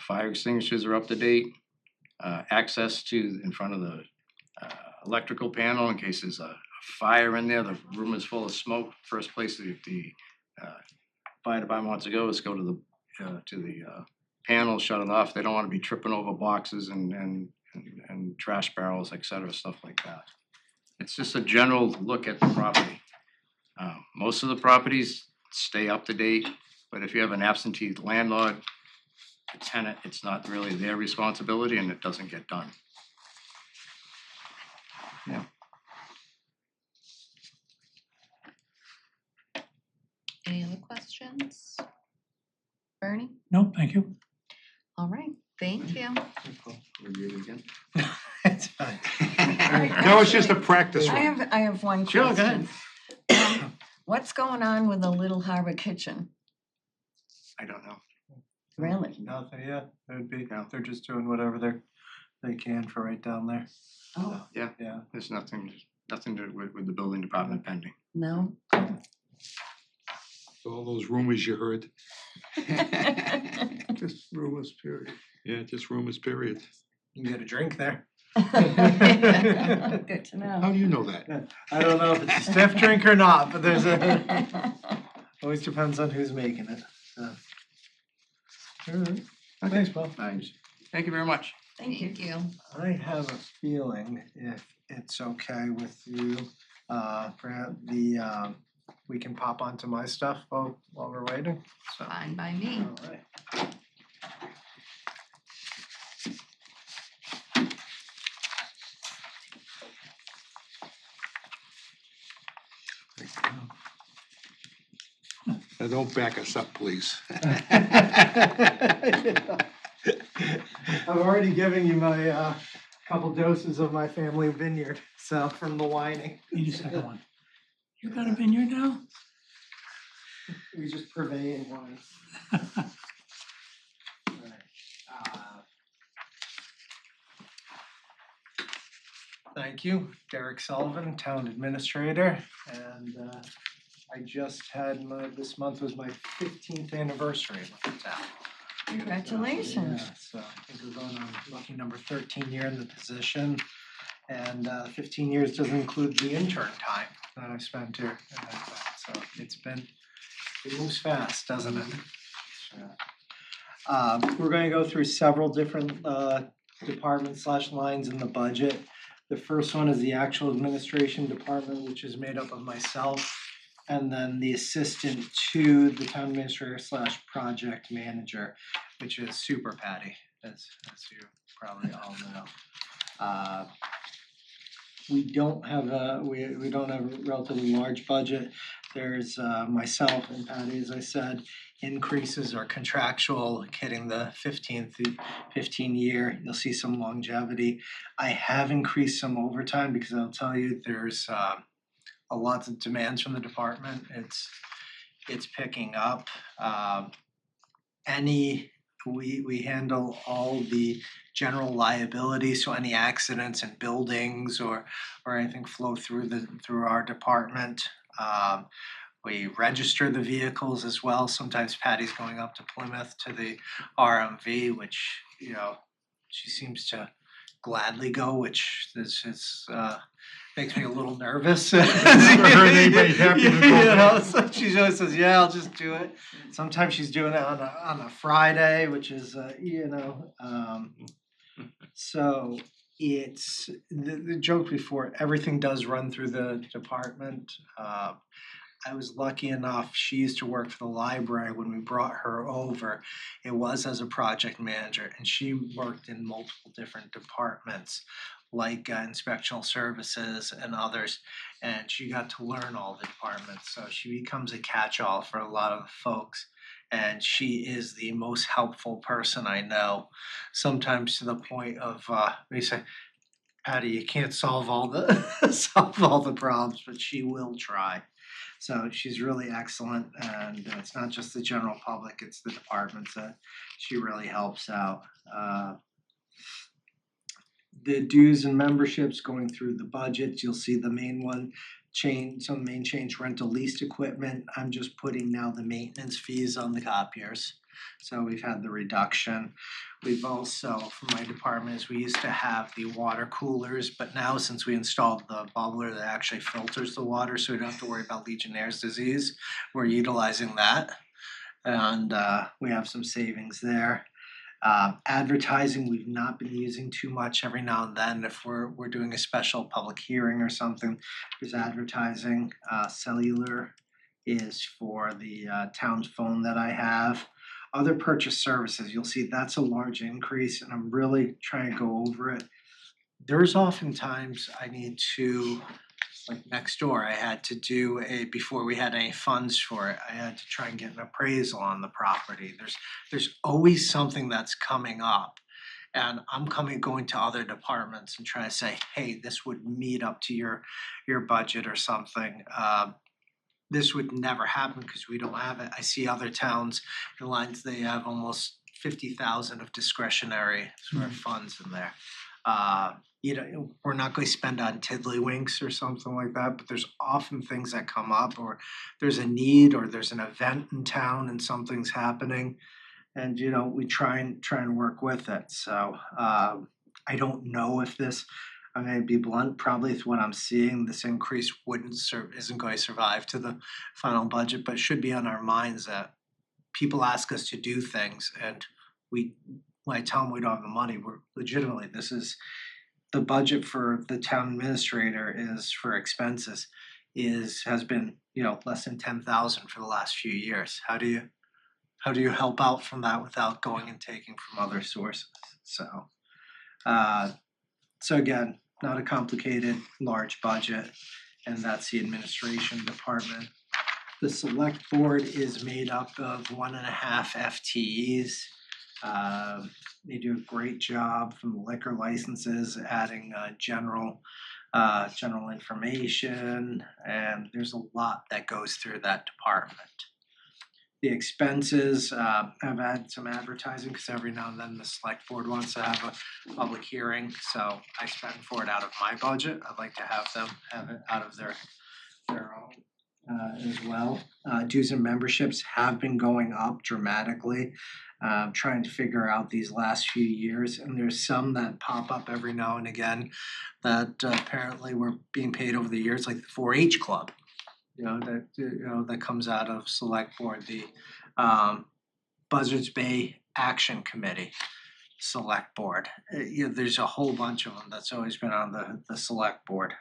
Fire extinguishers are up to date. Access to in front of the electrical panel in case there's a fire in there, the room is full of smoke. First place the fire department wants to go is go to the panel, shut it off. They don't want to be tripping over boxes and trash barrels, et cetera, stuff like that. It's just a general look at the property. Most of the properties stay up to date, but if you have an absentee landlord, a tenant, it's not really their responsibility and it doesn't get done. Yeah. Any other questions? Bernie? No, thank you. All right, thank you. Review it again. It's fine. No, it's just a practice I run. have one Sure, question. go ahead. What's going on with the Little Harbor Kitchen? I don't know. Really? Nothing, yeah, it would be, they're just doing whatever they can for right down there. Oh, Yeah, Yeah. there's nothing to with the building department pending. no? So all those rumors you heard. Just rumors, period. Yeah, just rumors, period. You can get a drink there. Good to know. How do you know that? I don't know if it's a stiff drink or not, but there's a, always depends on who's making it, so. Alright, thanks, Paul. Thanks. Thank you very much. Thank you. I have a feeling, if it's okay with you, perhaps we can pop onto my stuff while we're waiting, so. Fine by me. Alright. Now, don't back us up, please. I'm already giving you my couple doses of my family vineyard, so from the whining. Need a second one. You got a vineyard now? We just purvey in wine. Thank you, Derek Sullivan, Town Administrator, and I just had this month was my 15th anniversary with the town. Congratulations. Yeah, so I think we're going on lucky number 13 year in the position. And 15 years doesn't include the intern time that I've spent here. So it moves fast, doesn't it? We're gonna go through several different departments / lines in the budget. The first one is the actual administration department, which is made up of myself, and then the assistant to the town administrator / project manager, which is Super Patty, as you probably all know. We don't have a relatively large budget. There's myself and Patty, as I said, increases are contractual, hitting the 15 year. You'll see some longevity. I have increased some overtime because I'll tell you there's a lot of demands from the department. It's picking up. We handle all the general liability, so any accidents in buildings or anything flow through our department. We register the vehicles as well. Sometimes Patty's going up to Plymouth to the RMV, which, you know, she seems to gladly go, which is makes me a little nervous. Never heard anybody happy to go You there. know, so she always says, "Yeah, I'll just do it." Sometimes she's doing it on a Friday, which is so it's the joke before. Everything does run through the department. I was lucky enough, she used to work for the library when we brought her over. It was as a project manager, and she worked in multiple different departments like inspectional services and others, and she got to learn all the departments. So she becomes a catch-all for a lot of folks, and she is the most helpful person I know, sometimes to the point of they say, Patty, you can't solve all the problems, but she will try. So she's really excellent, and it's not just the general public, it's the departments that she really helps out. The dues and memberships going through the budget, you'll see the main one change, rental leased equipment. I'm just putting now the maintenance fees on the copiers. So we've had the reduction. We've also, for my department, is we used to have the water coolers, but now since we installed the bubbler that actually filters the water, so we don't have to worry about Legionnaire's disease, we're utilizing that. And we have some savings there. Advertising, we've not been using too much. Every now and then, if we're doing a special public hearing or something, there's advertising. Cellular is for the town's phone that I have. Other purchase services, you'll see that's a large increase, and I'm really trying to go over it. There's oftentimes I need to, like next door, I had to do before we had any funds for it, I had to try and get an appraisal on the property. There's always something that's coming up. And I'm going to other departments and trying to say, hey, this would meet up to your budget or something. This would never happen because we don't have it. I see other towns in lines, they have almost 50,000 of discretionary sort of funds in there. You know, we're not going to spend on tiddlywinks or something like that, but there's often things that come up, or there's a need, or there's an event in town and something's happening, and you know, we try and work with it. So I don't know if this, I'm going to be blunt, probably with what I'm seeing, this increase isn't going to survive to the final budget, but it should be on our minds that people ask us to do things, and when I tell them we don't have the money, we're legitimately, this is the budget for the town administrator is for expenses has been, you know, less than 10,000 for the last few years. How do you help out from that without going and taking from other sources? So again, not a complicated, large budget, and that's the administration department. The select board is made up of 1.5 FTEs. They do a great job from the liquor licenses, adding general information, and there's a lot that goes through that department. The expenses, I've had some advertising because every now and then the select board wants to have a public hearing, so I spend for it out of my budget. I'd like to have them have it out of their own. as well. Dues and memberships have been going up dramatically. Trying to figure out these last few years, and there's some that pop up every now and again that apparently were being paid over the years, like the 4-H club. That comes out of select board, the Buzzards Bay Action Committee select board. There's a whole bunch of them that's always been on the select board.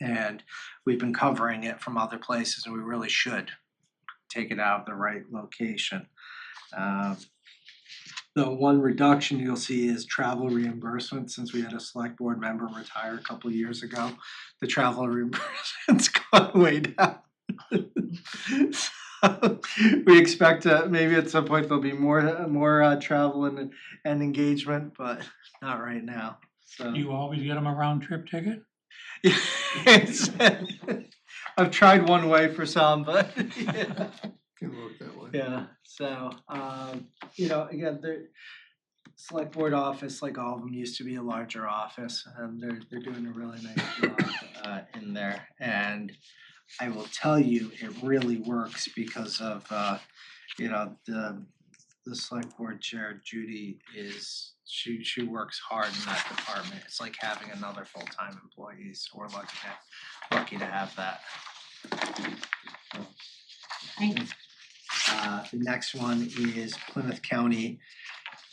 And we've been covering it from other places, and we really should take it out of the right location. The one reduction you'll see is travel reimbursement. Since we had a select board member retire a couple of years ago, the travel reimbursement's gone way down. So we expect maybe at some point there'll be more travel and engagement, but not right now. So You always get them a round trip ticket? it's, I've tried one way for some, but yeah. Can work that way. Yeah, so, again, the select board office, like all of them, used to be a larger office, and they're doing a really nice job in there. And I will tell you, it really works because of, the select board chair, Judy, she works hard in that department. It's like having another full-time employee, so we're lucky to have that. Thanks. The next one is Plymouth County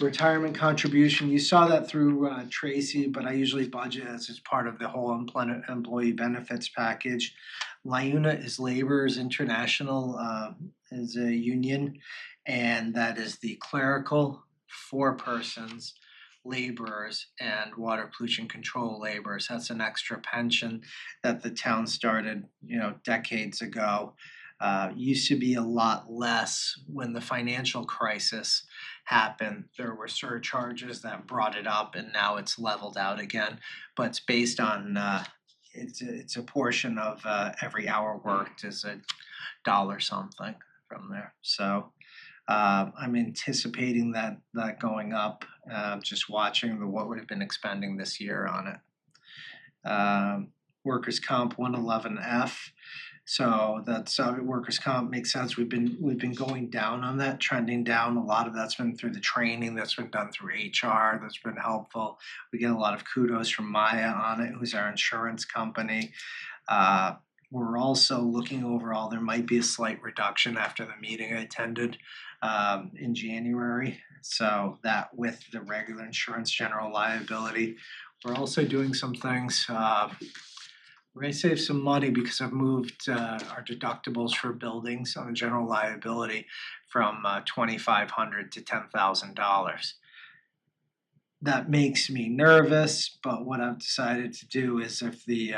retirement contribution. You saw that through Tracy, but I usually budget as part of the whole employee benefits package. Liuna is Laborers International, is a union, and that is the clerical, 4 persons, laborers, and water pollution control laborers. That's an extra pension that the town started, decades ago. Used to be a lot less when the financial crisis happened. There were surcharges that brought it up, and now it's leveled out again. But it's based on it's a portion of every hour worked is $1 something from there. So I'm anticipating that going up. Just watching what would have been expending this year on it. Workers' comp 111F. So that's workers' comp makes sense. We've been going down on that, trending down. A lot of that's been through the training that's been done through HR. That's been helpful. We get a lot of kudos from Maya on it, who's our insurance company. We're also looking overall. There might be a slight reduction after the meeting I attended in January. So that with the regular insurance, general liability, we're also doing some things. We're gonna save some money because I've moved our deductibles for buildings on the general liability from $2,500 to $10,000. That makes me nervous, but what I've decided to do is if the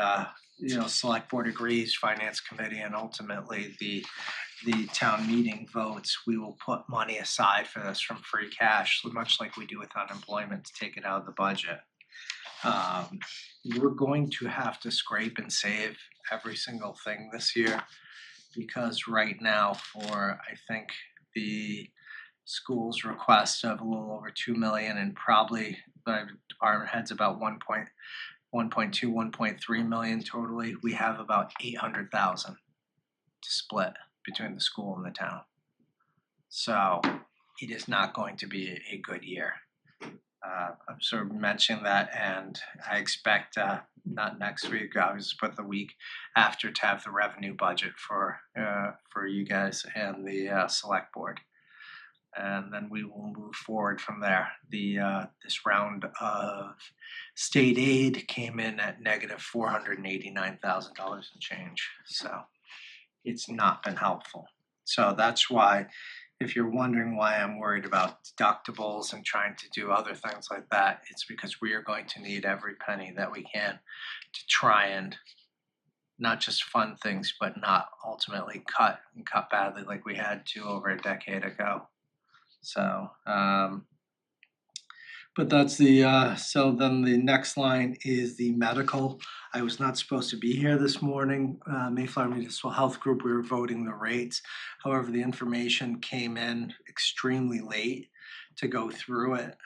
select board agrees, finance committee, and ultimately the town meeting votes, we will put money aside for this from free cash, much like we do with unemployment, to take it out of the budget. We're going to have to scrape and save every single thing this year because right now for I think the school's request of a little over 2 million and probably the department heads about 1.2, 1.3 million totally, we have about 800,000 to split between the school and the town. So it is not going to be a good year. I'm sort of mentioning that, and I expect not next week, obviously, but the week after to have the revenue budget for you guys and the select board, and then we will move forward from there. This round of state aid came in at negative $489,000 and change, so it's not been helpful. So that's why. If you're wondering why I'm worried about deductibles and trying to do other things like that, it's because we are going to need every penny that we can to try and not just fund things, but not ultimately cut badly like we had to over a decade ago. So, but that's so then the next line is the medical. I was not supposed to be here this morning. Mayflower Municipal Health Group, we were voting the rates. However, the information came in extremely late to go through it.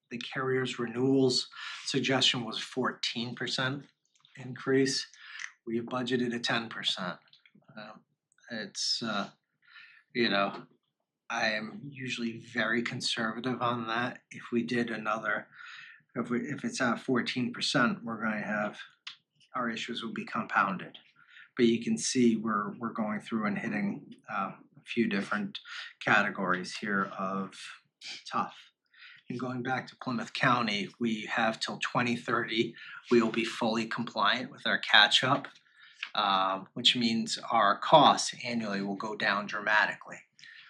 The carrier's renewals suggestion was 14% increase. We have budgeted a 10%. It's, you know, I am usually very conservative on that. If we did another, if it's at 14%, we're gonna have, our issues will be compounded. But you can see we're going through and hitting a few different categories here of tough. And going back to Plymouth County, we have till 2030, we will be fully compliant with our catch-up, which means our costs annually will go down dramatically.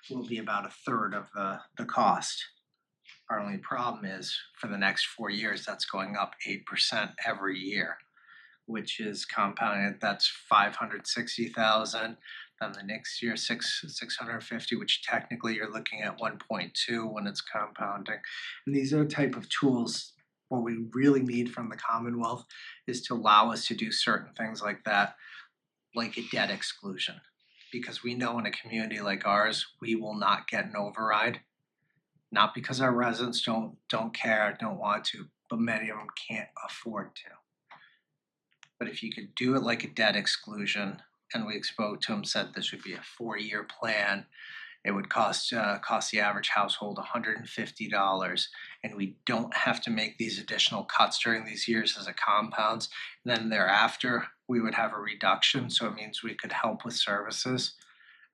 Will be about a third of the cost. Our only problem is for the next 4 years, that's going up 8% every year, which is compounded, that's 560,000. Then the next year, 650, which technically you're looking at 1.2 when it's compounding. And these are the type of tools, what we really need from the Commonwealth is to allow us to do certain things like that, like a debt exclusion. Because we know in a community like ours, we will not get an override. Not because our residents don't care, don't want to, but many of them can't afford to. But if you could do it like a debt exclusion, and we spoke to him, said this would be a 4-year plan, it would cost the average household $150, and we don't have to make these additional cuts during these years as it compounds. And then thereafter, we would have a reduction, so it means we could help with services.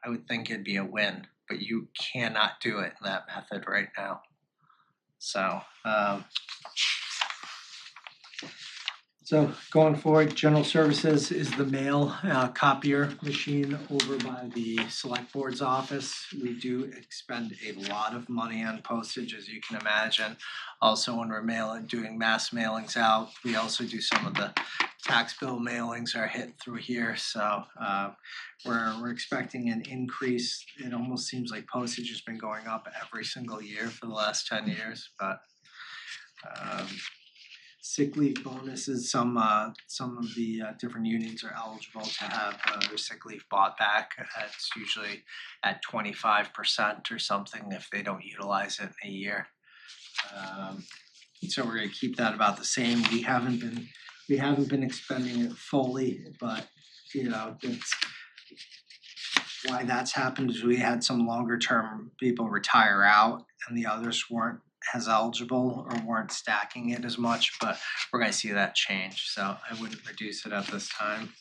I would think it'd be a win, but you cannot do it in that method right now. So going forward, general services is the mail copier machine over by the select board's office. We do expend a lot of money on postage, as you can imagine. Also, when we're doing mass mailings out, we also do some of the tax bill mailings are hit through here. So we're expecting an increase. It almost seems like postage has been going up every single year for the last 10 years, but sick leave bonuses, some of the different unions are eligible to have their sick leave bought back. It's usually at 25% or something if they don't utilize it in a year. So we're gonna keep that about the same. We haven't been expending it fully, but you know, it's why that's happened is we had some longer term people retire out and the others weren't as eligible or weren't stacking it as much, but we're gonna see that change, so I wouldn't reduce it at this time.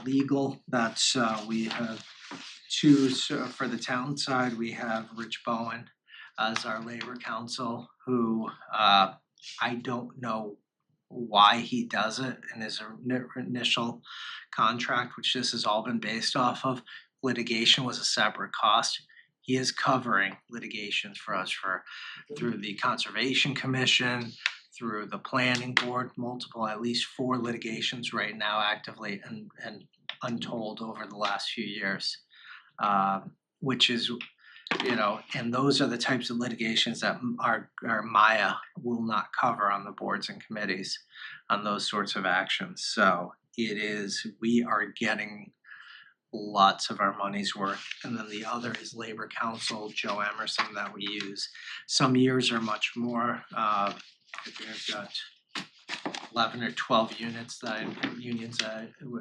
Legal, that's we have two, so for the town side, we have Rich Bowen as our labor counsel, who I don't know why he does it in his initial contract, which this has all been based off of. Litigation was a separate cost. He is covering litigations for us through the Conservation Commission, through the Planning Board, multiple, at least 4 litigations right now actively and untold over the last few years. Which is, you know, and those are the types of litigations that our Maya will not cover on the boards and committees on those sorts of actions. So we are getting lots of our money's worth. And then the other is Labor Council, Joe Emerson, that we use. Some years are much more, I've got 11 or 12 unions that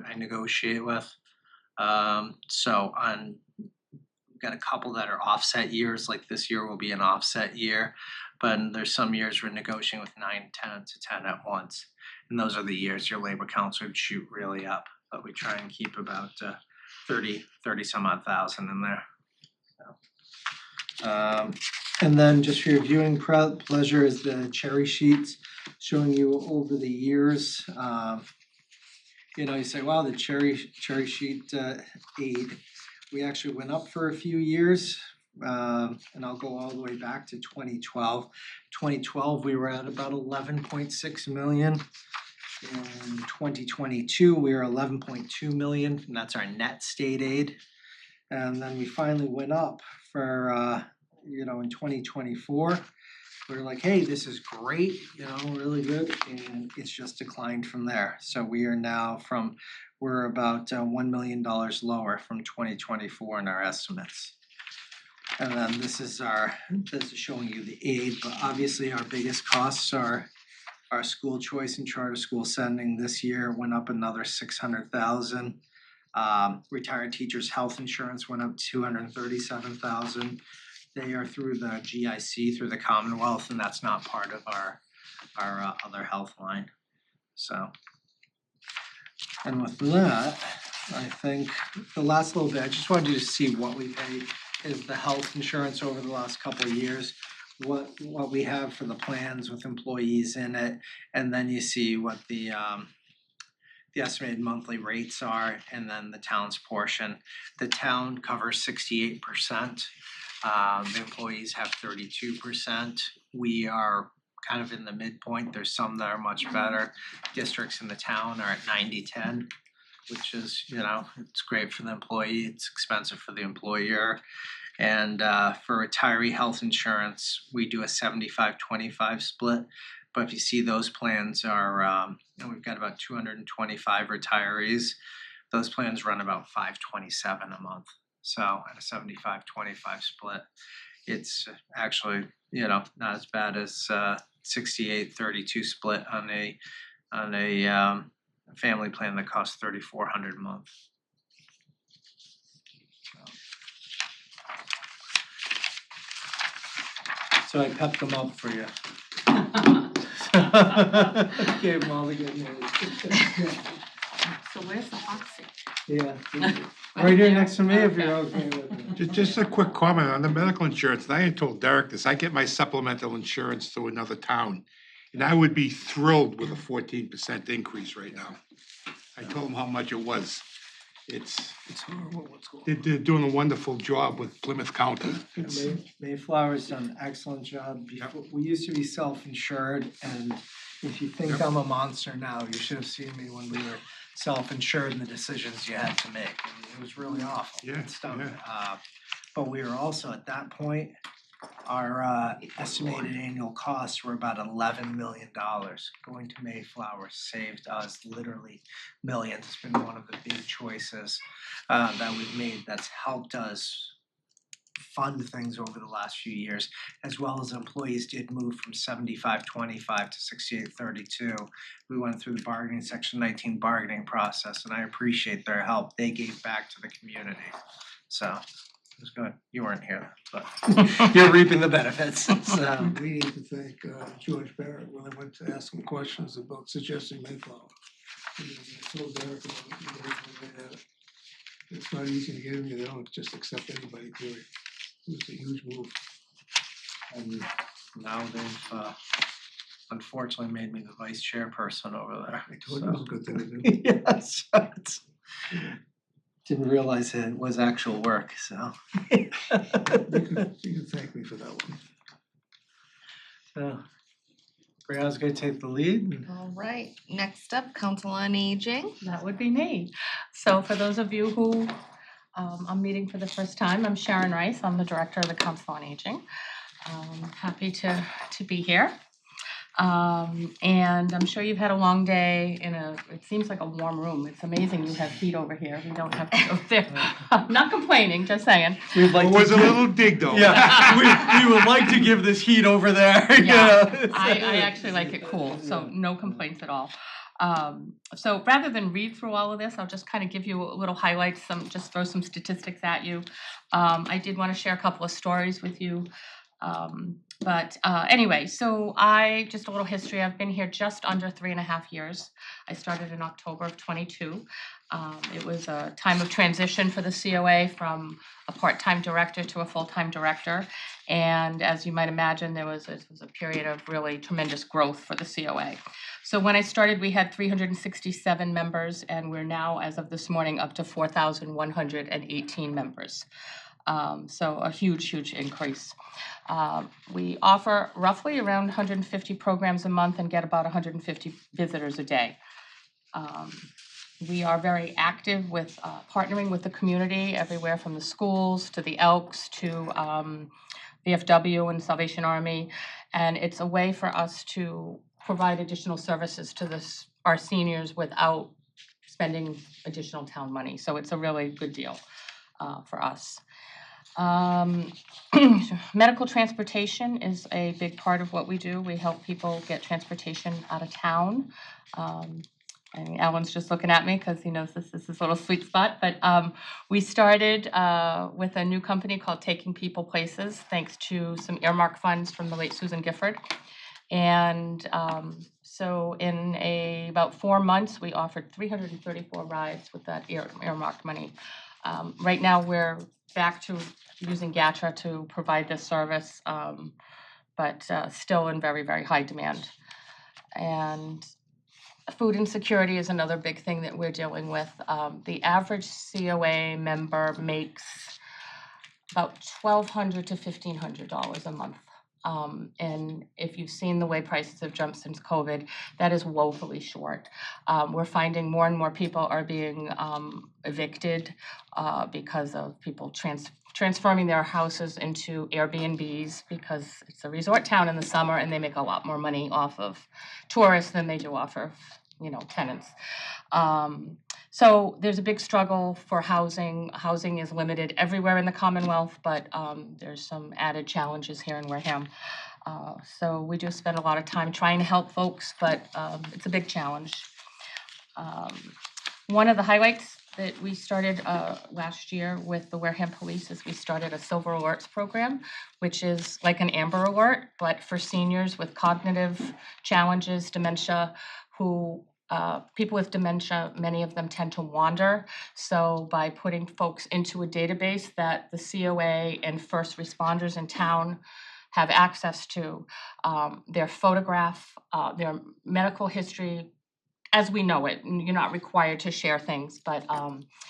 I negotiate with. So we've got a couple that are offset years, like this year will be an offset year, but there's some years we're negotiating with 9, 10 to 10 at once. And those are the years your Labor Council would shoot really up, but we try and keep about 30 some odd thousand in there. So, and then just for your viewing pleasure is the cherry sheets showing you over the years. You know, you say, wow, the cherry sheet aid. We actually went up for a few years, and I'll go all the way back to 2012. 2012, we were at about 11.6 million. In 2022, we were 11.2 million, and that's our net state aid. And then we finally went up for, you know, in 2024. We were like, hey, this is great, you know, really good, and it's just declined from there. So we are now we're about $1 million lower from 2024 in our estimates. And then this is showing you the aid, but obviously our biggest costs are our school choice and charter school sending. This year went up another 600,000. Retired teachers' health insurance went up $237,000. They are through the GIC, through the Commonwealth, and that's not part of our other health line, so. And with that, I think the last little bit, I just wanted you to see what we pay is the health insurance over the last couple of years. What we have for the plans with employees in it, and then you see what the estimated monthly rates are, and then the town's portion. The town covers 68%. The employees have 32%. We are kind of in the midpoint. There's some that are much better. Districts in the town are at 90-10, which is, you know, it's great for the employee, it's expensive for the employer. And for retiree health insurance, we do a 75-25 split. But if you see those plans are, you know, we've got about 225 retirees. Those plans run about $527 a month. So at a 75-25 split, it's actually, you know, not as bad as 68-32 split on a family plan that costs $3,400 a month. So I pepped them up for you. Gave them all the good news. So where's the hot seat? Yeah, right here next to me if you're okay with it. Just a quick comment on the medical insurance, and I had told Derek this, I get my supplemental insurance through another town, and I would be thrilled with a 14% increase right now. I told him how much it was. It's horrible what's going on. they're doing a wonderful job with Plymouth County. Mayflower's done an excellent job. Before, we used to be self-insured, and if you think I'm a monster now, you should have seen me when we were self-insured and the decisions you had to make. It was really awful. Yeah, It stunk. But we were also at that point, our estimated annual costs were about $11 million. Going to Mayflower saved us literally millions. It's been one of the big choices that we've made that's helped us fund things over the last few years, as well as employees did move from 75-25 to 68-32. We went through the Section 19 bargaining process, and I appreciate their help. They gave back to the community, so it was good. You weren't here, but you're reaping the benefits. So. We need to thank George Barrett when I went to ask him questions about suggesting Mayflower. And I told Derek about it. It's not easy to get in, they don't just accept anybody, period. It was a huge move. And now they've unfortunately made me the vice chairperson over there. I told you it was a good thing to do. Yes, didn't realize it was actual work, so. You can thank me for that one. So, Brianna's gonna take the lead. All right, next up, Council on Aging. That would be me. So for those of you who I'm meeting for the first time, I'm Sharon Rice. I'm the Director of the Council on Aging. Happy to be here. And I'm sure you've had a long day in it seems like a warm room. It's amazing you have heat over here. We don't have to go there. I'm not complaining, just saying. We'd like It was a little dig though. Yeah, we would like to give this heat over there. Yeah, You know? I actually like it cool, so no complaints at all. So rather than read through all of this, I'll just kind of give you a little highlights, just throw some statistics at you. I did want to share a couple of stories with you. But anyway, so just a little history. I've been here just under 3.5 years. I started in October of 22. It was a time of transition for the COA from a part-time director to a full-time director. And as you might imagine, it was a period of really tremendous growth for the COA. So when I started, we had 367 members, and we're now, as of this morning, up to 4,118 members. So a huge increase. We offer roughly around 150 programs a month and get about 150 visitors a day. We are very active with partnering with the community, everywhere from the schools to the Elks to VFW and Salvation Army. And it's a way for us to provide additional services to our seniors without spending additional town money. So it's a really good deal for us. Medical transportation is a big part of what we do. We help people get transportation out of town. And Alan's just looking at me because he knows this is his little sweet spot. But we started with a new company called Taking People Places, thanks to some earmark funds from the late Susan Gifford. And so in about 4 months, we offered 334 rides with that earmarked money. Right now, we're back to using GATRA to provide this service, but still in very, very high demand. And food insecurity is another big thing that we're dealing with. The average COA member makes about $1,200 to $1,500 a month. And if you've seen the way prices have jumped since COVID, that is woefully short. We're finding more and more people are being evicted because of people transforming their houses into Airbnbs because it's a resort town in the summer and they make a lot more money off of tourists than they do off of, tenants. So there's a big struggle for housing. Housing is limited everywhere in the Commonwealth, but there's some added challenges here in Wareham. So we do spend a lot of time trying to help folks, but it's a big challenge. One of the highlights that we started last year with the Wareham Police is we started a Silver Alerts program, which is like an Amber Alert, but for seniors with cognitive challenges, dementia, people with dementia, many of them tend to wander. So by putting folks into a database that the COA and first responders in town have access to, their photograph, their medical history, as we know it, and you're not required to share things, but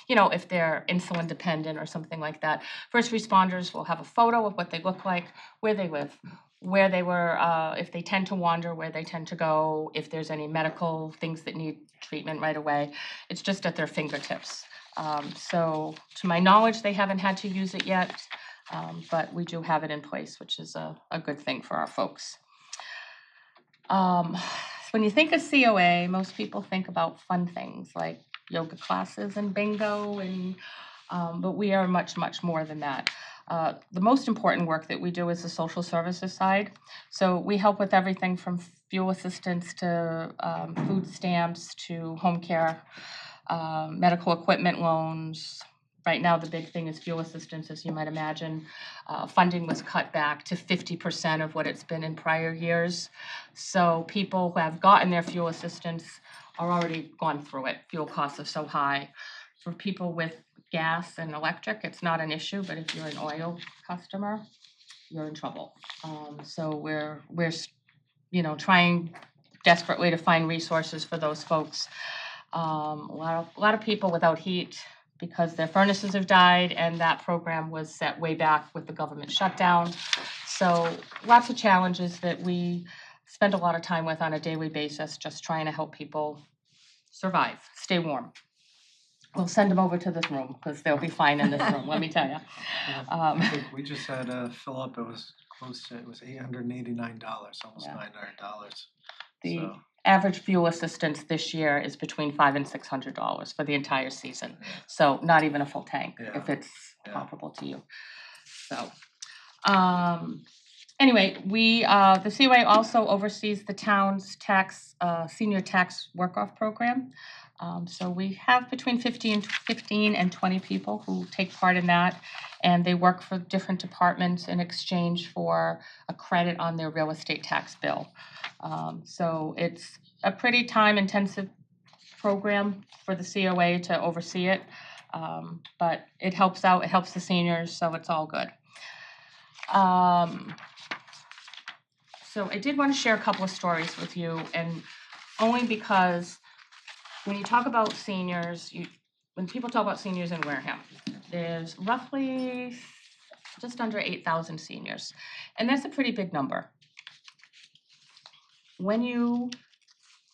if they're insulin dependent or something like that, first responders will have a photo of what they look like, where they live, where they were, if they tend to wander, where they tend to go, if there's any medical things that need treatment right away. It's just at their fingertips. So to my knowledge, they haven't had to use it yet, but we do have it in place, which is a good thing for our folks. When you think of COA, most people think about fun things like yoga classes and bingo, but we are much, much more than that. The most important work that we do is the social services side. So we help with everything from fuel assistance to food stamps to home care, medical equipment loans. Right now, the big thing is fuel assistance, as you might imagine. Funding was cut back to 50% of what it's been in prior years. So people who have gotten their fuel assistance are already gone through it. Fuel costs are so high. For people with gas and electric, it's not an issue, but if you're an oil customer, you're in trouble. So we're trying desperately to find resources for those folks. A lot of people without heat because their furnaces have died, and that program was set way back with the government shutdown. So lots of challenges that we spend a lot of time with on a daily basis, just trying to help people survive, stay warm. We'll send them over to this room because they'll be fine in this room, let me tell you. I think we just had Philip, it was $889, almost $900. The average fuel assistance this year is between $500 and $600 for the entire season. So not even a full tank if it's comparable to you. So anyway, the COA also oversees the town's senior tax work-off program. So we have between 15 and 20 people who take part in that, and they work for different departments in exchange for a credit on their real estate tax bill. So it's a pretty time-intensive program for the COA to oversee it, but it helps out, it helps the seniors, so it's all good. So I did want to share a couple of stories with you, and only because when you talk about seniors, when people talk about seniors in Wareham, there's roughly just under 8,000 seniors, and that's a pretty big number. When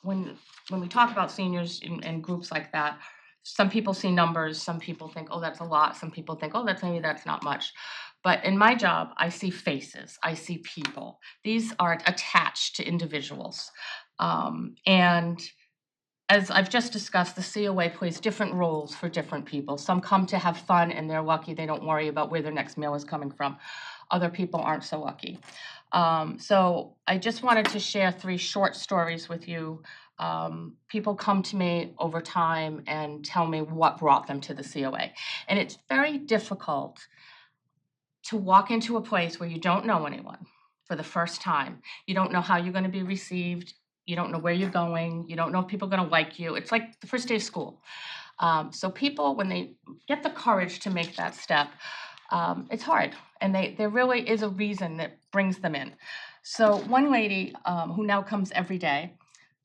we talk about seniors in groups like that, some people see numbers, some people think, oh, that's a lot, some people think, oh, that's not much. But in my job, I see faces, I see people. These are attached to individuals. And as I've just discussed, the COA plays different roles for different people. Some come to have fun and they're lucky, they don't worry about where their next meal is coming from. Other people aren't so lucky. So I just wanted to share 3 short stories with you people come to me over time and tell me what brought them to the COA. And it's very difficult to walk into a place where you don't know anyone for the first time. You don't know how you're going to be received. You don't know where you're going. You don't know if people are going to like you. It's like the first day of school. So people, when they get the courage to make that step, it's hard. And there really is a reason that brings them in. So one lady who now comes every day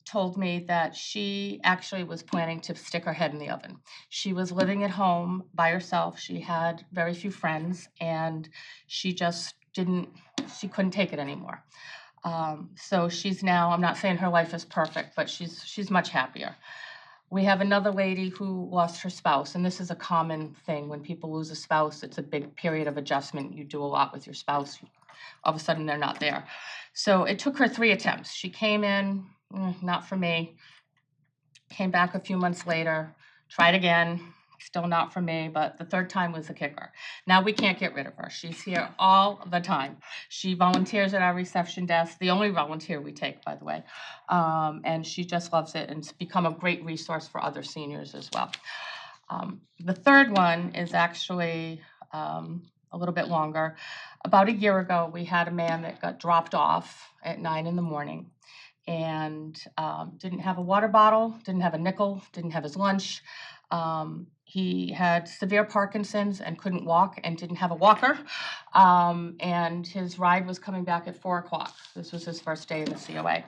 told me that she actually was planning to stick her head in the oven. She was living at home by herself. She had very few friends, and she just she couldn't take it anymore. So she's now, I'm not saying her life is perfect, but she's much happier. We have another lady who lost her spouse, and this is a common thing. When people lose a spouse, it's a big period of adjustment. You do a lot with your spouse. All of a sudden, they're not there. So it took her 3 attempts. She came in, not for me. Came back a few months later, tried again, still not for me, but the 3rd time was the kicker. Now we can't get rid of her. She's here all the time. She volunteers at our reception desk, the only volunteer we take, by the way. And she just loves it, and it's become a great resource for other seniors as well. The 3rd one is actually a little bit longer. About a year ago, we had a man that got dropped off at 9 in the morning and didn't have a water bottle, didn't have a nickel, didn't have his lunch. He had severe Parkinson's and couldn't walk and didn't have a walker. And his ride was coming back at 4 o'clock. This was his first day in the COA.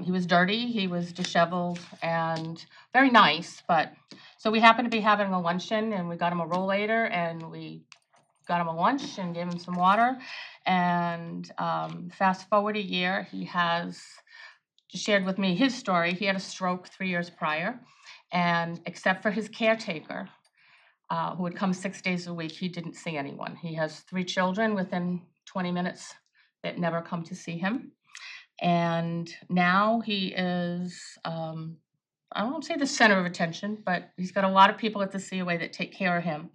He was dirty, he was disheveled, and very nice. But so we happened to be having a luncheon, and we got him a rollator, and we got him a lunch and gave him some water. And fast forward a year, he has shared with me his story. He had a stroke 3 years prior, and except for his caretaker, who would come 6 days a week, he didn't see anyone. He has 3 children within 20 minutes that never come to see him. And now he is, I won't say the center of attention, but he's got a lot of people at the COA that take care of him,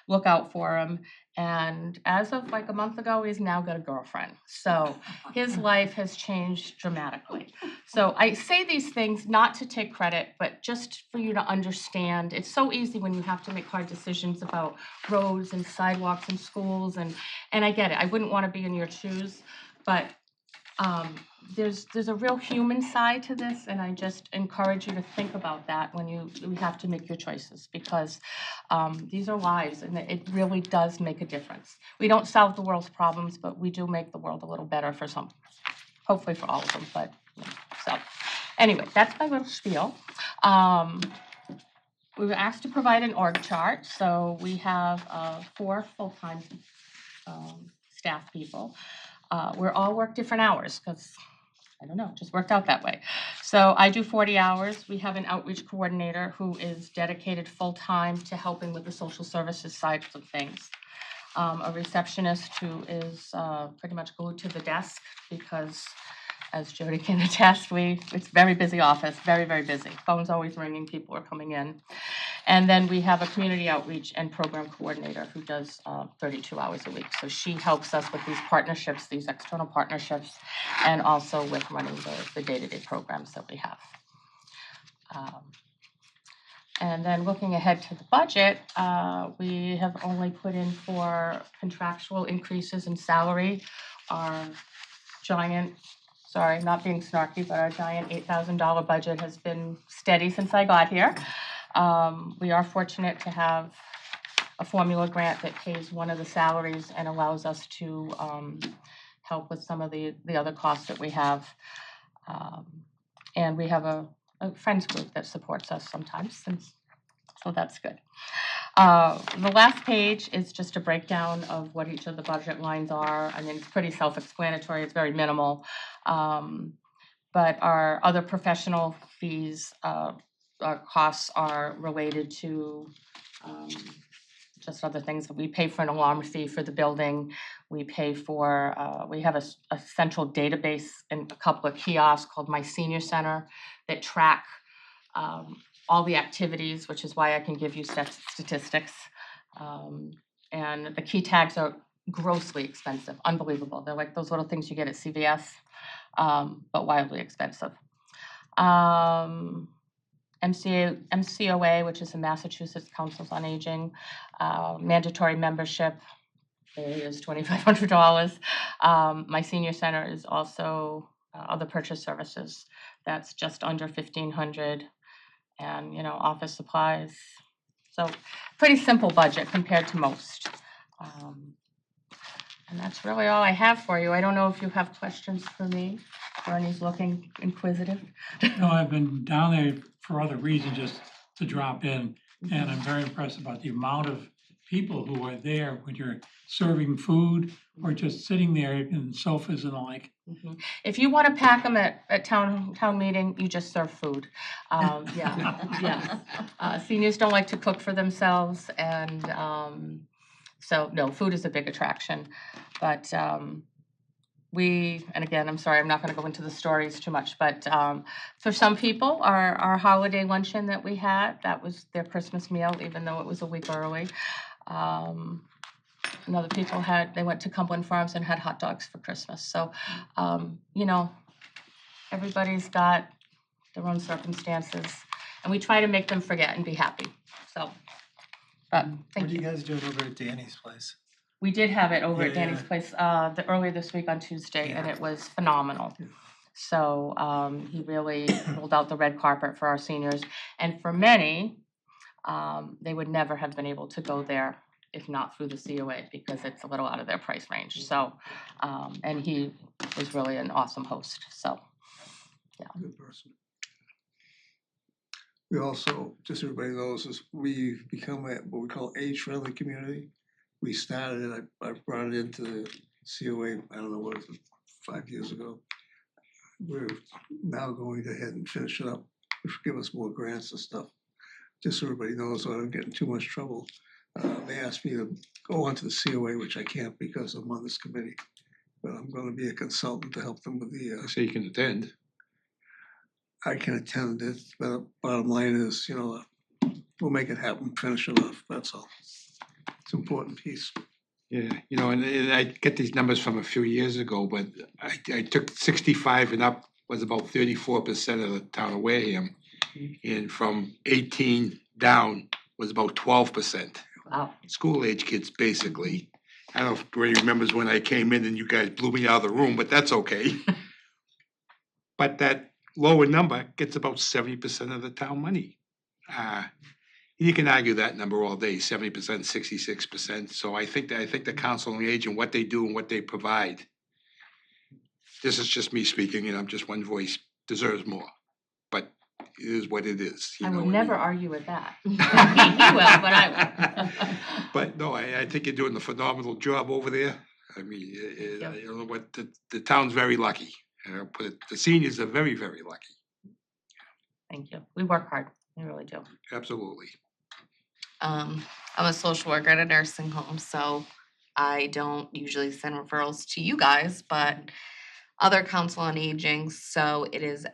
look out for him. And as of like a month ago, he's now got a girlfriend. So his life has changed dramatically. So I say these things not to take credit, but just for you to understand. It's so easy when you have to make hard decisions about roads and sidewalks and schools. And I get it. I wouldn't want to be in your shoes, but there's a real human side to this, and I just encourage you to think about that when you have to make your choices, because these are lives, and it really does make a difference. We don't solve the world's problems, but we do make the world a little better for some, hopefully for all of them. But so anyway, that's my little spiel. We were asked to provide an org chart, so we have 4 full-time staff people. We all work different hours because, I don't know, it just worked out that way. So I do 40 hours. We have an outreach coordinator who is dedicated full-time to helping with the social services side of things. A receptionist who is pretty much glued to the desk because, as Jody can attest, it's a very busy office, very, very busy. Phone's always ringing, people are coming in. And then we have a community outreach and program coordinator who does 32 hours a week. So she helps us with these partnerships, these external partnerships, and also with running the day-to-day programs that we have. And then looking ahead to the budget, we have only put in for contractual increases in salary. Our giant, sorry, not being snarky, but our giant $8,000 budget has been steady since I got here. We are fortunate to have a formula grant that pays one of the salaries and allows us to help with some of the other costs that we have. And we have a friends group that supports us sometimes, so that's good. The last page is just a breakdown of what each of the budget lines are. I mean, it's pretty self-explanatory, it's very minimal. But our other professional fees, our costs are related to just other things. We pay for an alarm fee for the building. We pay for, we have a central database and a couple of kiosks called My Senior Center that track all the activities, which is why I can give you statistics. And the key tags are grossly expensive, unbelievable. They're like those little things you get at CVS, but wildly expensive. MCOA, which is the Massachusetts Councils on Aging, mandatory membership is $2,500. My senior center is also other purchase services. That's just under 1,500, and office supplies. So pretty simple budget compared to most. And that's really all I have for you. I don't know if you have questions for me. Bernie's looking inquisitive. No, I've been down there for other reasons, just to drop in, and I'm very impressed about the amount of people who are there when you're serving food or just sitting there in sofas and the like. If you want to pack them at town meeting, you just serve food. Seniors don't like to cook for themselves, and so no, food is a big attraction. But and again, I'm sorry, I'm not going to go into the stories too much, but for some people, our holiday luncheon that we had, that was their Christmas meal, even though it was a week early. And other people they went to Cumberland Farms and had hot dogs for Christmas. So, everybody's got their own circumstances, and we try to make them forget and be happy. So, but thank What are you guys doing over at Danny's place? We did have it over at Yeah, Danny's place earlier this week on Tuesday, and it was phenomenal. So he really rolled out the red carpet for our seniors, and for many, they would never have been able to go there if not through the COA, because it's a little out of their price range. So, and he was really an awesome host. So, yeah. Good person. We also, just so everybody knows, is we've become what we call age-friendly community. We started it, I brought it into the COA, I don't know what, 5 years ago. We're now going ahead and finish it up, which will give us more grants and stuff. Just so everybody knows, so I don't get in too much trouble. They asked me to go onto the COA, which I can't because I'm on this committee. But I'm gonna be a consultant to help them with the. So you can attend. I can attend it, but bottom line is, we'll make it happen, finish it off, that's all. It's an important piece. Yeah, and I get these numbers from a few years ago, but I took 65 and up was about 34% of the town of Wareham. And from 18 down was about 12%. Wow. School age kids, basically. I don't know if Brady remembers when I came in and you guys blew me out of the room, but that's okay. But that lower number gets about 70% of the town money. You can argue that number all day, 70%, 66%. So I think the council on aging, what they do and what they provide, this is just me speaking, and I'm just one voice, deserves more. But it is what it is. I will never argue with that. He will, but I will. But no, I think you're doing a phenomenal job over there. I mean, what the town's very lucky. I'll put it, the seniors are very, very lucky. Thank you. We work hard. We really do. Absolutely. I'm a social worker at a nursing home, so I don't usually send referrals to you guys, but other council on aging. So it is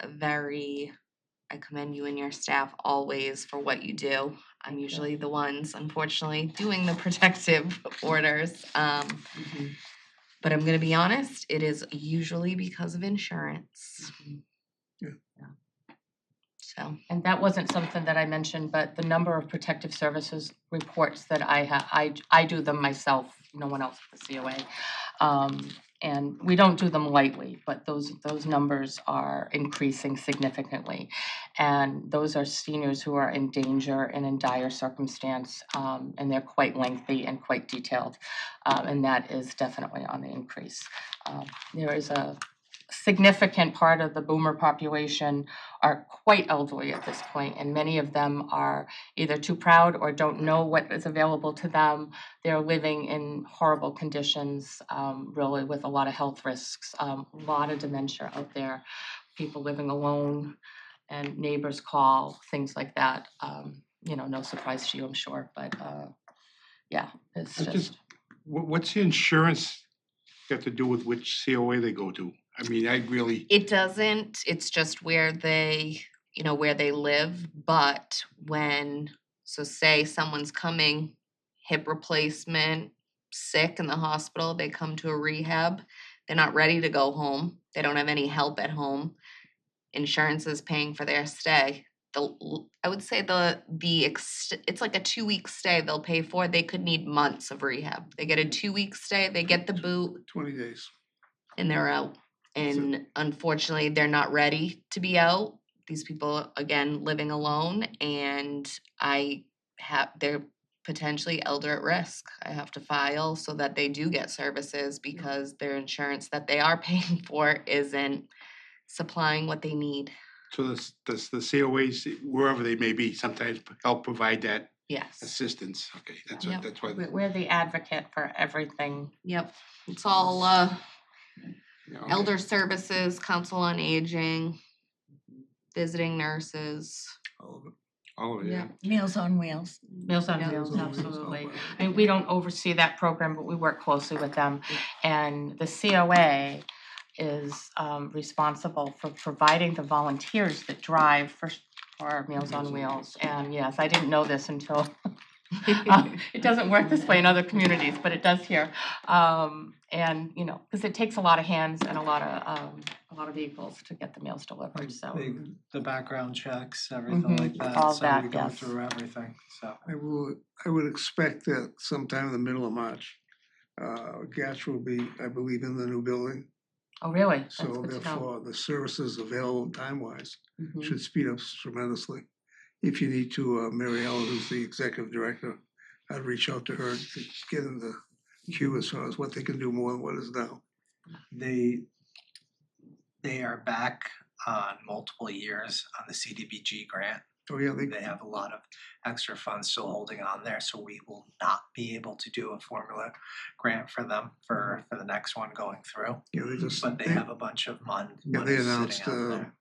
I commend you and your staff always for what you do. I'm usually the ones, unfortunately, doing the protective orders. But I'm gonna be honest, it is usually because of insurance. So, and that wasn't something that I mentioned, but the number of protective services reports that I do them myself, no one else at the COA. And we don't do them lightly, but those numbers are increasing significantly. And those are seniors who are in danger and in dire circumstance, and they're quite lengthy and quite detailed. And that is definitely on the increase. There is a significant part of the boomer population are quite elderly at this point, and many of them are either too proud or don't know what is available to them. They're living in horrible conditions, really with a lot of health risks, a lot of dementia out there, people living alone, and neighbors call, things like that. No surprise to you, I'm sure, but yeah, it's just. What's the insurance got to do with which COA they go to? I mean, It doesn't, it's just where they live, but say someone's coming, hip replacement, sick in the hospital, they come to a rehab, they're not ready to go home, they don't have any help at home, insurance is paying for their stay. I would say it's like a 2-week stay they'll pay for. They could need months of rehab. They get a 2-week stay, they get the boot, 20 days. and they're out. And unfortunately, they're not ready to be out. These people, again, living alone, and they're potentially elder at risk. I have to file so that they do get services because their insurance that they are paying for isn't supplying what they need. So does the COAs, wherever they may be, sometimes help provide that Yes. assistance? Okay, that's Yep. what, that's why. We're the advocate for everything. Yep. It's all Yeah, okay. elder services, council on aging, visiting nurses. Oh, yeah. Meals on Wheels. Meals on Wheels, absolutely. I mean, we don't oversee that program, but we work closely with them. And the COA is responsible for providing the volunteers that drive for Meals on Wheels. And yes, I didn't know this until it doesn't work this way in other communities, but it does here. And you know, because it takes a lot of hands and a lot of vehicles to get the meals delivered. So The background checks, everything Mhm, like that, all so that, we go yes. through everything, so. I would expect that sometime in the middle of March, gas will be, I believe, in the new building. Oh, really? That's So good to know. therefore, the services available time-wise Mhm. should speed up tremendously. If you need to, Mary Ellen, who's the executive director, I'd reach out to her to get in the queue as far as what they can do more than what is now. They are back on multiple years on the CDBG grant. Oh, yeah, They have a lot of extra funds still holding on there, so we will not be able to do a formula grant for them for the next one going through. Yeah, they just. But they have a bunch of money Yeah, they sitting announced out there.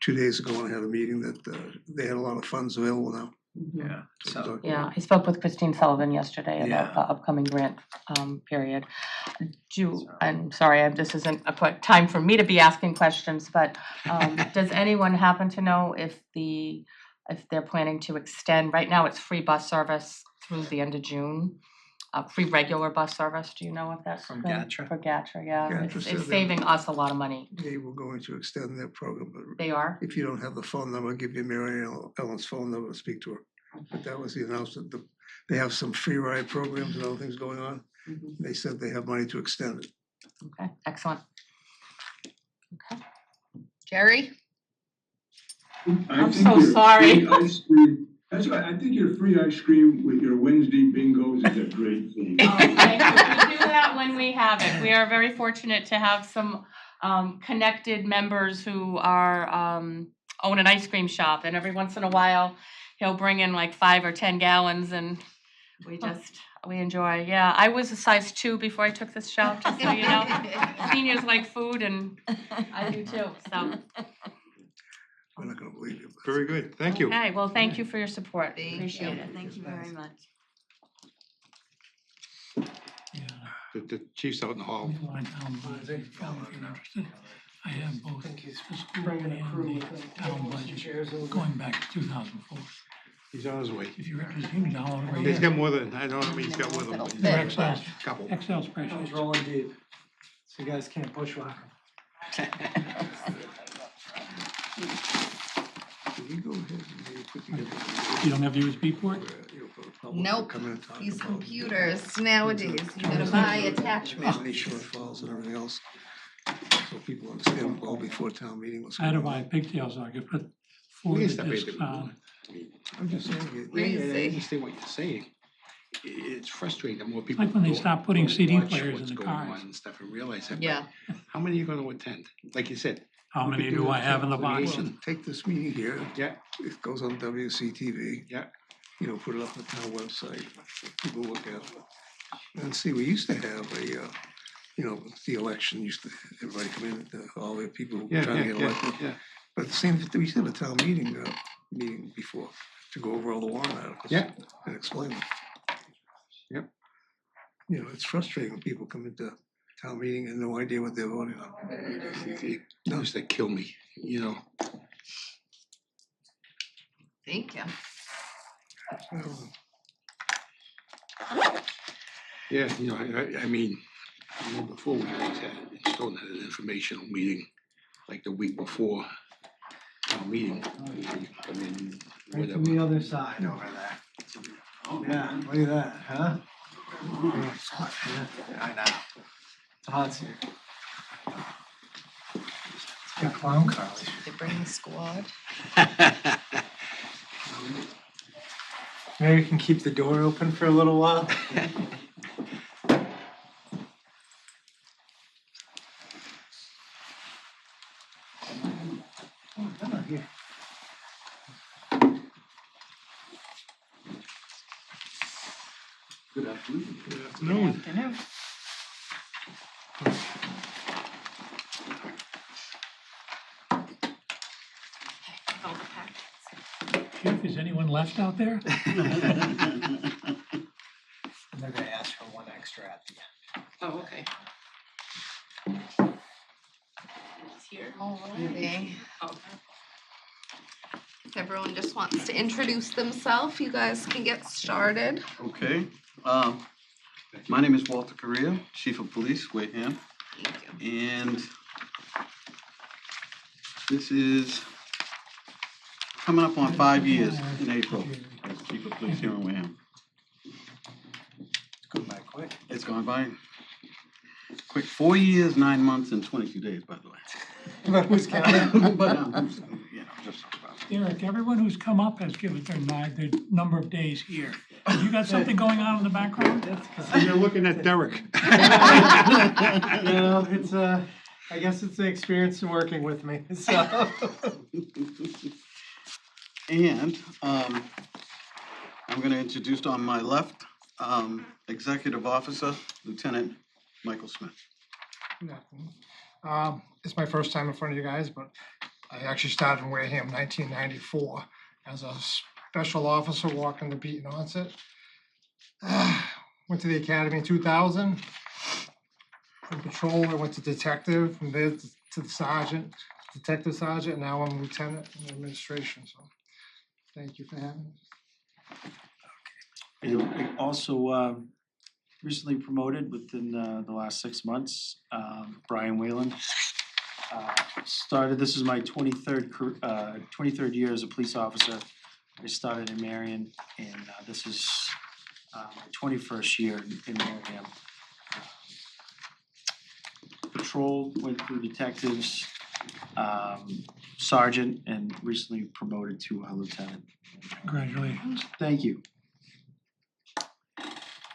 2 days ago when I had a meeting that they had a lot of funds available now. Yeah, so. Yeah, I spoke with Christine Sullivan yesterday about the upcoming grant period. I'm sorry, this isn't a quick time for me to be asking questions, but does anyone happen to know if they're planning to extend? Right now, it's free bus service through the end of June. Free regular bus service. Do you know if that's From going- Gatra? For Gatra, yeah. Gatra It's said they- saving us a lot of money. They were going to extend their program, but. They are? If you don't have the phone number, I'll give you Mary Ellen's phone number to speak to her. But that was the announcement. They have some free ride programs and other things going on. They said they have money to extend it. Okay, excellent. Jerry? I'm so sorry. That's right, I think your free ice cream with your Wednesday bingos is a great thing. Oh, thank you. We do that when we have it. We are very fortunate to have some connected members who are own an ice cream shop, and every once in a while he'll bring in like 5 or 10 gallons, and we enjoy. Yeah, I was a size 2 before I took this shop, just so you know. Seniors like food, and I do too. So I'm not gonna believe you. Very good, thank you. okay, well, thank you for your support. Appreciate it. Thank you very much. The chief's out in the hall. I have both the school and the town budget going back to 2004. He's on his way. If you're interested, you can download it right He's here. got more than, I don't know how many he's got with him. but he's They're got Excel, a Couple. Excel spreadsheets. rolling deep, so you guys can't bushwhack Can you go ahead and maybe put together? You don't have USB port? Nope. These computers nowadays, you gotta buy attachments. Any shortfalls and everything else, so people understand well before town meeting what's I had going to on. buy pigtails so I could put 4 We can stop discs it. on. I'm just saying. Yeah, I understand what you're saying. It's frustrating that more people. Like when they go- stop putting go CD watch players what's in the going cars. on And stuff and realize that. but Yeah. How many are you gonna attend? Like you said. How we many could do it I have in the for box? affiliation. Take this meeting here, Yeah, it goes on WCTV. yeah. You know, put it up on the town website, people look at it. And see, we used to have a, you know, the election, used to, everybody come in, all the people Yeah, trying to yeah, get yeah, elected. yeah. But the same, we used to have a town meeting before, to go over all the warrant articles. Yeah. And explain them. Yep. You know, it's frustrating when people come into town meeting and no idea what they're voting on. It used to kill me, you know. Thank you. Yeah, you know, I mean, before we always had, Stoughton had an informational meeting like the week before meeting. I mean, Right whatever. from the other side over there. Yeah, look at that, huh? Yeah, I know. It's hot here. Got clown cars. They bring the squad. Maybe we can keep the door open for a little while. Good afternoon. Good afternoon. Afternoon. Chief, is anyone left out there? They're gonna ask for one extra at the end. Oh, okay. It's here. Alrighty. Okay. If everyone just wants to introduce themselves, you guys can get started. Okay, my name is Walter Correa, Chief of Police, Wareham. And this is coming up on 5 years in April as Chief of Police here in Wareham. It's going by quick. It's gone by quick, 4 years, 9 months, and 22 days, by the way. But who's counting? But, you know, just. Derek, everyone who's come up has given their number of days here. You got something going on in the background? You're looking at Derek. You know, it's I guess it's the experience of working with me, so. And I'm gonna introduce on my left, Executive Officer, Lieutenant Michael Smith. It's my first time in front of you guys, but I actually started in Wareham 1994 as a special officer walking the beat in onset. Went to the academy in 2000. From patrol, I went to detective, from there to the sergeant, detective sergeant, and now I'm lieutenant in administration, so thank you for having me. And I also recently promoted within the last 6 months, Brian Whalen. This is my 23rd year as a police officer. I started in Marion, and this is my 21st year in Wareham. Patrol, went through detectives, sergeant, and recently promoted to lieutenant. Congratulations. Thank you.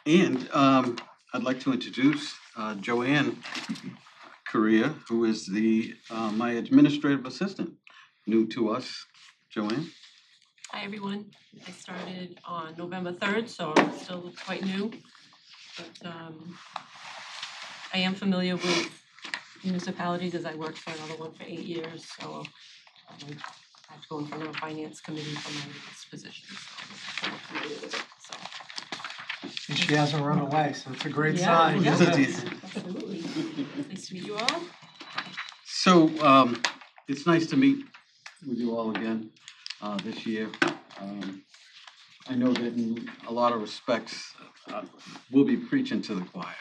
And I'd like to introduce Joanne Correa, who is my administrative assistant, new to us. Joanne? Hi, everyone. I started on November 3rd, so I'm still quite new. But I am familiar with municipalities as I worked for another one for 8 years, so I have to go in front of a finance committee for my next position, so I'm familiar with it, so. And she hasn't run away, so it's a great Yeah, sign, yeah, isn't it? absolutely. Nice to meet you all. So it's nice to meet with you all again this year. I know that in a lot of respects, we'll be preaching to the choir,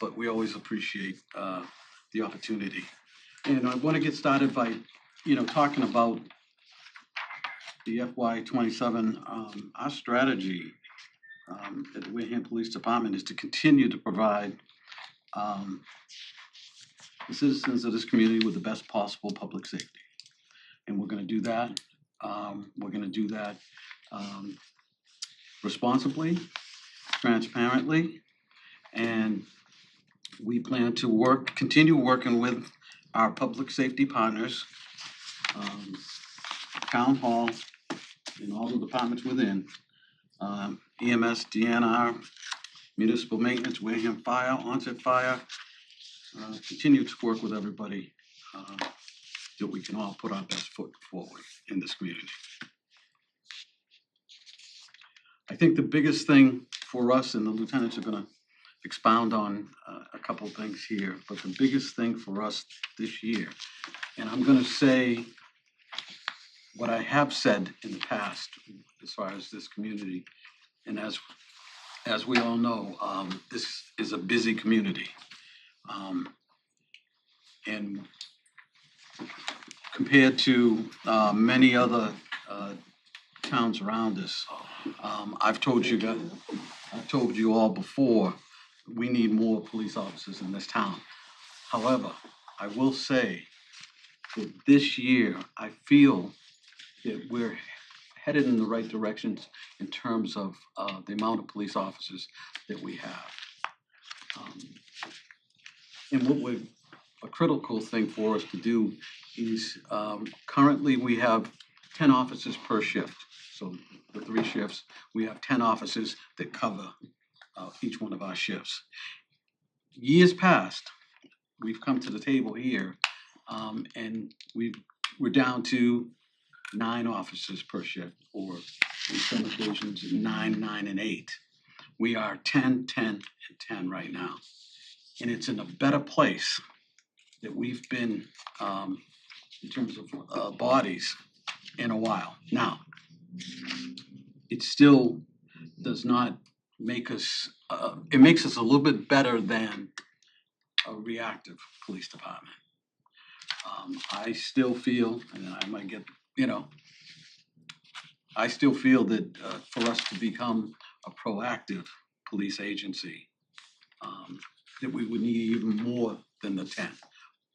but we always appreciate the opportunity. And I want to get started by, talking about the FY27. Our strategy at the Wareham Police Department is to continue to provide the citizens of this community with the best possible public safety. And we're gonna do that. We're gonna do that responsibly, transparently, and we plan to continue working with our public safety partners, town hall, and all the departments within, EMS, DNR, municipal maintenance, Wareham Fire, onset fire, continue to work with everybody that we can all put our best foot forward in this community. I think the biggest thing for us, and the lieutenants are gonna expound on a couple of things here, but the biggest thing for us this year, and I'm gonna say what I have said in the past as far as this community, and as we all know, this is a busy community. And compared to many other towns around us, I've told you all before, we need more police officers in this town. However, I will say that this year, I feel that we're headed in the right directions in terms of the amount of police officers that we have. And a critical thing for us to do is, currently we have 10 officers per shift. So the 3 shifts, we have 10 officers that cover each one of our shifts. Years past, we've come to the table here, and we're down to 9 officers per shift, or in some occasions, 9, 9, and 8. We are 10, 10, and 10 right now. And it's in a better place that we've been in terms of bodies in a while. Now, it still does not make us, it makes us a little bit better than a reactive police department. I still feel, and I might get, I still feel that for us to become a proactive police agency, that we would need even more than the 10.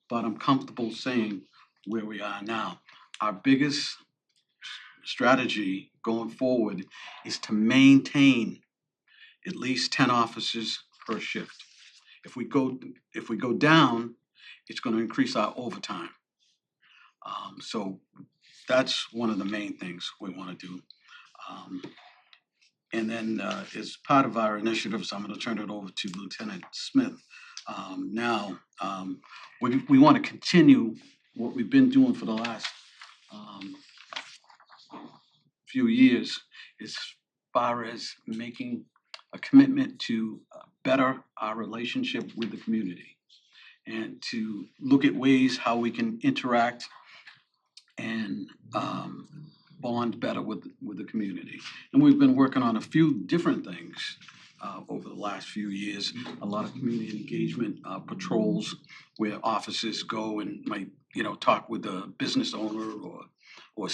But I'm comfortable saying where we are now. Our biggest strategy going forward is to maintain at least 10 officers per shift. If we go down, it's going to increase our overtime. So that's one of the main things we want to do. And then as part of our initiatives, I'm going to turn it over to Lieutenant Smith. Now, we want to continue what we've been doing for the last few years as far as making a commitment to better our relationship with the community and to look at ways how we can interact and bond better with the community. And we've been working on a few different things over the last few years. A lot of community engagement patrols where officers go and might, talk with a business owner or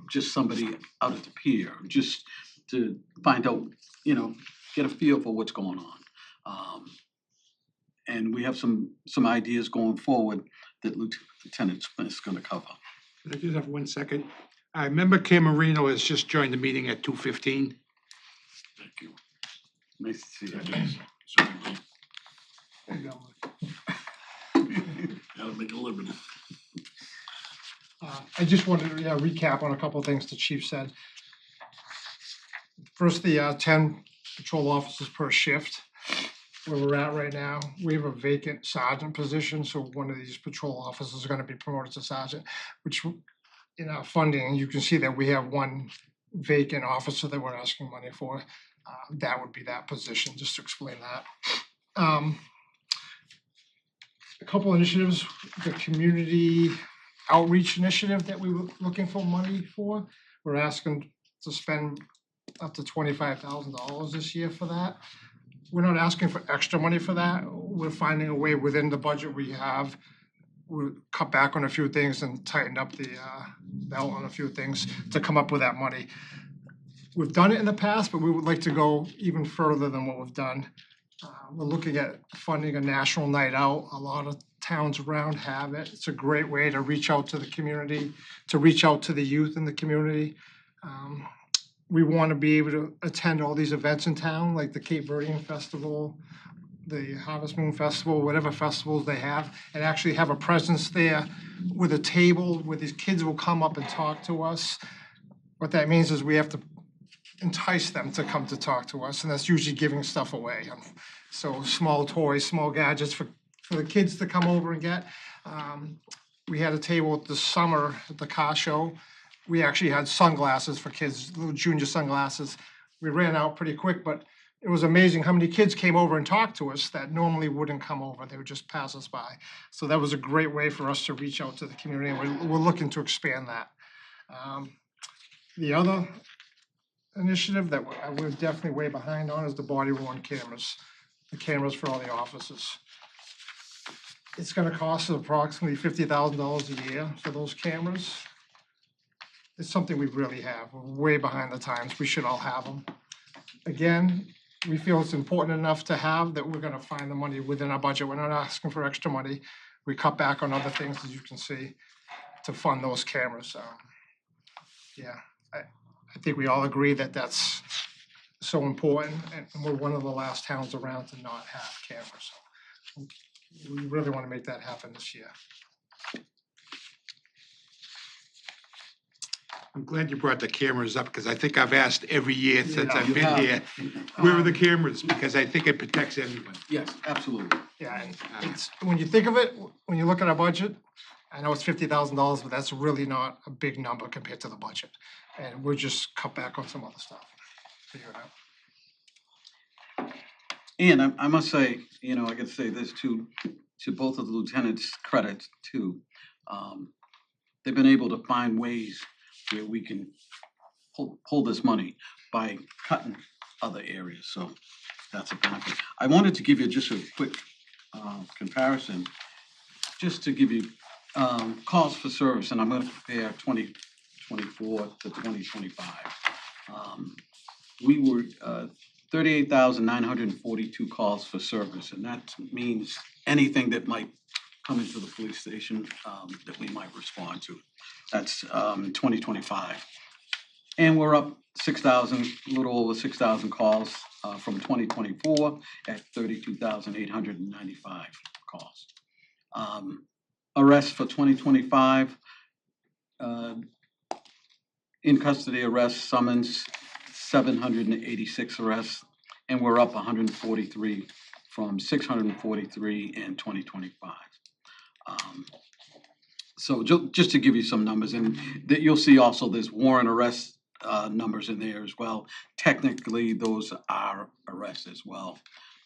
just somebody out at the pier, just to find out, get a feel for what's going on. And we have some ideas going forward that Lieutenant Smith is going to cover. Can I just have 1 second? I remember Camerino has just joined the meeting at 2:15. Thank you. Nice to see you. Sorry, There you go. gotta make a living. I just wanted to recap on a couple of things the chief said. First, the 10 patrol officers per shift, where we're at right now. We have a vacant sergeant position, so one of these patrol officers is going to be promoted to sergeant, which in our funding, you can see that we have 1 vacant officer that we're asking money for. That would be that position, just to explain that. A couple initiatives, the community outreach initiative that we were looking for money for. We're asking to spend up to $25,000 this year for that. We're not asking for extra money for that. We're finding a way within the budget we have. We'll cut back on a few things and tighten up the belt on a few things to come up with that money. We've done it in the past, but we would like to go even further than what we've done. We're looking at funding a national night out. A lot of towns around have it. It's a great way to reach out to the community, to reach out to the youth in the community. We want to be able to attend all these events in town, like the Cape Verdean Festival, the Harvest Moon Festival, whatever festivals they have, and actually have a presence there with a table where these kids will come up and talk to us. What that means is we have to entice them to come to talk to us, and that's usually giving stuff away. So small toys, small gadgets for the kids to come over and get. We had a table this summer at the car show. We actually had sunglasses for kids, little junior sunglasses. We ran out pretty quick, but it was amazing how many kids came over and talked to us that normally wouldn't come over. They would just pass us by. So that was a great way for us to reach out to the community, and we're looking to expand that. The other initiative that we're definitely way behind on is the body-worn cameras, the cameras for all the officers. It's gonna cost us approximately $50,000 a year for those cameras. It's something we really have. We're way behind the times. We should all have them. Again, we feel it's important enough to have that we're gonna find the money within our budget. We're not asking for extra money. We cut back on other things, as you can see, to fund those cameras. Yeah, I think we all agree that that's so important, and we're one of the last towns around to not have cameras. So we really want to make that happen this year. I'm glad you brought the cameras up, because I think I've asked every year since Yeah, I've you been have. here, where are the cameras? Because I think it protects everyone. Yes, absolutely. Yeah, and it's, when you think of it, when you look at our budget, I know it's $50,000, but that's really not a big number compared to the budget. And we're just cut back on some other stuff. Figure it out. And I must say, you know, I gotta say this to both of the lieutenants' credit too. They've been able to find ways where we can pull this money by cutting other areas, so that's a benefit. I wanted to give you just a quick comparison, just to give you calls for service, and I'm gonna compare 2024 to 2025. We were 38,942 calls for service, and that means anything that might come into the police station that we might respond to. That's 2025. And we're up 6,000, a little over 6,000 calls from 2024 at 32,895 calls. Arrests for 2025, in custody arrests, summons, 786 arrests, and we're up 143 from 643 in 2025. So just to give you some numbers, and that you'll see also there's warrant arrest numbers in there as well. Technically, those are arrests as well,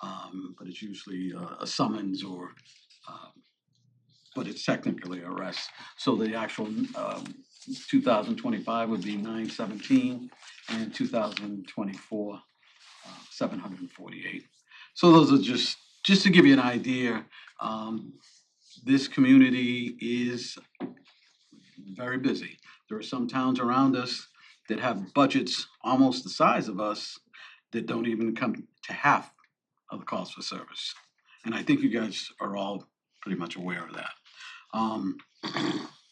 but it's usually a summons or, but it's technically arrest. So the actual 2025 would be 917, and 2024, 748. So those are just to give you an idea. This community is very busy. There are some towns around us that have budgets almost the size of us that don't even come to half of the calls for service. And I think you guys are all pretty much aware of that.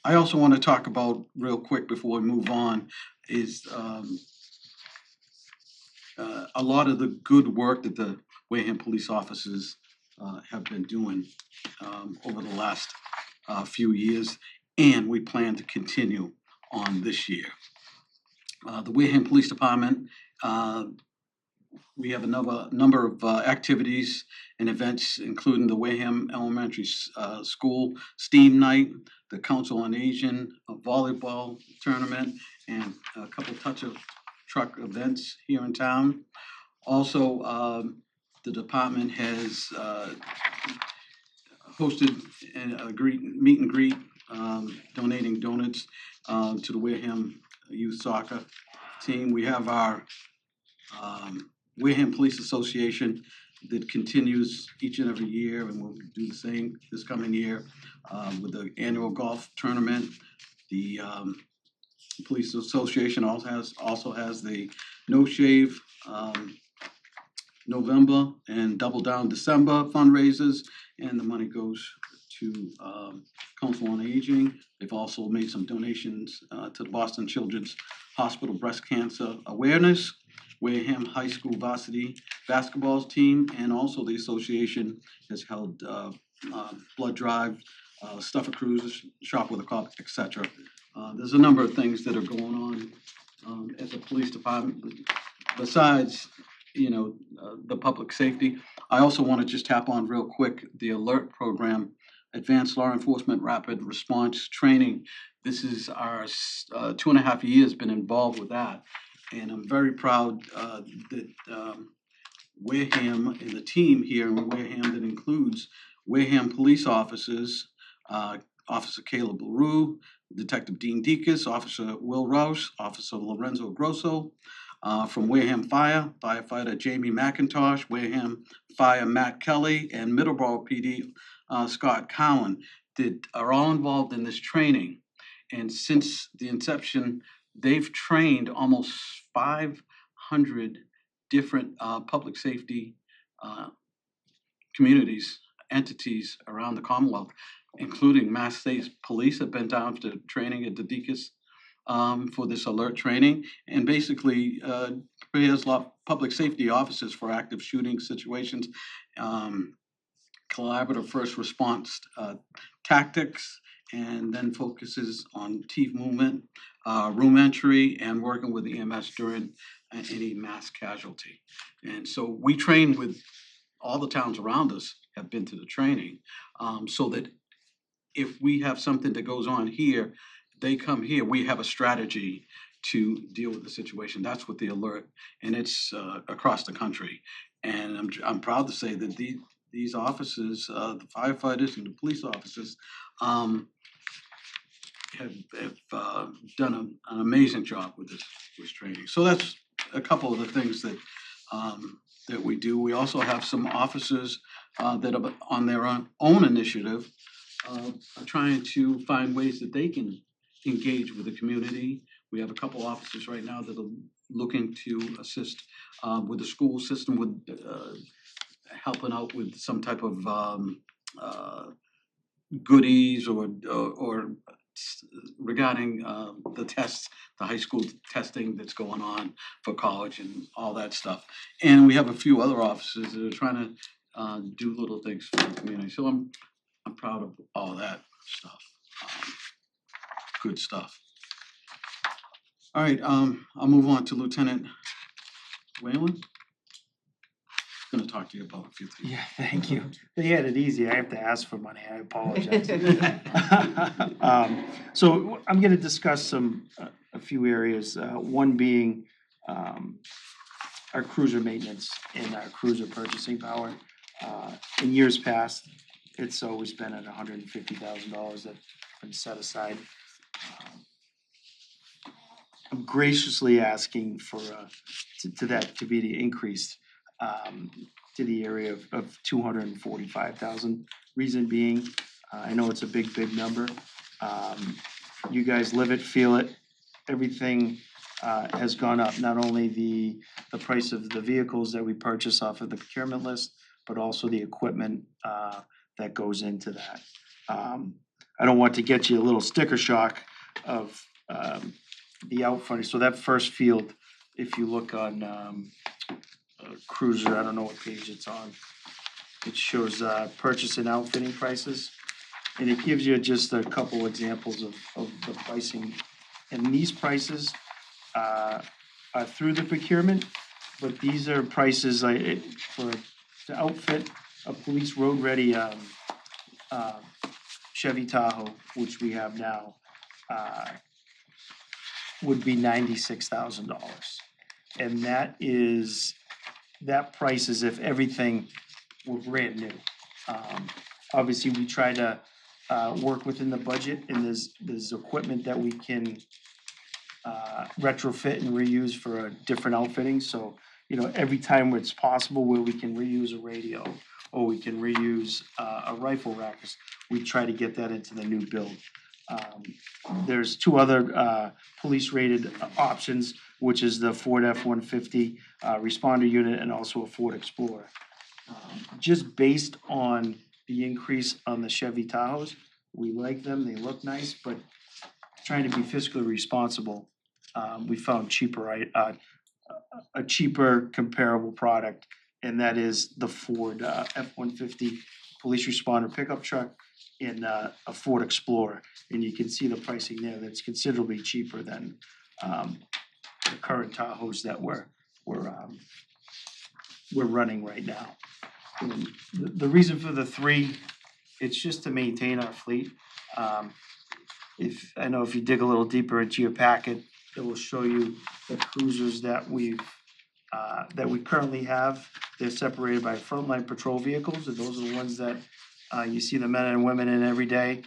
I also want to talk about real quick before we move on is a lot of the good work that the Wareham police officers have been doing over the last few years, and we plan to continue on this year. The Wareham Police Department, we have a number of activities and events, including the Wareham Elementary School STEAM Night, the Council on Aging, a volleyball tournament, and a couple touch of truck events here in town. Also, the department has hosted a meet and greet, donating donuts to the Wareham Youth Soccer Team. We have our Wareham Police Association that continues each and every year, and we'll do the same this coming year with the annual golf tournament. The Police Association also has the No Shave November and Double Down December fundraisers, and the money goes to Council on Aging. They've also made some donations to the Boston Children's Hospital Breast Cancer Awareness, Wareham High School varsity basketball team, and also the association has held blood drive, stuffer cruises, shop with a cop, etc. There's a number of things that are going on as a police department besides, you know, the public safety. I also want to just tap on real quick the alert program, Advanced Law Enforcement Rapid Response Training. This is our 2.5 years been involved with that. And I'm very proud that Wareham and the team here in Wareham that includes Wareham police officers, Officer Caleb LaRue, Detective Dean Deacus, Officer Will Rouse, Officer Lorenzo Grosso, from Wareham Fire, Firefighter Jamie McIntosh, Wareham Fire Matt Kelly, and Middleborough PD Scott Cowan, that are all involved in this training. And since the inception, they've trained almost 500 different public safety communities, entities around the Commonwealth, including Mass State Police have been down to training at the Deaconess for this alert training, and basically prepares public safety officers for active shooting situations, collaborative first response tactics, and then focuses on team movement, room entry, and working with EMS during any mass casualty. And so we train with all the towns around us have been to the training, so that if we have something that goes on here, they come here, we have a strategy to deal with the situation. That's what the alert, and it's across the country. And I'm proud to say that these officers, the firefighters and the police officers, have done an amazing job with this training. So that's a couple of the things that that we do. We also have some officers that are on their own initiative, are trying to find ways that they can engage with the community. We have a couple officers right now that are looking to assist with the school system with helping out with some type of goodies or regarding the tests, the high school testing that's going on for college and all that stuff. And we have a few other officers that are trying to do little things for the community. So I'm proud of all that stuff. Good stuff. All right, I'll move on to Lieutenant Whalen. Gonna talk to you about a few things. Yeah, thank you. They had it easy. I have to ask for money. I apologize. So I'm gonna discuss a few areas, one being our cruiser maintenance and our cruiser purchasing power. In years past, it's always been at $150,000 that's been set aside. I'm graciously asking for to that to be the increased to the area of 245,000. Reason being, I know it's a big number. You guys live it, feel it. Everything has gone up. Not only the price of the vehicles that we purchase off of the procurement list, but also the equipment that goes into that. I don't want to get you a little sticker shock of the outfitting. So that first field, if you look on Cruiser, I don't know what page it's on. It shows purchase and outfitting prices, and it gives you just a couple examples of the pricing. And these prices are through the procurement, but these are prices for to outfit a police road ready Chevy Tahoe, which we have now, would be $96,000, and that price is if everything were brand new. Obviously, we try to work within the budget, and there's equipment that we can retrofit and reuse for a different outfitting. So, every time it's possible where we can reuse a radio or we can reuse a rifle rack, we try to get that into the new build. There's two other police rated options, which is the Ford F-150 responder unit and also a Ford Explorer. Just based on the increase on the Chevy Tahoes, we like them, they look nice, but trying to be fiscally responsible, we found a cheaper comparable product, and that is the Ford F-150 police responder pickup truck and a Ford Explorer. And you can see the pricing there, that's considerably cheaper than the current Tahoes that we're running right now. And the reason for the three, it's just to maintain our fleet. If you dig a little deeper into your packet, it will show you the cruisers that we currently have. They're separated by frontline patrol vehicles, and those are the ones that you see the men and women in every day,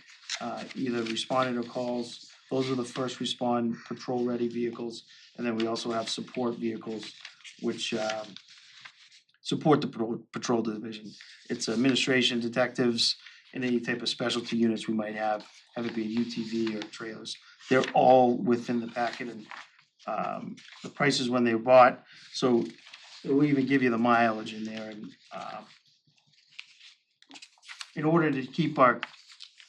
either responding to calls. Those are the first respond patrol ready vehicles, and then we also have support vehicles, which support the patrol division. It's administration, detectives, and any type of specialty units we might have it be a UTV or trailers. They're all within the packet and the prices when they were bought, so we'll even give you the mileage in there and in order to keep our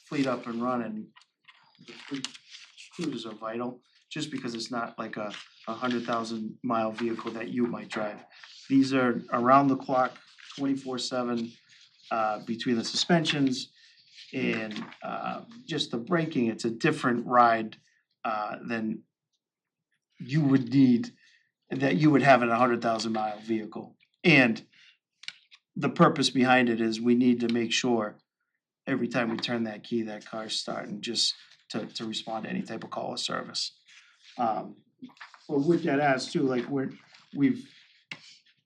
fleet up and running, the fleet cruisers are vital, just because it's not like a 100,000-mile vehicle that you might drive. These are around the clock, 24/7, between the suspensions and just the braking. It's a different ride than you would need, that you would have in a 100,000-mile vehicle. And the purpose behind it is we need to make sure every time we turn that key, that car's starting just to respond to any type of call or service. Well, with that as too, like we've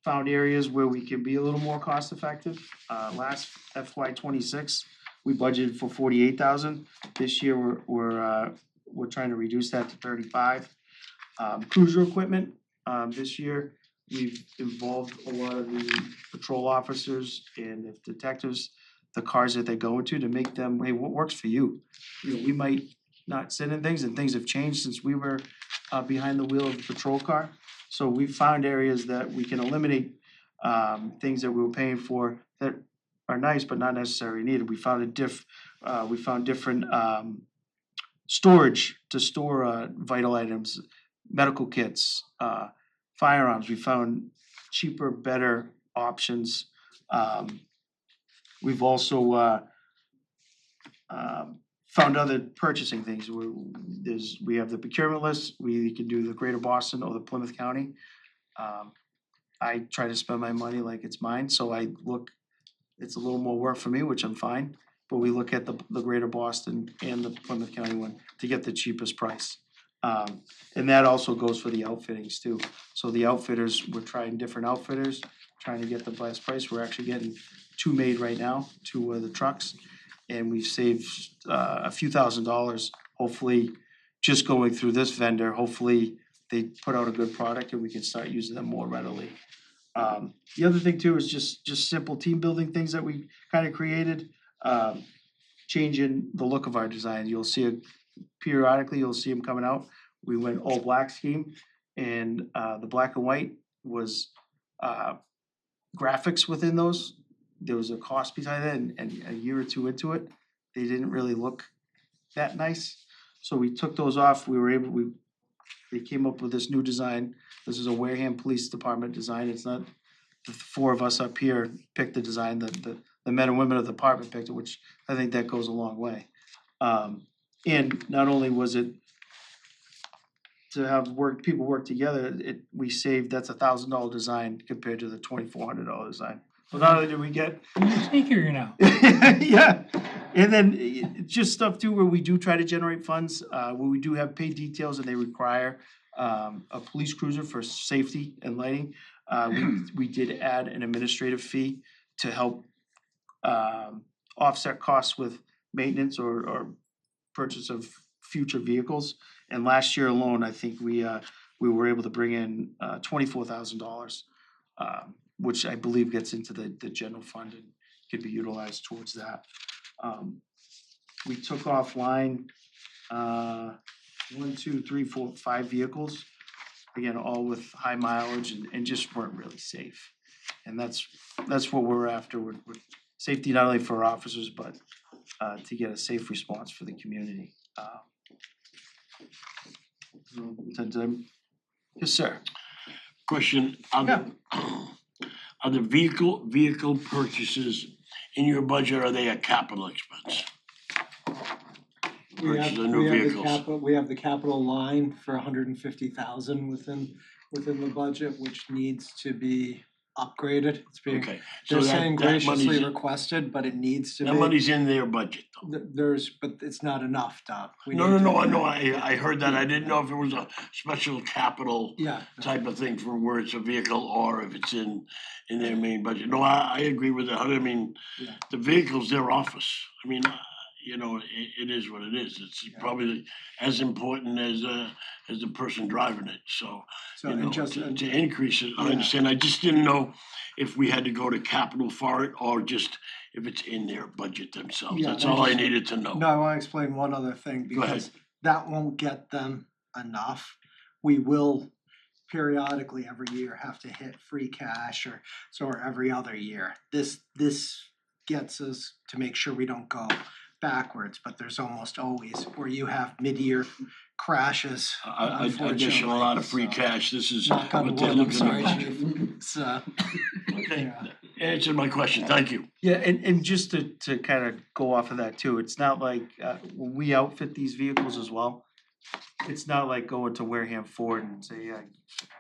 found areas where we can be a little more cost effective. Last FY '26, we budgeted for 48,000. This year we're trying to reduce that to 35. Cruiser equipment, this year we've involved a lot of the patrol officers and the detectives, the cars that they go into, to make them, hey, what works for you? You know, we might not sit in things, and things have changed since we were behind the wheel of the patrol car. So we found areas that we can eliminate things that we were paying for that are nice but not necessarily needed. We found different storage to store vital items, medical kits, firearms. We found cheaper, better options. We've also found other purchasing things. We have the procurement list. We can do the Greater Boston or the Plymouth County. I try to spend my money like it's mine, so it's a little more work for me, which I'm fine. But we look at the Greater Boston and the Plymouth County one to get the cheapest price. And that also goes for the outfittings too. So the outfitters, we're trying different outfitters, trying to get the best price. We're actually getting two made right now, two of the trucks. And we've saved a few $1,000s, hopefully, just going through this vendor. Hopefully they put out a good product and we can start using them more readily. The other thing too is just simple team building things that we kind of created, changing the look of our design. You'll see periodically you'll see them coming out. We went all black scheme, and the black and white was graphics within those. There was a cost behind that, and a year or two into it, they didn't really look that nice. So we took those off. They came up with this new design. This is a Wareham Police Department design. It's not the four of us up here picked the design. The men and women of the department picked it, which I think that goes a long way. And not only was it to have people work together, we saved, that's $1,000 design compared to the $2,400 design. So not only did we get sneakier now. Yeah, and then just stuff too where we do try to generate funds, where we do have paid details and they require a police cruiser for safety and lighting. We did add an administrative fee to help offset costs with maintenance or purchase of future vehicles. And last year alone, I think we were able to bring in $24,000, which I believe gets into the general fund and could be utilized towards that. We took offline 5 vehicles, again, all with high mileage and just weren't really safe. And that's what we're after. We're safety not only for our officers, but to get a safe response for the community. Yes, sir. Question, are the vehicle purchases in your budget, are they a capital expense? Purchase of new vehicles. We have the capital line for $150,000 within the budget, which needs to be upgraded. It's being, Okay, they're so saying that graciously money's, requested, but it needs to be. that money's in their budget though. But it's not enough, Tom. I heard that, I didn't know if it was a special capital Yeah. type of thing for where it's a vehicle or if it's in their main budget. No, I agree with that, I mean, the vehicle's their office, I mean, it is what it is. It's probably as important as the person driving it, so. So, You and know, just- to increase it, I Yeah. understand, I just didn't know if we had to go to capital for it, or just if it's in their budget themselves, Yeah, that's all I just- needed to know. No, I wanna explain one other thing, Go ahead. because that won't get them enough. We will periodically every year have to hit free cash or every other year. This gets us to make sure we don't go backwards, but there's almost always where you have mid-year crashes, I guess you're a lot of free so- cash, this is Knock on what they're wood, I'm looking sorry, at. chief. So, Okay, answered my question, thank you. Yeah, and just to kind of go off of that too, it's not like, when we outfit these vehicles as well, it's not like going to Wareham Ford and say, yeah,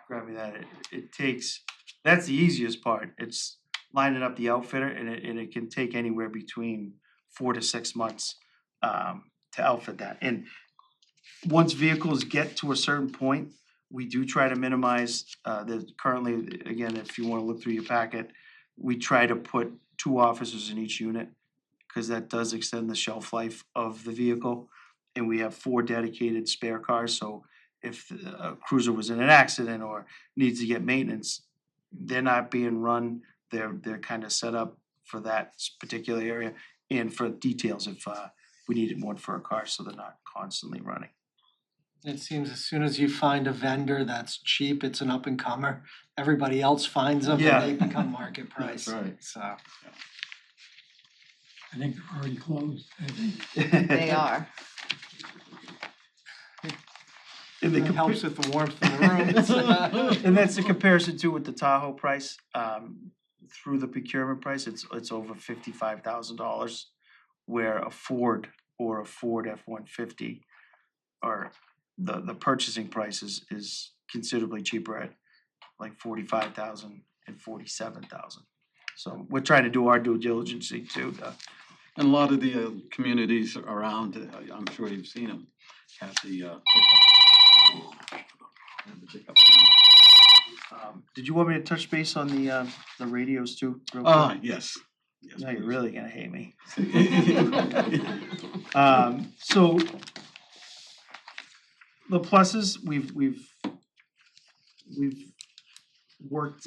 grab me that. It takes, that's the easiest part. It's lining up the outfitter, and it can take anywhere between 4 to 6 months to outfit that. And once vehicles get to a certain point, we do try to minimize, currently, again, if you wanna look through your packet, we try to put 2 officers in each unit, cause that does extend the shelf life of the vehicle. And we have 4 dedicated spare cars, so if a cruiser was in an accident or needs to get maintenance, they're not being run, they're kind of set up for that particular area and for details if we needed one for a car, so they're not constantly running. it seems as soon as you find a vendor that's cheap, it's an up and comer. Everybody else finds them Yeah. and they become market price. That's right. So. I think they're already closed, I think. They are. And the It helps with the warmth in the room. And that's the comparison too with the Tahoe price, through the procurement price, it's over $55,000. Where a Ford or a Ford F-150 or the purchasing price is considerably cheaper at like 45,000 and 47,000. So we're trying to do our due diligence too. And a lot of the communities around, I'm sure you've seen them, have the pickups now. Did you want me to touch base on the radios too? Real quick? Yes. Now you're really gonna hate me. So the pluses, we've worked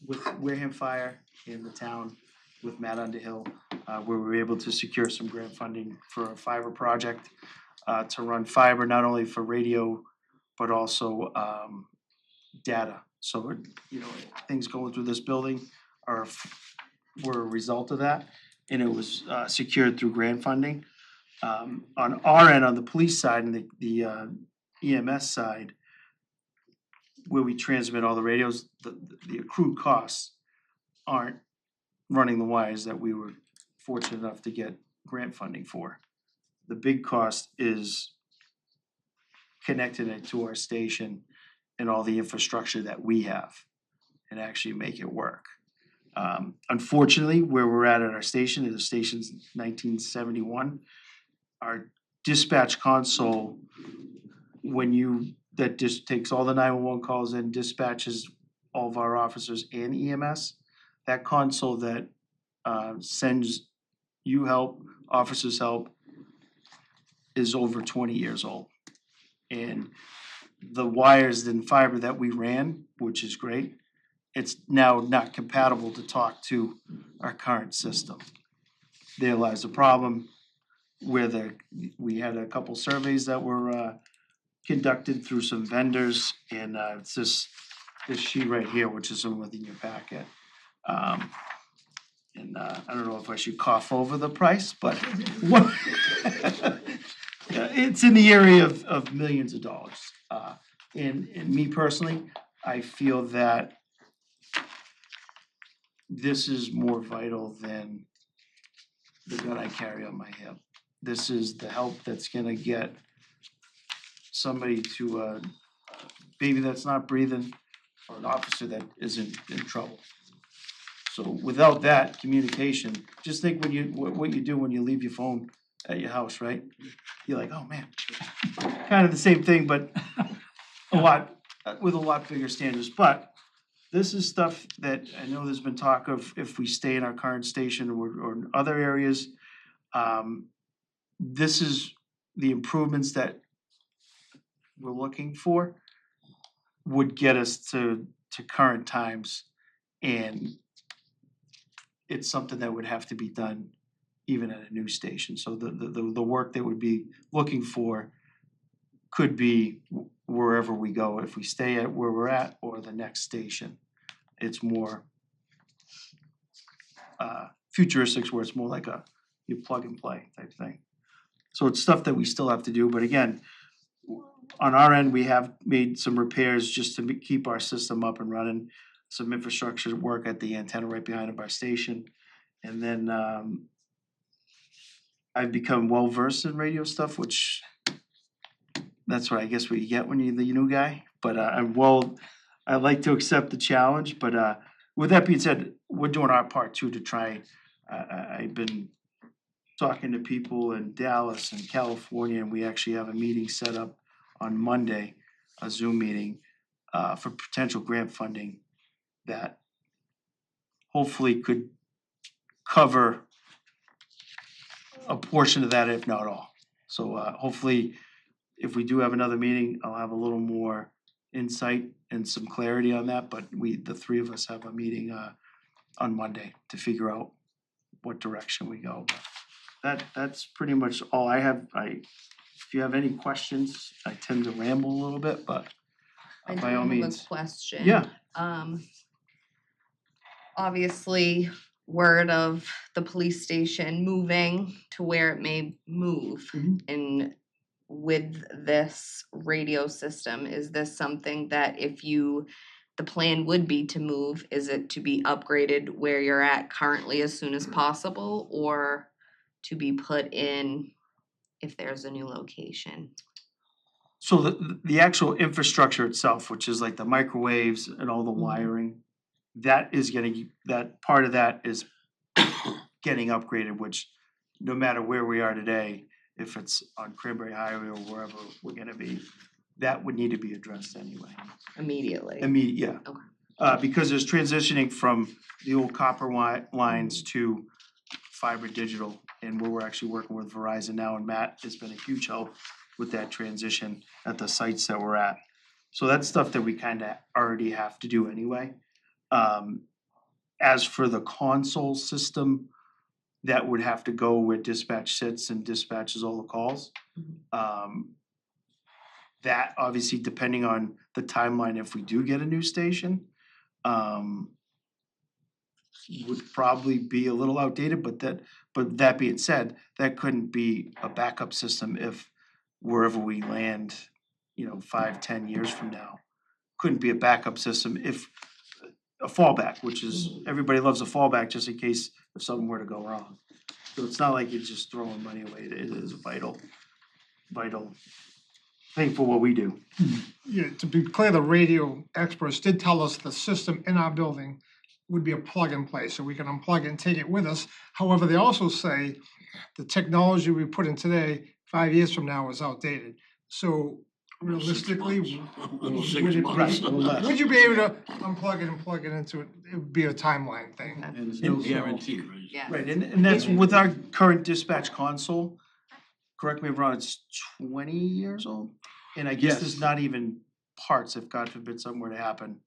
with Wareham Fire in the town with Matt Underhill, where we were able to secure some grant funding for a fiber project to run fiber not only for radio but also data. So things going through this building were a result of that, and it was secured through grant funding. On our end, on the police side and the EMS side, where we transmit all the radios, the accrued costs aren't running the wires that we were fortunate enough to get grant funding for. The big cost is connecting it to our station and all the infrastructure that we have and actually make it work. Unfortunately, where we're at our station, and the station's 1971, our dispatch console, that just takes all the 911 calls and dispatches all of our officers and EMS, that console that sends you help, officers help, is over 20 years old. And the wires and fiber that we ran, which is great, it's now not compatible to talk to our current system. There lies a problem where we had a couple surveys that were conducted through some vendors, and it's this sheet right here, which is within your packet. And I don't know if I should cough over the price, but it's in the area of millions of dollars. And me personally, I feel that this is more vital than the gun I carry on my hip. This is the help that's gonna get somebody to a baby that's not breathing or an officer that isn't in trouble. So without that communication, just think what you do when you leave your phone at your house, right? You're like, oh man, kind of the same thing, but with a lot bigger standards. But this is stuff that I know there's been talk of if we stay in our current station or in other areas, This is the improvements that we're looking for would get us to current times, and it's something that would have to be done even at a new station. So the work that we'd be looking for could be wherever we go, if we stay at where we're at or the next station. It's more futuristics, where it's more like you plug and play type thing. So it's stuff that we still have to do, but again, on our end, we have made some repairs just to keep our system up and running. Some infrastructure work at the antenna right behind of our station. And then I've become well versed in radio stuff, which that's what I guess what you get when you're the new guy. But I like to accept the challenge. But with that being said, we're doing our part too to try. I've been talking to people in Dallas and California, and we actually have a meeting set up on Monday, a Zoom meeting for potential grant funding that hopefully could cover a portion of that, if not all. So hopefully, if we do have another meeting, I'll have a little more insight and some clarity on that. But the three of us have a meeting on Monday to figure out what direction we go. That's pretty much all I have. If you have any questions, I tend to ramble a little bit, but I do by all have means. a question. Yeah. Obviously, word of the police station moving to where it may move. And with this radio system, is this something that the plan would be to move, is it to be upgraded where you're at currently as soon as possible, or to be put in if there's a new location? So the actual infrastructure itself, which is like the microwaves and all the wiring, that part of that is getting upgraded, which no matter where we are today, if it's on Cranberry Highway or wherever we're gonna be, that would need to be addressed anyway. Immediately? Yeah. Okay. Because there's transitioning from the old copper lines to fiber digital, and we're actually working with Verizon now, and Matt has been a huge help with that transition at the sites that we're at. So that's stuff that we kind of already have to do anyway. As for the console system, that would have to go where dispatch sits and dispatches all the calls. That obviously, depending on the timeline, if we do get a new station, would probably be a little outdated, but that being said, that couldn't be a backup system if wherever we land, 5-10 years from now, couldn't be a backup system if a fallback, which is everybody loves a fallback just in case if something were to go wrong. So it's not like you're just throwing money away. It is a vital thing for what we do. Yeah, to be clear, the radio experts did tell us the system in our building would be a plug and play, so we can unplug it and take it with us. However, they also say the technology we put in today, 5 years from now, is outdated. So realistically, would you be able to unplug it and plug it into it? It would be a timeline thing. And there's no guarantee. Yeah. Right, and that's with our current dispatch console, correct me if I'm wrong, it's 20 years old? And I guess Yes. there's not even parts, if God forbid something were to happen,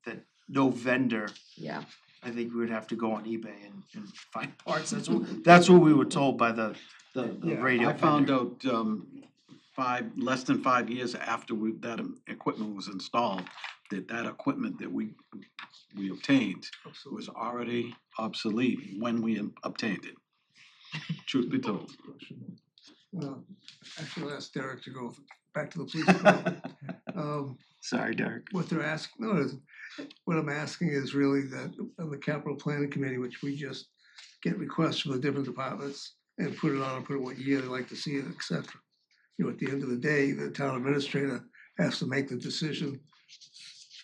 that no vendor, Yeah. I think we would have to go on eBay and find parts. That's what we were told by the radio I found vendor. out less than 5 years after that equipment was installed, that equipment that we obtained was already obsolete when we obtained it. Truth be told. I should ask Derek to go back to the police department. Sorry, Derek. What they're asking, no, what I'm asking is really that on the capital planning committee, which we just get requests from the different departments and put it on, put what year they like to see it, et cetera. At the end of the day, the town administrator has to make the decision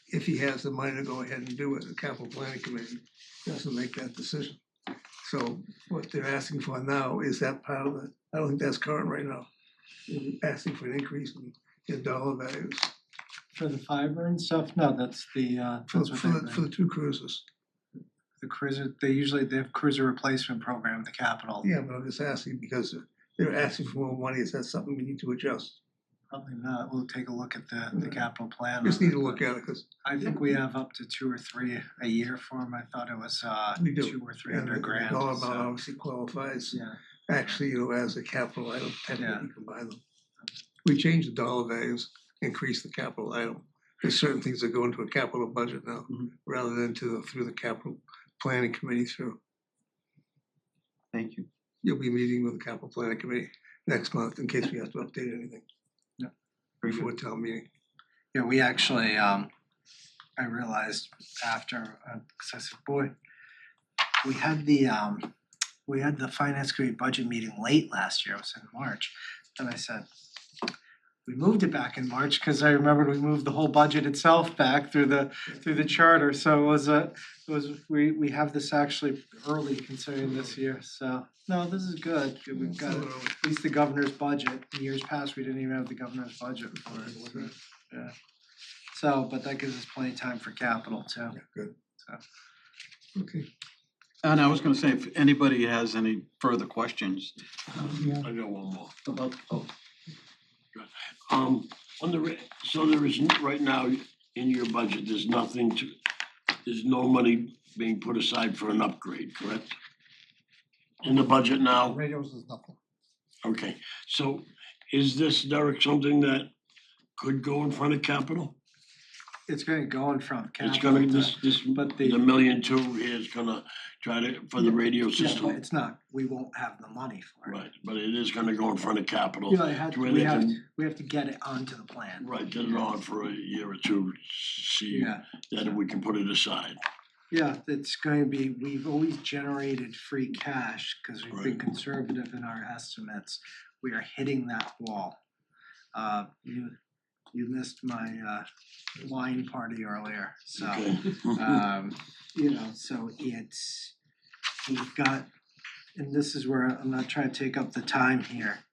if he has the money to go ahead and do it. The capital planning committee doesn't make that decision. So what they're asking for now is that part of it. I don't think that's current right now. They're asking for an increase in dollar values. For the fiber and stuff, no, that's the, For the two cruises. the cruiser, they have cruiser replacement program, the capital. Yeah, but I'm just asking because they're asking for more money. Is that something we need to adjust? Probably not, we'll take a look at the capital plan. Just on need it, to look but at it because I think we have up to 2 or 3 a year for them. I thought it was we do. 200 or 300 And the grand. dollar amount so, obviously qualifies. Yeah. Actually, as a capital item, technically you can buy them. We changed the dollar values, increased the capital item. There's certain things that go into a capital budget now, rather than through the capital planning committee through. Thank you. You'll be meeting with the capital planning committee next month in case we have to update anything. Yeah. Before town meeting. Yeah, we actually, I realized after, 'cause I said, boy, we had the finance committee budget meeting late last year, it was in March. And I said, we moved it back in March, cause I remembered we moved the whole budget itself back through the charter, so it was, we have this actually early considering this year, so. No, this is good, we've got at least the governor's budget, in years past, we didn't even have the governor's budget for it, so, yeah. So, but that gives us plenty of time for capital too. Yeah, good. So. Okay. And I was gonna say, if anybody has any further questions. I got one more. About, oh, On so there is, right now, in your budget, there's no money being put aside for an upgrade, correct? In the budget now? Radios is nothing. Okay, so is this, Derek, something that could go in front of capital? It's gonna go in front of capital. It's gonna, but the 1.2 million here is gonna try to, for the radio Yeah, system? but it's not, we won't have the money for it. Right, but it is gonna go in front of capital. You know, where we they have, can- we have to get it onto the plan. Right, get it on for a year or two, see Yeah. that we can put it aside. Yeah, it's going to be, we've always generated free cash, cause we've been conservative in our estimates. We are hitting that wall. You missed my wine party earlier, so Okay. you know, so we've got, and this is where I'm not trying to take up the time here.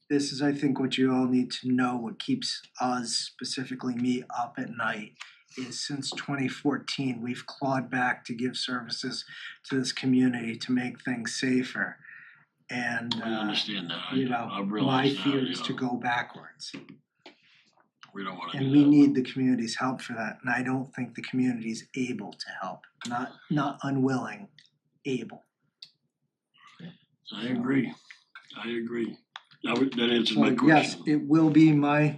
This is, I think, what you all need to know, what keeps us, specifically me, up at night, is since 2014, we've clawed back to give services to this community to make things safer. And I understand that, you I know, my realize that, fear is yeah. to go backwards. We don't wanna And do we that. need the community's help for that, and I don't think the community's able to help, not unwilling, able. I agree. That answers So my yes, question. it will be my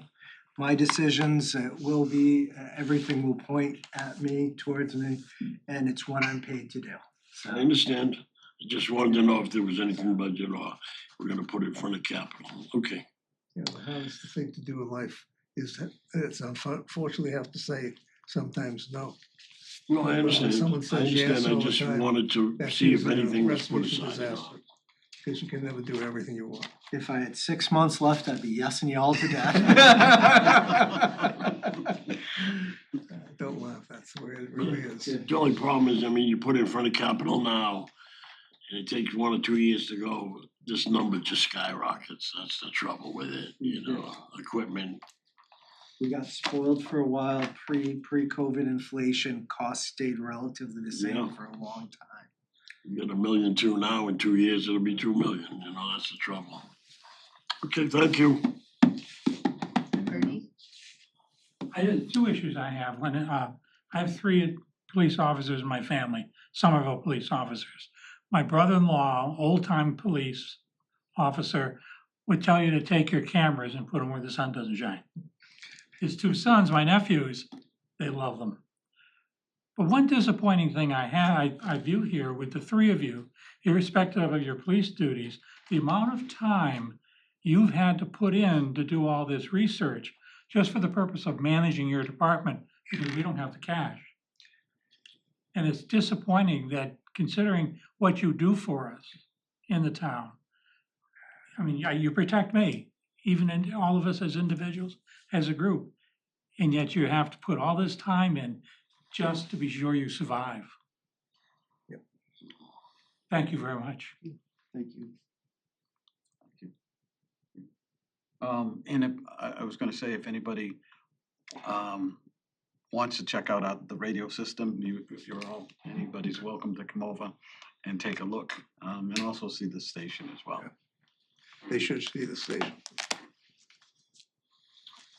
decisions, it will be, everything will point at me, towards me, and it's what I'm paid to do. I understand. I just wanted to know if there was anything budget or we're gonna put it in front of capital. Okay. Yeah, the hardest thing to do in life is that it's unfortunately have to say sometimes no. No, I When understand. someone I says yes understand. I all the just time, wanted to that see gives if it a anything was put recipe for aside. disaster, Cause you can never do everything you want. If I had 6 months left, I'd be yesing you all to death. Don't laugh, that's the way it really is. The only problem is, I mean, you put it in front of capital now, and it takes 1 or 2 years to go, this number just skyrockets. That's the trouble with it, you know, equipment. We got spoiled for a while, pre-COVID inflation, costs stayed relatively the same Yeah. for a long time. You got 1.2 million now, in 2 years, it'll be 2 million, you know, that's the trouble. Okay, thank you. Two issues I have. One, I have 3 police officers in my family, Somerville police officers. My brother-in-law, old-time police officer, would tell you to take your cameras and put them where the sun doesn't shine. His 2 sons, my nephews, they love them. But one disappointing thing I view here with the 3 of you, irrespective of your police duties, the amount of time you've had to put in to do all this research just for the purpose of managing your department, because we don't have the cash. And it's disappointing that considering what you do for us in the town, I mean, you protect me, even in all of us as individuals, as a group, and yet you have to put all this time in just to be sure you survive. Yep. Thank you very much. thank you. And if, I was gonna say, if anybody wants to check out the radio system, anybody's welcome to come over and take a look, and also see the station as well. They should see the station.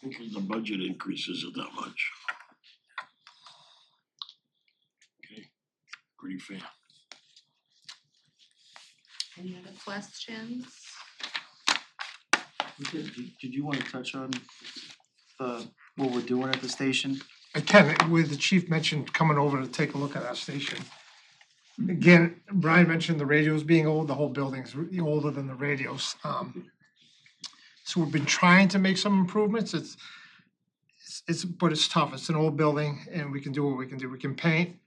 Because the budget increase isn't that much. Okay, pretty fair. Any other questions? Did you wanna touch on what we're doing at the station? I can, with the chief mentioned coming over to take a look at our station. Again, Brian mentioned the radios being old, the whole building's older than the radios. So we've been trying to make some improvements. But it's tough. It's an old building and we can do what we can do. We can paint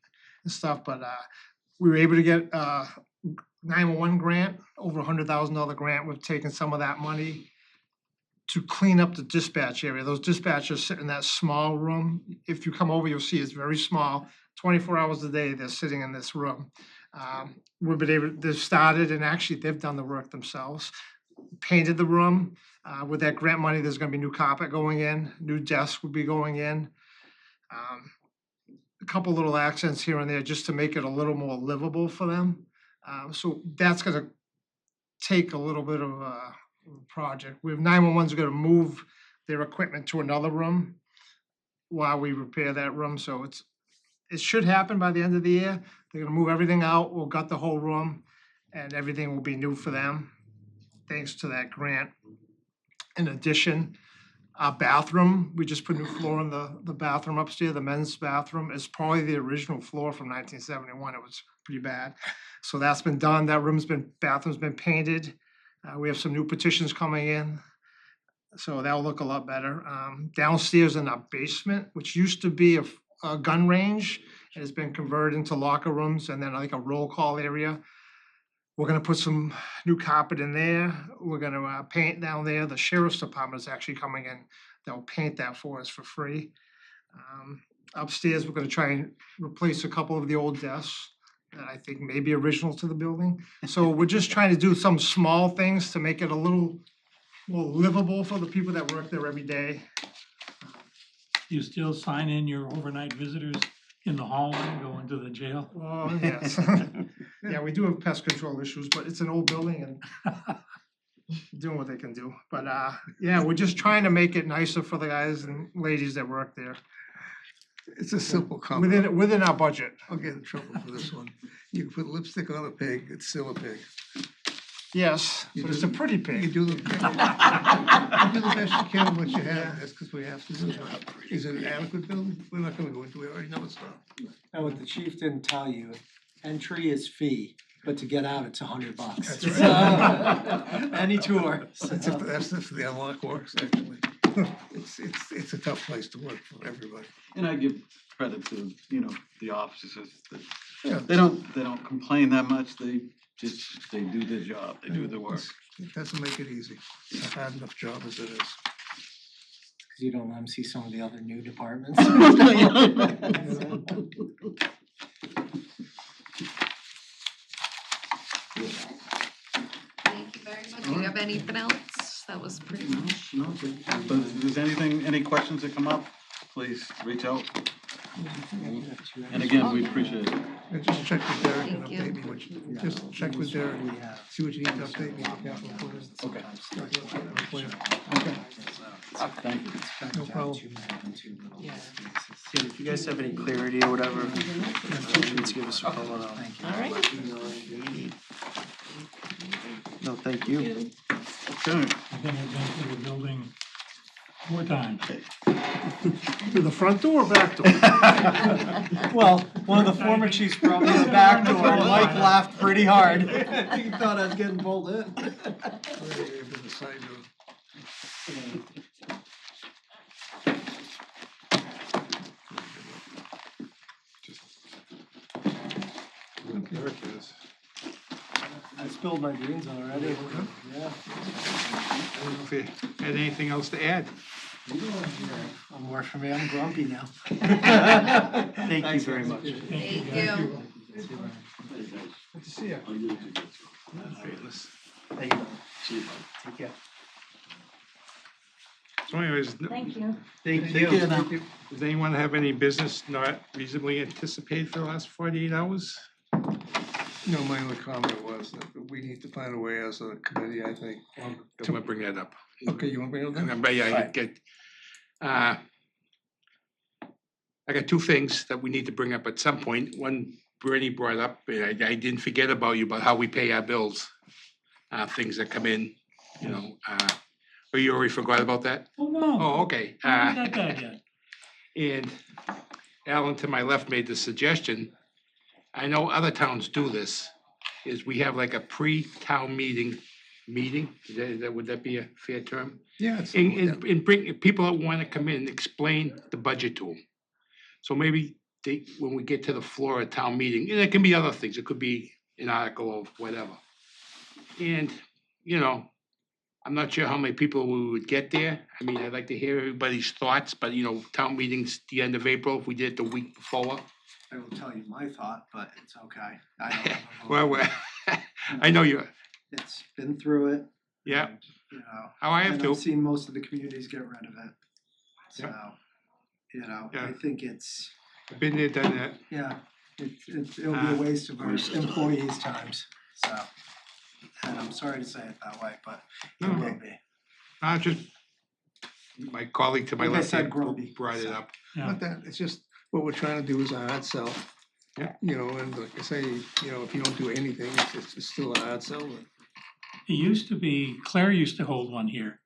and stuff, but we were able to get 911 grant, over $100,000 grant. We've taken some of that money to clean up the dispatch area. Those dispatchers sit in that small room. If you come over, you'll see it's very small. 24 hours a day, they're sitting in this room. We've been able, they've started, and actually they've done the work themselves. Painted the room. With that grant money, there's gonna be new carpet going in, new desks will be going in. A couple little accents here and there just to make it a little more livable for them. So that's gonna take a little bit of a project. We have 911's gonna move their equipment to another room while we repair that room, so it should happen by the end of the year. They're gonna move everything out, we'll gut the whole room, and everything will be new for them, thanks to that grant. In addition, our bathroom, we just put new floor in the bathroom upstairs. The men's bathroom is probably the original floor from 1971. It was pretty bad. So that's been done. That bathroom's been painted. We have some new petitions coming in. So that'll look a lot better. Downstairs in our basement, which used to be a gun range, it has been converted into locker rooms and then like a roll call area. We're gonna put some new carpet in there. We're gonna paint down there. The sheriff's department is actually coming in. They'll paint that for us for free. Upstairs, we're gonna try and replace a couple of the old desks that I think may be original to the building. So we're just trying to do some small things to make it a little more livable for the people that work there every day. You still sign in your overnight visitors in the hallway, go into the jail? Oh, yes. Yeah, we do have pest control issues, but it's an old building and doing what they can do. But yeah, we're just trying to make it nicer for the guys and ladies that work there. It's a simple comment. Within our budget. I'll get in trouble for this one. You can put lipstick on a pig, it's still a pig. Yes, You but do it's a the- pretty pig. You do the best you can with what you have, that's because we have to do it. Is it an adequate building? We're not gonna go into it, we already know it's not. And what the chief didn't tell you, entry is fee, but to get out, it's $100. That's right. So, any tour. That's if the unlock works, actually. It's a tough place to work for everybody. And I give credit to, the officers, Yeah. they don't complain that much, they do their job, they do their work. It doesn't make it easy. It's a hard enough job as it is. Cause you don't let them see some of the other new departments. Thank you very much. Do you have anything else? That was pretty much. No, but if there's any questions that come up, please reach out. And again, we appreciate it. And just check with Derek and Thank you. update me what you, just check with Derek, see what you need to update me on the capital plan. Okay. Thank you. No problem. Yeah, if you guys have any clarity or whatever, please give us a call. Alright. No, thank you. Okay. I think I've been to the building 4 times. To the front door or back door? Well, one of the former chiefs brought me the back door, and Mike laughed pretty hard. He thought I was getting pulled in. The side door. There it is. I spilled my beans already. Yeah. I don't know if you had anything else to add? One more for me, I'm grumpy now. Thank you very much. Thank you. Good to see you. Thank you. See you. Take care. So anyways, Thank you. Thank you. you. does anyone have any business not reasonably anticipated for the last 48 hours? No, my only comment was that we need to find a way as a committee, I think. I'm gonna bring that up. Okay, you want to bring it up? But yeah, Fine. I got two things that we need to bring up at some point. One, Bernie brought up, and I didn't forget about you, about how we pay our bills. Things that come in, you know, oh, you already forgot about that? Oh, no. Oh, okay. Not that bad yet. And Alan to my left made the suggestion, I know other towns do this, is we have like a pre-town meeting. Would that be a fair term? Yeah, it's. And bring people that wanna come in, explain the budget to them. So maybe when we get to the floor of town meeting, and it can be other things, it could be an article of whatever. And, you know, I'm not sure how many people we would get there. I mean, I'd like to hear everybody's thoughts, but you know, town meeting's the end of April, if we did it the week before. I will tell you my thought, but it's okay. I don't have a vote. Well, I know you, It's been through it. yeah, and, you know. how I have and to. I've seen most of the communities get rid of it. So, Yeah. you know, Yeah. I think it's, I've been there, done that. yeah, it'll be a waste of our employees' times, so. And I'm sorry to say it that way, but it will be. Just, my colleague to my Like I left said, here Groby, brought it so. up. Not that, it's just, what we're trying to do is a hard sell. Yeah. You know, and like I say, you know, if you don't do anything, it's still a hard sell. It used to be, Claire used to hold one here.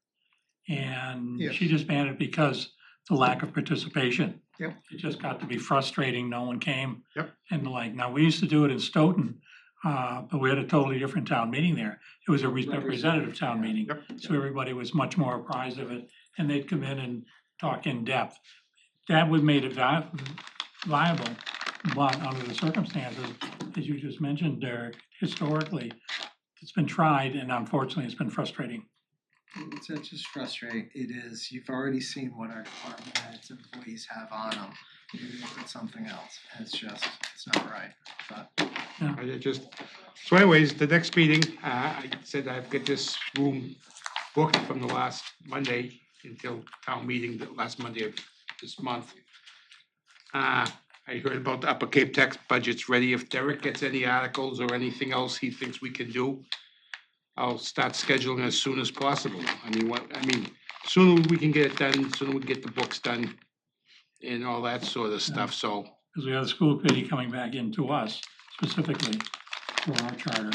And Yeah. she disbanded because the lack of participation. Yep. It just got to be frustrating, no one came. Yep. And like, now, we used to do it in Stoughton, but we had a totally different town meeting there. It was a representative town meeting. Yep. So everybody was much more apprised of it, and they'd come in and talk in depth. That would made it viable, but under the circumstances, as you just mentioned, Derek, historically, it's been tried, and unfortunately, it's been frustrating. It's not just frustrating, it is, you've already seen what our department heads and employees have on them. You're gonna put something else, it's just, it's not right, but. I just, so anyways, the next meeting, I said I've got this room booked from the last Monday until town meeting, the last Monday of this month. I heard about the Upper Cape Tax budget's ready. If Derek gets any articles or anything else he thinks we can do, I'll start scheduling as soon as possible. Sooner we can get it done, sooner we get the books done and all that sort of stuff, so. Because we have the school committee coming back into us specifically for our charter.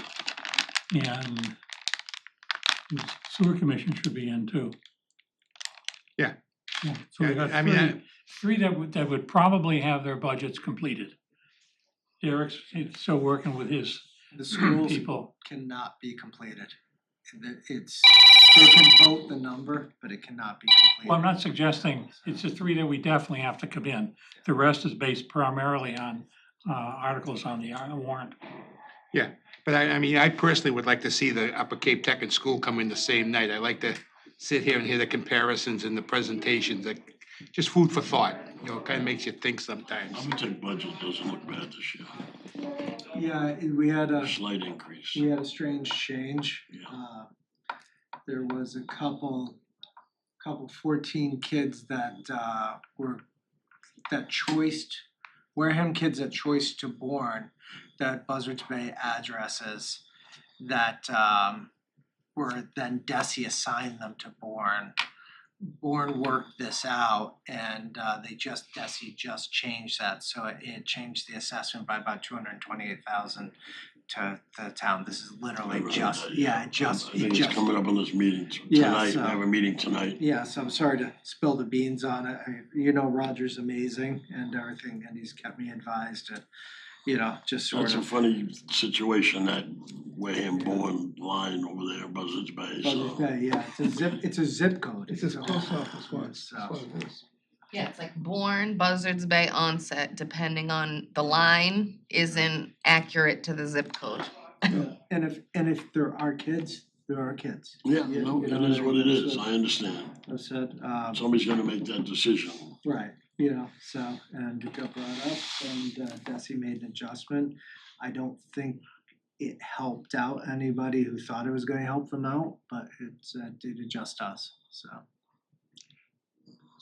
And the sewer commission should be in too. Yeah. Yeah, so we Yeah, got I mean, three that would probably have their budgets completed. Derek's still working with his The schools people. cannot be completed. It's, they can vote the number, but it cannot be completed. Well, I'm not suggesting, it's the three that we definitely have to come in. The rest is based primarily on articles on the warrant. Yeah, but I personally would like to see the Upper Cape Tech and school come in the same night. I like to sit here and hear the comparisons and the presentations, like, just food for thought, you know, it kind of makes you think sometimes. I would think budget doesn't look bad this year. Yeah, we had a. Slight increase. We had a strange change. There was a couple 14 kids that choiced, Wareham kids that choiced to Bourne, that Buzzards Bay addresses that were then DESI assigned them to Bourne. Bourne worked this out and DESI just changed that, so it changed the assessment by about 228,000 to the town. This is literally just, I think it's coming up on this meeting Yeah, tonight, we so- have a meeting tonight. Yeah, so I'm sorry to spill the beans on it. You know, Roger's amazing and everything, and he's kept me advised to, you know, just sort That's a of. funny situation, that Wareham Bourne line over there, Buzzards Bay, Buzzards so. Bay, yeah, it's a zip code. It's a post office one, So- that's what it is. Yeah, it's like Bourne, Buzzards Bay, Onset, depending on the line, isn't accurate to the zip code. And if there are kids, there are kids. Yeah, You- no, you it know is I what mean? it is, So- I understand. I said, Somebody's gonna make that decision. right, you know, so, and it got brought up and DESI made an adjustment. I don't think it helped out anybody who thought it was gonna help them out, but it did adjust us, so.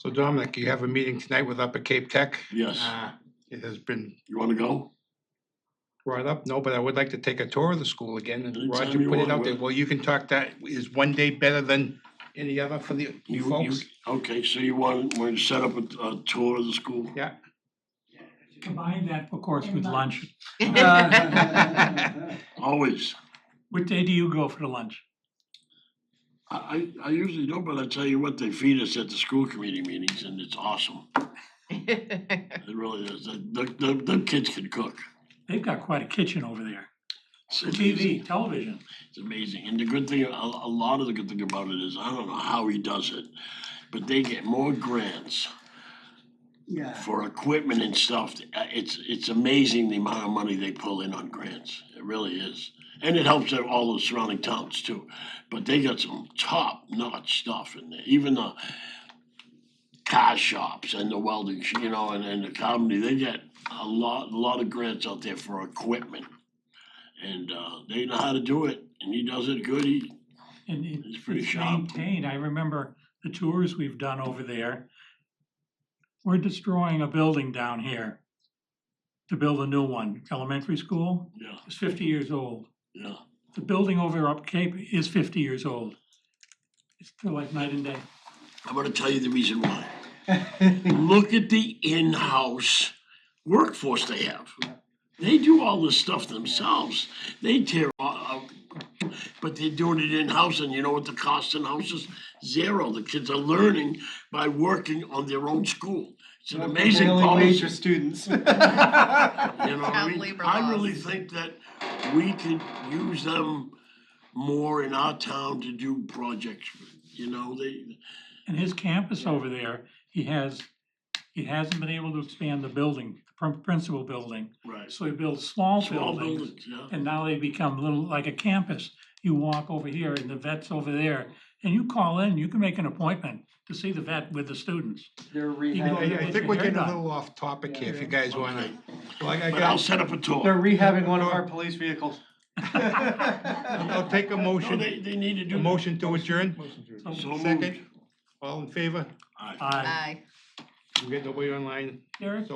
So Dominic, you have a meeting tonight with Upper Cape Tech. Yes. It has been You wanna go? brought up, no, but I would like to take a tour of the school again, and Anytime Roger you put it want, out there. Will. Well, you can talk that, is one day better than any other for the you folks? Okay, so you want to set up a tour of the school? Yeah. Combine that, of course, with lunch. Always. What day do you go for the lunch? I usually don't, but I tell you what, they feed us at the school committee meetings and it's awesome. It really is. The kids can cook. They've got quite a kitchen over there. It's TV, amazing. television. It's amazing. And the good thing, a lot of the good thing about it is, I don't know how he does it, but they get more grants for equipment and stuff. It's amazing the amount of money they pull in on grants. It really is. And it helps out all the surrounding towns too. But they got some top-notch stuff in there. Even the car shops and the welding, and the company, they get a lot of grants out there for equipment. And they know how to do it, and he does it good. And He's pretty it's sharp. maintained. I remember the tours we've done over there. We're destroying a building down here to build a new one, elementary school. Yeah. It's 50 years old. Yeah. The building over up Cape is 50 years old. It's still like night and day. I'm gonna tell you the reason why. Look at the in-house workforce they have. They do all this stuff themselves. They tear out, but they're doing it in-house, and you know what the cost in-house is? Zero. The kids are learning by working on their own school. It's an amazing policy. Major students. You know what I mean? labor I laws. really think that we could use them more in our town to do projects, And his campus over there, he hasn't been able to expand the building, the principal building. Right. So he builds small Small buildings. buildings, yeah. And now they become little, like a campus. You walk over here and the vet's over there, and you call in, you can make an appointment to see the vet with the students. They're I think we're getting a done. little off topic here, if you guys wanna. But I'll set up a tour. They're rehabbing one of our police vehicles. I'll take a No, motion, they need to do. a motion to adjourn. So moved. Second, all in favor? Aye. Aye. We got nobody online? Derek?